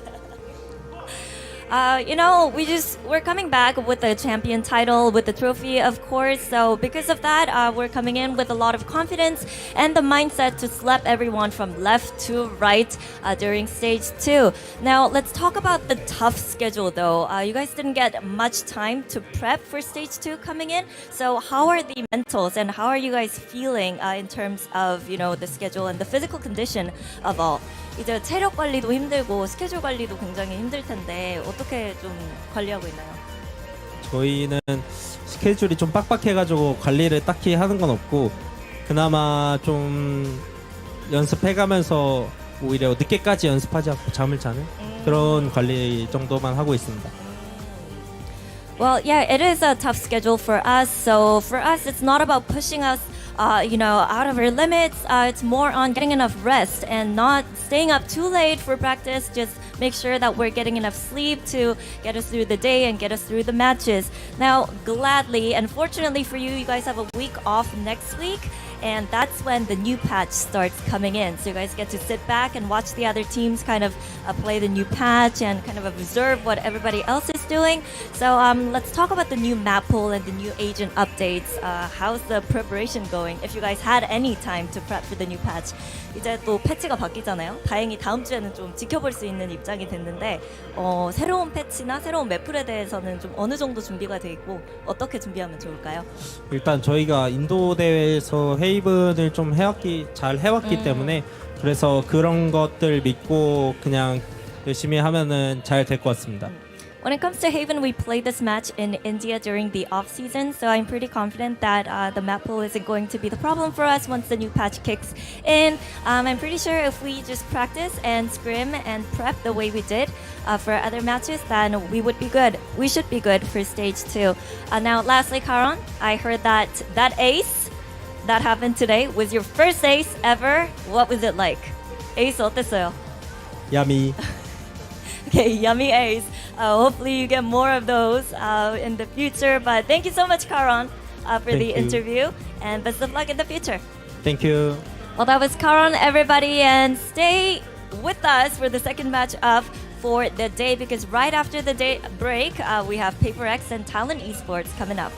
You know, we're coming back with the champion title, with the trophy, of course. So because of that, we're coming in with a lot of confidence and the mindset to slap everyone from left to right during stage 2. Now, let's talk about the tough schedule, though. You guys didn't get much time to prep for stage 2 coming in. So how are the mentals and how are you guys feeling in terms of, you know, the schedule and the physical condition of all? 이제 체력 관리도 힘들고 스케줄 관리도 굉장히 힘들 텐데 어떻게 좀 관리하고 있나요? 저희는 스케줄이 좀 빡빡해가지고 관리를 딱히 하는 건 없고 그나마 좀 연습해가면서 오히려 늦게까지 연습하지 않고 잠을 자는 그런 관리 정도만 하고 있습니다. Well, yeah, it is a tough schedule for us. So for us, it's not about pushing us you know, out of our limits. It's more on getting enough rest and not staying up too late for practice. Just make sure that we're getting enough sleep to get us through the day and get us through the matches. Now, gladly and fortunately for you, you guys have a week off next week. And that's when the new patch starts coming in. So you guys get to sit back and watch the other teams kind of play the new patch and kind of observe what everybody else is doing. So let's talk about the new map pool and the new agent updates. How's the preparation going? If you guys had any time to prep for the new patch. 이제 또 패치가 바뀌잖아요. 다행히 다음 주에는 좀 지켜볼 수 있는 입장이 됐는데 새로운 패치나 새로운 맵풀에 대해서는 좀 어느 정도 준비가 돼 있고 어떻게 준비하면 좋을까요? 일단 저희가 인도 대회에서 헤이븐을 좀 잘 해왔기 때문에 그래서 그런 것들 믿고 그냥 열심히 하면은 잘 될 것 같습니다. When it comes to Haven, we played this match in India during the off-season, so I'm pretty confident that the map pool isn't going to be the problem for us once the new patch kicks in. I'm pretty sure if we just practice and scrim and prep the way we did for other matches, then we would be good. We should be good for stage 2. Now, lastly, Karan, I heard that ace that happened today was your first ace ever. What was it like? Ace 어땠어요? Yummy. Okay, yummy ace. Hopefully you get more of those in the future. But thank you so much, Karan, for the interview. And best of luck in the future. Thank you. Well, that was Karan, everybody. And stay with us for the second match of for the day. Because right after the day break, we have Paper X and Talent Esports coming up.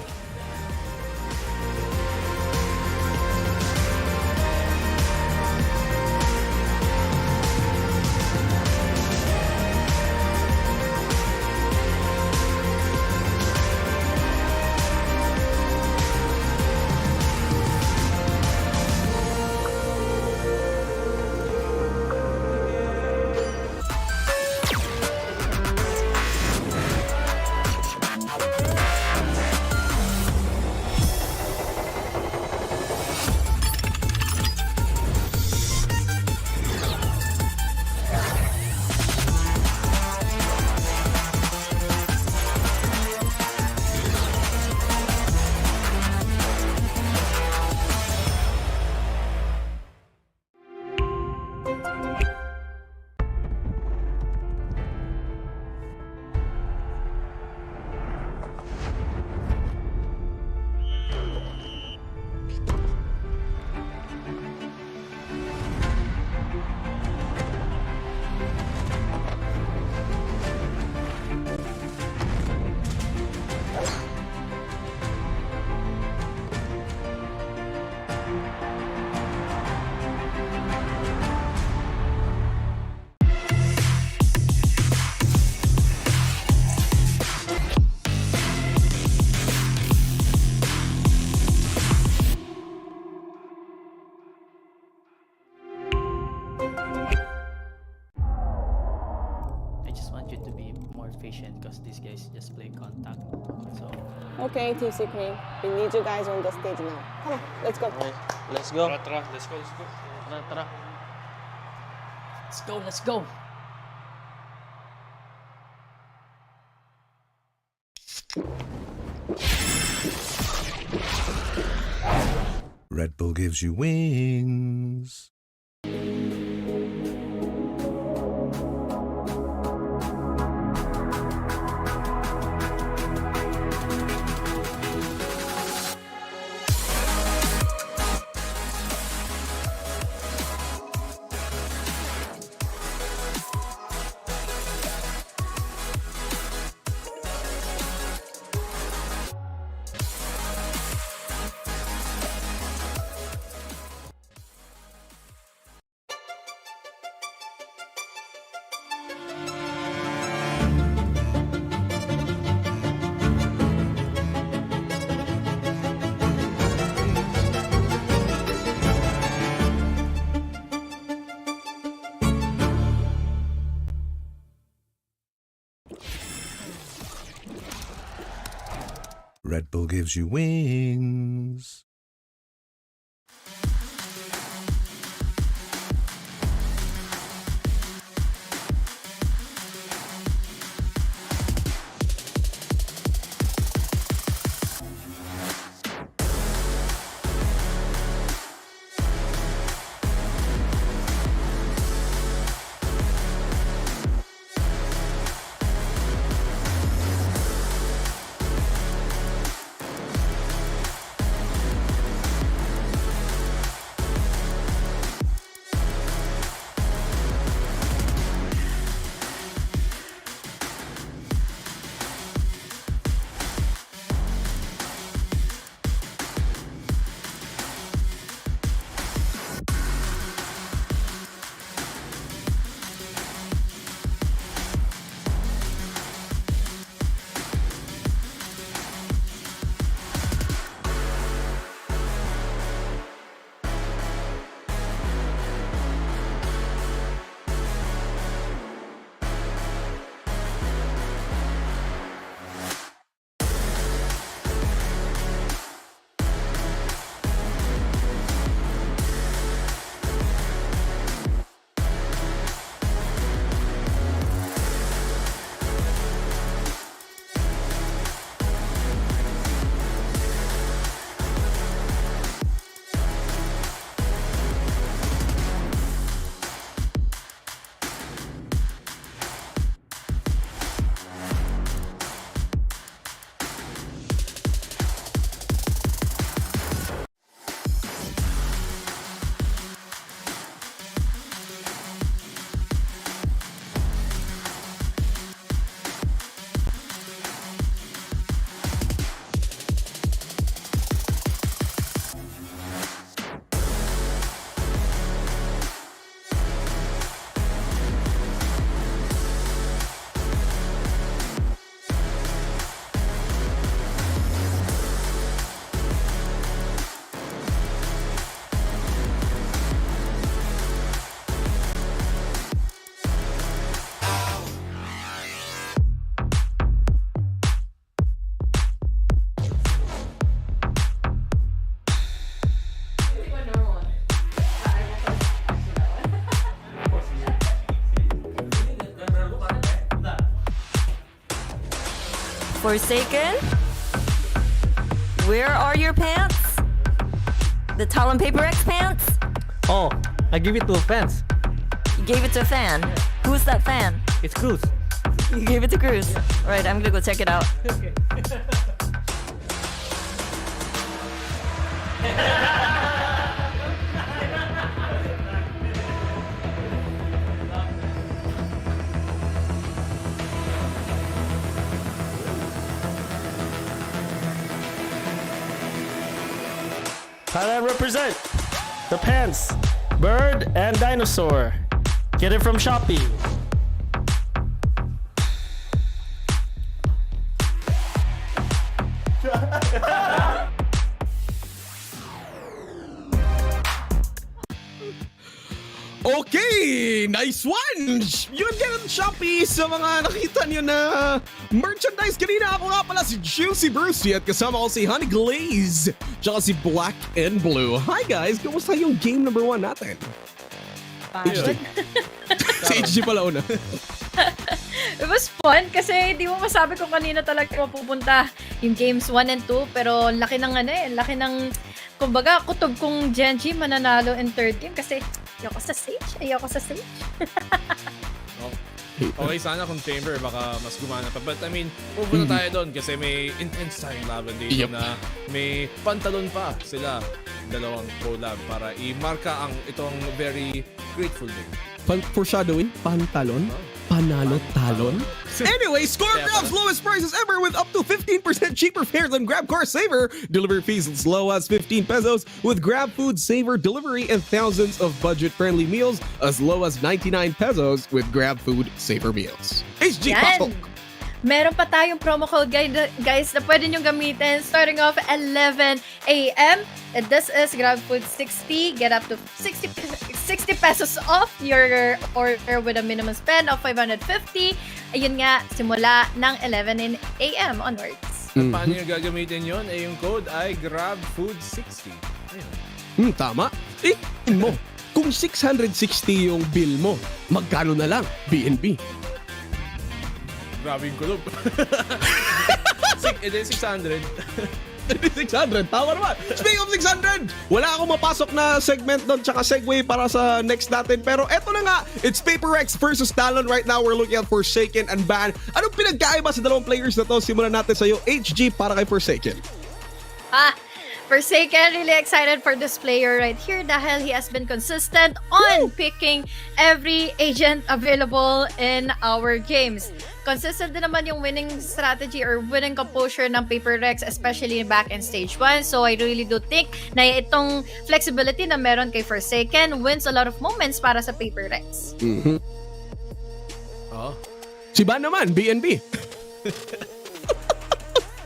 efficient because these guys just play contact. So Okay, Team Supreme. We need you guys on the stage now. Come on, let's go. let's go. Tara, let's go. Tara. Let's go. Red Bull gives you wings. Red Bull gives you wings. Forsaken? Where are your pants? The Talon Paper X pants? Oh, I give it to a fans. You gave it to a fan. Who's that fan? It's Cruz. You gave it to Cruz. Alright, I'm gonna go check it out. Okay. Thailand represent the pants, bird and dinosaur. Get it from Shopee. Okay, nice one! You can get on Shopee sa mga nakita nyo na merchandise kanina. Ako nga pala si Juicy Brucey at kasama ko si Honey Glaze tsaka si Black and Blue. Hi guys, kamusta yung game number 1 natin? HG. Si HG pala una. It was fun kasi di mo masabi kung kanina talaga mapupunta yung games 1 and 2 pero laki ng laki ng kumbaga kutob kong Genji mananalo in third game kasi ayoko sa stage. Okay, sana kung Chamber baka mas gumana pa. But I mean, pupunta tayo doon kasi may intense tayong laban dito na may pantalon pa sila. Dalawang collab para i-marka ang itong very grateful day. Foreshadowing? Pantalon? Panalo talon? Anyway, score Grab's lowest prices ever with up to 15% cheaper fare than Grab Car Saver. Delivery fees as low as 15 pesos with Grab Food Saver delivery and thousands of budget-friendly meals as low as 99 pesos with Grab Food Saver meals. HG Pasok! Meron pa tayong promo code guys na pwede nyo gamitin starting off 11 a.m. And this is GrabFood 60. Get up to 60 pesos off your order with a minimum spend of 550. Ayun nga, simula ng 11 a.m. onwards. Paano nyo gagamitin yun? Yung code ay GrabFood60. Ayun. Tama. Mo, kung 660 yung bill mo, magkano na lang? BNB. Grabe yung kulog. It is 600. It is 600. Tama naman. Speaking of 600, wala akong mapasok na segment doon tsaka segue para sa next natin. Pero eto na nga, it's Paper Rex versus Talon. Right now, we're looking at Forsaken and Ban. Anong pinagkaiba sa dalawang players na to? Simulan natin sa'yo, HG, para kay Forsaken. Forsaken, really excited for this player right here dahil he has been consistent on picking every agent available in our games. Consistent din naman yung winning strategy or winning composure ng Paper Rex, especially back in stage 1. So I really do think na itong flexibility na meron kay Forsaken wins a lot of moments para sa Paper Rex. Si Ban naman, BNB.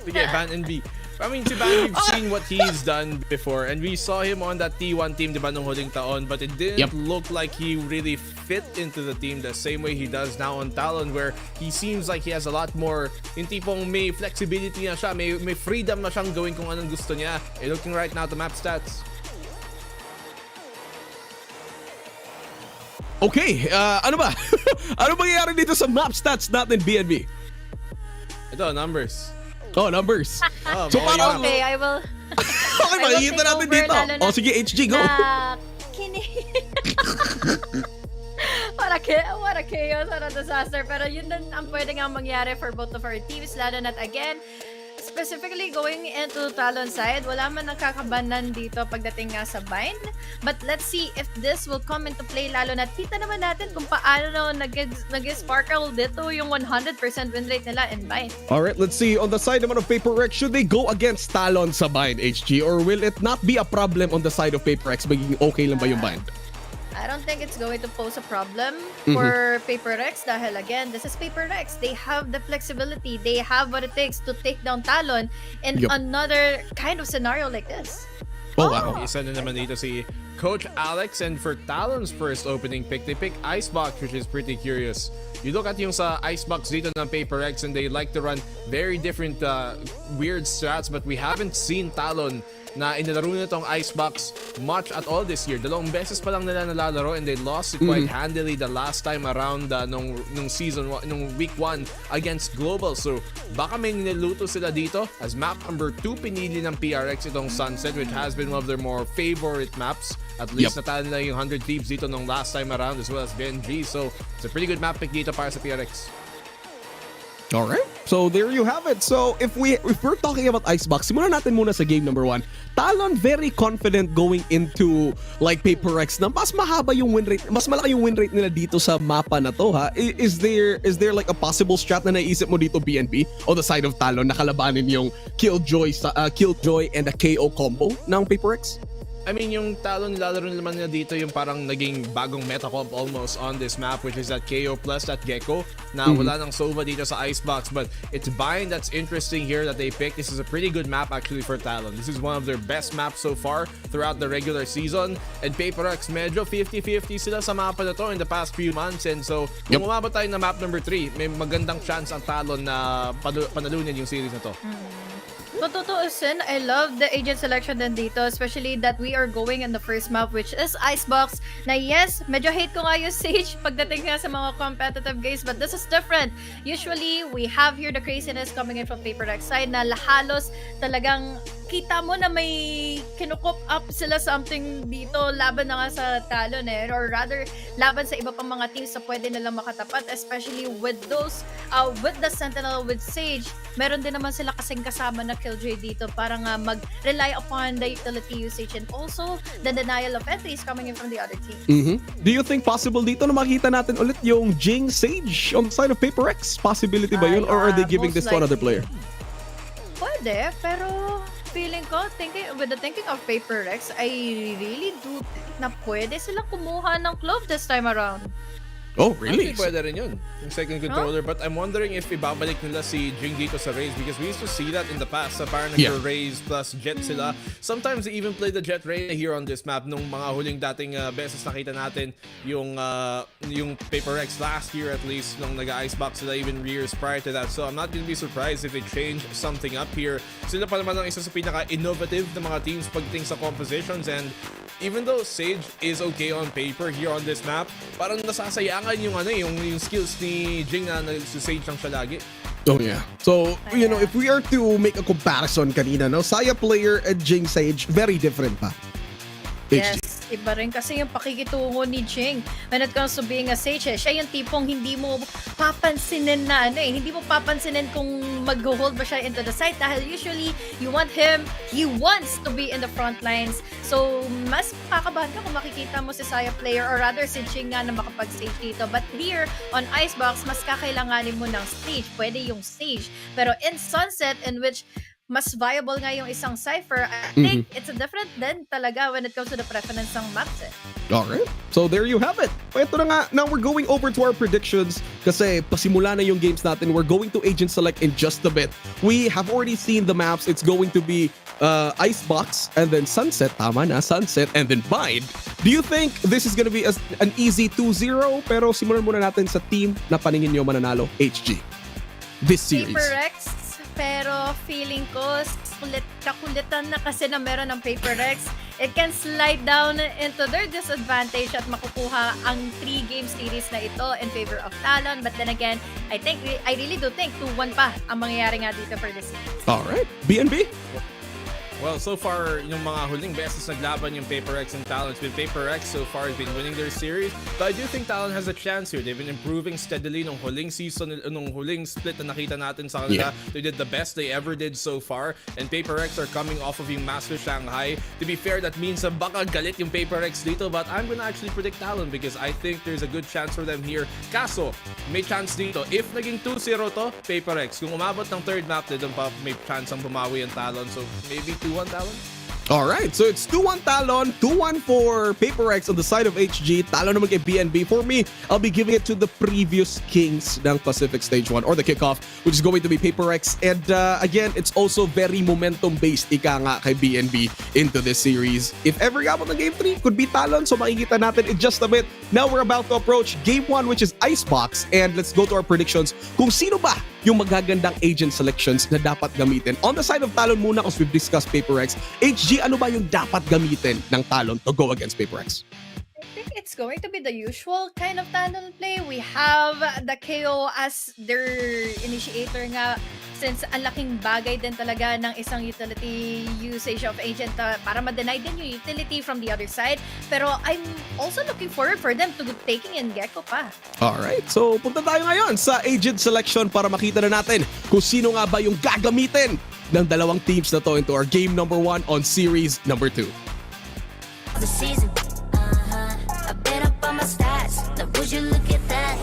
Sige, Ban and B. I mean, si Ban, we've seen what he's done before and we saw him on that T1 team, diba, nung huling taon, but it didn't look like he really fit into the team the same way he does now on Talon, where he seems like he has a lot more, yung tipong may flexibility na siya, may freedom na siyang gawin kung anong gusto niya. Looking right now at the map stats. Okay, ano ba? Ano mangyayari dito sa map stats natin, BNB? Ito, numbers. Oh, numbers. So parang I will okay, makikita natin dito. Sige, HG, go. What a chaos, what a disaster. Pero yun din ang pwede nga mangyari for both of our teams. Lalo na't again, specifically going into Talon side, wala man nakakabanan dito pagdating nga sa bind. But let's see if this will come into play. Lalo na kita naman natin kung paano nag-sparkle dito yung 100% win rate nila in bind. Alright, let's see. On the side naman of Paper Rex, should they go against Talon sa bind, HG? Or will it not be a problem on the side of Paper Rex? Magiging okay lang ba yung bind? I don't think it's going to pose a problem for Paper Rex dahil again, this is Paper Rex. They have the flexibility. They have what it takes to take down Talon in another kind of scenario like this. Oh, wow. Isa na naman dito si Coach Alex, and for Talon's first opening pick, they pick Icebox, which is pretty curious. You look at yung sa Icebox dito ng Paper Rex and they like to run very different weird strats, but we haven't seen Talon na inilaro nila tong Icebox much at all this year. Dalawang beses pa lang nila nalalaro and they lost it quite handily the last time around nung season, nung week 1 against Global. So baka may niluto sila dito. As map number 2, pinili ng PRX itong Sunset, which has been one of their more favorite maps. At least natalo nila yung 100 Thieves dito nung last time around, as well as BNG. So it's a pretty good map pick dito para sa PRX. Alright, so there you have it. So if we're talking about Icebox, simulan natin muna sa game number 1. Talon very confident going into like Paper Rex na mas mahaba yung win rate, mas malaki yung win rate nila dito sa mapa na to, ha? Is there like a possible strat na naisip mo dito, BNB, on the side of Talon na kalabanin yung Killjoy and a KO combo ng Paper Rex? I mean, yung Talon nilalaro naman nila dito yung parang naging bagong meta comp almost on this map, which is that KO plus that Gecko na wala ng Sova dito sa Icebox. But it's Bind that's interesting here that they picked. This is a pretty good map actually for Talon. This is one of their best maps so far throughout the regular season. And PaperX, medyo 50-50 sila sa mapa na to in the past few months. And so, kung umabot tayo na map number 3, may magandang chance ang Talon na panalunin yung series na to. Tutuusin, I love the agent selection din dito, especially that we are going in the first map, which is Icebox. Na yes, medyo hate ko nga yung Sage pagdating nga sa mga competitive games, but this is different. Usually, we have here the craziness coming in from PaperX side na halos talagang kita mo na may kinukop up sila something dito laban na nga sa Talon or rather laban sa iba pang mga teams na pwede nilang makatapat, especially with those with the Sentinel with Sage. Meron din naman sila kasing kasama na Killjoy dito para nga mag-rely upon the utility usage and also the denial of entries coming in from the other team. Do you think possible dito na makita natin ulit yung Jing Sage on the side of PaperX? Possibility ba yun? Or are they giving this to another player? Pwede, pero feeling ko, with the thinking of PaperX, I really do think na pwede silang kumuha ng Clove this time around. Oh, really? Actually, pwede rin yun. Yung second controller. But I'm wondering if ibabalik nila si Jing dito sa Raze because we used to see that in the past. Parang nag-Raze plus Jet sila. Sometimes they even play the Jet Reyna here on this map. Nung mga huling dating beses nakita natin yung PaperX last year at least nung nag-Icebox sila even years prior to that. So I'm not gonna be surprised if they change something up here. Sila pa naman ang isa sa pinaka-innovative na mga teams pagdating sa compositions, and even though Sage is okay on paper here on this map, parang nasasayangan yung skills ni Jing na nag-Sage lang siya lagi. Oh yeah. So, you know, if we are to make a comparison kanina, no, Saya player and Jing Sage, very different pa. Yes, iba rin kasi yung pakikitungo ni Jing when it comes to being a Sage. Siya yung tipong hindi mo papansinin na hindi mo papansinin kung mag-hold ba siya into the site dahil usually he wants to be in the front lines. So, mas kakabahan ka kung makikita mo si Saya player or rather si Jing nga na makapag-stage dito. But here, on Icebox, mas kakailanganin mo ng stage. Pwede yung stage. Pero in Sunset, in which mas viable nga yung isang Cypher, I think it's a different then talaga when it comes to the preference ng maps. Alright. So there you have it. Ito na nga. Now we're going over to our predictions kasi pasimula na yung games natin. We're going to agent select in just a bit. We have already seen the maps. It's going to be Icebox and then Sunset. Tama na. Sunset and then Bind. Do you think this is gonna be an easy 2-0? Pero simulan muna natin sa team na paningin nyo mananalo, HG. This series. PaperX, pero feeling ko kakulitan na kasi na meron ng PaperX. It can slide down into their disadvantage at makukuha ang 3-game series na ito in favor of Talon. But then again, I really do think 2-1 pa ang mangyayari nga dito for this series. Alright. BNB? Well, so far, yung mga huling beses naglaban yung PaperX and Talon. PaperX so far has been winning their series. But I do think Talon has a chance here. They've been improving steadily nung huling season, nung huling split na nakita natin sa kanila. They did the best they ever did so far. And PaperX are coming off of yung Master Shanghai. To be fair, that means baka galit yung PaperX dito. But I'm gonna actually predict Talon because I think there's a good chance for them here. Kaso, may chance dito. If naging 2-0 to, PaperX. Kung umabot ng third map, doon pa may chance ang bumawi ang Talon. So maybe 2-1 Talon? Alright, so it's 2-1 Talon, 2-1 for PaperX on the side of HG. Talon naman kay BNB. For me, I'll be giving it to the previous kings ng Pacific Stage 1 or the kickoff, which is going to be PaperX. And again, it's also very momentum-based ika nga kay BNB into this series. If ever gabot ng Game 3, could be Talon. So makikita natin in just a bit. Now we're about to approach Game 1, which is Icebox. And let's go to our predictions kung sino ba yung magagandang agent selections na dapat gamitin. On the side of Talon muna, because we've discussed PaperX. HG, ano ba yung dapat gamitin ng Talon to go against PaperX? I think it's going to be the usual kind of Talon play. We have the KO as their initiator nga since ang laking bagay din talaga ng isang utility usage of agent para ma-deny din yung utility from the other side. Pero I'm also looking forward for them to taking in Gecko pa. Alright, so punta tayo ngayon sa agent selection para makita na natin kung sino nga ba yung gagamitin ng dalawang teams na to into our game number 1 on series number 2. The season, I bet up on my stats. Now would you look at that?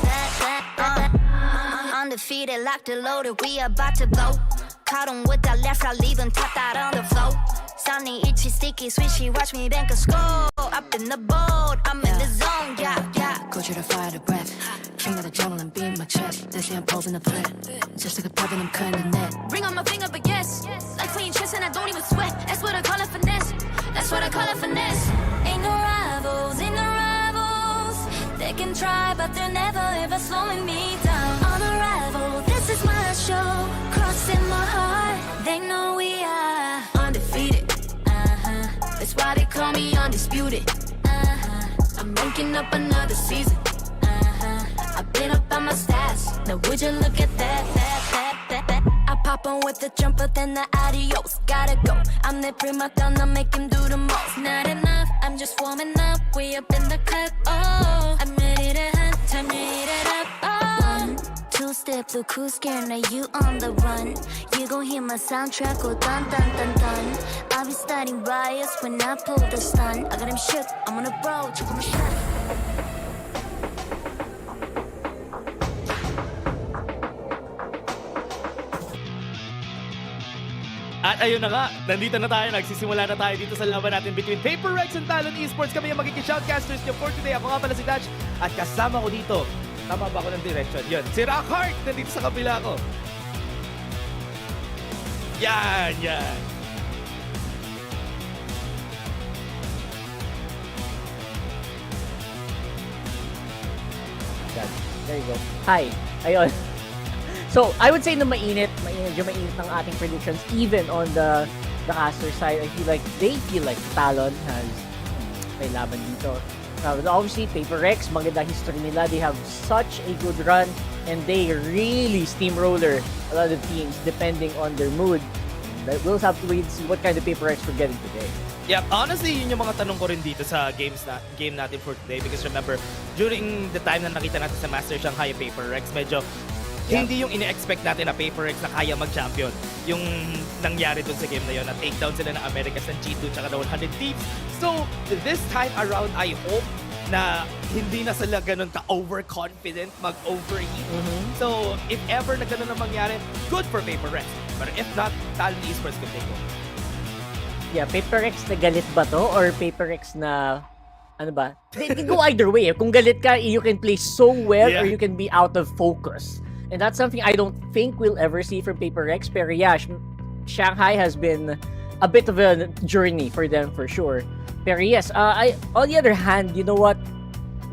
Undefeated, locked and loaded, we about to go. Caught 'em with that left, I leave them tapped out on the floor. sunny, itchy, sticky, swishy. Watch me bank a score. Up in the boat, I'm in the zone. Yeah, yeah. Go to the fire, the breath. King of the jungle and beat my chest. This year I'm posing the threat. Just like a pebble, I'm cutting the net. Ring on my finger, but yes. Like clean chest and I don't even sweat. That's what I call it finesse. That's what I call it finesse. Ain't no rivals, ain't no rivals. They can try, but they're never ever slowing me down. On arrival, this is my show. Crossing my heart, they know we are undefeated. That's why they call me undisputed. I'm ranking up another season. I've been up on my stats. Now would you look at that? I pop on with the jumper, then the adios. Gotta go. I'm the prima donna, make him do the most. Not enough, I'm just warming up. We up in the cut. Oh, I'm ready to hunt. Time to heat it up. Oh. 1, 2 step, look who's scared. Now you on the run. You gon' hear my soundtrack go dun dun dun dun. I'll be starting riots when I pull the stun. I got him shook. I'm on a bro. Check my shot. At ayun na nga, nandito na tayo, nagsisimula na tayo dito sa laban natin between Paper Rex and Talon Esports. Kami yung magiging shoutcasters niyo for today. Ako nga pala si Dutch at kasama ko dito. Tama ba ako ng direction? Yun, si Rockhart, nandito sa kabila ko. Yan, yan. There you go. Hi. Ayun. So, I would say na mainit ng ating predictions even on the caster side. I feel like Talon has may laban dito. Obviously, Paper Rex, maganda history nila. They have such a good run and they really steamroller a lot of teams depending on their mood. We'll have to wait and see what kind of Paper Rex we're getting today. Yeah, honestly, yun yung mga tanong ko rin dito sa game natin for today because remember, during the time na nakita natin sa Master Shanghai Paper Rex, medyo hindi yung ine-expect natin na Paper Rex na kaya mag-champion. Yung nangyari dun sa game na yun, na takedown sila ng Americas ng G2 tsaka na 100 Thieves. So, this time around, I hope na hindi na sila ganun ka-overconfident, mag-overheat. So, if ever na ganun ang mangyari, good for Paper Rex. But if not, Talon Esports can take over. Yeah, Paper Rex na galit ba to? Or Paper Rex na ano ba? They can go either way. Kung galit ka, you can play so well or you can be out of focus. And that's something I don't think we'll ever see from Paper Rex. Pero yeah, Shanghai has been a bit of a journey for them for sure. Pero yes, on the other hand, you know what?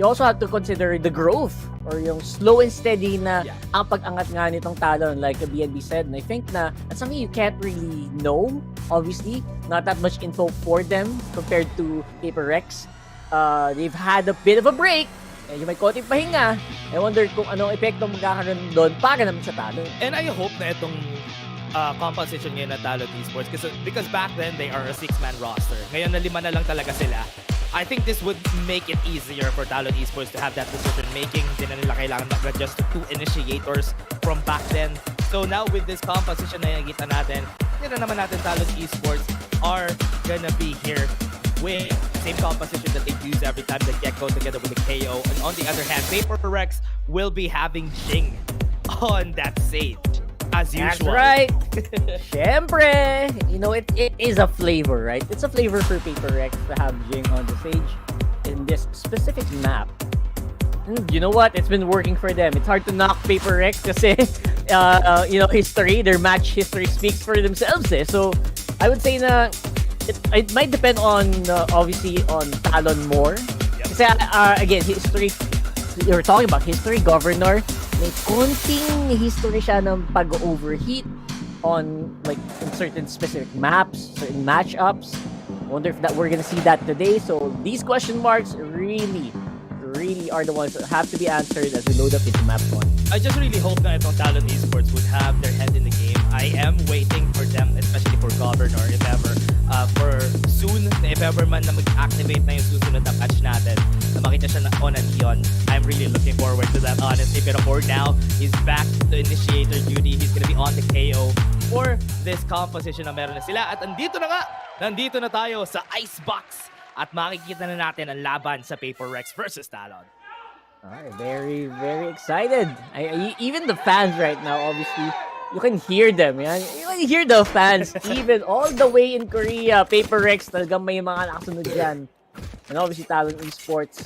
You also have to consider the growth or yung slow and steady na ang pag-angat nga nitong Talon like the BNB said. And I think na that's something you can't really know, obviously. Not that much info for them compared to Paper Rex. They've had a bit of a break. Yung may konting pahinga. I wonder kung anong epekto magkakaroon doon para naman sa Talon. And I hope na itong composition ngayon na Talon Esports because back then they are a 6-man roster. Ngayon na 5 na lang talaga sila. I think this would make it easier for Talon Esports to have that decision making. Hindi na nila kailangan mag-adjust to 2 initiators from back then. So now with this composition na nakikita natin, hindi na naman natin Talon Esports are gonna be here with same composition that they use every time they get go together with the KO. And on the other hand, Paper Rex will be having Jing on that stage as usual. That's right. Syempre, you know, it is a flavor, right? It's a flavor for Paper Rex to have Jing on the stage in this specific map. You know what? It's been working for them. It's hard to knock Paper Rex kasi, you know, their match history speaks for themselves. So, I would say na it might depend on obviously on Talon more. Kasi again, history, you're talking about history, Governor, may konting history siya ng pag-overheat on like in certain specific maps, certain matchups. I wonder if we're gonna see that today. So these question marks really are the ones that have to be answered as we load up into map 1. I just really hope na itong Talon Esports would have their head in the game. I am waiting for them, especially for Governor, if ever, for soon, if ever man na mag-activate na yung susunod na patch natin, na makita siya on a neon. I'm really looking forward to that, honestly. Pero for now, he's back to initiator duty. He's gonna be on the KO for this composition na meron na sila. At nandito na tayo sa Icebox. At makikita na natin ang laban sa Paper Rex versus Talon. Alright, very, very excited. Even the fans right now, obviously, You can hear them, yan. You can hear the fans, even all the way in Korea. Paper Rex, talagang may mga nakasunod dyan. And obviously, Talon Esports,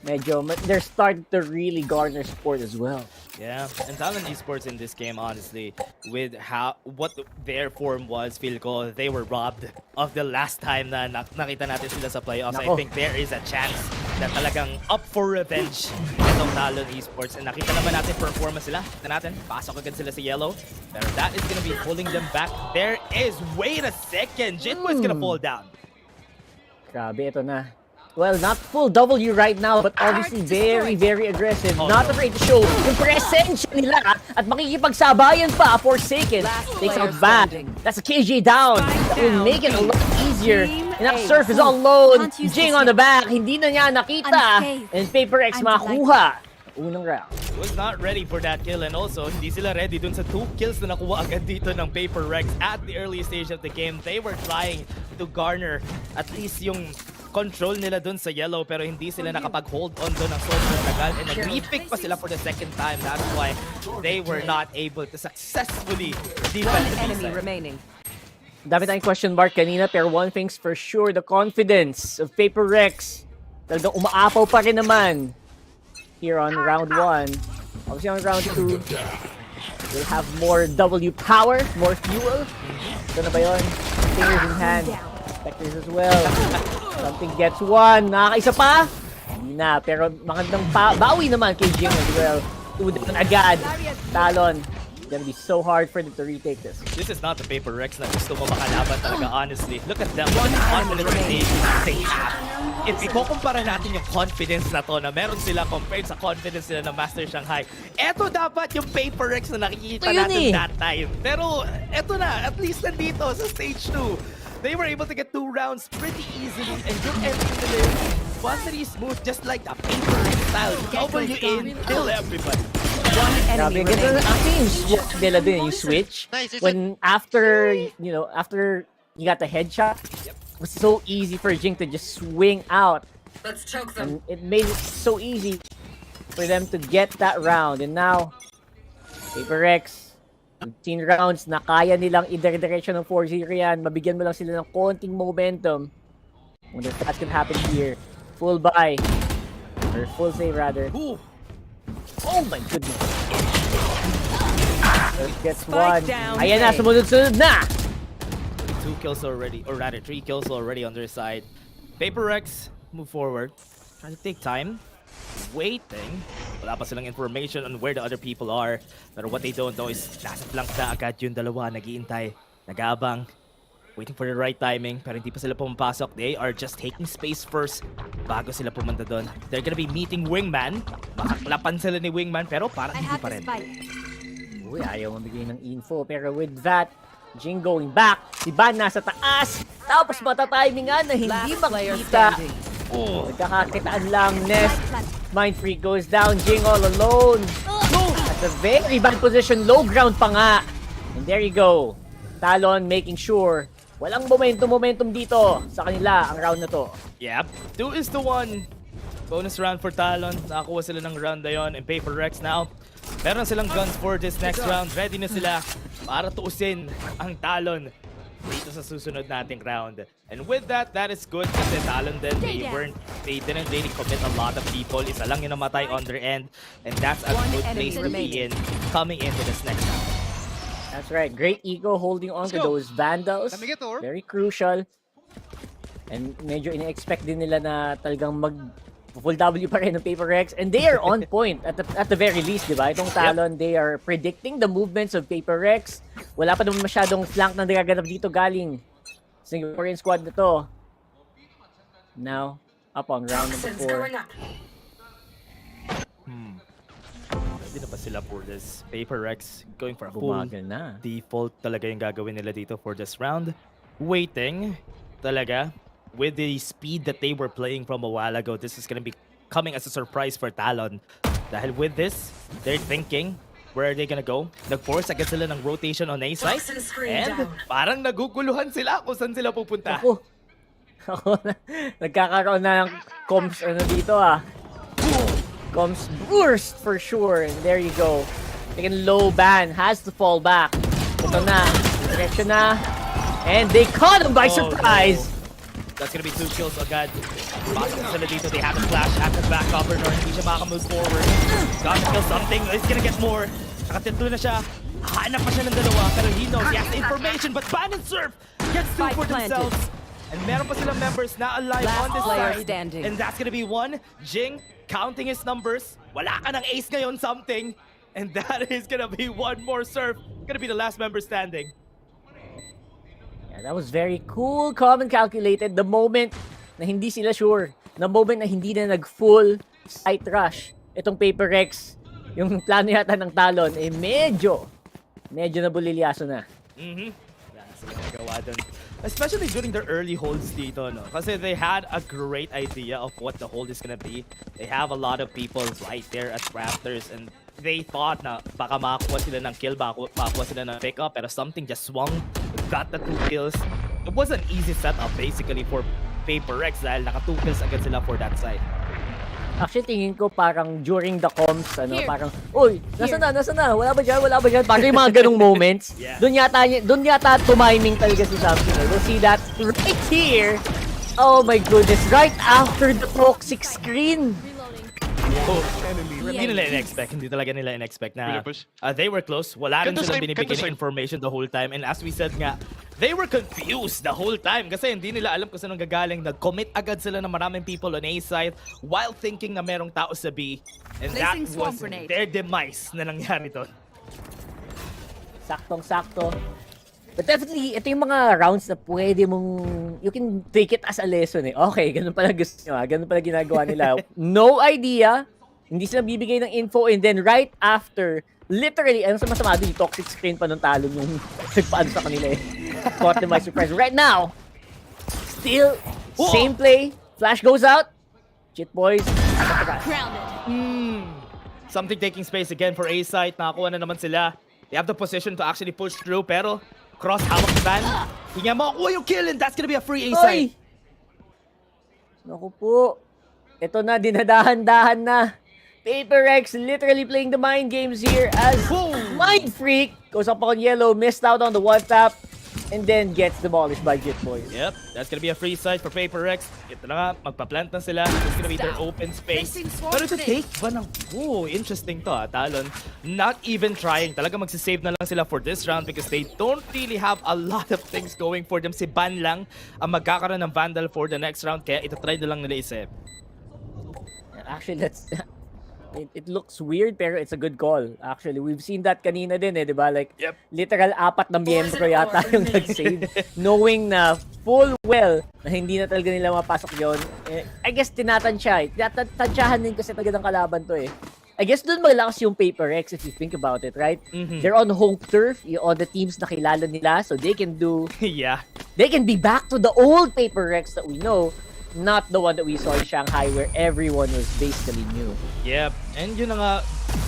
medyo, they're starting to really garner support as well. Yeah, and Talon Esports in this game, honestly, with what their form was, feel ko, they were robbed of the last time na nakita natin sila sa playoffs. Nako. I think there is a chance na talagang up for revenge itong Talon Esports. And nakita naman natin performance sila. Kita natin, pasok agad sila sa yellow. Pero that is gonna be pulling them back. There is, wait a second, Jinwo is gonna fall down. Grabe, ito na. Well, not full W right now, but obviously very, very aggressive. Not afraid to show yung presensya nila at makikipagsabayan pa. Forsaken takes out back. That's a KJ down. That will make it a lot easier. And that Surf is all alone. Jing on the back. Hindi na niya nakita. And Paper X makuha. Unang round. Was not ready for that kill, and also hindi sila ready dun sa 2 kills na nakuha agad dito ng Paper Rex at the early stage of the game. They were trying to garner at least yung control nila dun sa yellow, pero hindi sila nakapag-hold on dun ng sobrang tagal, and nag-repick pa sila for the second time. That's why they were not able to successfully defend the enemy remaining. Dami tayong question mark kanina, pero one thing's for sure, the confidence of Paper Rex. Talagang umaapaw pa rin naman here on round 1. Obviously on round 2, we'll have more W power, more fuel. Ito na ba yun? Fingers in hand. Spectres as well. Something gets one. Nakakaisa pa? Hindi na. Pero magandang bawi naman kay Jing as well. Tudan agad. Talon. Gonna be so hard for them to retake this. This is not the Paper Rex na gusto mo makalaban talaga, honestly. Look at them. Look at the confidence they have. If ikukumpara natin yung confidence na to na meron sila compared sa confidence nila ng Master Shanghai, eto dapat yung Paper Rex na nakikita natin that time. Pero eto na, at least nandito sa stage 2. They were able to get 2 rounds pretty easily, and yung ending nila was very smooth, just like the Paper Rex style. W in, kill everybody. Grabe, ganito actually yung switch nila din, yung switch. When after you got the headshot, it was so easy for Jing to just swing out. Let's choke them. And it made it so easy for them to get that round. And now, Paper Rex, 15 rounds na kaya nilang i-direction ng 4-0 yan. Mabigyan mo lang sila ng konting momentum. Wonder if that's gonna happen here. Full buy. Or full save rather. Ooh. Oh my goodness. First gets one. Ayan na, sumunod-sunod na! 2 kills already, or rather 3 kills already on their side. Paper Rex, move forward. Trying to take time. Waiting. Wala pa silang information on where the other people are. Pero what they don't know is nasa flank na agad yung dalawa, nag-iintay, nag-aabang. Waiting for the right timing, pero hindi pa sila pumapasok. They are just taking space first bago sila pumunta doon. They're gonna be meeting Wingman. Makaklapan sila ni Wingman, pero parang hindi pa rin. Uy, ayaw mabigay ng info. Pero with that, Jing going back. Si Ban nasa taas. Tapos matatimingan na hindi makikita. Oh, nagkakakitaan lang. Nest. Mind Freak goes down. Jing all alone. At a very bad position. Low ground pa nga. And there you go. Talon making sure walang momentum dito sa kanila ang round na to. Yep, 2-1. Bonus round for Talon. Nakakuha sila ng round na yun. And Paper Rex now, meron silang guns for this next round. Ready na sila para tuusin ang Talon dito sa susunod nating round. And with that, that is good kasi Talon din, they didn't really commit a lot of people. Isa lang yung namatay on their end. And that's a good place to be in coming into this next round. That's right. Great ego holding on to those Vandals. Very crucial. And medyo ina-expect din nila na talagang full W pa rin ng Paper Rex. And they are on point at the very least, di ba? Itong Talon, they are predicting the movements of Paper Rex. Wala pa naman masyadong flank na nagaganap dito galing Singaporean squad na to. Now, up on round number 4. Hindi na pa sila for this. Paper Rex going for a full default talaga yung gagawin nila dito for this round. Waiting talaga with the speed that they were playing from a while ago. This is gonna be coming as a surprise for Talon. Dahil with this, they're thinking, where are they gonna go? Nag-force agad sila ng rotation on A side. And parang naguguluhan sila kung saan sila pupunta. Ako, nagkakaroon na ng comms dito ah. Comms burst for sure. And there you go. Taking low ban, has to fall back. Ito na, direction na. And they caught him by surprise. No. That's gonna be 2 kills agad. Boston sila dito, they have a flash at the back cover, nor hindi siya makamove forward. Gotta kill something, he's gonna get more. Nakatetlo na siya. Hanap pa siya ng dalawa, pero he knows he has the information, but Ban and Surf gets 2 for themselves. And meron pa silang members na alive on this side. Standing. And that's gonna be 1. Jing counting his numbers. Wala ka ng ace ngayon, something. And that is gonna be 1 more Surf. Gonna be the last member standing. Yeah, that was very cool, calm, and calculated. The moment na hindi sila sure, the moment na hindi na nag-full site rush, itong Paper Rex, yung plano yata ng Talon, eh medyo nabulilyaso na. That's ginagawa dun. Especially during their early holds dito, no? Kasi they had a great idea of what the hold is gonna be. They have a lot of people right there at Raptors, and they thought na baka makakuha sila ng kill, makakuha sila ng pick-up, pero something just swung, got the 2 kills. It was an easy setup basically for Paper Rex dahil naka 2 kills agad sila for that side. Actually, tingin ko parang during the comms, parang, uy, nasa na, wala ba dyan? Parang yung mga ganong moments, dun yata tumiming talaga si Samsung. We'll see that right here. Oh my goodness, right after the toxic screen. Hindi nila in-expect, hindi talaga nila in-expect na they were close. Wala rin silang binibigyan ng information the whole time. And as we said nga, they were confused the whole time kasi hindi nila alam kung saan gagaling. Nag-commit agad sila ng maraming people on A side while thinking na merong tao sa B. And that was their demise na nangyari doon. Saktong-sakto. But definitely, ito yung mga rounds na pwede mong, you can take it as a lesson eh. Okay, ganun pala gusto nyo, ganun pala ginagawa nila. No idea, hindi sila bibigay ng info, and then right after, literally, ano sa masama doon, yung toxic screen pa nung Talon yung nagpaano sa kanila eh. Caught them by surprise. Right now, still, same play, flash goes out, Chit Boys, Something taking space again for A side, nakakuha na naman sila. They have the position to actually push through, pero cross hawak ni Ban. Hindi nga makukuha yung kill, and that's gonna be a free A side. Naku po. Ito na, dinadahan-dahan na. Paper Rex literally playing the mind games here as Mind Freak goes up on yellow, missed out on the one tap, and then gets demolished by Jit Boys. Yep, that's gonna be a free side for Paper Rex. Ito na nga, magpa-plant na sila. It's gonna be their open space. Pero ito take ba ng... interesting to Talon. Not even trying. Talaga magsisave na lang sila for this round because they don't really have a lot of things going for them. Si Ban lang ang magkakaroon ng Vandal for the next round. Kaya ito try na lang nila isip. Actually, that's... It looks weird pero it's a good call. Actually, we've seen that kanina din eh, 'di ba? Like literal 4 na miyembro yata yung nag-save knowing na full well na hindi na talaga nila mapasok 'yon. I guess tinatansya. Tinatsyahan din kasi talaga ng kalaban 'to eh. I guess doon malakas yung Paper Rex if you think about it, right? They're on home turf, on the teams na kilala nila, so they can do they can be back to the old Paper Rex that we know. Not the one that we saw in Shanghai where everyone was basically new. Yep, and yun na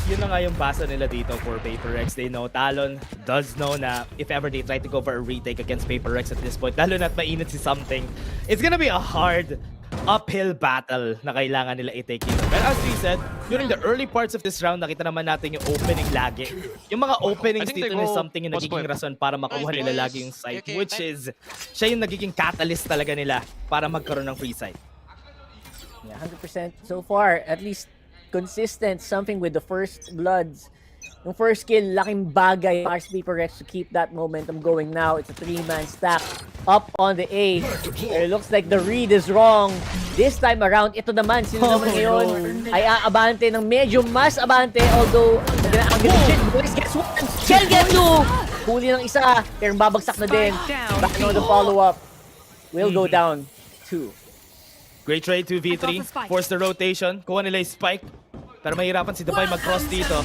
nga yung basa nila dito for Paper Rex. They know Talon does know na if ever they try to go for a retake against Paper Rex at this point, lalo na't mainit si something, it's gonna be a hard uphill battle na kailangan nila i-take dito. But as we said, during the early parts of this round, nakita naman natin yung opening lagi. Yung mga openings dito is something yung nagiging rason para makuha nila lagi yung site, which is, siya yung nagiging catalyst talaga nila para magkaroon ng free site. Yeah, 100% so far, at least consistent, something with the first bloods. Yung first kill, laking bagay para sa Paper Rex to keep that momentum going now. It's a 3-man stack up on the A. It looks like the read is wrong. This time around, ito naman, sino naman ngayon ay aabante ng medyo mas abante. Although, ang Jit Boys gets one. Shell get two! Huli ng isa, pero babagsak na din. Back on the follow-up. Will go down 2. Great trade 2v3. Force the rotation. Kuha nila yung spike. Pero mahirapan si Depay mag-cross dito.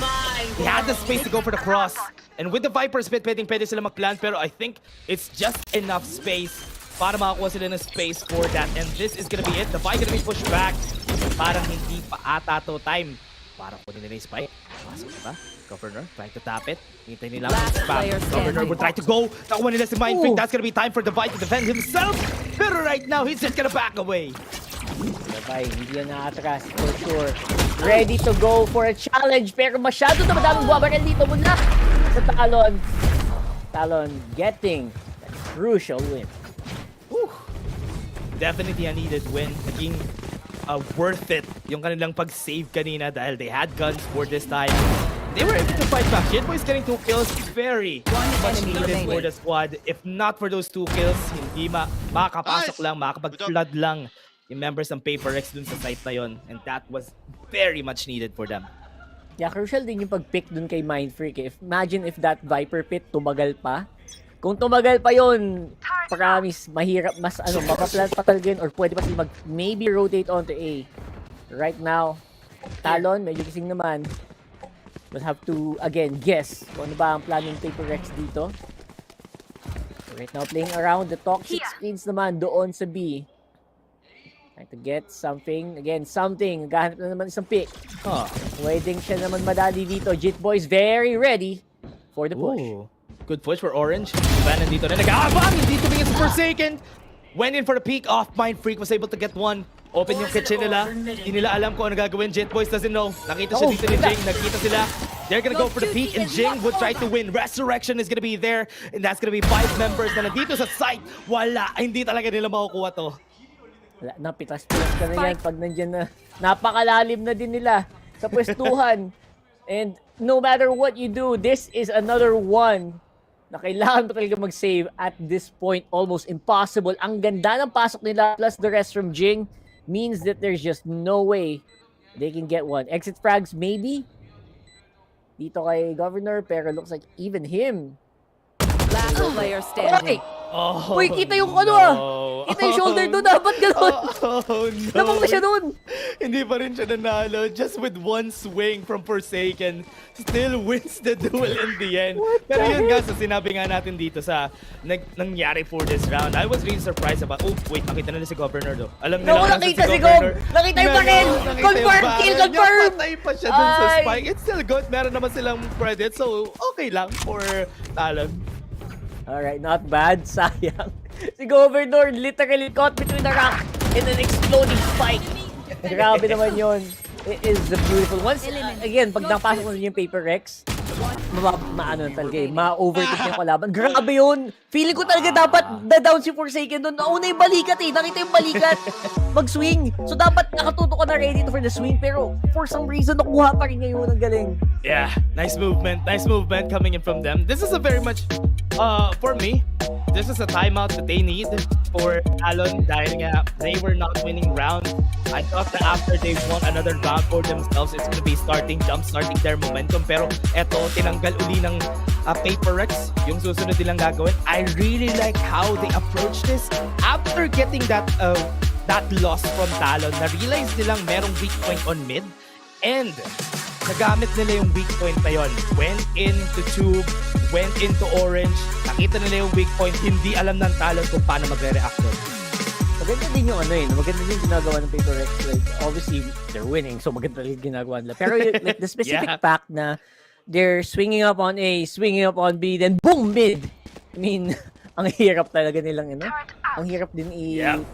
He had the space to go for the cross. And with the Viper's Pit, pwede sila mag-plant. Pero I think it's just enough space para makakuha sila ng space for that. And this is gonna be it. The Viper gonna be pushed back. Parang hindi pa ata to time. Parang kunin nila yung spike. Pasok ba? Governor trying to tap it. Hintay nila. Governor will try to go. Nakuha nila si Mindfreak. That's gonna be time for the Viper to defend himself. Pero right now, he's just gonna back away. Okay, hindi yan nakatras for sure. Ready to go for a challenge, pero masyado na madaming buwabaril dito mula sa Talon. Talon getting that crucial win. Definitely a needed win. Naging worth it yung kanilang pag-save kanina dahil they had guns for this time. They were able to fight back. Jetboy's getting 2 kills. Very much needed for the squad. If not for those 2 kills, hindi makakapasok lang, makakapag-flood lang yung members ng Paper X dun sa site na yon. And that was very much needed for them. Yeah, crucial din yung pag-pick dun kay Mindfreak. Imagine if that Viper Pit tumagal pa. Kung tumagal pa yon, promise, mahirap, mas makaplant pa talaga yun, or pwede pa sila maybe rotate onto A. Right now, Talon, medyo gising naman. We'll have to, again, guess kung ano ba ang plan ng Paper X dito. Right now, playing around the toxic screens naman doon sa B. Trying to get something. Again, something. Naghahanap na naman isang pick. Waiting siya naman madali dito. Jitboy's very ready for the push. Ooh. Good push for Orange. Van nandito na nag-aabang. Hindi tumingin sa Forsaken. Went in for the peek off. Mindfreak was able to get one. Open yung kitchen nila. Hindi nila alam kung ano gagawin. Jetboys doesn't know. Nakita siya dito ni Jing. Nakita sila. They're gonna go for the peek and Jing would try to win. Resurrection is gonna be there. And that's gonna be 5 members na nandito sa site. Wala. Hindi talaga nila makukuha to. Wala na, pitas-pitas ka na yan pag nandyan na. Napakalalim na din nila sa pwestuhan. And no matter what you do, this is another one na kailangan pa talaga mag-save at this point. Almost impossible. Ang ganda ng pasok nila plus the rest from Jing means that there's just no way they can get one. Exit frags maybe dito kay Governor, pero looks like even him. Last player standing. Oh, uy, kita yung kita yung shoulder doon. Dapat gano'n. Oh, no. Lamang na siya doon. Hindi pa rin siya nanalo. Just with one swing from Forsaken, still wins the duel in the end. Pero yun nga, sa sinabi nga natin dito sa nangyari for this round, I was really surprised about, oh, wait, nakita nila si Governor do. Alam nila nakita si Governor. Nakita yung baril. Confirm, kill, confirm. Patay pa siya dun sa spike. It's still good. Meron naman silang credit, so okay lang for Talon. Alright, not bad. Sayang. Si Governor literally caught between the rock and an exploding spike. Grabe naman yun. It is the beautiful. Once, again, pag napasok mo yung Paper X, ma-overtake yung kalaban. Grabe yun. Feeling ko talaga dapat na-down si Forsaken doon. Nauna yung balikat eh. Nakita yung balikat. Mag-swing. So dapat nakatuto ka na ready for the swing. Pero for some reason, nakuha pa rin ngayon. Ang galing. Yeah, nice movement. Nice movement coming in from them. This is a very much, for me, this is a timeout that they need for Talon dahil nga they were not winning round. I thought that after they won another round for themselves, it's gonna be jump-starting their momentum. Pero eto, tinanggal uli ng Paper X yung susunod nilang gagawin. I really like how they approach this. After getting that loss from Talon, na-realize nilang merong weak point on mid. And nagamit nila yung weak point na yun. Went into Tube, went into Orange. Nakita nila yung weak point. Hindi alam ng Talon kung paano magre-react doon. Maganda din yung maganda din yung ginagawa ng Paper X. Like, obviously, they're winning, so maganda rin ginagawa nila. Pero like, the specific fact na they're swinging up on A, swinging up on B, then boom, mid. I mean, ang hirap talaga nilang, ang hirap din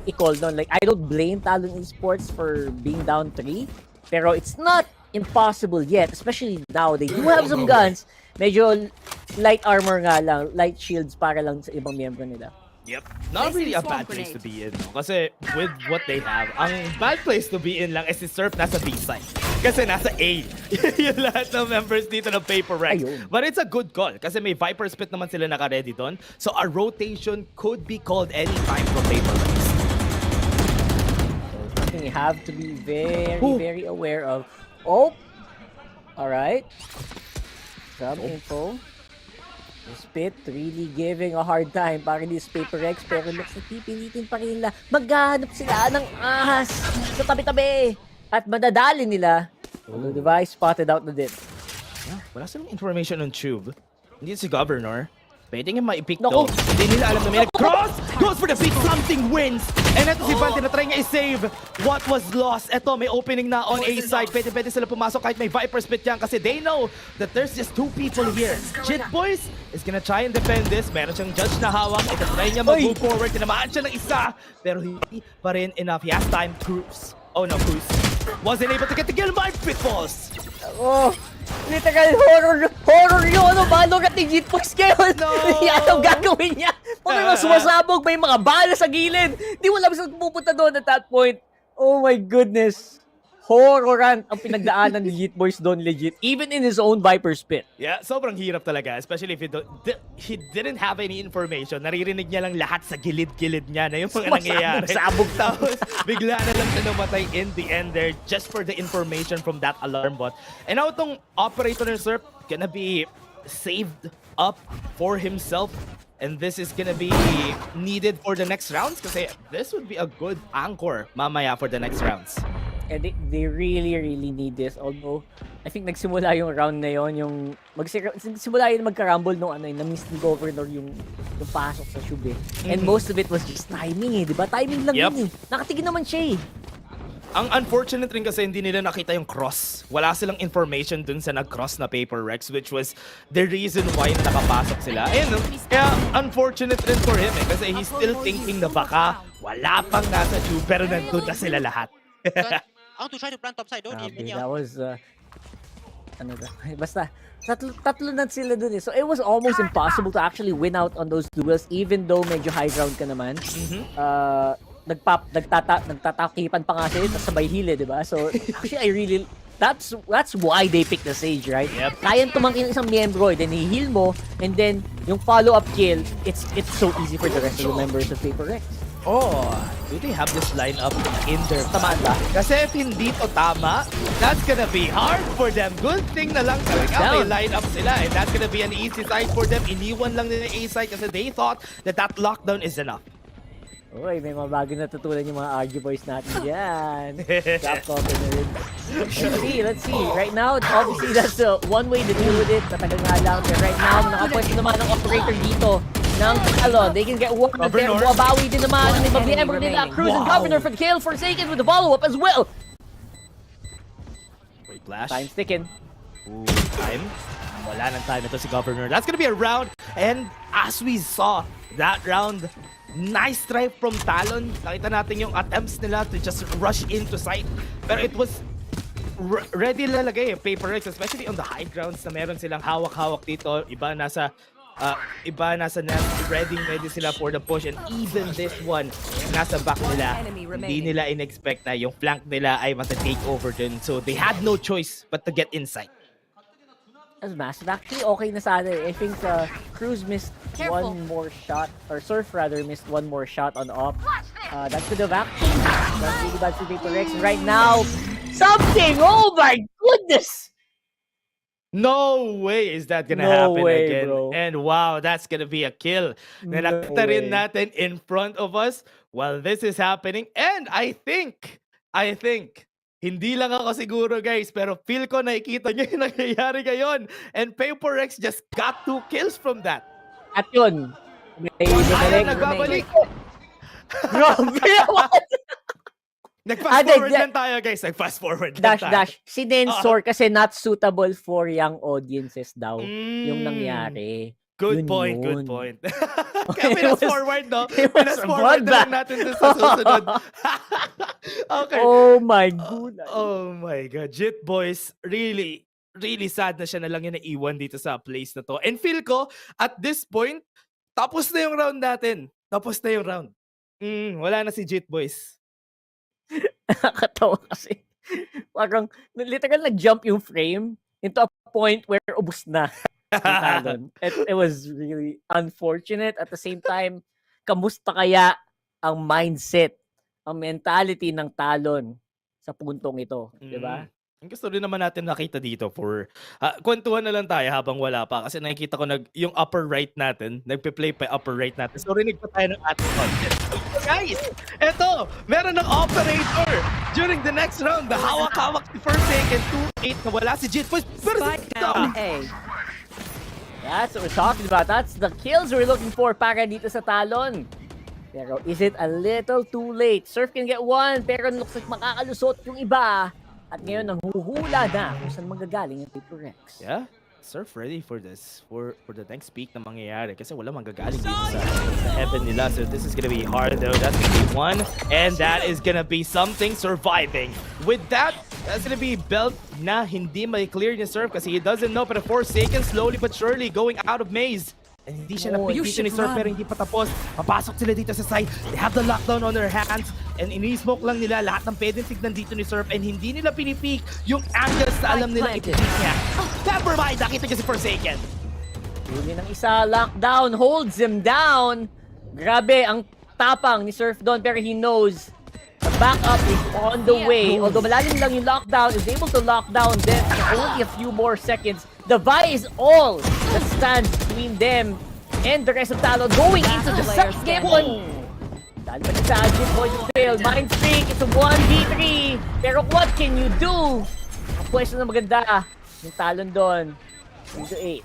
i-call doon. Like, I don't blame Talon Esports for being down 3, pero it's not impossible yet, especially now. They do have some guns. Medyo light armor nga lang, light shields para lang sa ibang miyembro nila. Yep. Not really a bad place to be in. No? Kasi with what they have, ang bad place to be in lang is si Surf nasa B side. Kasi nasa A. Yung lahat ng members dito ng Paper X. But it's a good call. Kasi may Viper Spit naman sila naka-ready doon. So a rotation could be called anytime from Paper X. So something you have to be very aware of. Oh! Alright. Some info. Spit really giving a hard time para this Paper X, pero looks like pipilitin pa rin nila. Maghanap sila ng ahas sa tabi-tabi at madadali nila. The device spotted out na din. Yeah, wala silang information on Tube. Hindi si Governor. Pwede nga ma-pick to. Hindi nila alam na may cross! Goes for the pick! Something wins! And ito si Van, tinatry nga i-save what was lost. Ito, may opening na on A side. Pwede sila pumasok kahit may Viper Spit yan kasi they know that there's just 2 people here. Jitboys is gonna try and defend this. Meron siyang judge na hawak. Ito try niya mag-move forward. Tinamaan siya ng isa. Pero hindi pa rin enough. He has time to Oh no, Cruz wasn't able to get the kill by Pitfalls. Oh, literal horror yung VALORANT ni Jitbox ngayon. Yan ang gagawin niya. Pag may mga sumasabog, may mga bala sa gilid. Di mo alam saan pupunta doon at that point. Oh my goodness. Horrorant ang pinagdaanan ni Jitbox doon, legit. Even in his own Viper's pit. Yeah, sobrang hirap talaga. Especially if he didn't have any information. Naririnig niya lang lahat sa gilid-gilid niya na yung mga nangyayari. Sabog. Tapos bigla na lang siya namatay in the end there just for the information from that alarm bot. And now itong operator ng Surf gonna be saved up for himself. And this is gonna be needed for the next rounds kasi this would be a good anchor mamaya for the next rounds. And they really need this. Although, I think nagsimula yung round na yon, yung nagsimula yun magkarumble nung ano, na-miss ni Governor yung pasok sa Shube. And most of it was just timing eh, di ba? Timing lang yun eh. Nakatigin naman siya eh. Ang unfortunate rin kasi hindi nila nakita yung cross. Wala silang information dun sa nag-cross na Paper Rex, which was the reason why nakapasok sila. Ayun, no? Kaya unfortunate rin for him eh, kasi he's still thinking na baka wala pang nasa tube pero nandun na sila lahat. I want to try to plant top side, don't even. That was, ano ba? Basta, tatlo na sila dun eh. So it was almost impossible to actually win out on those duels even though medyo high ground ka naman. Nagtatakipan pa nga sila sabay hile, di ba? So actually that's why they picked the Sage, right? Yep. Kayang tumangkin isang miyembro, then i-heal mo, and then yung follow-up kill, it's so easy for the rest of the members of Paper Rex. Oh, do they have this lineup in their tamaan ba? Kasi if hindi to tama, that's gonna be hard for them. Good thing na lang talaga may lineup sila. And that's gonna be an easy side for them. Iniwan lang nila A side kasi they thought that lockdown is enough. Uy, may mga bago natutunan yung mga RG boys natin dyan. Let's see. Right now, obviously that's one way to deal with it. Matagal nga lang. But right now, nakapwesto naman ng operator dito ng Talon. They can get one of their buwabawi din naman. May mag-member nila. Cruz and Governor for the kill. Forsaken with the follow-up as well. Great flash. Time's ticking. Ooh, time. Wala ng time ito si Governor. That's gonna be a round. And as we saw, that round, nice try from Talon. Nakita natin yung attempts nila to just rush into sight. Pero it was ready lalagay yung Paper Rex, especially on the high grounds na meron silang hawak-hawak dito. Iba nasa nest, ready sila for the push. And even this one, nasa back nila. Hindi nila in-expect na yung flank nila ay mata-take over dun. So they had no choice but to get inside. That's massive. Actually, okay na sana eh. I think Cruz missed one more shot, or Surf rather missed one more shot on op. That could have actually that's really bad for Paper Rex. Right now, something! Oh my goodness! No way is that gonna happen again. Bro. And wow, that's gonna be a kill. Na nakita rin natin in front of us while this is happening. And I think, hindi lang ako siguro guys, pero feel ko nakikita nyo yung nangyayari ngayon. And Paper Rex just got 2 kills from that. At yun, nagbabalik. Grabe, what? Nag-fast forward lang tayo guys, nag-fast forward lang tayo. Dash. Si Densor kasi not suitable for young audiences daw, yung nangyari. Good point. Kaya pinas forward, no? Pinas forward na lang natin sa susunod. Okay. Oh my goodness. Oh my God. Jit boys, really sad na siya na lang yung naiwan dito sa place na to. And feel ko, at this point, tapos na yung round natin. Wala na si Jit boys. Nakakatawa kasi. Parang, literal nag-jump yung frame into a point where ubus na. It was really unfortunate. At the same time, kamusta kaya ang mindset, ang mentality ng Talon sa puntong ito, di ba? Ang gusto rin naman natin nakita dito for kwentuhan na lang tayo habang wala pa kasi nakikita ko yung upper right natin, nagpe-play pa upper right natin. So rinig pa tayo ng ating content. So, guys, eto, meron ng operator during the next round. The hawak-hawak si Forsaken 2-8 na wala si Jit. Pero that's what we're talking about. That's the kills we're looking for para dito sa Talon. Pero is it a little too late? Surf can get one, pero looks like makakalusot yung iba. At ngayon, nanghuhula na kung saan magagaling yung Paper Rex. Yeah. Surf ready for this, for the next peak na mangyayari kasi wala manggagaling dito sa heaven nila. So this is gonna be hard though. That's gonna be one, and that is gonna be something surviving. With that, that's gonna be belt na hindi may clear ni Surf kasi he doesn't know, but Forsaken slowly but surely going out of maze. And hindi siya napik dito ni Surf pero hindi pa tapos. Papasok sila dito sa side. They have the lockdown on their hands. And ini-smoke lang nila lahat ng pwedeng tignan dito ni Surf. And hindi nila pinipik yung angles na alam nila ipipik niya. Never mind, nakita niya si Forsaken. Huli ng isa, lockdown, holds him down. Grabe, ang tapang ni Surf doon pero he knows the backup is on the way. Although malalim lang yung lockdown, is able to lock down them for only a few more seconds. The Vi is all that stands between them and the rest of Talon going into the second one. Dali pa sa Ajit, boys of fail. Mind freak, it's a 1v3. Pero what can you do? Ang pwesto na maganda yung Talon doon. 3-8.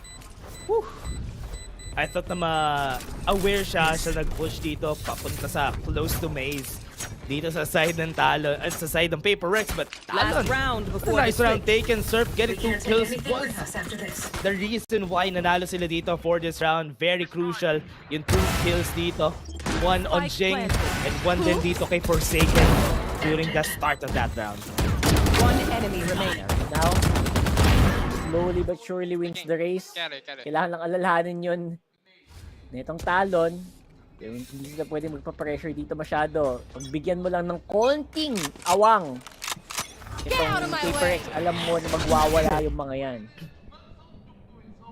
I thought na ma-aware siya nag-push dito papunta sa close to maze. Dito sa side ng Talon, sa side ng Paper Rex, but Talon, Last round before nice round taken. Surf getting 2 kills was the reason why nanalo sila dito for this round. Very crucial yung 2 kills dito. One on Jing and one din dito kay Forsaken during the start of that round. One enemy remaining. Now, slowly but surely wins the race. Kailangan lang alalahanin yun nitong Talon. Hindi sila pwede magpa-pressure dito masyado. Pagbigyan mo lang ng konting awang itong Paper X, alam mo na magwawala yung mga yan.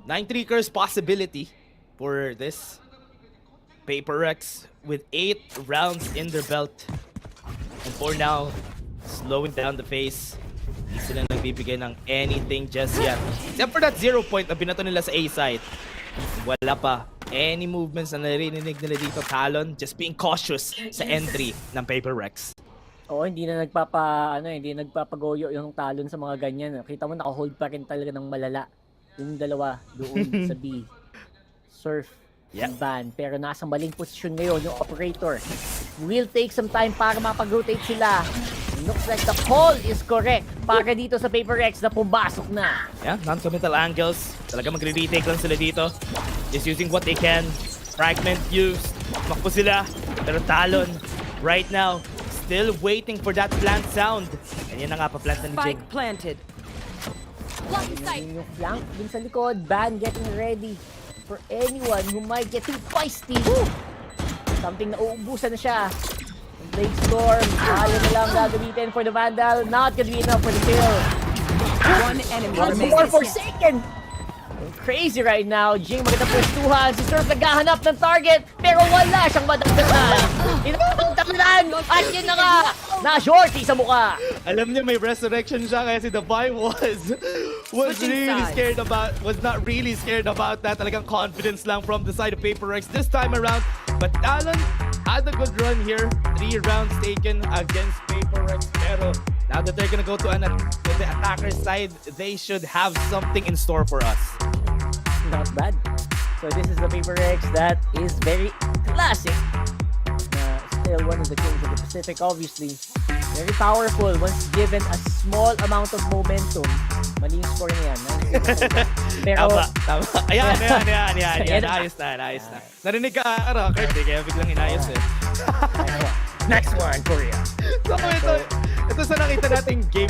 9-3 curse possibility for this Paper X with 8 rounds in their belt. And for now, slowing down the pace. Hindi sila nagbibigay ng anything just yet. Except for that 0 point na binato nila sa A side. Wala pa any movements na narinig nila dito. Talon just being cautious sa entry ng Paper Rex. Oo, hindi na hindi nagpapagoyo yung Talon sa mga ganyan. Kita mo naka-hold pa rin talaga ng malala. Yung dalawa doon sa B. Surf and Van. Pero nasa maling posisyon ngayon yung operator. Will take some time para mapag-rotate sila. Looks like the call is correct para dito sa Paper Rex na pumasok na. Yeah, non-committal angles. Talaga magre-retake lang sila dito. Just using what they can. Fragment used. Makpo sila. Pero Talon, right now, still waiting for that plant sound. And yan na nga, pa-plant na ni Jing. Spike planted. Yung flank din sa likod. Ban getting ready for anyone who might get too feisty. Something na uubusan na siya. Blade Storm, Talon na lang gagamitin for the Vandal. Not gonna be enough for the kill. One enemy Once remaining. more Forsaken! Crazy right now. Jing magandang pwestuhan. Si Surf naghahanap ng target pero wala siyang madagdagan. Inatagdagan! At yun na nga! Na-shorty sa mukha! Alam niya may resurrection siya kasi the vibe was not really scared about that. Talagang confidence lang from the side of Paper Rex this time around. But Talon had a good run here. 3 rounds taken against Paper Rex. Pero now that they're gonna go to the attacker side, they should have something in store for us. Not bad. So this is the Paper Rex that is very classic. Still one of the kings of the Pacific, obviously. Very powerful once given a small amount of momentum. Mali yung score niya. Pero... Tama. Ayan. Ayos na. Narinig ka, Kurt, kaya biglang inayos eh. Next one, Korea. So, ito sa nakita natin game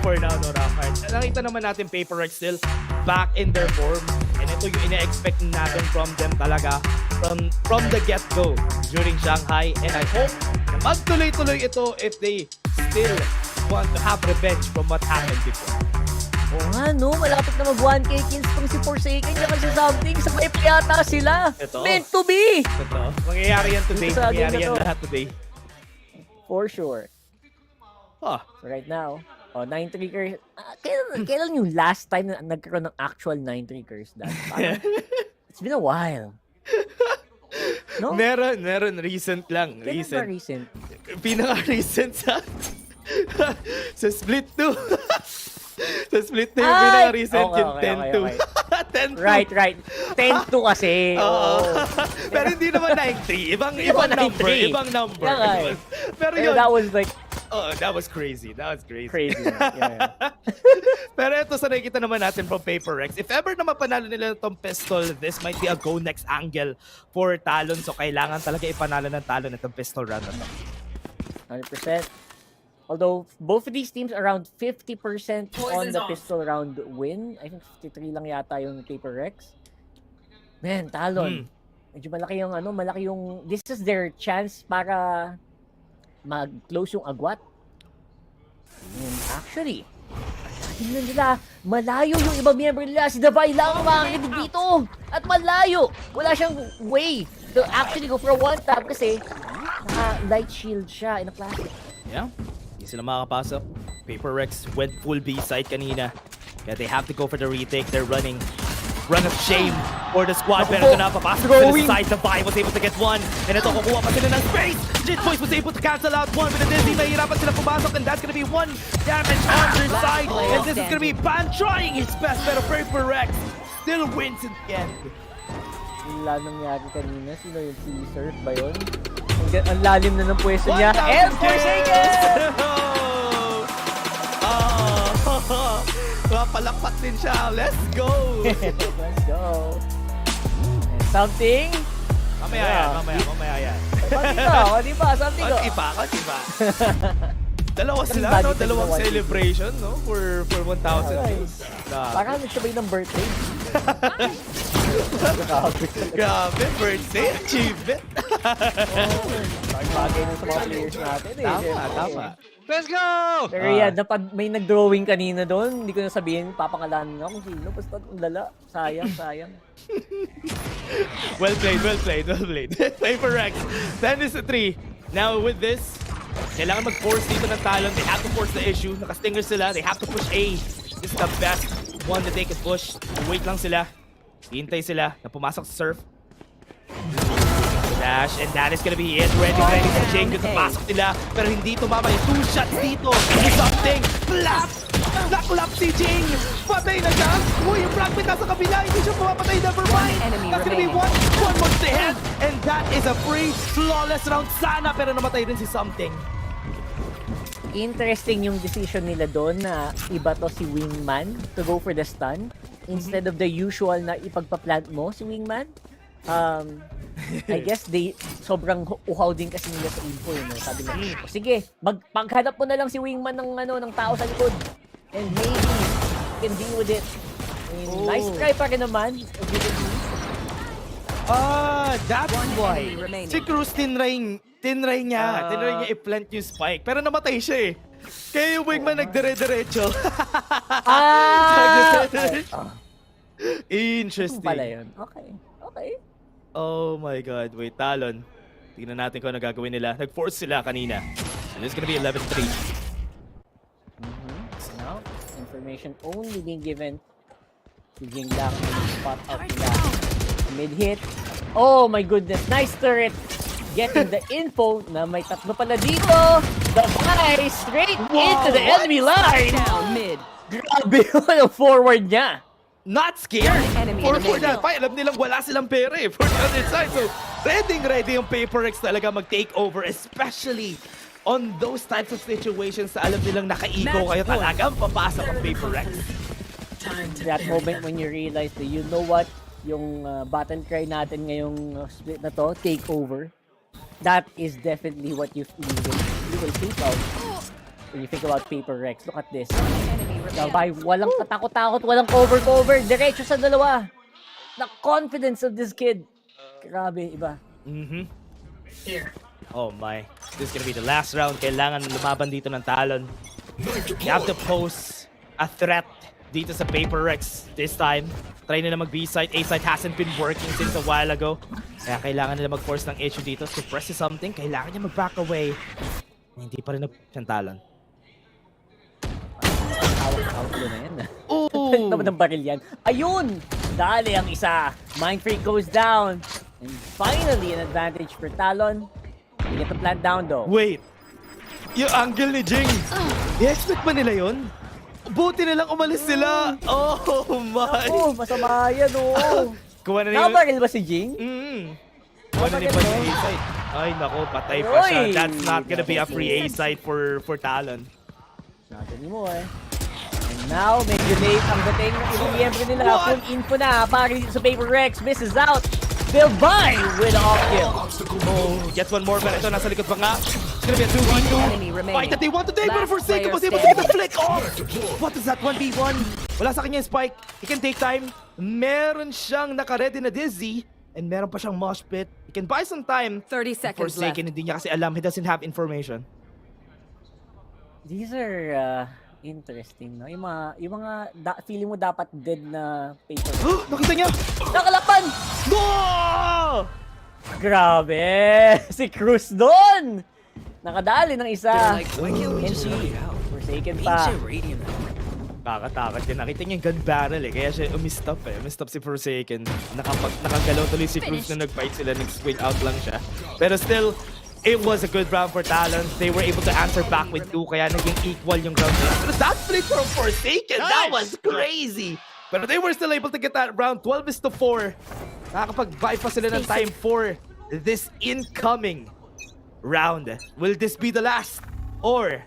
for now, no, Rakard. Nakita naman natin Paper Rex still back in their form. And ito yung ina-expect natin from them talaga from the get-go during Shanghai. And I hope na magtuloy-tuloy ito if they still want to have revenge from what happened before. Oo nga, no? Malapit na mag-1K kills pang si Forsaken niya kasi something. Sabay pa yata sila. Ito. Meant to be! Ito. Mangyayari yan today. Mangyayari yan lahat today. For sure. So right now, 9-3 curse. Kailan yung last time na nagkaroon ng actual 9-3 curse? It's been a while. No? Meron. Recent lang. Kailan ba recent? Pinaka-recent sa Split 2. Sa Split 2 yung pinaka-recent yung 10-2. 10-2. Right. 10-2 kasi. Pero hindi naman 9-3. Ibang number. Pero yun. That was like Oh, that was crazy. That was crazy. Crazy. Yeah. Pero ito sa nakikita naman natin from Paper Rex. If ever na mapanalo nila itong pistol, this might be a go next angle for Talon. So kailangan talaga ipanalo ng Talon itong pistol round na to. 100%. Although both of these teams around 50% on the pistol round win. I think 53 lang yata yung Paper Rex. Man, Talon. Medyo malaki yung malaki yung this is their chance para mag-close yung agwat. And actually, tingnan nila, malayo yung ibang member nila. Si Davai lang ang makakinig dito. At malayo. Wala siyang way to actually go for a one-tap kasi light shield siya in a classic. Yeah, hindi sila makakapasok. Paper Rex went full B-side kanina. Kaya they have to go for the retake. They're running. Run of shame for the squad. Pero ito na, papasok sa the side. Davai was able to get one. And ito, kukuha pa sila ng space. Jit Boys was able to cancel out one. But then nahihirapan sila pumasok. And that's gonna be one damage on their side. And this is gonna be Ban trying his best. Pero Paper Rex still wins in the end. Wala nangyari kanina. Sino yung si Surf ba yun? Ang lalim na ng pwesto niya. And Forsaken! Palakpak din siya. Let's go! Let's go. And something? Mamaya yan. Konti pa. Something go. Konti pa. Dalawa sila, no? Dalawang celebration, no? For 1,000 views. Parang nagsabay ng birthday. Grabe, birthday achievement. Bagay na sa mga players natin eh. Tama. Let's go! Pero yan, may nag-drawing kanina doon. Hindi ko na sabihin, papangalanan nga kung sino. Basta ang lala. Sayang. Well played. Paper Rex, 10-3. Now with this, kailangan mag-force dito ng Talon. They have to force the issue. Naka-stinger sila. They have to push A. This is the best one that they can push. Wait lang sila. Hintay sila na pumasok sa Surf. Dash, and that is gonna be it. Ready sa Jing. Dito pasok nila. Pero hindi tumama yung 2 shots dito. Do something. Nakulap si Jing. Patay na siya. Uy, yung fragment nasa kabila. Hindi siya pumapatay. Never mind. That's gonna be one more to head. And that is a free, flawless round sana. Pero namatay din si Something. Interesting yung decision nila doon na iba to si Wingman to go for the stun instead of the usual na ipagpa-plant mo si Wingman. I guess sobrang uhaw din kasi nila sa info, no? Sabi nila, sige, paghanap mo na lang si Wingman ng tao sa likod. And maybe you can deal with it. I mean, nice try pa rin naman. That's why. Si Cruz tinry niya i-plant yung spike. Pero namatay siya eh. Kaya yung Wingman nagdire-diretso. Interesting. Pala yun. Okay. Oh my God. Wait, Talon. Tingnan natin kung ano gagawin nila. Nag-force sila kanina. And it's gonna be 11-3. Now, information only being given to Jing Lang in the spot up nila. Mid-hit. Oh my goodness. Nice turret. Getting the info na may tatlo pala dito. The fly straight into the enemy line. Down mid. Grabe yung forward niya. Not scared. For that fight, alam nilang wala silang pera eh. For the other side. So, ready yung Paper Rex talaga mag-take over. Especially on those types of situations na alam nilang nakaiko kayo talagang papasok ang Paper Rex. That moment when you realize that you know what, yung battle cry natin ngayong split na to, take over. That is definitely what you will think of when you think about Paper Rex. Look at this. By walang katakot-takot, walang cover. Diretso sa dalawa. The confidence of this kid. Grabe, iba. Oh my. This is gonna be the last round. Kailangan lumaban dito ng Talon. You have to pose a threat dito sa Paper Rex this time. Try nila mag-B-side. A-side hasn't been working since a while ago. Kaya kailangan nila mag-force ng issue dito. Suppress something. Kailangan niya mag-back away. Hindi pa rin siyang Talon. Outlaw na yan. Naman ng baril yan. Ayun! Dali ang isa. Mind Freak goes down. And finally, an advantage for Talon. They get the plant down though. Wait! Yung angle ni Jing! I-expect ba nila yun? Buti nilang umalis sila! Oh my! Oh, masama yan oh! Kuha na Nakabaril ba si Jing? Kuha na ni Pan yung A-side. Ay, nako, patay pa siya. Oy! That's not gonna be a free A site for Talon. Not anymore. And now, medyo late ang dating ng ibang miyembro nila. Full info na. Pari dito sa Paper Rex. Misses out. They'll buy with off kill. Oh, gets one more, pero ito nasa likod pa nga. It's gonna be a 2v2 fight that they want to take, but Forsaken was able to get the flick off. What is that? 1v1. Wala sa kanya yung spike. He can take time. Meron siyang naka-ready na Dizzy. And meron pa siyang mosh pit. He can buy some time. 30 seconds left. Forsaken, hindi niya kasi alam. He doesn't have information. These are interesting, no? Yung mga feeling mo dapat dead na paper. Nakita niya! Nakalapan! No! Grabe! Si Cruz doon! Nakadali ng isa. And si Forsaken pa. Takot yan. Nakita niya yung gun barrel eh. Kaya siya umistop eh. Umistop si Forsaken. Nakagalaw tuloy si Cruz na nag-fight sila. Nag-squid out lang siya. Pero still, it was a good round for Talon. They were able to answer back with 2. Kaya naging equal yung round. Pero that flick from Forsaken, that was crazy! Pero they were still able to get that round. 12-4. Nakakapag-buy pa sila ng time for this incoming round. Will this be the last? Or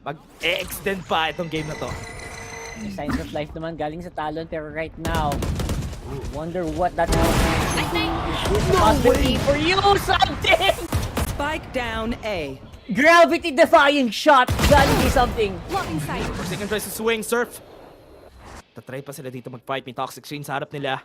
mag-extend pa itong game na to? May signs of life naman galing sa Talon, pero right now, wonder what that can do. Is this a possibility for you? Something! Spike down A. Gravity-defying shot galing kay something. Forsaken tries to swing, Surf. Tatry pa sila dito mag-fight. May toxic chain sa harap nila.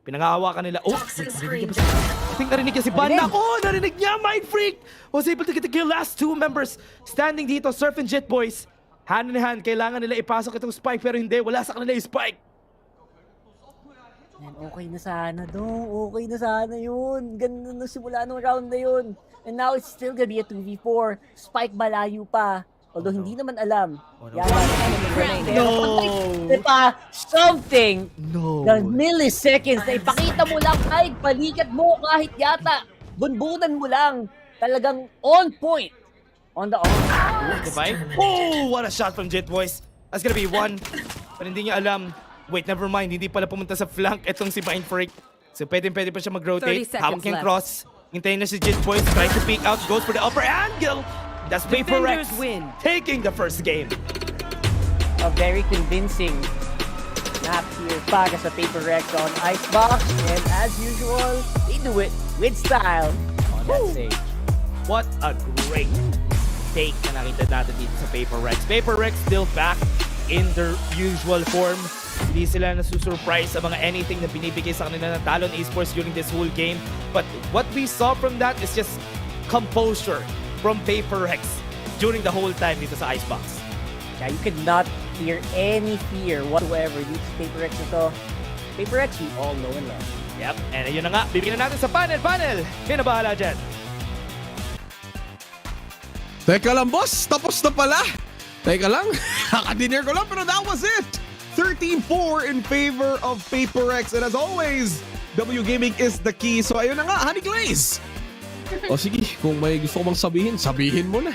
Pinangahawakan nila. Oh! I think narinig niya si Ban. Nako! Narinig niya! Mind Freak! Was able to get the kill. Last 2 members standing dito. Surf and Jet Boys. Hand in hand, kailangan nila ipasok itong spike pero hindi, wala sa kanila yung spike. Man, okay na sana dong, okay na sana yun. Ganda na simula nung round na yun. And now it's still gonna be a 2v4. Spike malayo pa. Although hindi naman alam. No! Diba? Something! No! The milliseconds na ipakita mo lang kahit balikat mo kahit yata. Bunbunan mo lang. Talagang on point. On the Divine? Oh! What a shot from Jet Boys. That's gonna be 1. Pero hindi niya alam. Wait, never mind. Hindi pala pumunta sa flank itong si Mind Freak. So pwede pa siya mag-rotate. Hawak niyang cross. Hintayin na si Jet Boys. Trying to peek out. Goes for the upper angle. That's Paper Rex taking the first game. A very convincing map here para sa Paper Rex on Icebox. And as usual, they do it with style on that stage. What a great take na nakita natin dito sa Paper Rex. Paper Rex still back in their usual form. Hindi sila nasusurprise sa mga anything na binibigay sa kanila ng Talon Esports during this whole game. But what we saw from that is just composure from Paper Rex during the whole time dito sa Icebox. Yeah, you could not hear any fear whatsoever dito sa Paper Rex ito. Paper Rex, we all know and love. Yep, and ayun na nga, bibigyan natin sa panel. Sino bahala dyan? Teka lang, boss. Tapos na pala. Teka lang. Nakadiner ko lang, pero that was it. 13-4 in favor of Paper Rex. And as always, W Gaming is the key. So ayun na nga, Honey Glaze. O sige, kung may gusto ko bang sabihin mo na.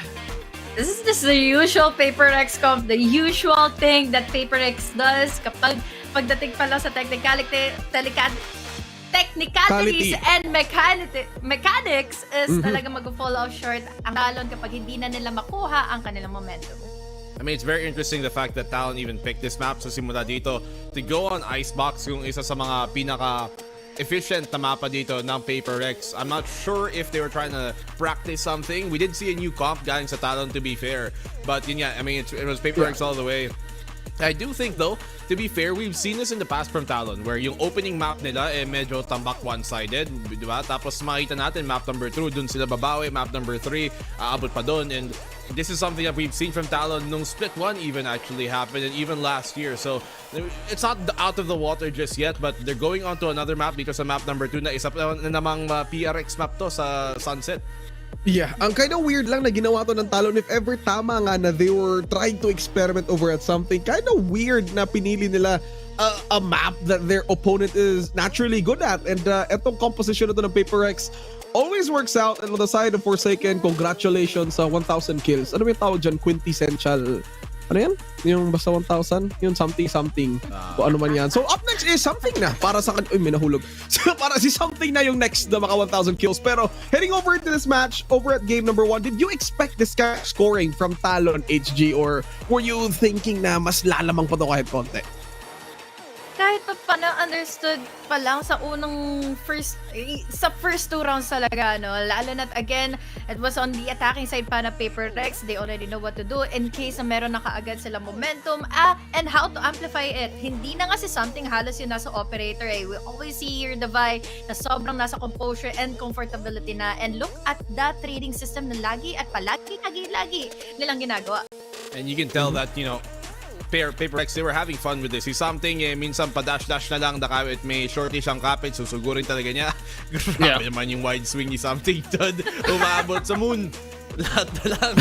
This is just the usual Paper Rex comp, the usual thing that Paper Rex does kapag pagdating pala sa technicalities and mechanics is talaga mag-fall off short ang Talon kapag hindi na nila makuha ang kanilang momentum. I mean, it's very interesting the fact that Talon even picked this map sa simula dito to go on Icebox, yung isa sa mga pinaka-efficient na mapa dito ng Paper Rex. I'm not sure if they were trying to practice something. We did see a new comp galing sa Talon, to be fair. But yun nga, I mean, it was Paper Rex all the way. I do think though, to be fair, we've seen this in the past from Talon where yung opening map nila medyo tambak one-sided, di ba? Tapos makita natin map number 2, dun sila babawi, map number 3, aabot pa dun. And this is something that we've seen from Talon nung split 1 even actually happened, and even last year. So it's not out of the water just yet, but they're going on to another map dito sa map number 2 na isa na namang PRX map to sa Sunset. Yeah, ang kind of weird lang na ginawa to ng Talon. If ever tama nga na they were trying to experiment over at something, kind of weird na pinili nila a map that their opponent is naturally good at. And etong composition na to ng Paper Rex always works out. And on the side of Forsaken, congratulations sa 1,000 kills. Ano yung tawag dyan? Quintessential Ano yan? Yung basta 1,000? Yung something. Kung ano man yan. So up next is something na para sa Uy, may nahulog. So para si something na yung next na maka 1,000 kills. Pero heading over to this match, over at game number 1, did you expect this kind of scoring from Talon HG or were you thinking na mas lalamang pa to kahit konti? Kahit pa paano understood pa lang sa first 2 rounds talaga, no? Lalo na again, it was on the attacking side pa na Paper Rex. They already know what to do in case na meron na kaagad sila momentum and how to amplify it. Hindi na kasi something halos yung nasa operator eh. We always see here the Vi na sobrang nasa composure and comfortability na. And look at that trading system na lagi at palagi nilang ginagawa. And you can tell that, you know, Paper Rex, they were having fun with this. Si something, minsan pa-dash-dash na lang, kahit may shorty siyang kapit, susugurin talaga niya. Grabe naman yung wide swing ni something, Todd. Umabot sa moon. Lahat na lang.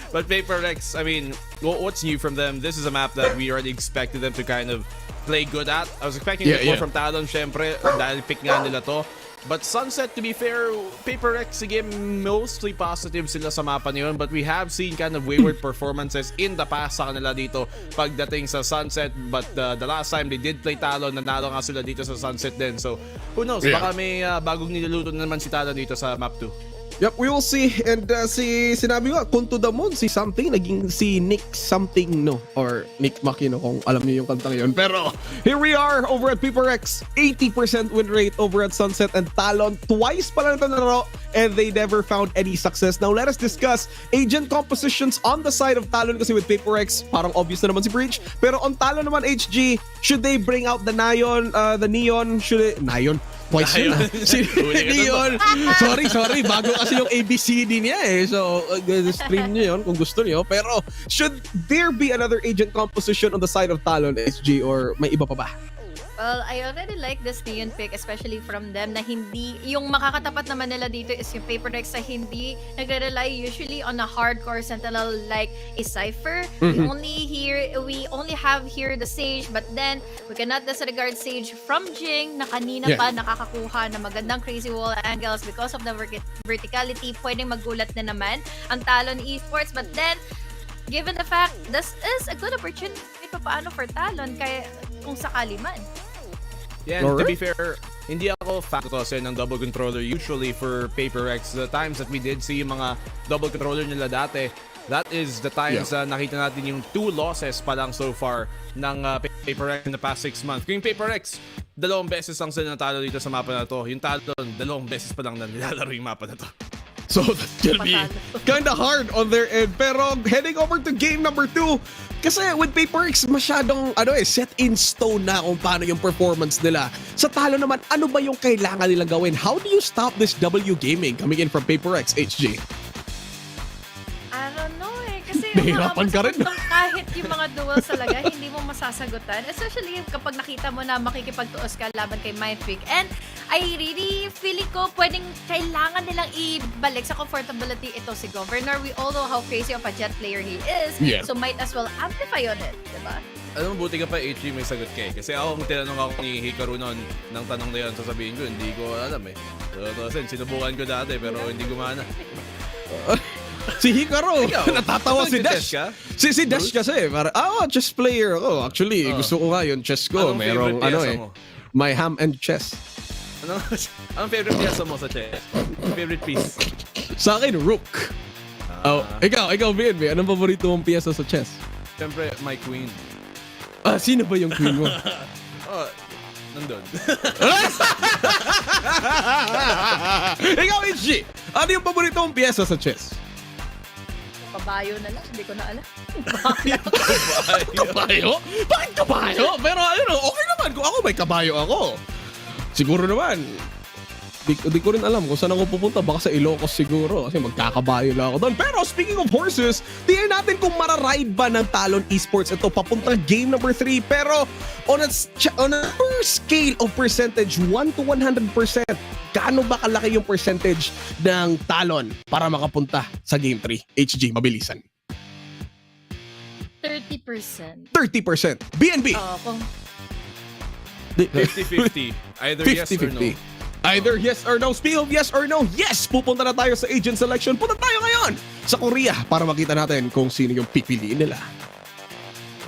But Paper Rex, I mean, what's new from them? This is a map that we already expected them to kind of play good at. I was expecting more from Talon, syempre, dahil pick nga nila to. But Sunset, to be fair, Paper Rex, sige, mostly positive sila sa mapa niyon. But we have seen kind of wayward performances in the past sa kanila dito pagdating sa Sunset. But the last time they did play Talon, nanalo nga sila dito sa Sunset din. So, who knows? Baka may bagong niluluto na naman si Talon dito sa map 2. Yep, we will see. And sinabi ko, kung to the moon, si something, naging si Nick something, no? Or Nick Makino, kung alam niyo yung kantang yun. Pero here we are over at Paper Rex. 80% win rate over at Sunset and Talon. Twice pa lang ito naro and they never found any success. Now let us discuss agent compositions on the side of Talon kasi with Paper Rex, parang obvious na naman si Breach. Pero on Talon naman, HG, should they bring out the Neon? Neon? Twice yun Neon. Sorry. Bago kasi yung ABCD niya eh. So, stream niyo yun kung gusto niyo. Pero, should there be another agent composition on the side of Talon, SG, or may iba pa ba? Well, I already like this Neon pick, especially from them, na hindi, yung makakatapat naman nila dito is yung Paper Rex na hindi nagre-rely usually on a hardcore sentinel like a Cypher. We only have here the Sage, but then we cannot disregard Sage from Jing na kanina pa nakakakuha na magandang crazy wall angles because of the verticality. Pwedeng magulat na naman ang Talon Esports, but then given the fact this is a good opportunity pa paano for Talon kaya kung sakali man. Yeah, and to be fair, hindi ako fan kasi ng double controller usually for Paper Rex. The times that we did see yung mga double controller nila dati, that is the times nakita natin yung 2 losses pa lang so far ng Paper Rex in the past 6 months. Kung yung Paper Rex, 2 beses lang sila natalo dito sa mapa na to. Yung Talon, 2 beses pa lang na nilalaro yung mapa na to. So that's gonna be kind of hard on their end. Pero heading over to game number 2, kasi with Paper Rex, masyadong set in stone na kung paano yung performance nila. Sa Talon naman, ano ba yung kailangan nilang gawin? How do you stop this W gaming coming in from Paper Rex, HG? I don't know eh. Kasi nahirapan ka rin. Kahit yung mga duels talaga, hindi mo masasagutan. Especially kapag nakita mo na makikipagtuos ka laban kay Mindfreak. And I really feeling ko kailangan nilang ibalik sa comfortability ito si Governor. We all know how crazy of a jet player he is. Yeah. So might as well amplify on it. Diba? Alam mo, buti ka pa, HG, may sagot ka eh. Kasi ako, kung tinanong ako ni Hikaru noon ng tanong na yun, sasabihin ko, hindi ko alam eh. So, sinubukan ko dati, pero hindi gumana. Si Hikaru, natatawa si Dash. Si Dash kasi, chess player ako. Actually, gusto ko nga yung chess ko. Merong my ham and chess. Anong favorite piece mo sa chess? Favorite piece? Sa akin, rook. Ikaw, BNB, anong paborito mong piyesa sa chess? Siyempre, my queen. Sino ba yung queen mo? Nandun. Ikaw, HG, ano yung paborito mong piyesa sa chess? Kabayo na lang, hindi ko na alam. Kabayo? Bakit kabayo? Pero okay naman kung ako may kabayo ako. Siguro naman, di ko rin alam kung saan ako pupunta. Baka sa Ilocos siguro kasi magkakabayo lang ako doon. Pero speaking of horses, tingnan natin kung mararide ba ng Talon Esports ito papuntang game number 3. Pero on a scale of percentage, 1 to 100%, gaano ba kalaki yung percentage ng Talon para makapunta sa game 3? HG, mabilisan. 30%. 30%. BNB. Kung 50-50. Either 50-50. Yes or no. Either yes or no. Speaking of yes or no, yes! Pupunta na tayo sa agent selection. Punta tayo ngayon sa Korea para makita natin kung sino yung pipiliin nila.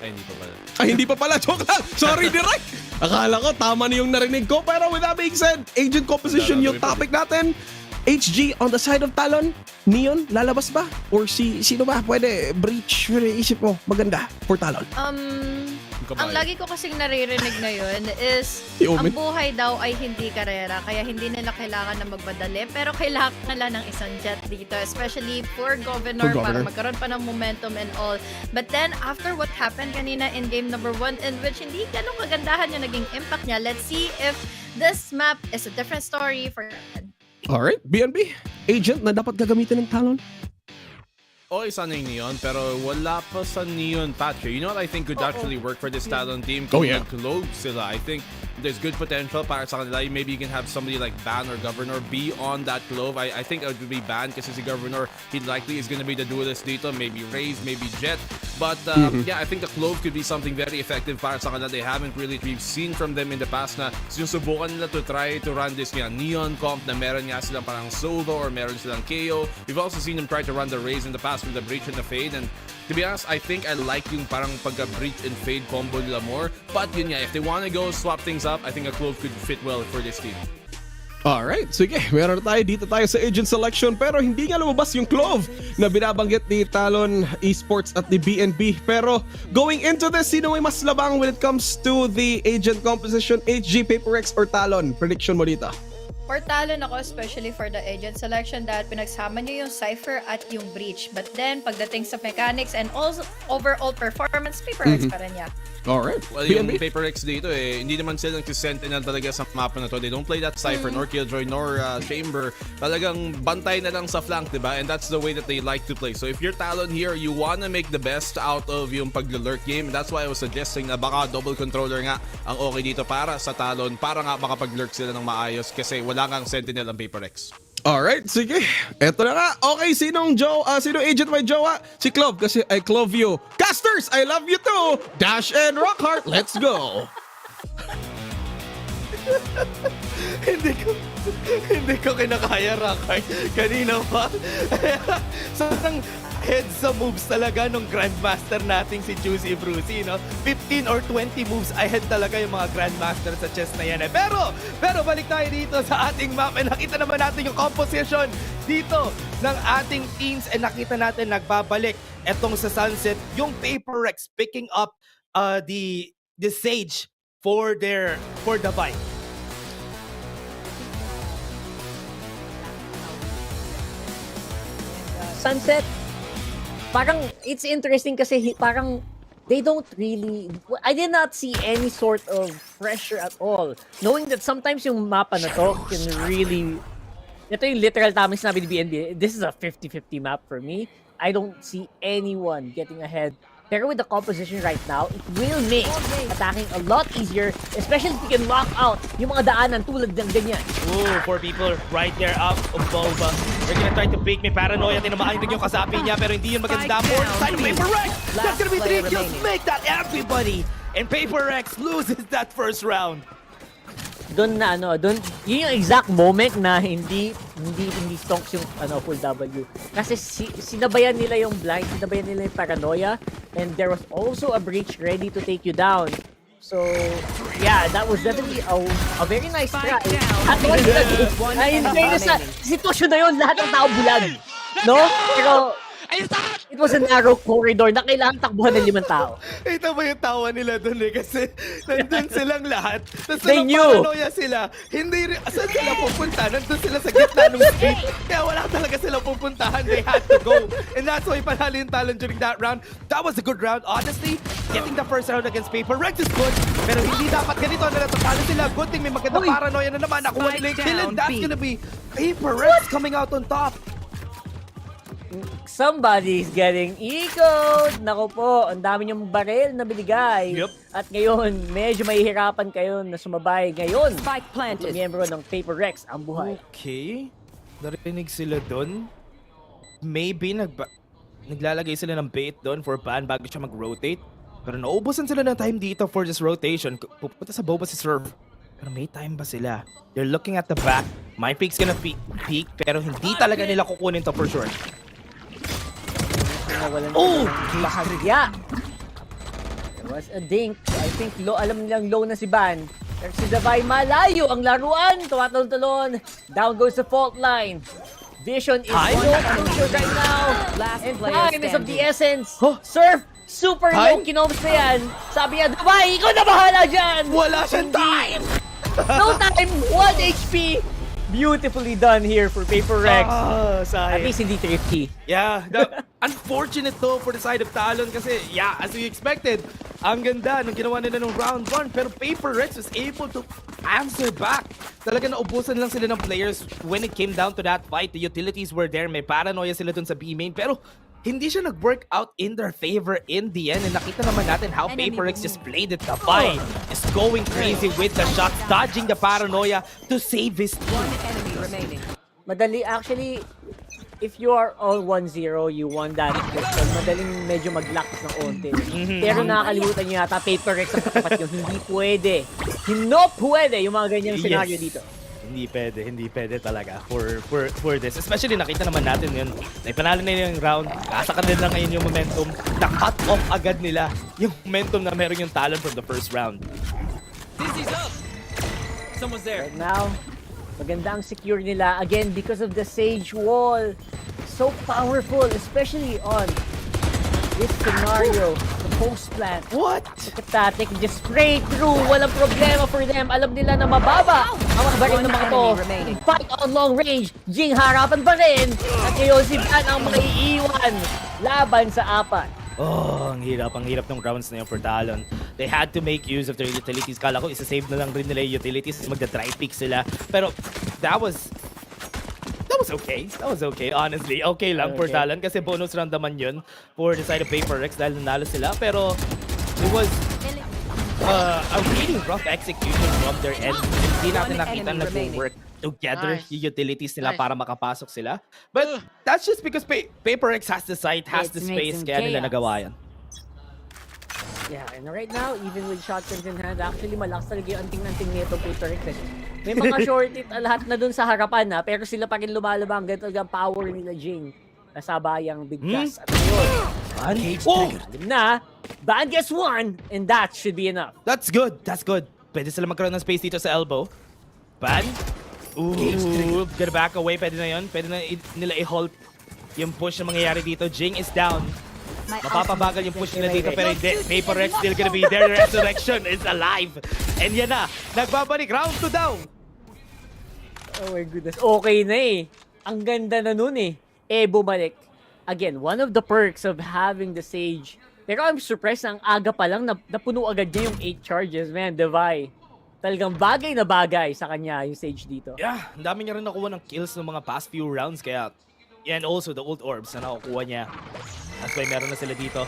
Ay, hindi pa pala. Ay, hindi pa pala. Joke lang. Sorry, direct. Akala ko tama na yung narinig ko. Pero with that being said, agent composition yung topic natin. HG on the side of Talon. Neon, lalabas ba? Or sino ba? Pwede, Breach. Isip mo, maganda for Talon. Ang lagi ko kasing naririnig ngayon is ang buhay daw ay hindi karera, kaya hindi nila kailangan na magmadali, pero kailangan nila ng isang jet dito, especially for Governor, para magkaroon pa ng momentum and all. But then, after what happened kanina in game number 1, in which hindi ganun kagandahan yung naging impact niya, let's see if this map is a different story for... Alright, BNB, agent na dapat gagamitin ng Talon. Okay, sana yung Neon, pero wala pa sa Neon patch. You know what I think could actually work for this Talon team? Kung nag-clove sila, I think there's good potential para sa kanila. Maybe you can have somebody like Ban or Governor be on that clove. I think it would be Ban kasi si Governor, he likely is gonna be the duelist dito. Maybe Raze, maybe Jet. But yeah, I think the clove could be something very effective para sa kanila. They haven't really, we've seen from them in the past na sinusubukan nila to try to run this Neon comp na meron nga silang parang solo or meron silang KO. We've also seen them try to run the Raze in the past with the breach and the fade, and to be honest, I think I like yung parang pagka-breach and fade combo nila more. But yun nga, if they want to go swap things up, I think a clove could fit well for this team. Alright, sige, meron tayo dito tayo sa agent selection, pero hindi nga lumabas yung clove na binabanggit ni Talon Esports at ni BNB. Pero going into this, sino ay mas labang when it comes to the agent composition, HG, PaperX, or Talon? Prediction mo dito? For Talon ako, especially for the agent selection, dahil pinagsama niyo yung Cypher at yung Breach. But then, pagdating sa mechanics and also overall performance, PaperX pa rin niya. Alright. Well, yung PaperX dito hindi naman sila nag-sentinel talaga sa mapa na to. They don't play that Cypher, nor Killjoy, nor Chamber. Talagang bantay na lang sa flank, diba? And that's the way that they like to play. So if you're Talon here, you wanna make the best out of yung pag-lurk game. That's why I was suggesting na baka double controller nga ang okay dito para sa Talon, para nga makapag-lurk sila ng maayos kasi wala kang sentinel ang PaperX. Alright, sige. Eto na nga. Okay, sinong agent may jowa? Si Clove kasi I clove you. Casters, I love you too. Dash and Rockhart, let's go. Hindi ko kinakaya, Rockhart. Kanina pa. Sobrang head sa moves talaga nung Grandmaster nating si Juicy Brucey, no? 15 or 20 moves ahead talaga yung mga Grandmaster sa chess na yan. Pero balik tayo dito sa ating map and nakita naman natin yung composition dito ng ating teams and nakita natin nagbabalik etong sa Sunset, yung PaperX picking up the Sage for the fight. Sunset, parang it's interesting kasi parang they don't really, I did not see any sort of pressure at all. Knowing that sometimes yung mapa na to can really, ito yung literal tamang sinabi ni BNB, this is a 50-50 map for me. I don't see anyone getting ahead. Pero with the composition right now, it will make attacking a lot easier, especially if you can lock out yung mga daanan tulad ng ganyan. Ooh, 4 people right there up above. They're gonna try to break me paranoia. Tinamaan din yung kasapi niya pero hindi yun maganda for the side of PaperX. That's gonna be 3 kills. Make that everybody. And PaperX loses that first round. Doon na yun yung exact moment na hindi stonks yung full W. Kasi sinabayan nila yung blind, sinabayan nila yung paranoia, and there was also a breach ready to take you down. So, yeah, that was definitely a very nice try. At sa sitwasyon na yun, lahat ng tao bulag. No? Pero, it was a narrow corridor na kailangan takbuhan ng 5 tao. Ito ba yung tawa nila doon kasi nandun silang lahat. Tapos They knew. paranoia sila. Hindi rin, saan sila pupunta? Nandun sila sa gitna ng street. Kaya wala talaga sila pupuntahan. They had to go. And that's why panalo yung Talon during that round. That was a good round. Honestly, getting the first round against PaperX is good. Pero hindi dapat ganito na natatalo sila. Good thing may magandang paranoia na naman. Nakuha nila yung kill. And that's gonna be PaperX coming out on top. Somebody's getting ecoed! Nako po, ang dami niyong baril na binigay. Yep. At ngayon, medyo mahihirapan kayo na sumabay. Ngayon, Spike planted. miyembro ng PaperX ang buhay. Okay. Narinig sila doon. Maybe naglalagay sila ng bait doon for ban bago siya mag-rotate. Pero nauubusan sila ng time dito for this rotation. Pupunta sa boba si Serve. Pero may time ba sila? They're looking at the back. My peak's gonna peak pero hindi talaga nila kukunin to for sure. Oh! Bahagya! There was a dink. I think alam nilang low na si Ban. Pero si Davai malayo ang laruan. Tumatalon-talon. Down goes the fault line. Vision is so crucial right now. And time is of the essence. Surf, super low. Kinoms na yan. Sabi niya, Davai, ikaw na bahala dyan. Wala siyang time. No time. 1 HP. Beautifully done here for Paper Rex. At least hindi thrifty. Yeah, unfortunate though for the side of Talon kasi yeah, as we expected, ang ganda nung ginawa nila nung round 1 pero Paper Rex was able to answer back. Talaga naubusan lang sila ng players when it came down to that fight. The utilities were there, may paranoia sila dun sa B main pero hindi siya nag-work out in their favor in the end. And nakita naman natin how Paper Rex just played it. Davai is going crazy with the shots, dodging the paranoia to save his team. One enemy remaining. Madali, actually, if you are all 1-0, you won that question. Madaling medyo mag-lax ng onte. Pero nakakalimutan nyo yata, Paper Rex ang katapat yun. Hindi pwede. Hindi pwede yung mga ganyang scenario dito. Hindi pwede talaga for this. Especially nakita naman natin yun. Naipanalo na yung round. Kasakad din lang ngayon yung momentum. Na-cut off agad nila yung momentum na meron yung Talon from the first round. Dizzy's up! Someone's there. Right now, maganda ang secure nila. Again, because of the Sage Wall. So powerful, especially on this scenario. The post plant. What? Look at that. They can just spray through. Walang problema for them. Alam nila na mababa ang mga baril ng mga to. Fight on long range. Jing harapan pa rin. At ngayon si Ban ang mga iiwan. Laban sa apat. Oh, ang hirap ng rounds na yun for Talon. They had to make use of their utilities. Kala ko isa-save na lang rin nila yung utilities. Magda-dry pick sila. Pero that was okay. That was okay, honestly. Okay lang for Talon kasi bonus round naman yun for the side of Paper Rex dahil nanalo sila. Pero it was a really rough execution from their end. Hindi natin nakita na nag-work together yung utilities nila para makapasok sila. But that's just because Paper Rex has the site, has the space, kaya nila nagawa yan. Yeah, and right now, even with shotguns in hand, actually malakas talaga yung anting-anting nito Paper Rex. May mga short hit lahat na dun sa harapan na, pero sila pa rin lumalabang. Ganito talaga power nila Jing. Nasabayang bigkas. At ngayon, Ban gets one, and that should be enough. That's good. Pwede sila magkaroon ng space dito sa elbow. Ban. Ooh, gonna back away. Pwede na yun. Pwede na nila i-halt yung push na mangyayari dito. Jing is down. Mapapabagal yung push nila dito pero hindi. Paper Rex still gonna be there. Resurrection is alive. And yan na. Nagbabalik. Round 2 down. Oh my goodness. Okay na eh. Ang ganda na nun eh. Bumalik. Again, one of the perks of having the Sage. Pero I'm surprised na ang aga pa lang napuno agad niya yung 8 charges. Man, Davai. Talagang bagay na bagay sa kanya yung Sage dito. Yeah, ang dami niya rin nakuha ng kills ng mga past few rounds. Kaya, and also the ult orbs na nakukuha niya. That's why meron na sila dito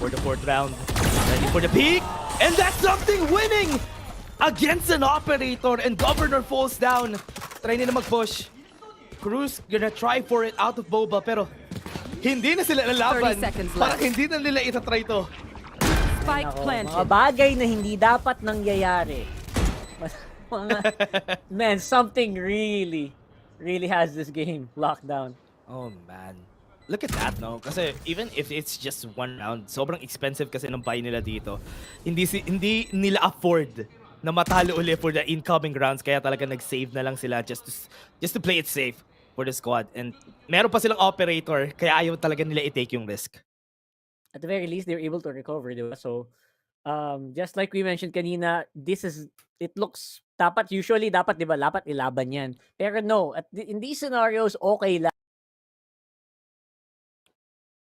for the 4th round. Ready for the peak. And that's something winning against an operator. And Governor falls down. Try nila mag-push. Cruz gonna try for it out of Boba. Pero hindi na sila lalaban. Parang hindi na nila itatry to. Spike planted. Mga bagay na hindi dapat nangyayari. Man, something really has this game locked down. Oh man. Look at that, no? Kasi even if it's just 1 round, sobrang expensive kasi ng buy nila dito. Hindi nila afford na matalo ulit for the incoming rounds, kaya talaga nag-save na lang sila just to play it safe for the squad. And meron pa silang operator, kaya ayaw talaga nila i-take yung risk. At the very least, they're able to recover, diba? So, just like we mentioned kanina, it looks, usually dapat, diba, dapat ilaban yan. Pero no, in these scenarios, okay lang.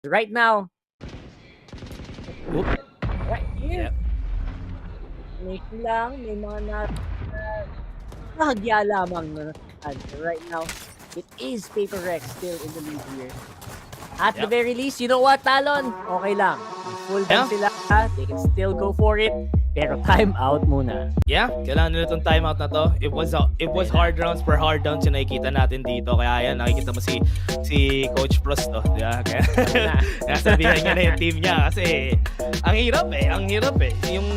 Right now, right here, may mga nahagya lamang na right now. It is Paper Rex still in the lead here. At the very least, you know what, Talon? Okay lang. Full ban sila. They can still go for it. Pero time out muna. Yeah, kailangan nila itong timeout na to. It was hard rounds per hard rounds yung nakikita natin dito. Kaya yan, nakikita mo si Coach Frost to. Diba? Kaya sabihan niya na yung team niya. Kasi ang hirap eh. Yung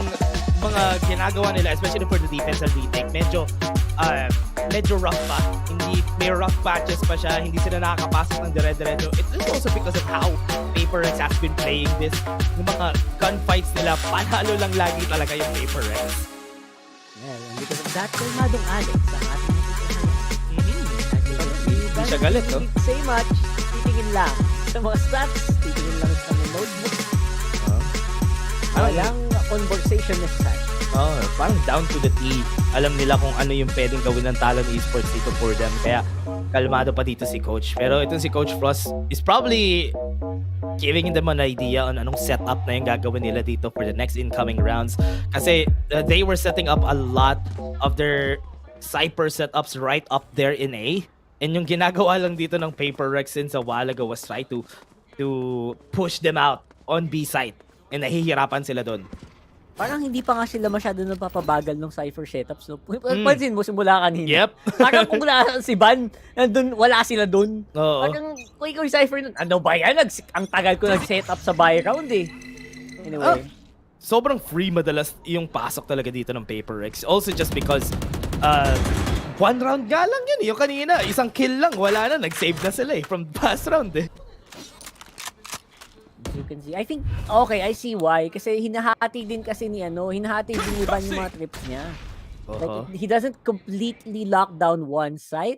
mga ginagawa nila, especially for the defensive retake, medyo rough pa. May rough patches pa siya, hindi sila nakakapasok ng dire-diretso. It's also because of how Paper Rex has been playing this. Yung mga gunfights nila, panalo lang lagi talaga yung Paper Rex. Yeah, because of that, kalmadong Alex ang ating Hindi siya galit, no? Say much, titingin lang. Sa mga stats, titingin lang sa mga notebook. Walang conversation necessary. Parang down to the T. Alam nila kung ano yung pwedeng gawin ng Talon Esports dito for them. Kaya kalmado pa dito si Coach. Pero itong si Coach Frost is probably giving them an idea on anong setup na yung gagawin nila dito for the next incoming rounds. Kasi they were setting up a lot of their Cypher setups right up there in A. And yung ginagawa lang dito ng Paper Rex since a while ago was try to push them out on B site. And nahihirapan sila doon. Parang hindi pa nga sila masyado napapabagal ng Cypher setups. No? Pansin mo, simula kanina. Yep. Parang kung wala si Van, nandun, wala sila dun. Oo. Parang kung ikaw yung Cypher nun, ano ba yan? Ang tagal ko nag-setup sa buy round eh. Anyway. Sobrang free madalas yung pasok talaga dito ng Paper Rex. Also just because one round nga lang yun. Yung kanina, isang kill lang. Wala na. Nag-save na sila from past round eh. You can see. I think, okay, I see why. Kasi hinahati din kasi hinahati din ni Van yung mga trips niya. Like, he doesn't completely lock down one site.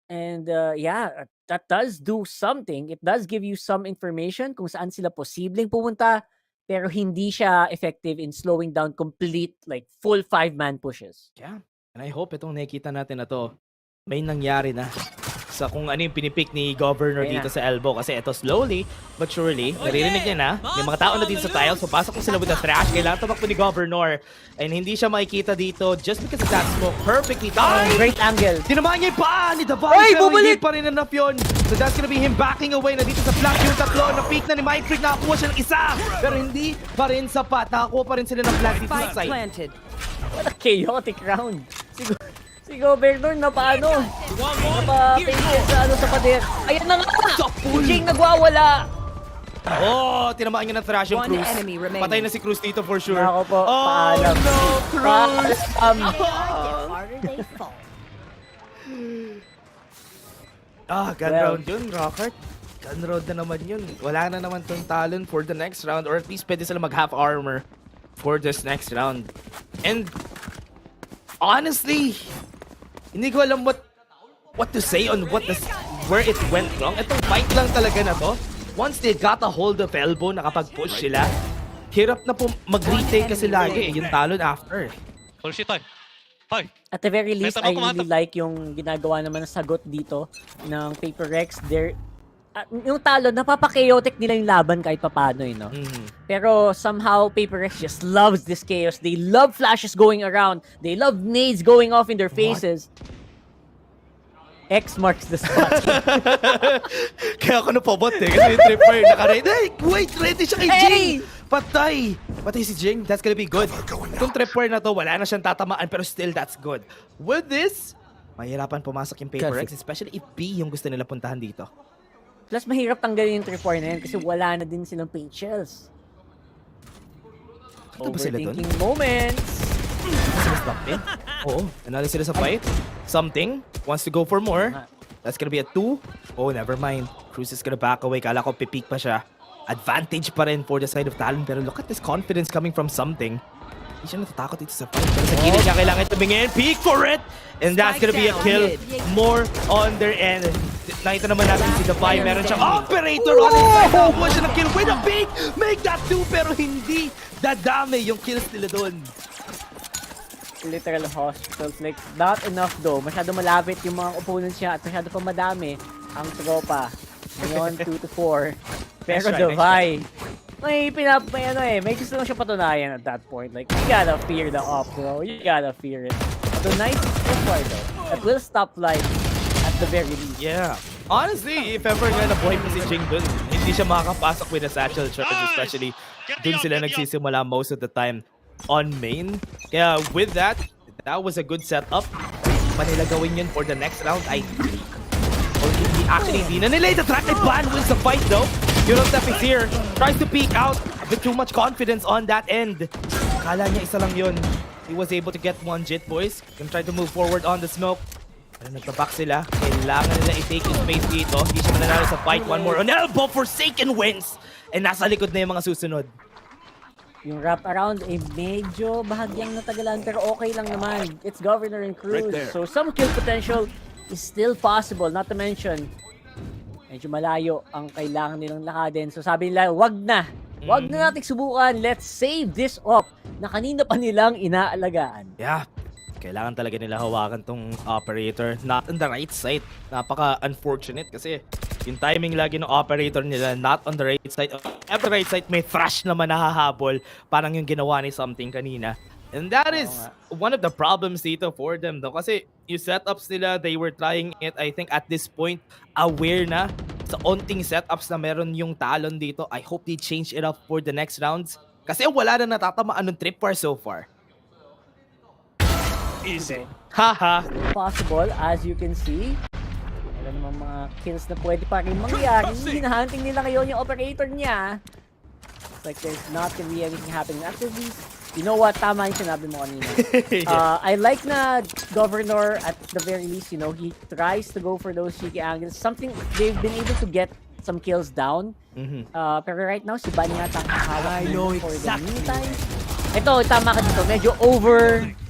And yeah, that does do something. It does give you some information kung saan sila posibleng pumunta, pero hindi siya effective in slowing down complete, like, full 5-man pushes. Yeah. And I hope itong nakikita natin na to, may nangyari na sa kung ano yung pinipick ni Governor dito sa elbow. Kasi ito slowly but surely, naririnig niya na. May mga tao na dito sa tiles. Papasok ko sila with the thrash. Kailangan tumakbo ni Governor. And hindi siya makikita dito just because of that smoke. Perfectly timed. Great angle. Tinamaan niya yung paa ni Davai. Pero hindi pa rin enough yun. So that's gonna be him backing away na dito sa flash yung tatlo. Na-peak na ni Mindfreak. Nakakuha siya ng isa. Pero hindi pa rin sapat. Nakakuha pa rin sila ng flag dito sa side. What a chaotic round. Si Governor na paano? Napa-painted sa pader. Ayan na nga! Jing nagwawala! Tinamaan niya ng thrash yung Cruz. Patay na si Cruz dito for sure. Ako po, paalam. No, Cruz! Gun round yun, Rockert. Gun round na naman yun. Wala na naman tong Talon for the next round, or at least pwede sila mag-half armor for this next round. And honestly, hindi ko alam what to say on where it went wrong. Itong fight lang talaga na to. Once they got a hold of elbow, nakapag-push sila, hirap na po mag-retake kasi lagi yung Talon after. At the very least, I really like yung ginagawa naman ng sagot dito ng Paper Rex. Yung Talon, napapa-chaotic nila yung laban kahit papano, no? Pero somehow, Paper Rex just loves this chaos. They love flashes going around. They love nades going off in their faces. X marks the spot. Kaya ako napabot eh. Kasi yung tripper naka-ready. Hey, wait, ready siya kay Jing! Patay! Patay si Jing. That's gonna be good. Itong tripper na to, wala na siyang tatamaan, pero still, that's good. With this, mahirapan pumasok yung Paper Rex, especially if B yung gusto nila puntahan dito. Plus, mahirap tanggalin yung tripwire na yan kasi wala na din silang paint shells. Overthinking moments. Oo, nanalo sila sa fight. Something wants to go for more. That's gonna be a 2. Oh, never mind. Cruz is gonna back away. Kala ko pipeak pa siya. Advantage pa rin for the side of Talon. Pero look at this confidence coming from Something. Hindi siya natatakot dito sa fight. Pero sa gilid niya kailangan tumingin. Peek for it! And that's gonna be a kill. More on their end. Nakita naman natin si Davai. Meron siyang operator on his side. Nakakuha siya ng kill with a peek. Make that 2 pero hindi dadami yung kills nila doon. Literal hospitals. Like, not enough though. Masyado malapit yung mga opponents niya at masyado pa madami ang tropa. Ngayon, 2 to 4. Pero Davai, may gusto lang siya patunayan at that point. Like, you gotta fear the op, bro. You gotta fear it. So, nice tripwire though. That will stop life at the very least. Yeah. Honestly, if ever nga nabuhay pa si Jing dun, hindi siya makakapasok with a satchel charge, especially dun sila nagsisimula most of the time on main. Kaya with that was a good setup. Pa nila gawin yun for the next round, I think. Or actually, hindi na nila itatrack ni Ban wins the fight though. Eurostep is here, tries to peek out. A bit too much confidence on that end. Kala niya isa lang yun. He was able to get one, Jit boys. Can try to move forward on the smoke. Pero nagtabak sila. Kailangan nila i-take yung space dito. Hindi siya mananalo sa fight. One more on elbow. Forsaken wins. And nasa likod na yung mga susunod. Yung wrap around medyo bahagyang natagalan pero okay lang naman. It's Governor and Cruz. So some kill potential is still possible. Not to mention, medyo malayo ang kailangan nilang lakadin. So sabi nila, wag na. Wag na nating subukan. Let's save this up na kanina pa nilang inaalagaan. Yeah. Kailangan talaga nila hawakan tong operator. Not on the right side. Napaka-unfortunate kasi yung timing lagi ng operator nila not on the right side. At the right side, may thrash naman nahahabol. Parang yung ginawa ni something kanina. And that is one of the problems dito for them though. Kasi yung setups nila, they were trying it, I think at this point, aware na sa onting setups na meron yung Talon dito. I hope they change it up for the next rounds. Kasi wala na natatamaan ng tripwire so far. Easy. Haha. Possible, as you can see. Meron namang mga kills na pwede pa rin mangyari. Hinahunting nila ngayon yung operator niya. It's like there's not gonna be anything happening after this. You know what? Tama yung sinabi mo kanina. I like na Governor, at the very least, you know, he tries to go for those cheeky angles. Something, they've been able to get some kills down. Pero right now, si Ban yata hawak for the meantime. Ito, tama ka dito. Medyo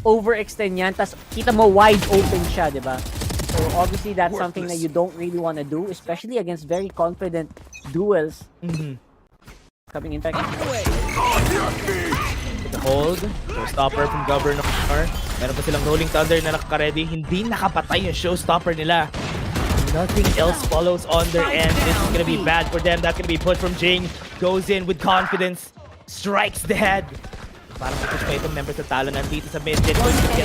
overextend yan. Tapos kita mo wide open siya, di ba? So obviously, that's something that you don't really want to do, especially against very confident duels. Coming in back. The hold. Showstopper from Governor. Meron pa silang Rolling Thunder na nakakaredy. Hindi nakapatay yung showstopper nila. Nothing else follows on their end. This is gonna be bad for them. That's gonna be put from Jing. Goes in with confidence. Strikes the head. Parang push pa itong member sa Talon nandito sa mid. Get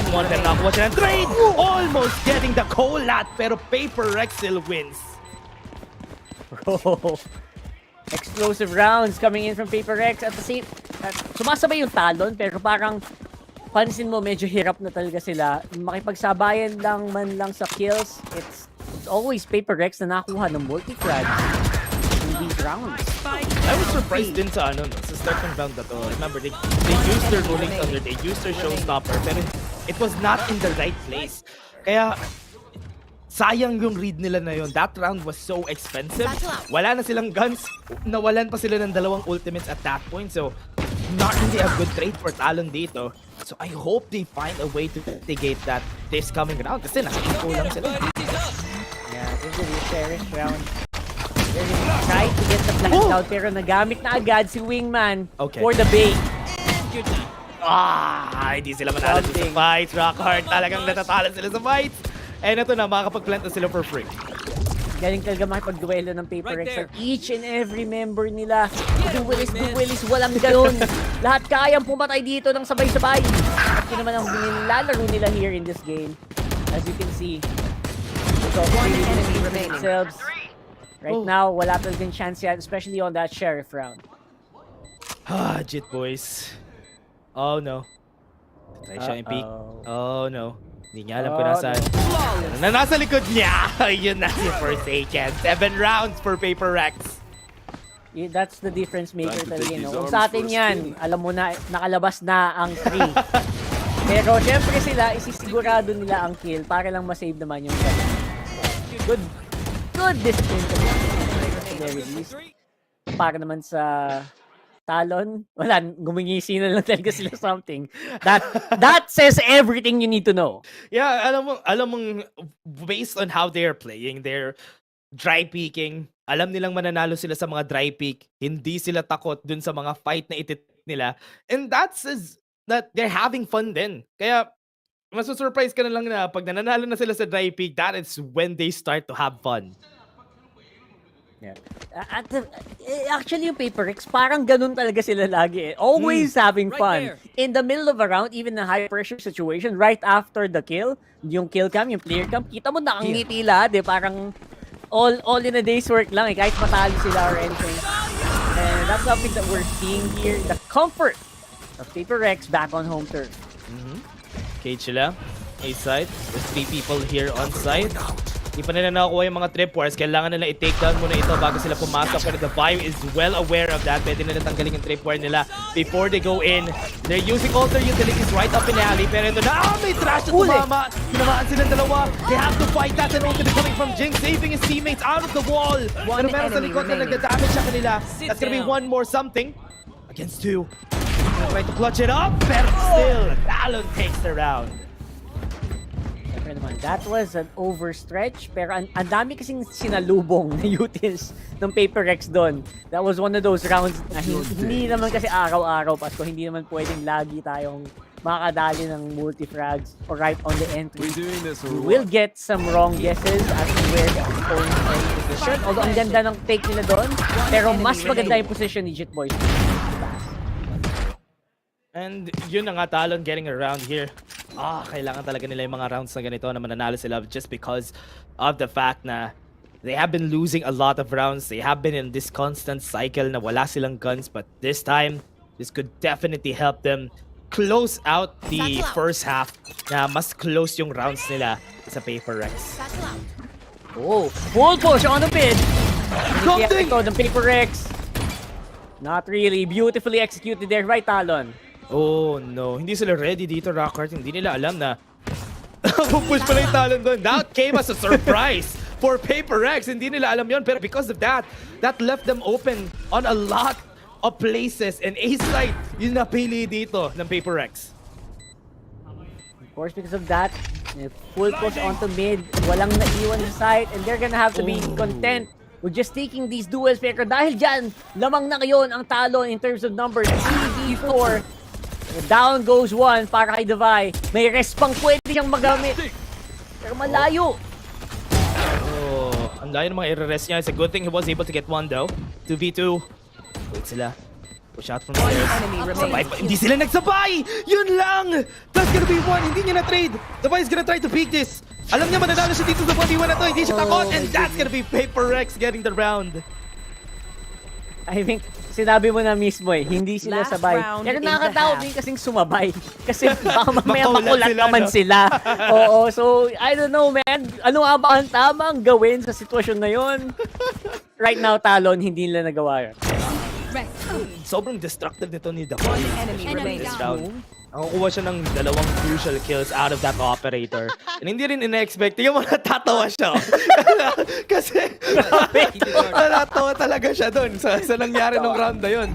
one, pero nakakuha siya ng trade! Almost getting the Colat, pero Paper Rex still wins. Bro. Explosive rounds coming in from Paper Rex at the same... sumasabay yung Talon, pero parang pansin mo medyo hirap na talaga sila. Makipagsabayan lang man lang sa kills, it's always Paper Rex na nakuha ng multi-frag in these rounds. I was surprised din sa sa start ng round na to. Remember, they used their Rolling Thunder, they used their Showstopper, pero it was not in the right place. Kaya, sayang yung read nila na yun. That round was so expensive. Wala na silang guns. Nawalan pa sila ng dalawang ultimates at that point. So, not really a good trade for Talon dito. So, I hope they find a way to mitigate that this coming round. Kasi naka-info lang sila. Yeah, this is a cherished round. They're trying to get the flash out pero nagamit na agad si Wingman for the bait. Hindi sila manalo sa fights. Rockhard talagang natatalo sila sa fights. And ito na, makakapag-plant na sila for free. Galing talaga makipag-duelo ng Paper Rex at each and every member nila. Duelis, walang ganun. Lahat kayang pumatay dito ng sabay-sabay. At yun naman ang nilalaro nila here in this game. As you can see. So, themselves. Right now, wala talagang chance yan, especially on that Sheriff round. Jit boys. Oh no. Try siya yung peek. Oh no. Hindi niya alam kung nasaan. Nasa likod niya! Yun na si Forsaken. 7 rounds for Paper Rex. Yeah, that's the difference maker talaga, no? Kung sa atin yan, alam mo na, nakalabas na ang 3. Pero syempre sila, isisigurado nila ang kill para lang masave naman yung good discipline to the very least. Para naman sa Talon, wala, gumingisi na lang talaga sila something. That says everything you need to know. Yeah, alam mo, based on how they're playing, they're dry peeking. Alam nilang mananalo sila sa mga dry peek. Hindi sila takot dun sa mga fight na itit nila. And that says that they're having fun din. Kaya, masusurprise ka na lang na pag nananalo na sila sa dry peek, that is when they start to have fun. Yeah. Actually, yung Paper Rex, parang ganun talaga sila lagi. Always having fun. In the middle of a round, even a high-pressure situation, right after the kill, yung kill cam, yung player cam, kita mo na ang ngiti lahat. Parang all in a day's work lang, kahit matalo sila or anything. And that's something that we're seeing here. The comfort of Paper Rex back on home turf. Cage sila. A side. There's 3 people here on side. Di pa nila nakuha yung mga tripwires. Kailangan nila i-take down muna ito bago sila pumasok. Pero the Bio is well aware of that. Pwede nila tanggalin yung tripwire nila before they go in. They're using all their utilities right up in the alley. Pero ito na, may trash na tumama. Tinamaan silang dalawa. They have to fight that, and ultimately coming from Jinx, saving his teammates out of the wall. Pero meron sa likod na nagda-damage sa kanila. That's gonna be one more something against two. Try to clutch it up, pero still, Talon takes the round. That was an overstretch, pero ang dami kasing sinalubong na utils ng Paper Rex doon. That was one of those rounds na hindi naman kasi araw-araw, Pasko, hindi naman pwedeng lagi tayong makakadali ng multi-frags or right on the entry. We will get some wrong guesses as to where the opponent is in position. Although ang ganda ng take nila doon, pero mas maganda yung position ni Jitboy. And yun na nga, Talon getting around here. Kailangan talaga nila yung mga rounds na ganito na mananalo sila just because of the fact na they have been losing a lot of rounds. They have been in this constant cycle na wala silang guns, but this time, this could definitely help them close out the first half na mas close yung rounds nila sa Paper Rex. Oh, full push on the mid. Something! The Paper Rex. Not really. Beautifully executed there, right, Talon? Oh no, hindi sila ready dito, Rockhart. Hindi nila alam na push pala yung Talon doon. That came as a surprise for Paper Rex. Hindi nila alam yon, pero because of that, that left them open on a lot of places. And A-side, yung napili dito ng Paper Rex. Of course, because of that, full push onto mid, walang naiwan sa side, and they're gonna have to be content with just taking these duels. Pero dahil dyan, lamang na ngayon ang Talon in terms of numbers. 3v4. Down goes one para kay Devay. May rest pang pwede siyang magamit. Pero malayo. Ang layo ng mga i-rest niya. It's a good thing he was able to get one though. 2v2. Wait sila. Push out from the stairs. Sabay pa. Hindi sila nagsabay! Yun lang! That's gonna be one. Hindi niya na-trade. Devay is gonna try to peek this. Alam niya mananalo siya dito sa 1v1 na to. Hindi siya takot. And that's gonna be Paper Rex getting the round. I think sinabi mo na mismo hindi sila sabay. Pero nakakatawa din kasing sumabay. Kasi baka mamaya makulat naman sila. Oo, so I don't know, man. Ano nga ba ang tamang gawin sa sitwasyon na yun? Right now, Talon, hindi nila nagawa yun. Sobrang destructive nito ni Devay in this round. Nakukuha siya ng 2 crucial kills out of that operator. And hindi rin ina-expect. Yung mga natatawa siya. Kasi natatawa talaga siya dun sa nangyari nung round na yun.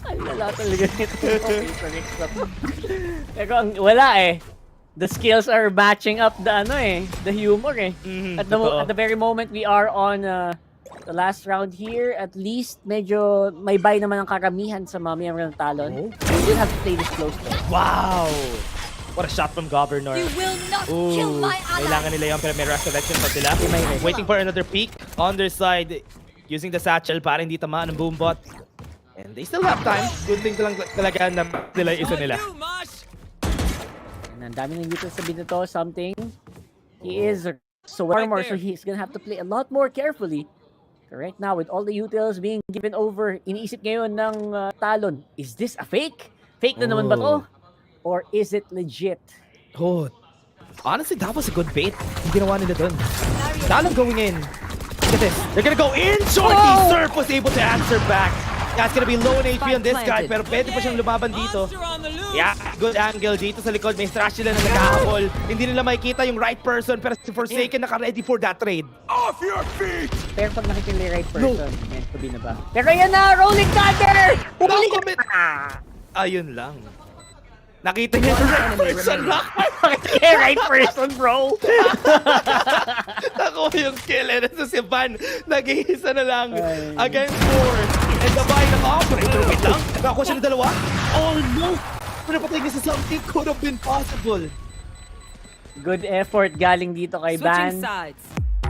Ay, wala talaga nito. Pero wala The skills are matching up the humor At the very moment we are on the last round here, at least medyo may buy naman ang karamihan sa mga miyembro ng Talon. We will have to play this close though. Wow! What a shot from Governor. You will not kill my ally. Kailangan nila yung pero may resurrection pa sila. Waiting for another peek on their side. Using the satchel para hindi tamaan ng boombot. And they still have time. Good thing lang talaga na nila yung isa nila. And ang dami ng dito sabihin nito, something. He is so armor, so he's gonna have to play a lot more carefully. Right now, with all the utils being given over, iniisip ngayon ng Talon, is this a fake? Fake na naman ba to? Or is it legit? Honestly, that was a good bait. Yung ginawa nila dun. Talon going in. Look at this. They're gonna go in! Shorty Surf was able to answer back. That's gonna be low in HP on this guy, pero pwede pa siyang lumaban dito. Yeah, good angle dito sa likod. May strash sila na nagkahabol. Hindi nila makikita yung right person, pero si Forsaken naka-ready for that trade. Off your feet! Pero pag nakita yung right person, meant to be na ba? Pero yan na! Rolling Thunder! Bumalik ka! Ayun lang. Nakita niya yung right person. Nakita niya yung right person, bro! Nakuha yung kill. And ito si Van, nag-iisa na lang against 4. And the buy ng operator. Wait lang. Nakakuha siya ng 2. Oh no! Pero patay niya sa something could have been possible. Good effort galing dito kay Van.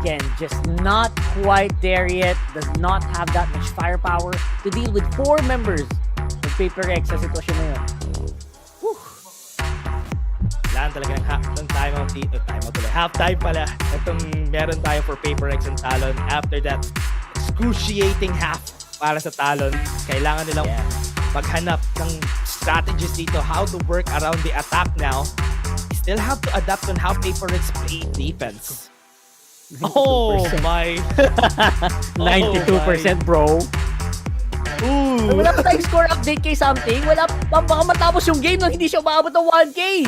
Again, just not quite there yet. Does not have that much firepower to deal with 4 members of Paper Rex sa sitwasyon na yun. Kailangan talaga ng timeout dito. Half-time pala. Itong meron tayo for Paper Rex and Talon. After that excruciating half para sa Talon, kailangan nilang maghanap ng strategies dito, how to work around the attack now. Still have to adapt on how Paper Rex play defense. Oh my. 92%, bro. Ooh. Wala pa tayong score update kay something. Wala pa, baka matapos yung game nang hindi siya umabot ng 1K.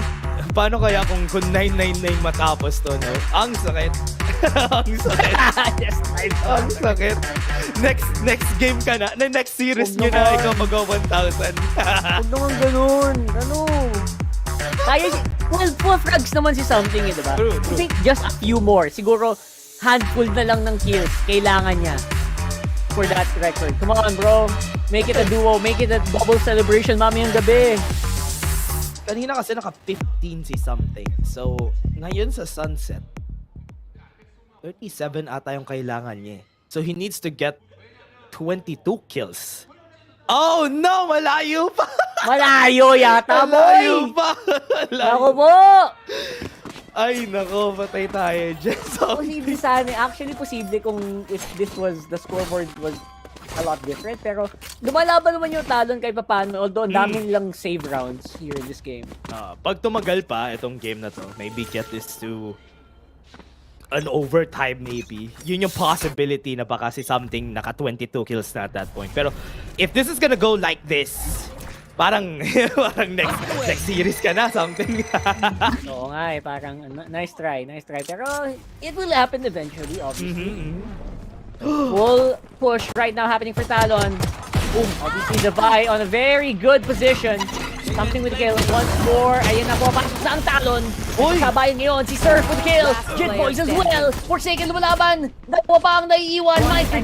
Paano kaya kung 999 matapos to, no? Ang sakit. Ang sakit. Yes, ang sakit. Next game ka na. Next series nyo na, ikaw mag-1,000. Huwag naman ganun. Ano? Kaya, full frags naman si something, eh, diba? True. I think just a few more. Siguro, handful na lang ng kills kailangan niya for that record. Come on, bro. Make it a duo. Make it a double celebration mamayang gabi. Kanina kasi naka-15 si something. So, ngayon sa sunset, 37 ata yung kailangan niya. So, he needs to get 22 kills. Oh no! Malayo pa! Malayo yata, boy! Malayo pa! Ako po! Ay, nako, patay tayo dyan. So, posible sana. Actually, posible kung if this was, the scoreboard was a lot different. Pero, lumalaban naman yung talon kahit paano. Although, ang daming lang save rounds here in this game. pag tumagal pa itong game na to, maybe get this to an overtime maybe. Yun yung possibility na baka si something naka 22 kills na at that point. Pero, if this is gonna go like this, parang next series ka na, something. Oo nga eh, parang nice try. Pero it will happen eventually, obviously. Full push right now happening for Talon. Boom, obviously the Vi on a very good position. Something with the kill once more. Ayun na po, pasok sa ang Talon. Kabayan ngayon si Surf with the kill. Jet Boys as well. Forsaken lumalaban. Dalawa pa ang naiiwan. Mindfreak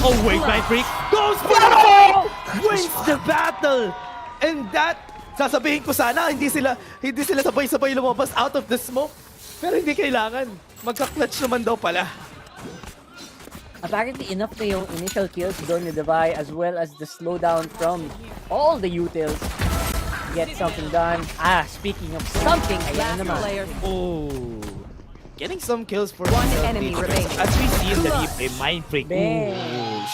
Oh wait, Mindfreak goes for the kill! Wins the battle! And that, sasabihin ko sana, hindi sila sabay-sabay lumabas out of the smoke. Pero hindi kailangan. Magka-clutch naman daw pala. Apparently enough na yung initial kills doon ni Devi as well as the slowdown from all the utils. Get something done. Speaking of something, ayan naman. Oh, getting some kills for one enemy remaining. As we see in the replay, Mindfreak. Ooh,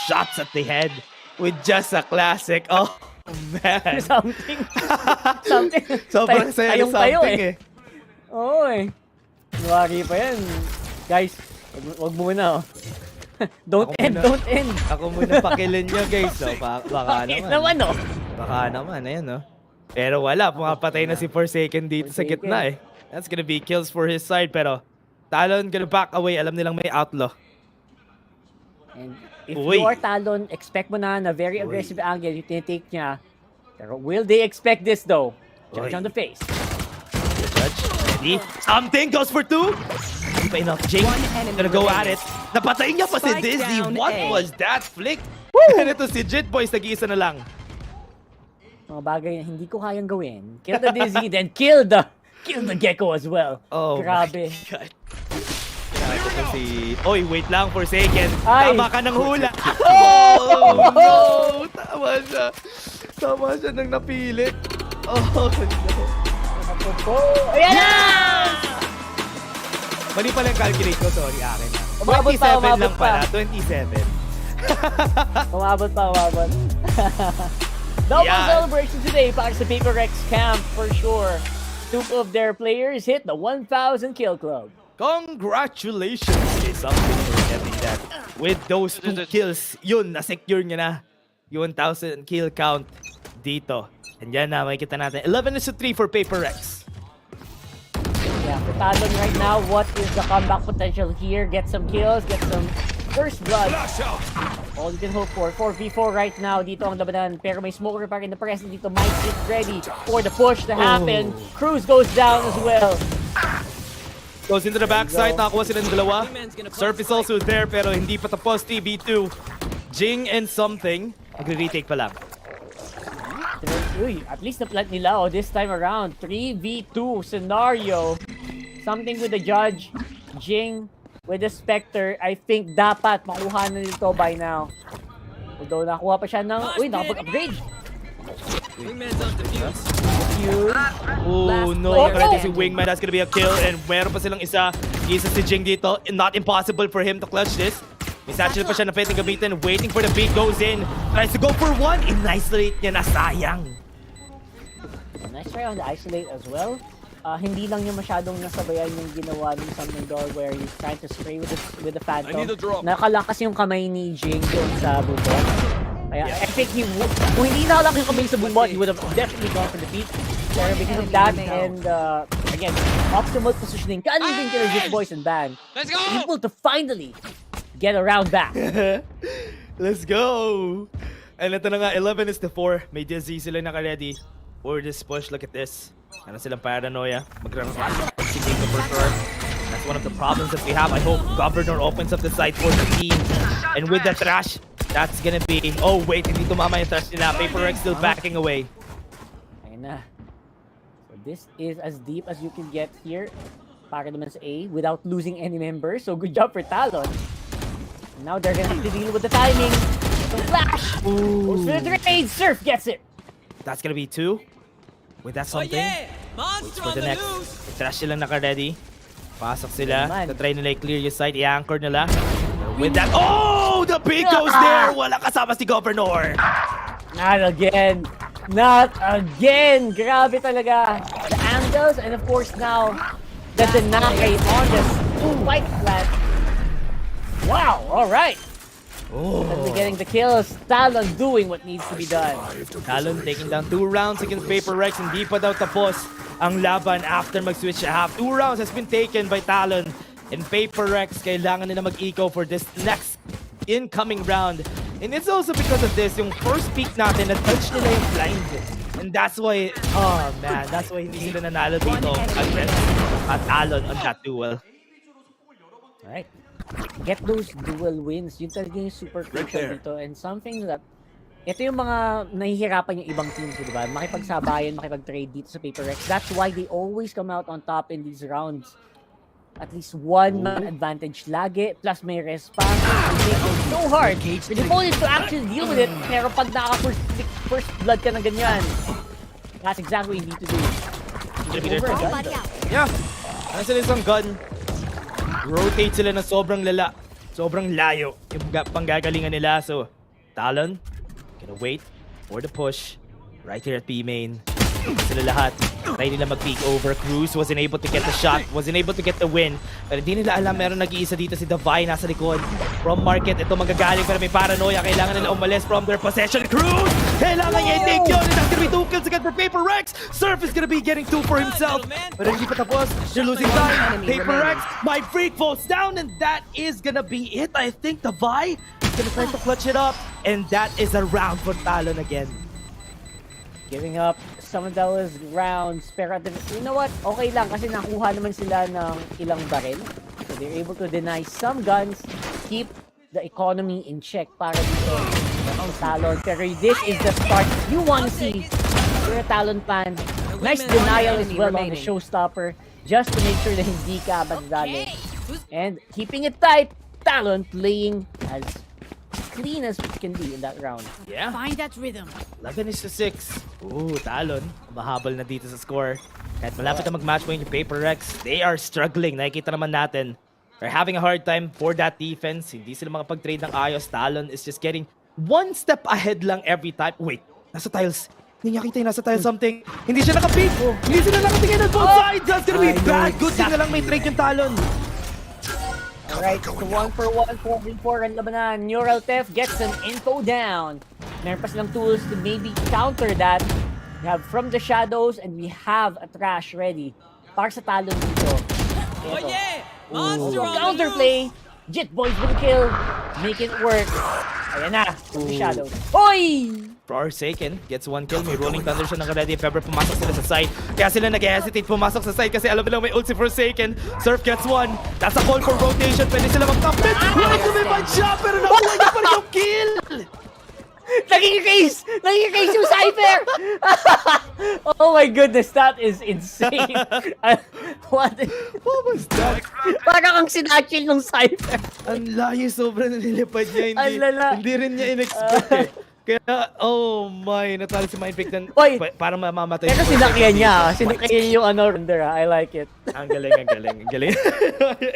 shots at the head with just a classic. Oh man. Something. Sobrang saya ng something eh. Oo eh. Nuwari pa yan. Guys, wag muna oh. Don't end. Ako muna pakilin nyo guys. So, baka naman. Oh. Baka naman, ayan no. Pero wala, pumapatay na si Forsaken dito sa gitna eh. That's gonna be kills for his side, pero Talon gonna back away. Alam nilang may outlaw. And if you are Talon, expect mo na very aggressive angle yung tinitake niya. Pero will they expect this though? Judge on the face. Judge, ready? Something goes for 2. Hindi pa enough. Jing gonna go at it. Napatay niya pa si Dizzy. What was that flick? And ito si Jet Boys, nag-iisa na lang. Mga bagay na hindi ko kayang gawin. Kill the Dizzy, then kill the Gecko as well. Oh grabe. My God. Oy, wait lang, Forsaken. Tama ka ng hula. Oh, no. Tama siya nang napilit. Oh, no. Ayan na! Mali pala yung calculate ko. Sorry, akin na. 27 Umabot lang pala. 27. Umabot. Double celebration today para sa Paper Rex camp for sure. Two of their players hit the 1,000 kill club. Congratulations! It's something for getting that. With those 2 kills, yun, na-secure niya na yung 1,000 kill count dito. And yan na, makikita natin. 11-3 for Paper Rex. Yeah, for Talon right now, what is the comeback potential here? Get some kills, get some first blood. All you can hope for. 4v4 right now dito ang labanan. Pero may smoker pa rin na present dito. Mike is ready for the push to happen. Cruz goes down as well. Goes into the backside. Nakakuha sila ng dalawa. Surf is also there pero hindi pa tapos. TB2. Jing and something. Mag-retake pa lang. Uy, at least na-plant nila this time around. 3v2 scenario. Something with the Judge. Jing with the Spectre. I think dapat makuha na nito by now. Although nakuha pa siya ng... Uy, nakapag-upgrade. Wingman's on defuse. Oh no, nakalagay si Wingman. That's gonna be a kill. And meron pa silang isa si Jing dito. Not impossible for him to clutch this. May satchel pa siya na pwedeng gamitin. Waiting for the beat, goes in. Tries to go for 1. In-isolate niya na, sayang. Nice try on the isolate as well. hindi lang niya masyadong nasabayan yung ginawa ng Summoning Door where he's trying to spray with the Phantom. Nakalakas yung kamay ni Jing doon sa bubot. Kaya I think kung hindi nakalakas yung kamay sa bubot, he would have definitely gone for the peak. Pero because of that and again, optimal positioning, kanina din kila Zip Boys and Ban, able to finally get around back. Let's go! And ito na nga, 11-4. May DZ sila naka-ready for this push. Look at this. Ano silang paranoia? Magra-rush si Jacob for sure. That's one of the problems that we have. I hope Governor opens up the site for the team. And with the trash, that's gonna be... Oh wait, hindi tumama yung trash nila. Paper Rex still backing away. Ayun na. So this is as deep as you can get here para naman sa A without losing any members. So good job for Talon. Now they're gonna have to deal with the timing. So flash! Goes for the trade. Surf gets it. That's gonna be 2. With that something. Waits for the next. Trash silang naka-ready. Pasok sila. Try nila i-clear yung site. I-anchor nila. With that. Oh! The pick goes there! Wala kasama si Governor! Not again. Not again! Grabe talaga. The angles and of course now the deny on this white flat. Wow! Alright! Oh. Getting the kills. Talon doing what needs to be done. Talon taking down 2 rounds against Paper Rex. Hindi pa daw tapos ang laban after mag-switch sa half. 2 rounds has been taken by Talon. And Paper Rex, kailangan nila mag-eco for this next incoming round. And it's also because of this, yung first peak natin, na-touch nila yung blind. And that's why, oh man, that's why hindi sila nanalo dito against Talon on that duel. Alright. Get those dual wins. Yun talaga yung super crucial dito. And something that, ito yung mga nahihirapan yung ibang teams, di ba? Makipagsabayan, makipag-trade dito sa Paper Rex. That's why they always come out on top in these rounds. At least one man advantage lagi, plus may response. It's so hard for the opponent to actually deal with it. Pero pag naka-first blood ka ng ganyan, that's exactly what you need to do. Yeah. Ano sila isang gun? Rotate sila na sobrang lala. Sobrang layo yung panggagalingan nila. So, Talon, gonna wait for the push right here at B main. Sila lahat. Try nila mag-peek over. Cruz wasn't able to get the shot. Wasn't able to get the win. Pero hindi nila alam meron nag-iisa dito si Davai nasa likod. From market, ito magagaling pero may paranoia. Kailangan nila umalis from their possession. Cruz! Kailangan niya i-take yun. And that's gonna be 2 kills again for Paper Rex. Surf is gonna be getting 2 for himself. Pero hindi pa tapos. They're losing time. Paper Rex, my freak falls down and that is gonna be it. I think Davai is gonna try to clutch it up. And that is a round for Talon again. Giving up some of those rounds. Pero you know what? Okay lang kasi nakuha naman sila ng ilang baril. So they're able to deny some guns, keep the economy in check para dito ang Talon. Pero this is the start you want to see. You're a Talon fan. Nice denial as well on the showstopper just to make sure that hindi ka madali. And keeping it tight, Talon playing as clean as it can be in that round. Yeah. Find that rhythm. 11-6. Ooh, Talon. Mahabol na dito sa score. Kahit malapit na mag-match point yung Paper Rex, they are struggling. Nakikita naman natin. They're having a hard time for that defense. Hindi sila makapag-trade ng ayos. Talon is just getting one step ahead lang every time. Wait, nasa tiles. Hindi niya kita yung nasa tiles something. Hindi siya nakapick. Hindi sila nakatingin on both sides. That's gonna be bad. Good thing na lang may trade yung Talon. Alright, so 1-for-1, 4v4 ang labanan. Neural Theft gets an info down. Meron pa silang tools to maybe counter that. We have From the Shadows and we have a Trash ready. Para sa Talon dito. Oh yeah! Monster on the counterplay. Jit Boys with a kill. Make it work. Ayan na, From the Shadows. Oy! Forsaken gets 1 kill. May Rolling Thunder siya naka-ready if ever pumasok sila sa site. Kaya sila nag-hesitate pumasok sa site kasi alam nila may ult si Forsaken. Surf gets 1. That's a call for rotation. Pwede sila mag-top-mid. Wala sumibad siya pero nakuha niya pa rin yung kill! Naging-case! Naging-case yung Cypher! Oh my goodness, that is insane. What was that? Parang ang sinachil ng Cypher. Ang layo, sobrang nilipad niya. Hindi rin niya in-expect eh. Kaya, oh my, natalo si Mindpick na parang mamamatay. Pero sinakyan niya, sinakyan yung render. I like it. Ang galing, ang galing, ang galing.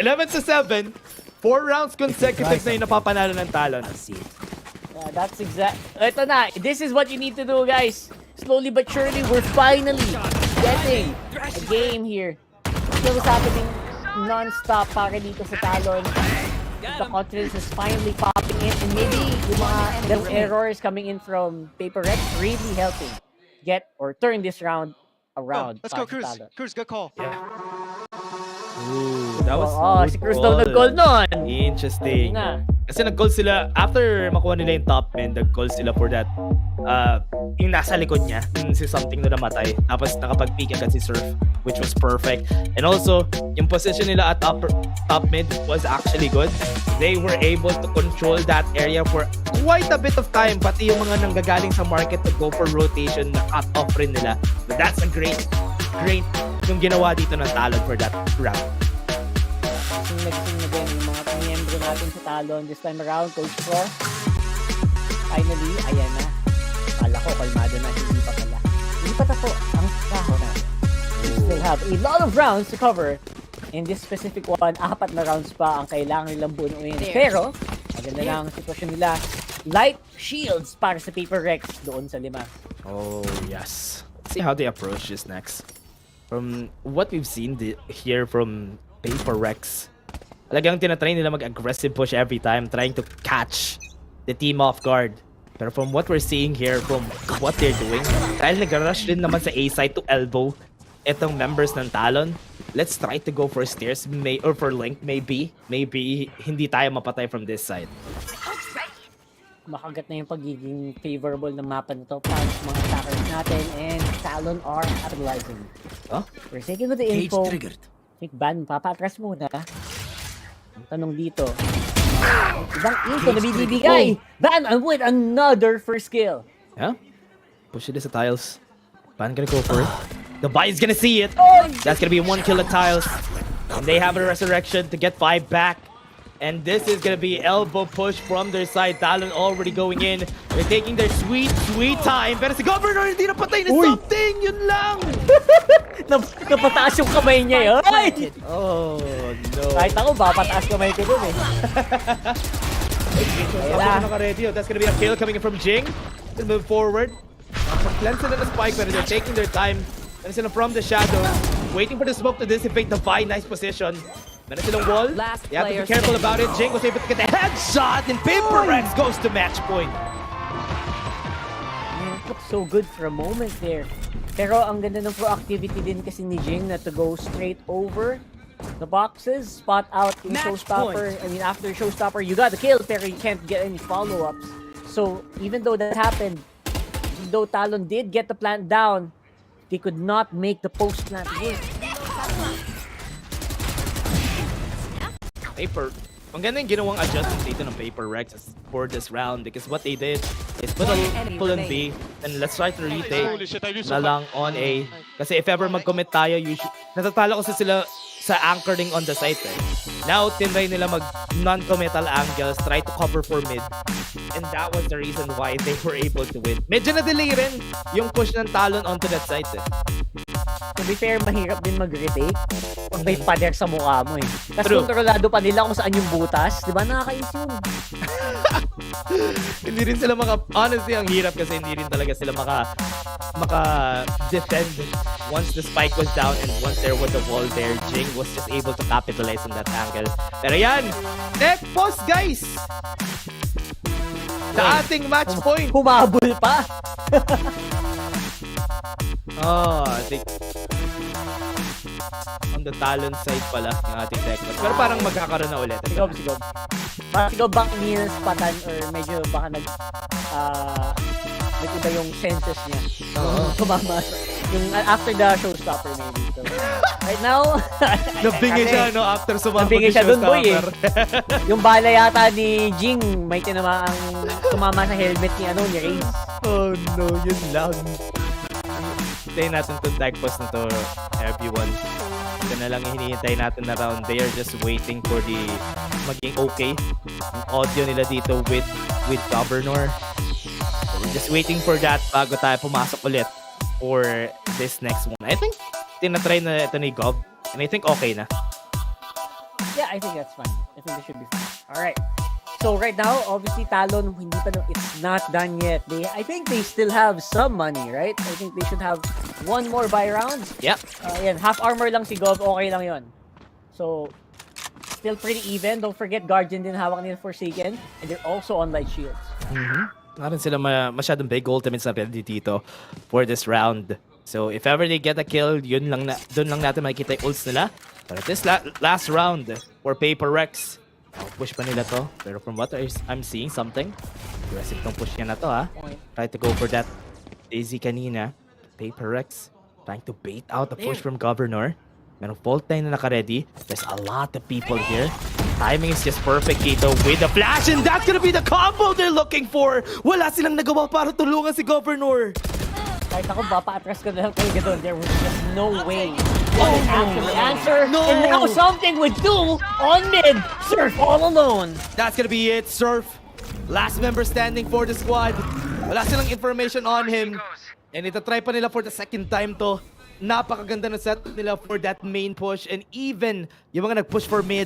11-7, 4 rounds consecutive na yung napapanalo ng Talon. Yeah, that's exact. Ito na, this is what you need to do, guys. Slowly but surely, we're finally getting a game here. Still happening non-stop para dito sa Talon. The confidence is finally popping in, and maybe yung mga little errors coming in from Paper Rex really helping get or turn this round around. Let's go, Cruz. Cruz, good call. Yeah. Ooh, that was si Cruz daw nag-goal nun. Interesting. Kasi nag-goal sila, after makuha nila yung top man, nag-goal sila for that. Yung nasa likod niya, si something na namatay. Tapos nakapag-peek agad si Surf, which was perfect. And also, yung position nila at top mid was actually good. They were able to control that area for quite a bit of time. Pati yung mga nanggagaling sa market to go for rotation, na cut off rin nila. But that's a great yung ginawa dito ng Talon for that round. Nagising na din yung mga miyembro natin sa Talon this time around, Coach Pro. Finally, ayan na. Kala ko, kalmado na, hindi pa pala. Hindi pa tapo ang traho natin. We still have a lot of rounds to cover. In this specific one, 4 na rounds pa ang kailangan nilang bunuin. Pero, maganda lang ang sitwasyon nila. Light shields para sa Paper Rex doon sa 5. Oh, yes. Let's see how they approach this next. From what we've seen here from Paper Rex, talagang tinatry nila mag-aggressive push every time, trying to catch the team off guard. Pero from what we're seeing here, from what they're doing, dahil nag-rush din naman sa A-side to elbow itong members ng Talon, let's try to go for stairs, or for link, maybe hindi tayo mapatay from this side. Makagat na yung pagiging favorable ng mapa na to para sa mga attackers natin, and Talon are capitalizing. Huh? We're taking with the info. Cage triggered. Think Ban, papatras muna. Ang tanong dito, ibang info na binibigay. Ban with another first kill. Yeah? Push it sa tiles. Ban gonna go for it. The buy is gonna see it. That's gonna be 1 kill at tiles. And they have a resurrection to get 5 back. And this is gonna be elbow push from their side. Talon already going in. They're taking their sweet time. Pero si Governor hindi napatay na something. Yun lang. Napataas yung kamay niya. Ay! Oh, no. Kahit ako ba, pataas kamay ko dun eh. That's gonna be a kill coming in from Jing. Let's move forward. Cleanse sila ng spike, pero they're taking their time. Meron sila from the shadow, waiting for the smoke to dissipate. The Vi, nice position. Meron silang wall. You have to be careful about it. Jing was able to get the headshot, and Paper Rex goes to match point. Man, it looked so good for a moment there. Pero ang ganda ng proactivity din kasi ni Jing na to go straight over the boxes, spot out yung showstopper. I mean, after showstopper, you got the kill, pero you can't get any follow-ups. So, even though that happened, though Talon did get the plant down, they could not make the post-plant win. Paper. Ang ganda yung ginawang adjustment dito ng Paper Rex for this round, because what they did is put a pull on B and let's try to retake na lang on A. Kasi if ever mag-commit tayo, natatalo ko sila sa anchoring on the site eh. Now, tinry nila mag non-committal angles, try to cover for mid. And that was the reason why they were able to win. Medyo na-delay rin yung push ng Talon onto that site eh. To be fair, mahirap din mag-retake pag may pader sa mukha mo eh. Tapos kontrolado pa nila kung saan yung butas. Di ba nakakais yun? Hindi rin sila honestly, ang hirap kasi hindi rin talaga sila maka-defend once the spike was down and once there was a wall there. Jing was just able to capitalize on that angle. Pero yan! Next post, guys! Sa ating match point! Humabol pa! I think on the Talon side pala yung ating deck. Pero parang magkakaroon na ulit. Sigob. Parang sigob bang spatan or medyo baka nag-iba yung senses niya. Tumama. Yung after the showstopper maybe. So, right now, nabingi siya no after sumama yung showstopper. Yung bala yata ni Jing may tumama sa helmet ni Reyes. Oh no, yun lang. Hintayin natin itong deck post na to, everyone. Ito na lang hinihintay natin na round. They are just waiting for the maging okay yung audio nila dito with Governor. So we're just waiting for that bago tayo pumasok ulit for this next one. I think tinatry na ito ni Gov, and I think okay na. Yeah, I think that's fine. I think it should be fine. Alright. So right now, obviously, Talon, hindi pa, it's not done yet. I think they still have some money, right? I think they should have one more buy round. Yep. Yan, half armor lang si Gov, okay lang yon. So, still pretty even. Don't forget, Guardian din hawak nila Forsaken. And they're also on light shields. Narin sila masyadong big ultimates na pwede dito for this round. So if ever they get a kill, doon lang natin makikita yung ults nila. But this last round for Paper Rex, push pa nila to. Pero from what I'm seeing, something aggressive tong push niya na to, ha. Try to go for that Daisy kanina. Paper Rex trying to bait out the push from Governor. Merong fault line na naka-ready. There's a lot of people here. Timing is just perfect dito with the flash, and that's gonna be the combo they're looking for. Wala silang nagawa para tulungan si Governor. Kahit ako, papaatras ko na lang talaga doon. There was just no way. Answer. No. And now something would do on mid. Surf all alone. That's gonna be it, Surf. Last member standing for the squad. Wala silang information on him. And itatry pa nila for the second time to. Napakaganda na set nila for that main push. And even yung mga nag-push for mid,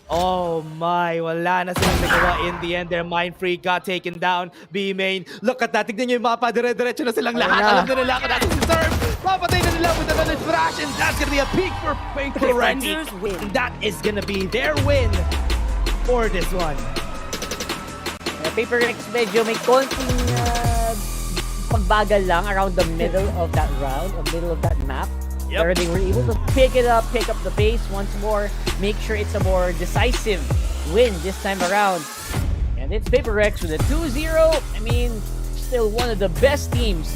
oh my, wala na silang nagawa in the end. Their mind freak got taken down. B main, look at that. Tignan nyo yung mapa, dire-diretso na silang lahat. Alam na nila kung natin si Surf. Papatay na nila with another splash. And that's gonna be a peak for Paper Rex. And that is gonna be their win for this one. Paper Rex medyo may konting pagbagal lang around the middle of that round, or middle of that map. Where they were able to pick up the pace once more, make sure it's a more decisive win this time around. And it's Paper Rex with a 2-0. I mean, still one of the best teams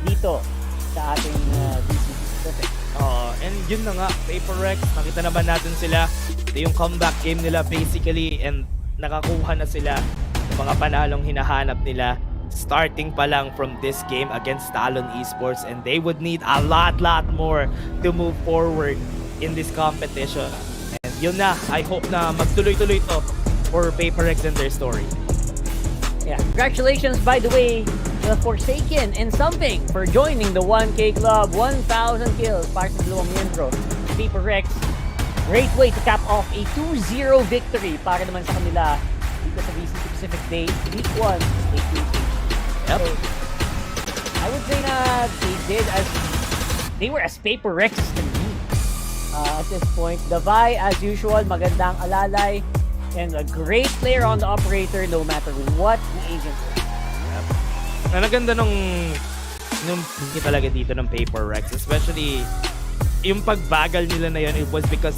dito sa ating VCT Pacific. And yun na nga, Paper Rex, nakita naman natin sila. Ito yung comeback game nila basically, and nakakuha na sila ng mga panalong hinahanap nila. Starting pa lang from this game against Talon Esports, and they would need a lot more to move forward in this competition. And yun na, I hope na magtuloy-tuloy to for Paper Rex and their story. Yeah, congratulations by the way to Forsaken and Something for joining the 1K Club. 1,000 kills para sa dalawang miyembro. Paper Rex, great way to cap off a 2-0 victory para naman sa kanila dito sa VCT Pacific Day Week 1 State League. So, I would say na they were as Paper Rex can be at this point. Davai, as usual, magandang alalay and a great player on the operator no matter what the agent is. Naganda nung talaga dito ng Paper Rex, especially yung pagbagal nila na yun, it was because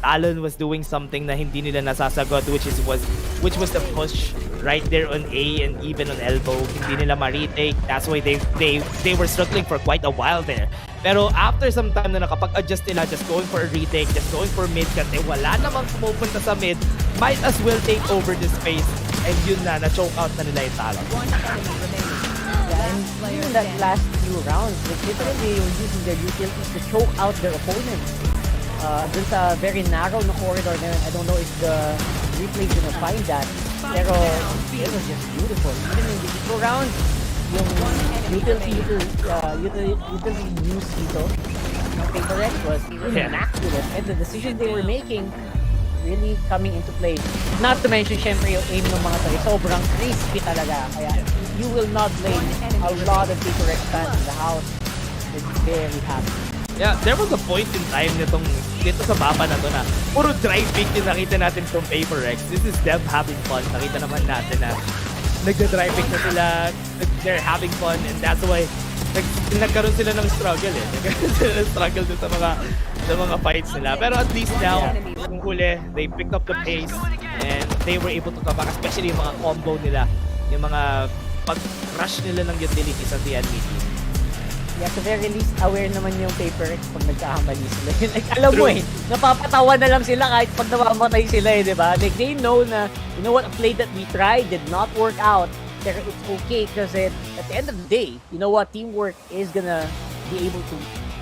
Talon was doing something na hindi nila nasasagot, which was the push right there on A and even on elbow. Hindi nila ma-retake. That's why they were struggling for quite a while there. Pero after some time na nakapag-adjust nila, just going for a retake, just going for mid, kasi wala namang pumupunta sa mid, might as well take over this space. And yun na-choke out na nila yung Talon. And even that last few rounds, literally they were using their utilities to choke out their opponents. Dun sa very narrow na corridor na yun, I don't know if the replay is gonna find that. Pero it was just beautiful. Even in the eco round, yung utility use dito ng Paper Rex was immaculate. And the decision they were making really coming into play. Not to mention, syempre, yung aim ng mga tayo, sobrang crispy talaga. Kaya you will not blame a lot of Paper Rex fans in the house. They're very happy. Yeah, there was a point in time dito sa mapa na to na puro drive pick yung nakita natin from Paper Rex. This is them having fun. Nakita naman natin na nagda-drive pick na sila, they're having fun, and that's why nagkaroon sila ng struggle eh. Nagkaroon sila ng struggle dun sa mga fights nila. Pero at least now, yung huli, they picked up the pace and they were able to come back, especially yung mga combo nila, yung mga pag-rush nila ng utilities at the enemy team. Yeah, at the very least, aware naman yung Paper Rex pag nagkakamali sila. Like, alam mo eh, napapatawa na lang sila kahit pag namamatay sila eh, di ba? Like, they know na, you know what, a play that we tried did not work out. Pero it's okay kasi at the end of the day, you know what, teamwork is gonna be able to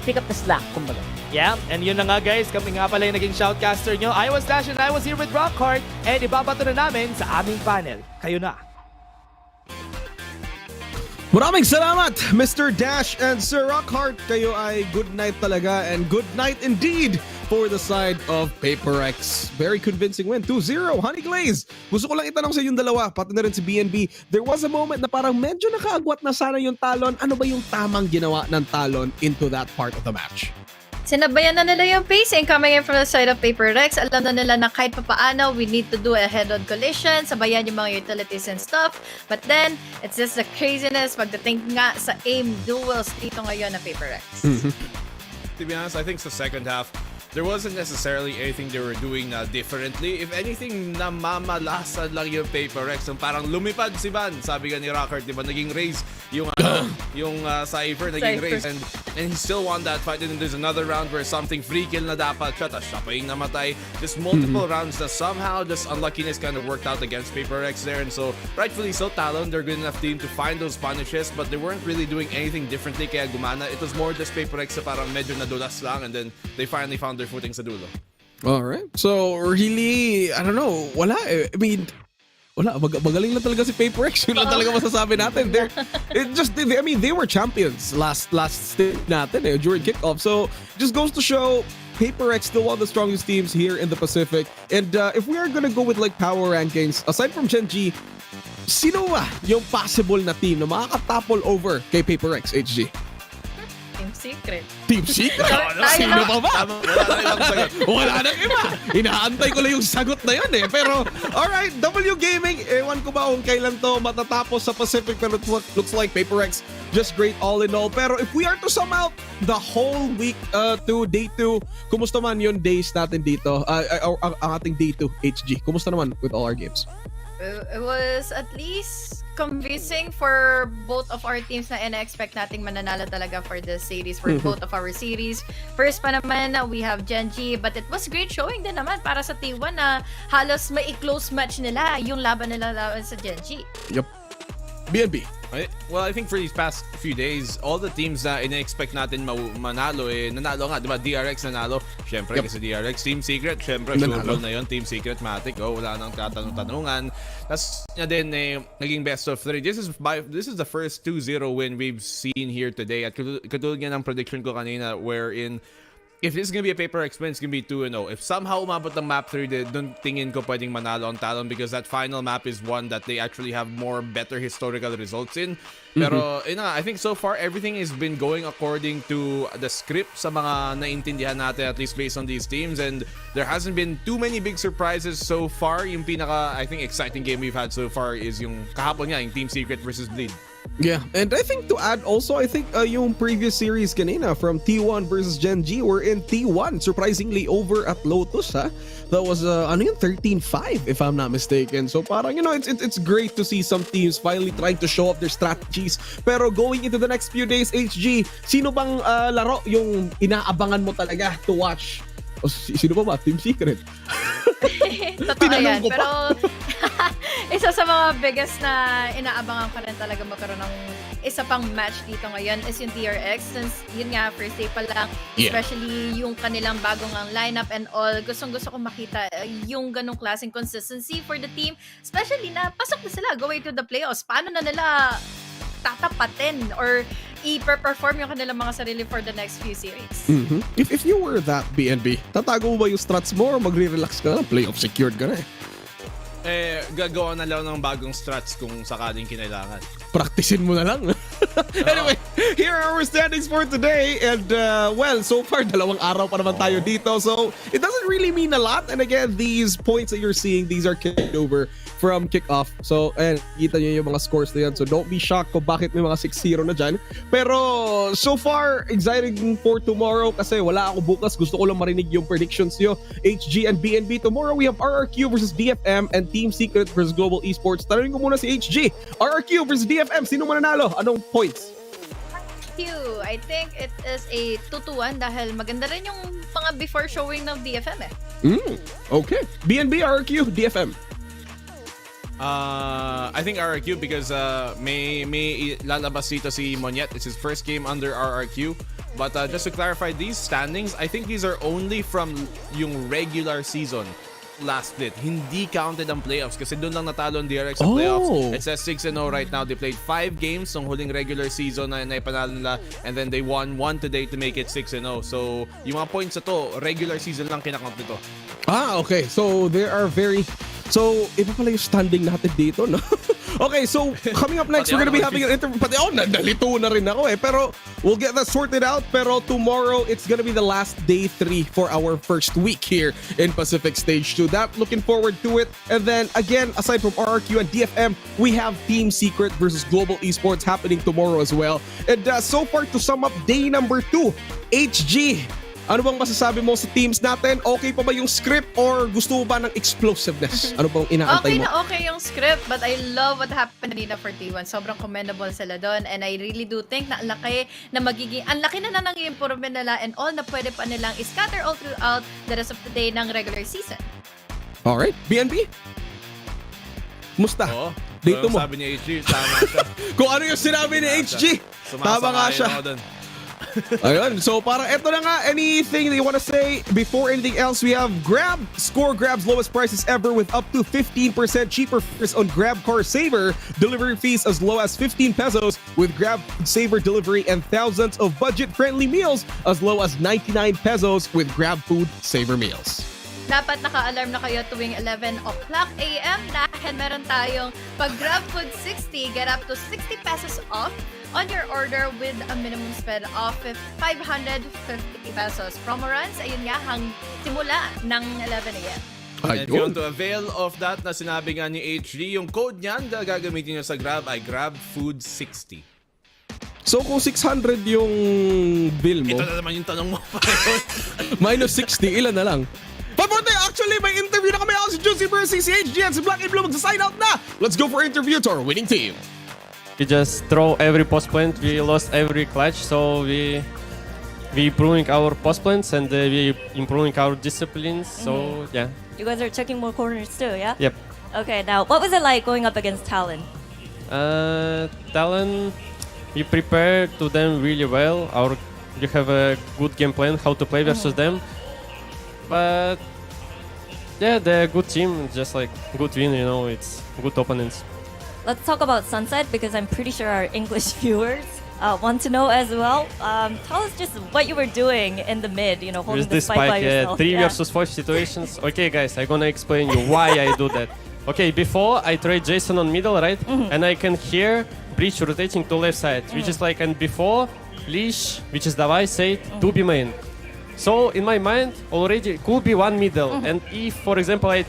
pick up the slack, kumbaga. Yeah, and yun na nga guys, kami nga pala yung naging shoutcaster nyo. I was Dash and I was here with Rockhart, and ibabato na namin sa aming panel. Kayo na. Maraming salamat, Mr. Dash and Sir Rockhart. Kayo ay good night talaga, and good night indeed for the side of PaperX. Very convincing win, 2-0, Honey Glaze. Gusto ko lang itanong sa yung dalawa, pati na rin si BNB. There was a moment na parang medyo nakaagwat na sana yung Talon. Ano ba yung tamang ginawa ng Talon into that part of the match? Sinabayan na nila yung pacing coming in from the side of PaperX. Alam na nila na kahit papaano, we need to do a head-on collision, sabayan yung mga utilities and stuff. But then, it's just the craziness pagdating nga sa aim duels dito ngayon na PaperX. To be honest, I think sa second half, there wasn't necessarily anything they were doing differently. If anything, namamalasan lang yung PaperX. Parang lumipad si Van. Sabi ka ni Rockert, di ba? Naging race yung Cypher, naging race. And he still won that fight. And then there's another round where something free kill na dapat siya. Tapos siya pa yung namatay. Just multiple rounds na somehow just unluckiness kind of worked out against PaperX there. And so, rightfully so, Talon, they're good enough team to find those punishes. But they weren't really doing anything differently kaya gumana. It was more just PaperX na parang medyo nadulas lang. And then they finally found their footing sa dulo. Alright. So, really, I don't know. Wala eh. I mean, wala. Magaling lang talaga si PaperX. Yun lang talaga masasabi natin. They were champions last stint natin during kickoff. So, just goes to show PaperX still one of the strongest teams here in the Pacific. And if we are gonna go with like power rankings, aside from Gen.G, sino ba yung possible na team na makakatapol over kay PaperX, HG? Team Secret. Team Secret? Sino pa ba? Wala nang iba. Inaantay ko lang yung sagot na yun eh. Pero, alright, W Gaming, ewan ko ba kung kailan to matatapos sa Pacific, pero it looks like PaperX just great all in all. Pero if we are to sum out the whole week to day 2, kumusta man yung days natin dito? Ang ating day 2, HG. Kumusta naman with all our games? It was at least convincing for both of our teams na ina-expect nating mananalo talaga for the series, for both of our series. First pa naman, we have Gen.G, but it was great showing din naman para sa T1 na halos may close match nila yung laban nila sa Gen.G. Yup. BNB. Well, I think for these past few days, all the teams na ina-expect natin manalo, nanalo nga, di ba? DRX nanalo. Siyempre, kasi DRX, Team Secret, siyempre, sure na yun. Team Secret, Matic, wala nang tatanong-tanungan. Tapos na din, naging best of 3. This is the first 2-0 win we've seen here today. At katulad nga ng prediction ko kanina, wherein if this is gonna be a PaperX win, it's gonna be 2-0. If somehow umabot ng map 3, don't tingin ko pwedeng manalo ang Talon because that final map is one that they actually have better historical results in. Pero, I think so far, everything has been going according to the script sa mga naintindihan natin, at least based on these teams. And there hasn't been too many big surprises so far. Yung I think, exciting game we've had so far is yung kahapon nga, yung Team Secret versus Bleed. Yeah, and I think to add also, I think yung previous series kanina from T1 versus Gen.G were in T1, surprisingly over at Lotus, ha? That was, 13-5 if I'm not mistaken. So parang, it's great to see some teams finally trying to show off their strategies. Pero going into the next few days, HG, sino bang laro yung inaabangan mo talaga to watch? O, sino ba? Team Secret? Totoo yan. Pero isa sa mga biggest na inaabangan ko rin talaga magkaroon ng isa pang match dito ngayon is yung DRX, since yun nga first day pa lang, especially yung kanilang bagong ang lineup and all. Gustong-gusto ko makita yung ganong klaseng consistency for the team, especially na pasok na sila going to the playoffs. Paano na nila tatapatin or i-perform yung kanilang mga sarili for the next few series. If you were that BNB, tatago mo ba yung strats mo or magre-relax ka na? Playoff secured ka na gagawa na lang ng bagong strats kung sakaling kinailangan. Praktisin mo na lang. Anyway, here are our standings for today. And, well, so far, 2 araw pa naman tayo dito. So, it doesn't really mean a lot. And again, these points that you're seeing, these are carried over from kickoff. So, kita nyo yung mga scores na yan. So, don't be shocked kung bakit may mga 6-0 na dyan. Pero, so far, exciting for tomorrow kasi wala ako bukas. Gusto ko lang marinig yung predictions nyo. HG and BNB. Tomorrow, we have RRQ versus DFM and Team Secret versus Global Esports. Tanungin ko muna si HG. RRQ versus DFM, sino mananalo? Anong points? I think it is a 2-1 dahil maganda rin yung mga before showing ng DFM Okay. BNB, RRQ, DFM. I think RRQ because may lalabas dito si Monyet. It's his first game under RRQ. But just to clarify, these standings, I think these are only from yung regular season. last split. Hindi counted ang playoffs kasi doon lang natalo ang DRX sa playoffs. It says 6-0 right now. They played 5 games ng huling regular season na ipanalo nila, and then they won 1 today to make it 6-0. So, yung mga points na to, regular season lang kinakount nito. Okay. So, there are So, iba pala yung standing natin dito, no? Okay, so coming up next, we're gonna be having an interview. Nalito na rin ako eh. Pero we'll get that sorted out. Pero tomorrow, it's gonna be the last day 3 for our first week here in Pacific Stage 2. Looking forward to it. And then again, aside from RRQ and DFM, we have Team Secret versus Global Esports happening tomorrow as well. And so far, to sum up day number 2, HG. Ano bang masasabi mo sa teams natin? Okay pa ba yung script or gusto mo ba ng explosiveness? Ano bang inaantay mo? Okay yung script, but I love what happened kanina for T1. Sobrang commendable sila doon, and I really do think na ang laki na nang improvement nila, and all na pwede pa nilang scatter all throughout the rest of the day ng regular season. Alright, BNB? Musta? Oo. Dito mo. Sabi ni HG, tama siya. Kung ano yung sinabi ni HG, tama nga siya. Ayun, so para eto na nga, anything that you want to say before anything else, we have Grab. Score Grab's lowest prices ever with up to 15% cheaper fares on Grab Car Saver. Delivery fees as low as 15 pesos with Grab Saver delivery, and thousands of budget-friendly meals as low as 99 pesos with Grab Food Saver meals. Dapat naka-alarm na kayo tuwing 11 o'clock a.m. dahil meron tayong pag Grab Food 60, get up to 60 pesos off on your order with a minimum spend of 550 pesos. Promo runs, ayun nga, simula ng 11 a.m. And if you want to avail of that na sinabi nga ni HG, yung code niyan na gagamitin nyo sa Grab ay GrabFood60. So kung 600 yung bill mo, ito na naman yung tanong mo. minus 60, ilan na lang? But actually, may interview na kami. Ako si Juicy versus si HG and si Black and Blue magsa-sign out na. Let's go for interview to our winning team. We just throw every post plant. We lost every clutch, so we improving our post plants and we improving our disciplines. So yeah. You guys are checking more corners too, yeah? Yep. Okay, now what was it like going up against Talon? Talon, we prepared to them really well. We have a good game plan how to play versus them. But yeah, they're a good team. Just like good win, it's good opponents. Let's talk about Sunset because I'm pretty sure our English viewers want to know as well. Tell us just what you were doing in the mid, holding With the spike by yourself. 3 versus 5 situations. Okay, guys, I'm gonna explain you why I do that. Okay, before I trade Jason on middle, right? And I can hear Breach rotating to left side, which is like, and before Leash, which is Davai, said 2B main. So in my mind, already could be one middle. And if, for example, I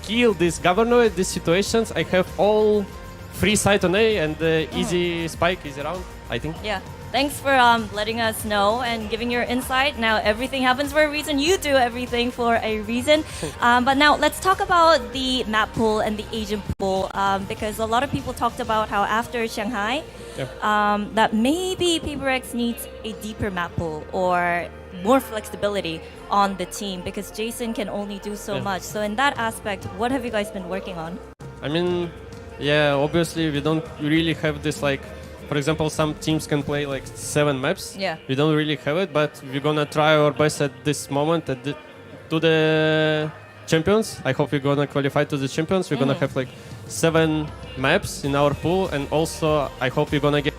kill this governor in these situations, I have all free side on A and easy spike, easy round, I think. Yeah. Thanks for letting us know and giving your insight. Now, everything happens for a reason. You do everything for a reason. But now, let's talk about the map pool and the agent pool because a lot of people talked about how after Shanghai, that maybe PPGL needs a deeper map pool or more flexibility on the team because Jason can only do so much. So in that aspect, what have you guys been working on? I mean, yeah, obviously we don't really have this like, for example, some teams can play like 7 maps. Yeah. We don't really have it, but we're gonna try our best at this moment to the champions. I hope we're gonna qualify to the champions. We're gonna have like 7 maps in our pool, and also I hope we're gonna get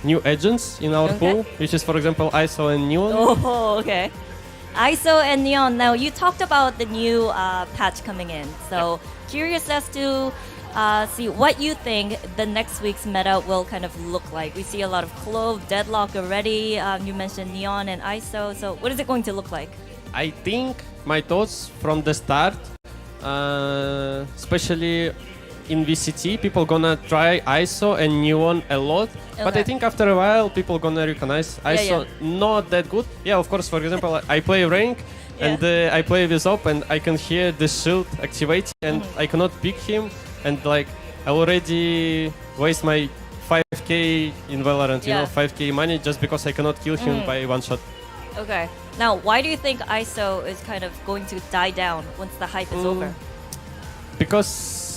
new agents in our pool, which is, for example, ISO and Neon. Oh, okay. ISO and Neon. Now, you talked about the new patch coming in. So, curious as to see what you think the next week's meta will kind of look like. We see a lot of Clove, Deadlock already. You mentioned Neon and ISO. So, what is it going to look like? I think my thoughts from the start, especially in VCT, people gonna try ISO and Neon a lot, but I think after a while people gonna recognize ISO not that good. Yeah, of course, for example, I play rank and I play with op and I can hear the shield activate and I cannot pick him, and like I already waste my 5k in Valorant, 5k money just because I cannot kill him by one shot. Okay. Now, why do you think ISO is kind of going to die down once the hype is over? Because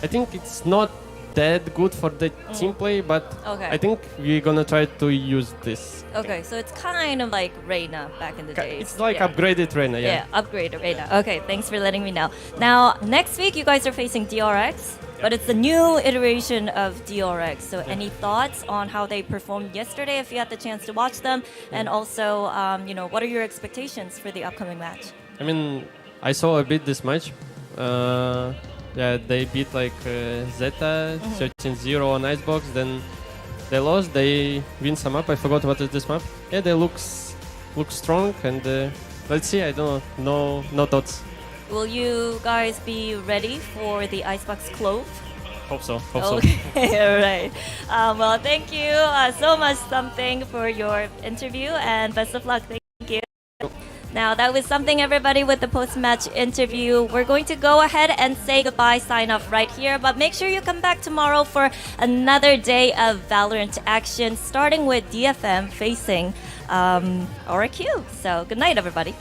I think it's not that good for the team play, but Okay. I think we're gonna try to use this. Okay, so it's kind of like Reina back in the days. It's like yeah. upgraded Reina, yeah. Yeah, upgraded Reina. Okay, thanks for letting me know. Now, next week you guys are facing DRX, but it's the new iteration of DRX. So any thoughts on how they performed yesterday if you had the chance to watch them? And also, what are your expectations for the upcoming match? I mean, I saw a bit this match. Yeah, they beat like Zeta, 13-0 on Icebox, then they lost, they win some map, I forgot what is this map. Yeah, they look strong, and let's see, I don't know, no thoughts. Will you guys be ready for the Icebox Clove? Hope so, Okay, all right. Well, thank you so much, Something, for your interview, and best of luck. Thank you. Now, that was Something, everybody, with the post-match interview. We're going to go ahead and say goodbye, sign off right here, but make sure you come back tomorrow for another day of Valorant action, starting with DFM facing RQ. So, good night, everybody.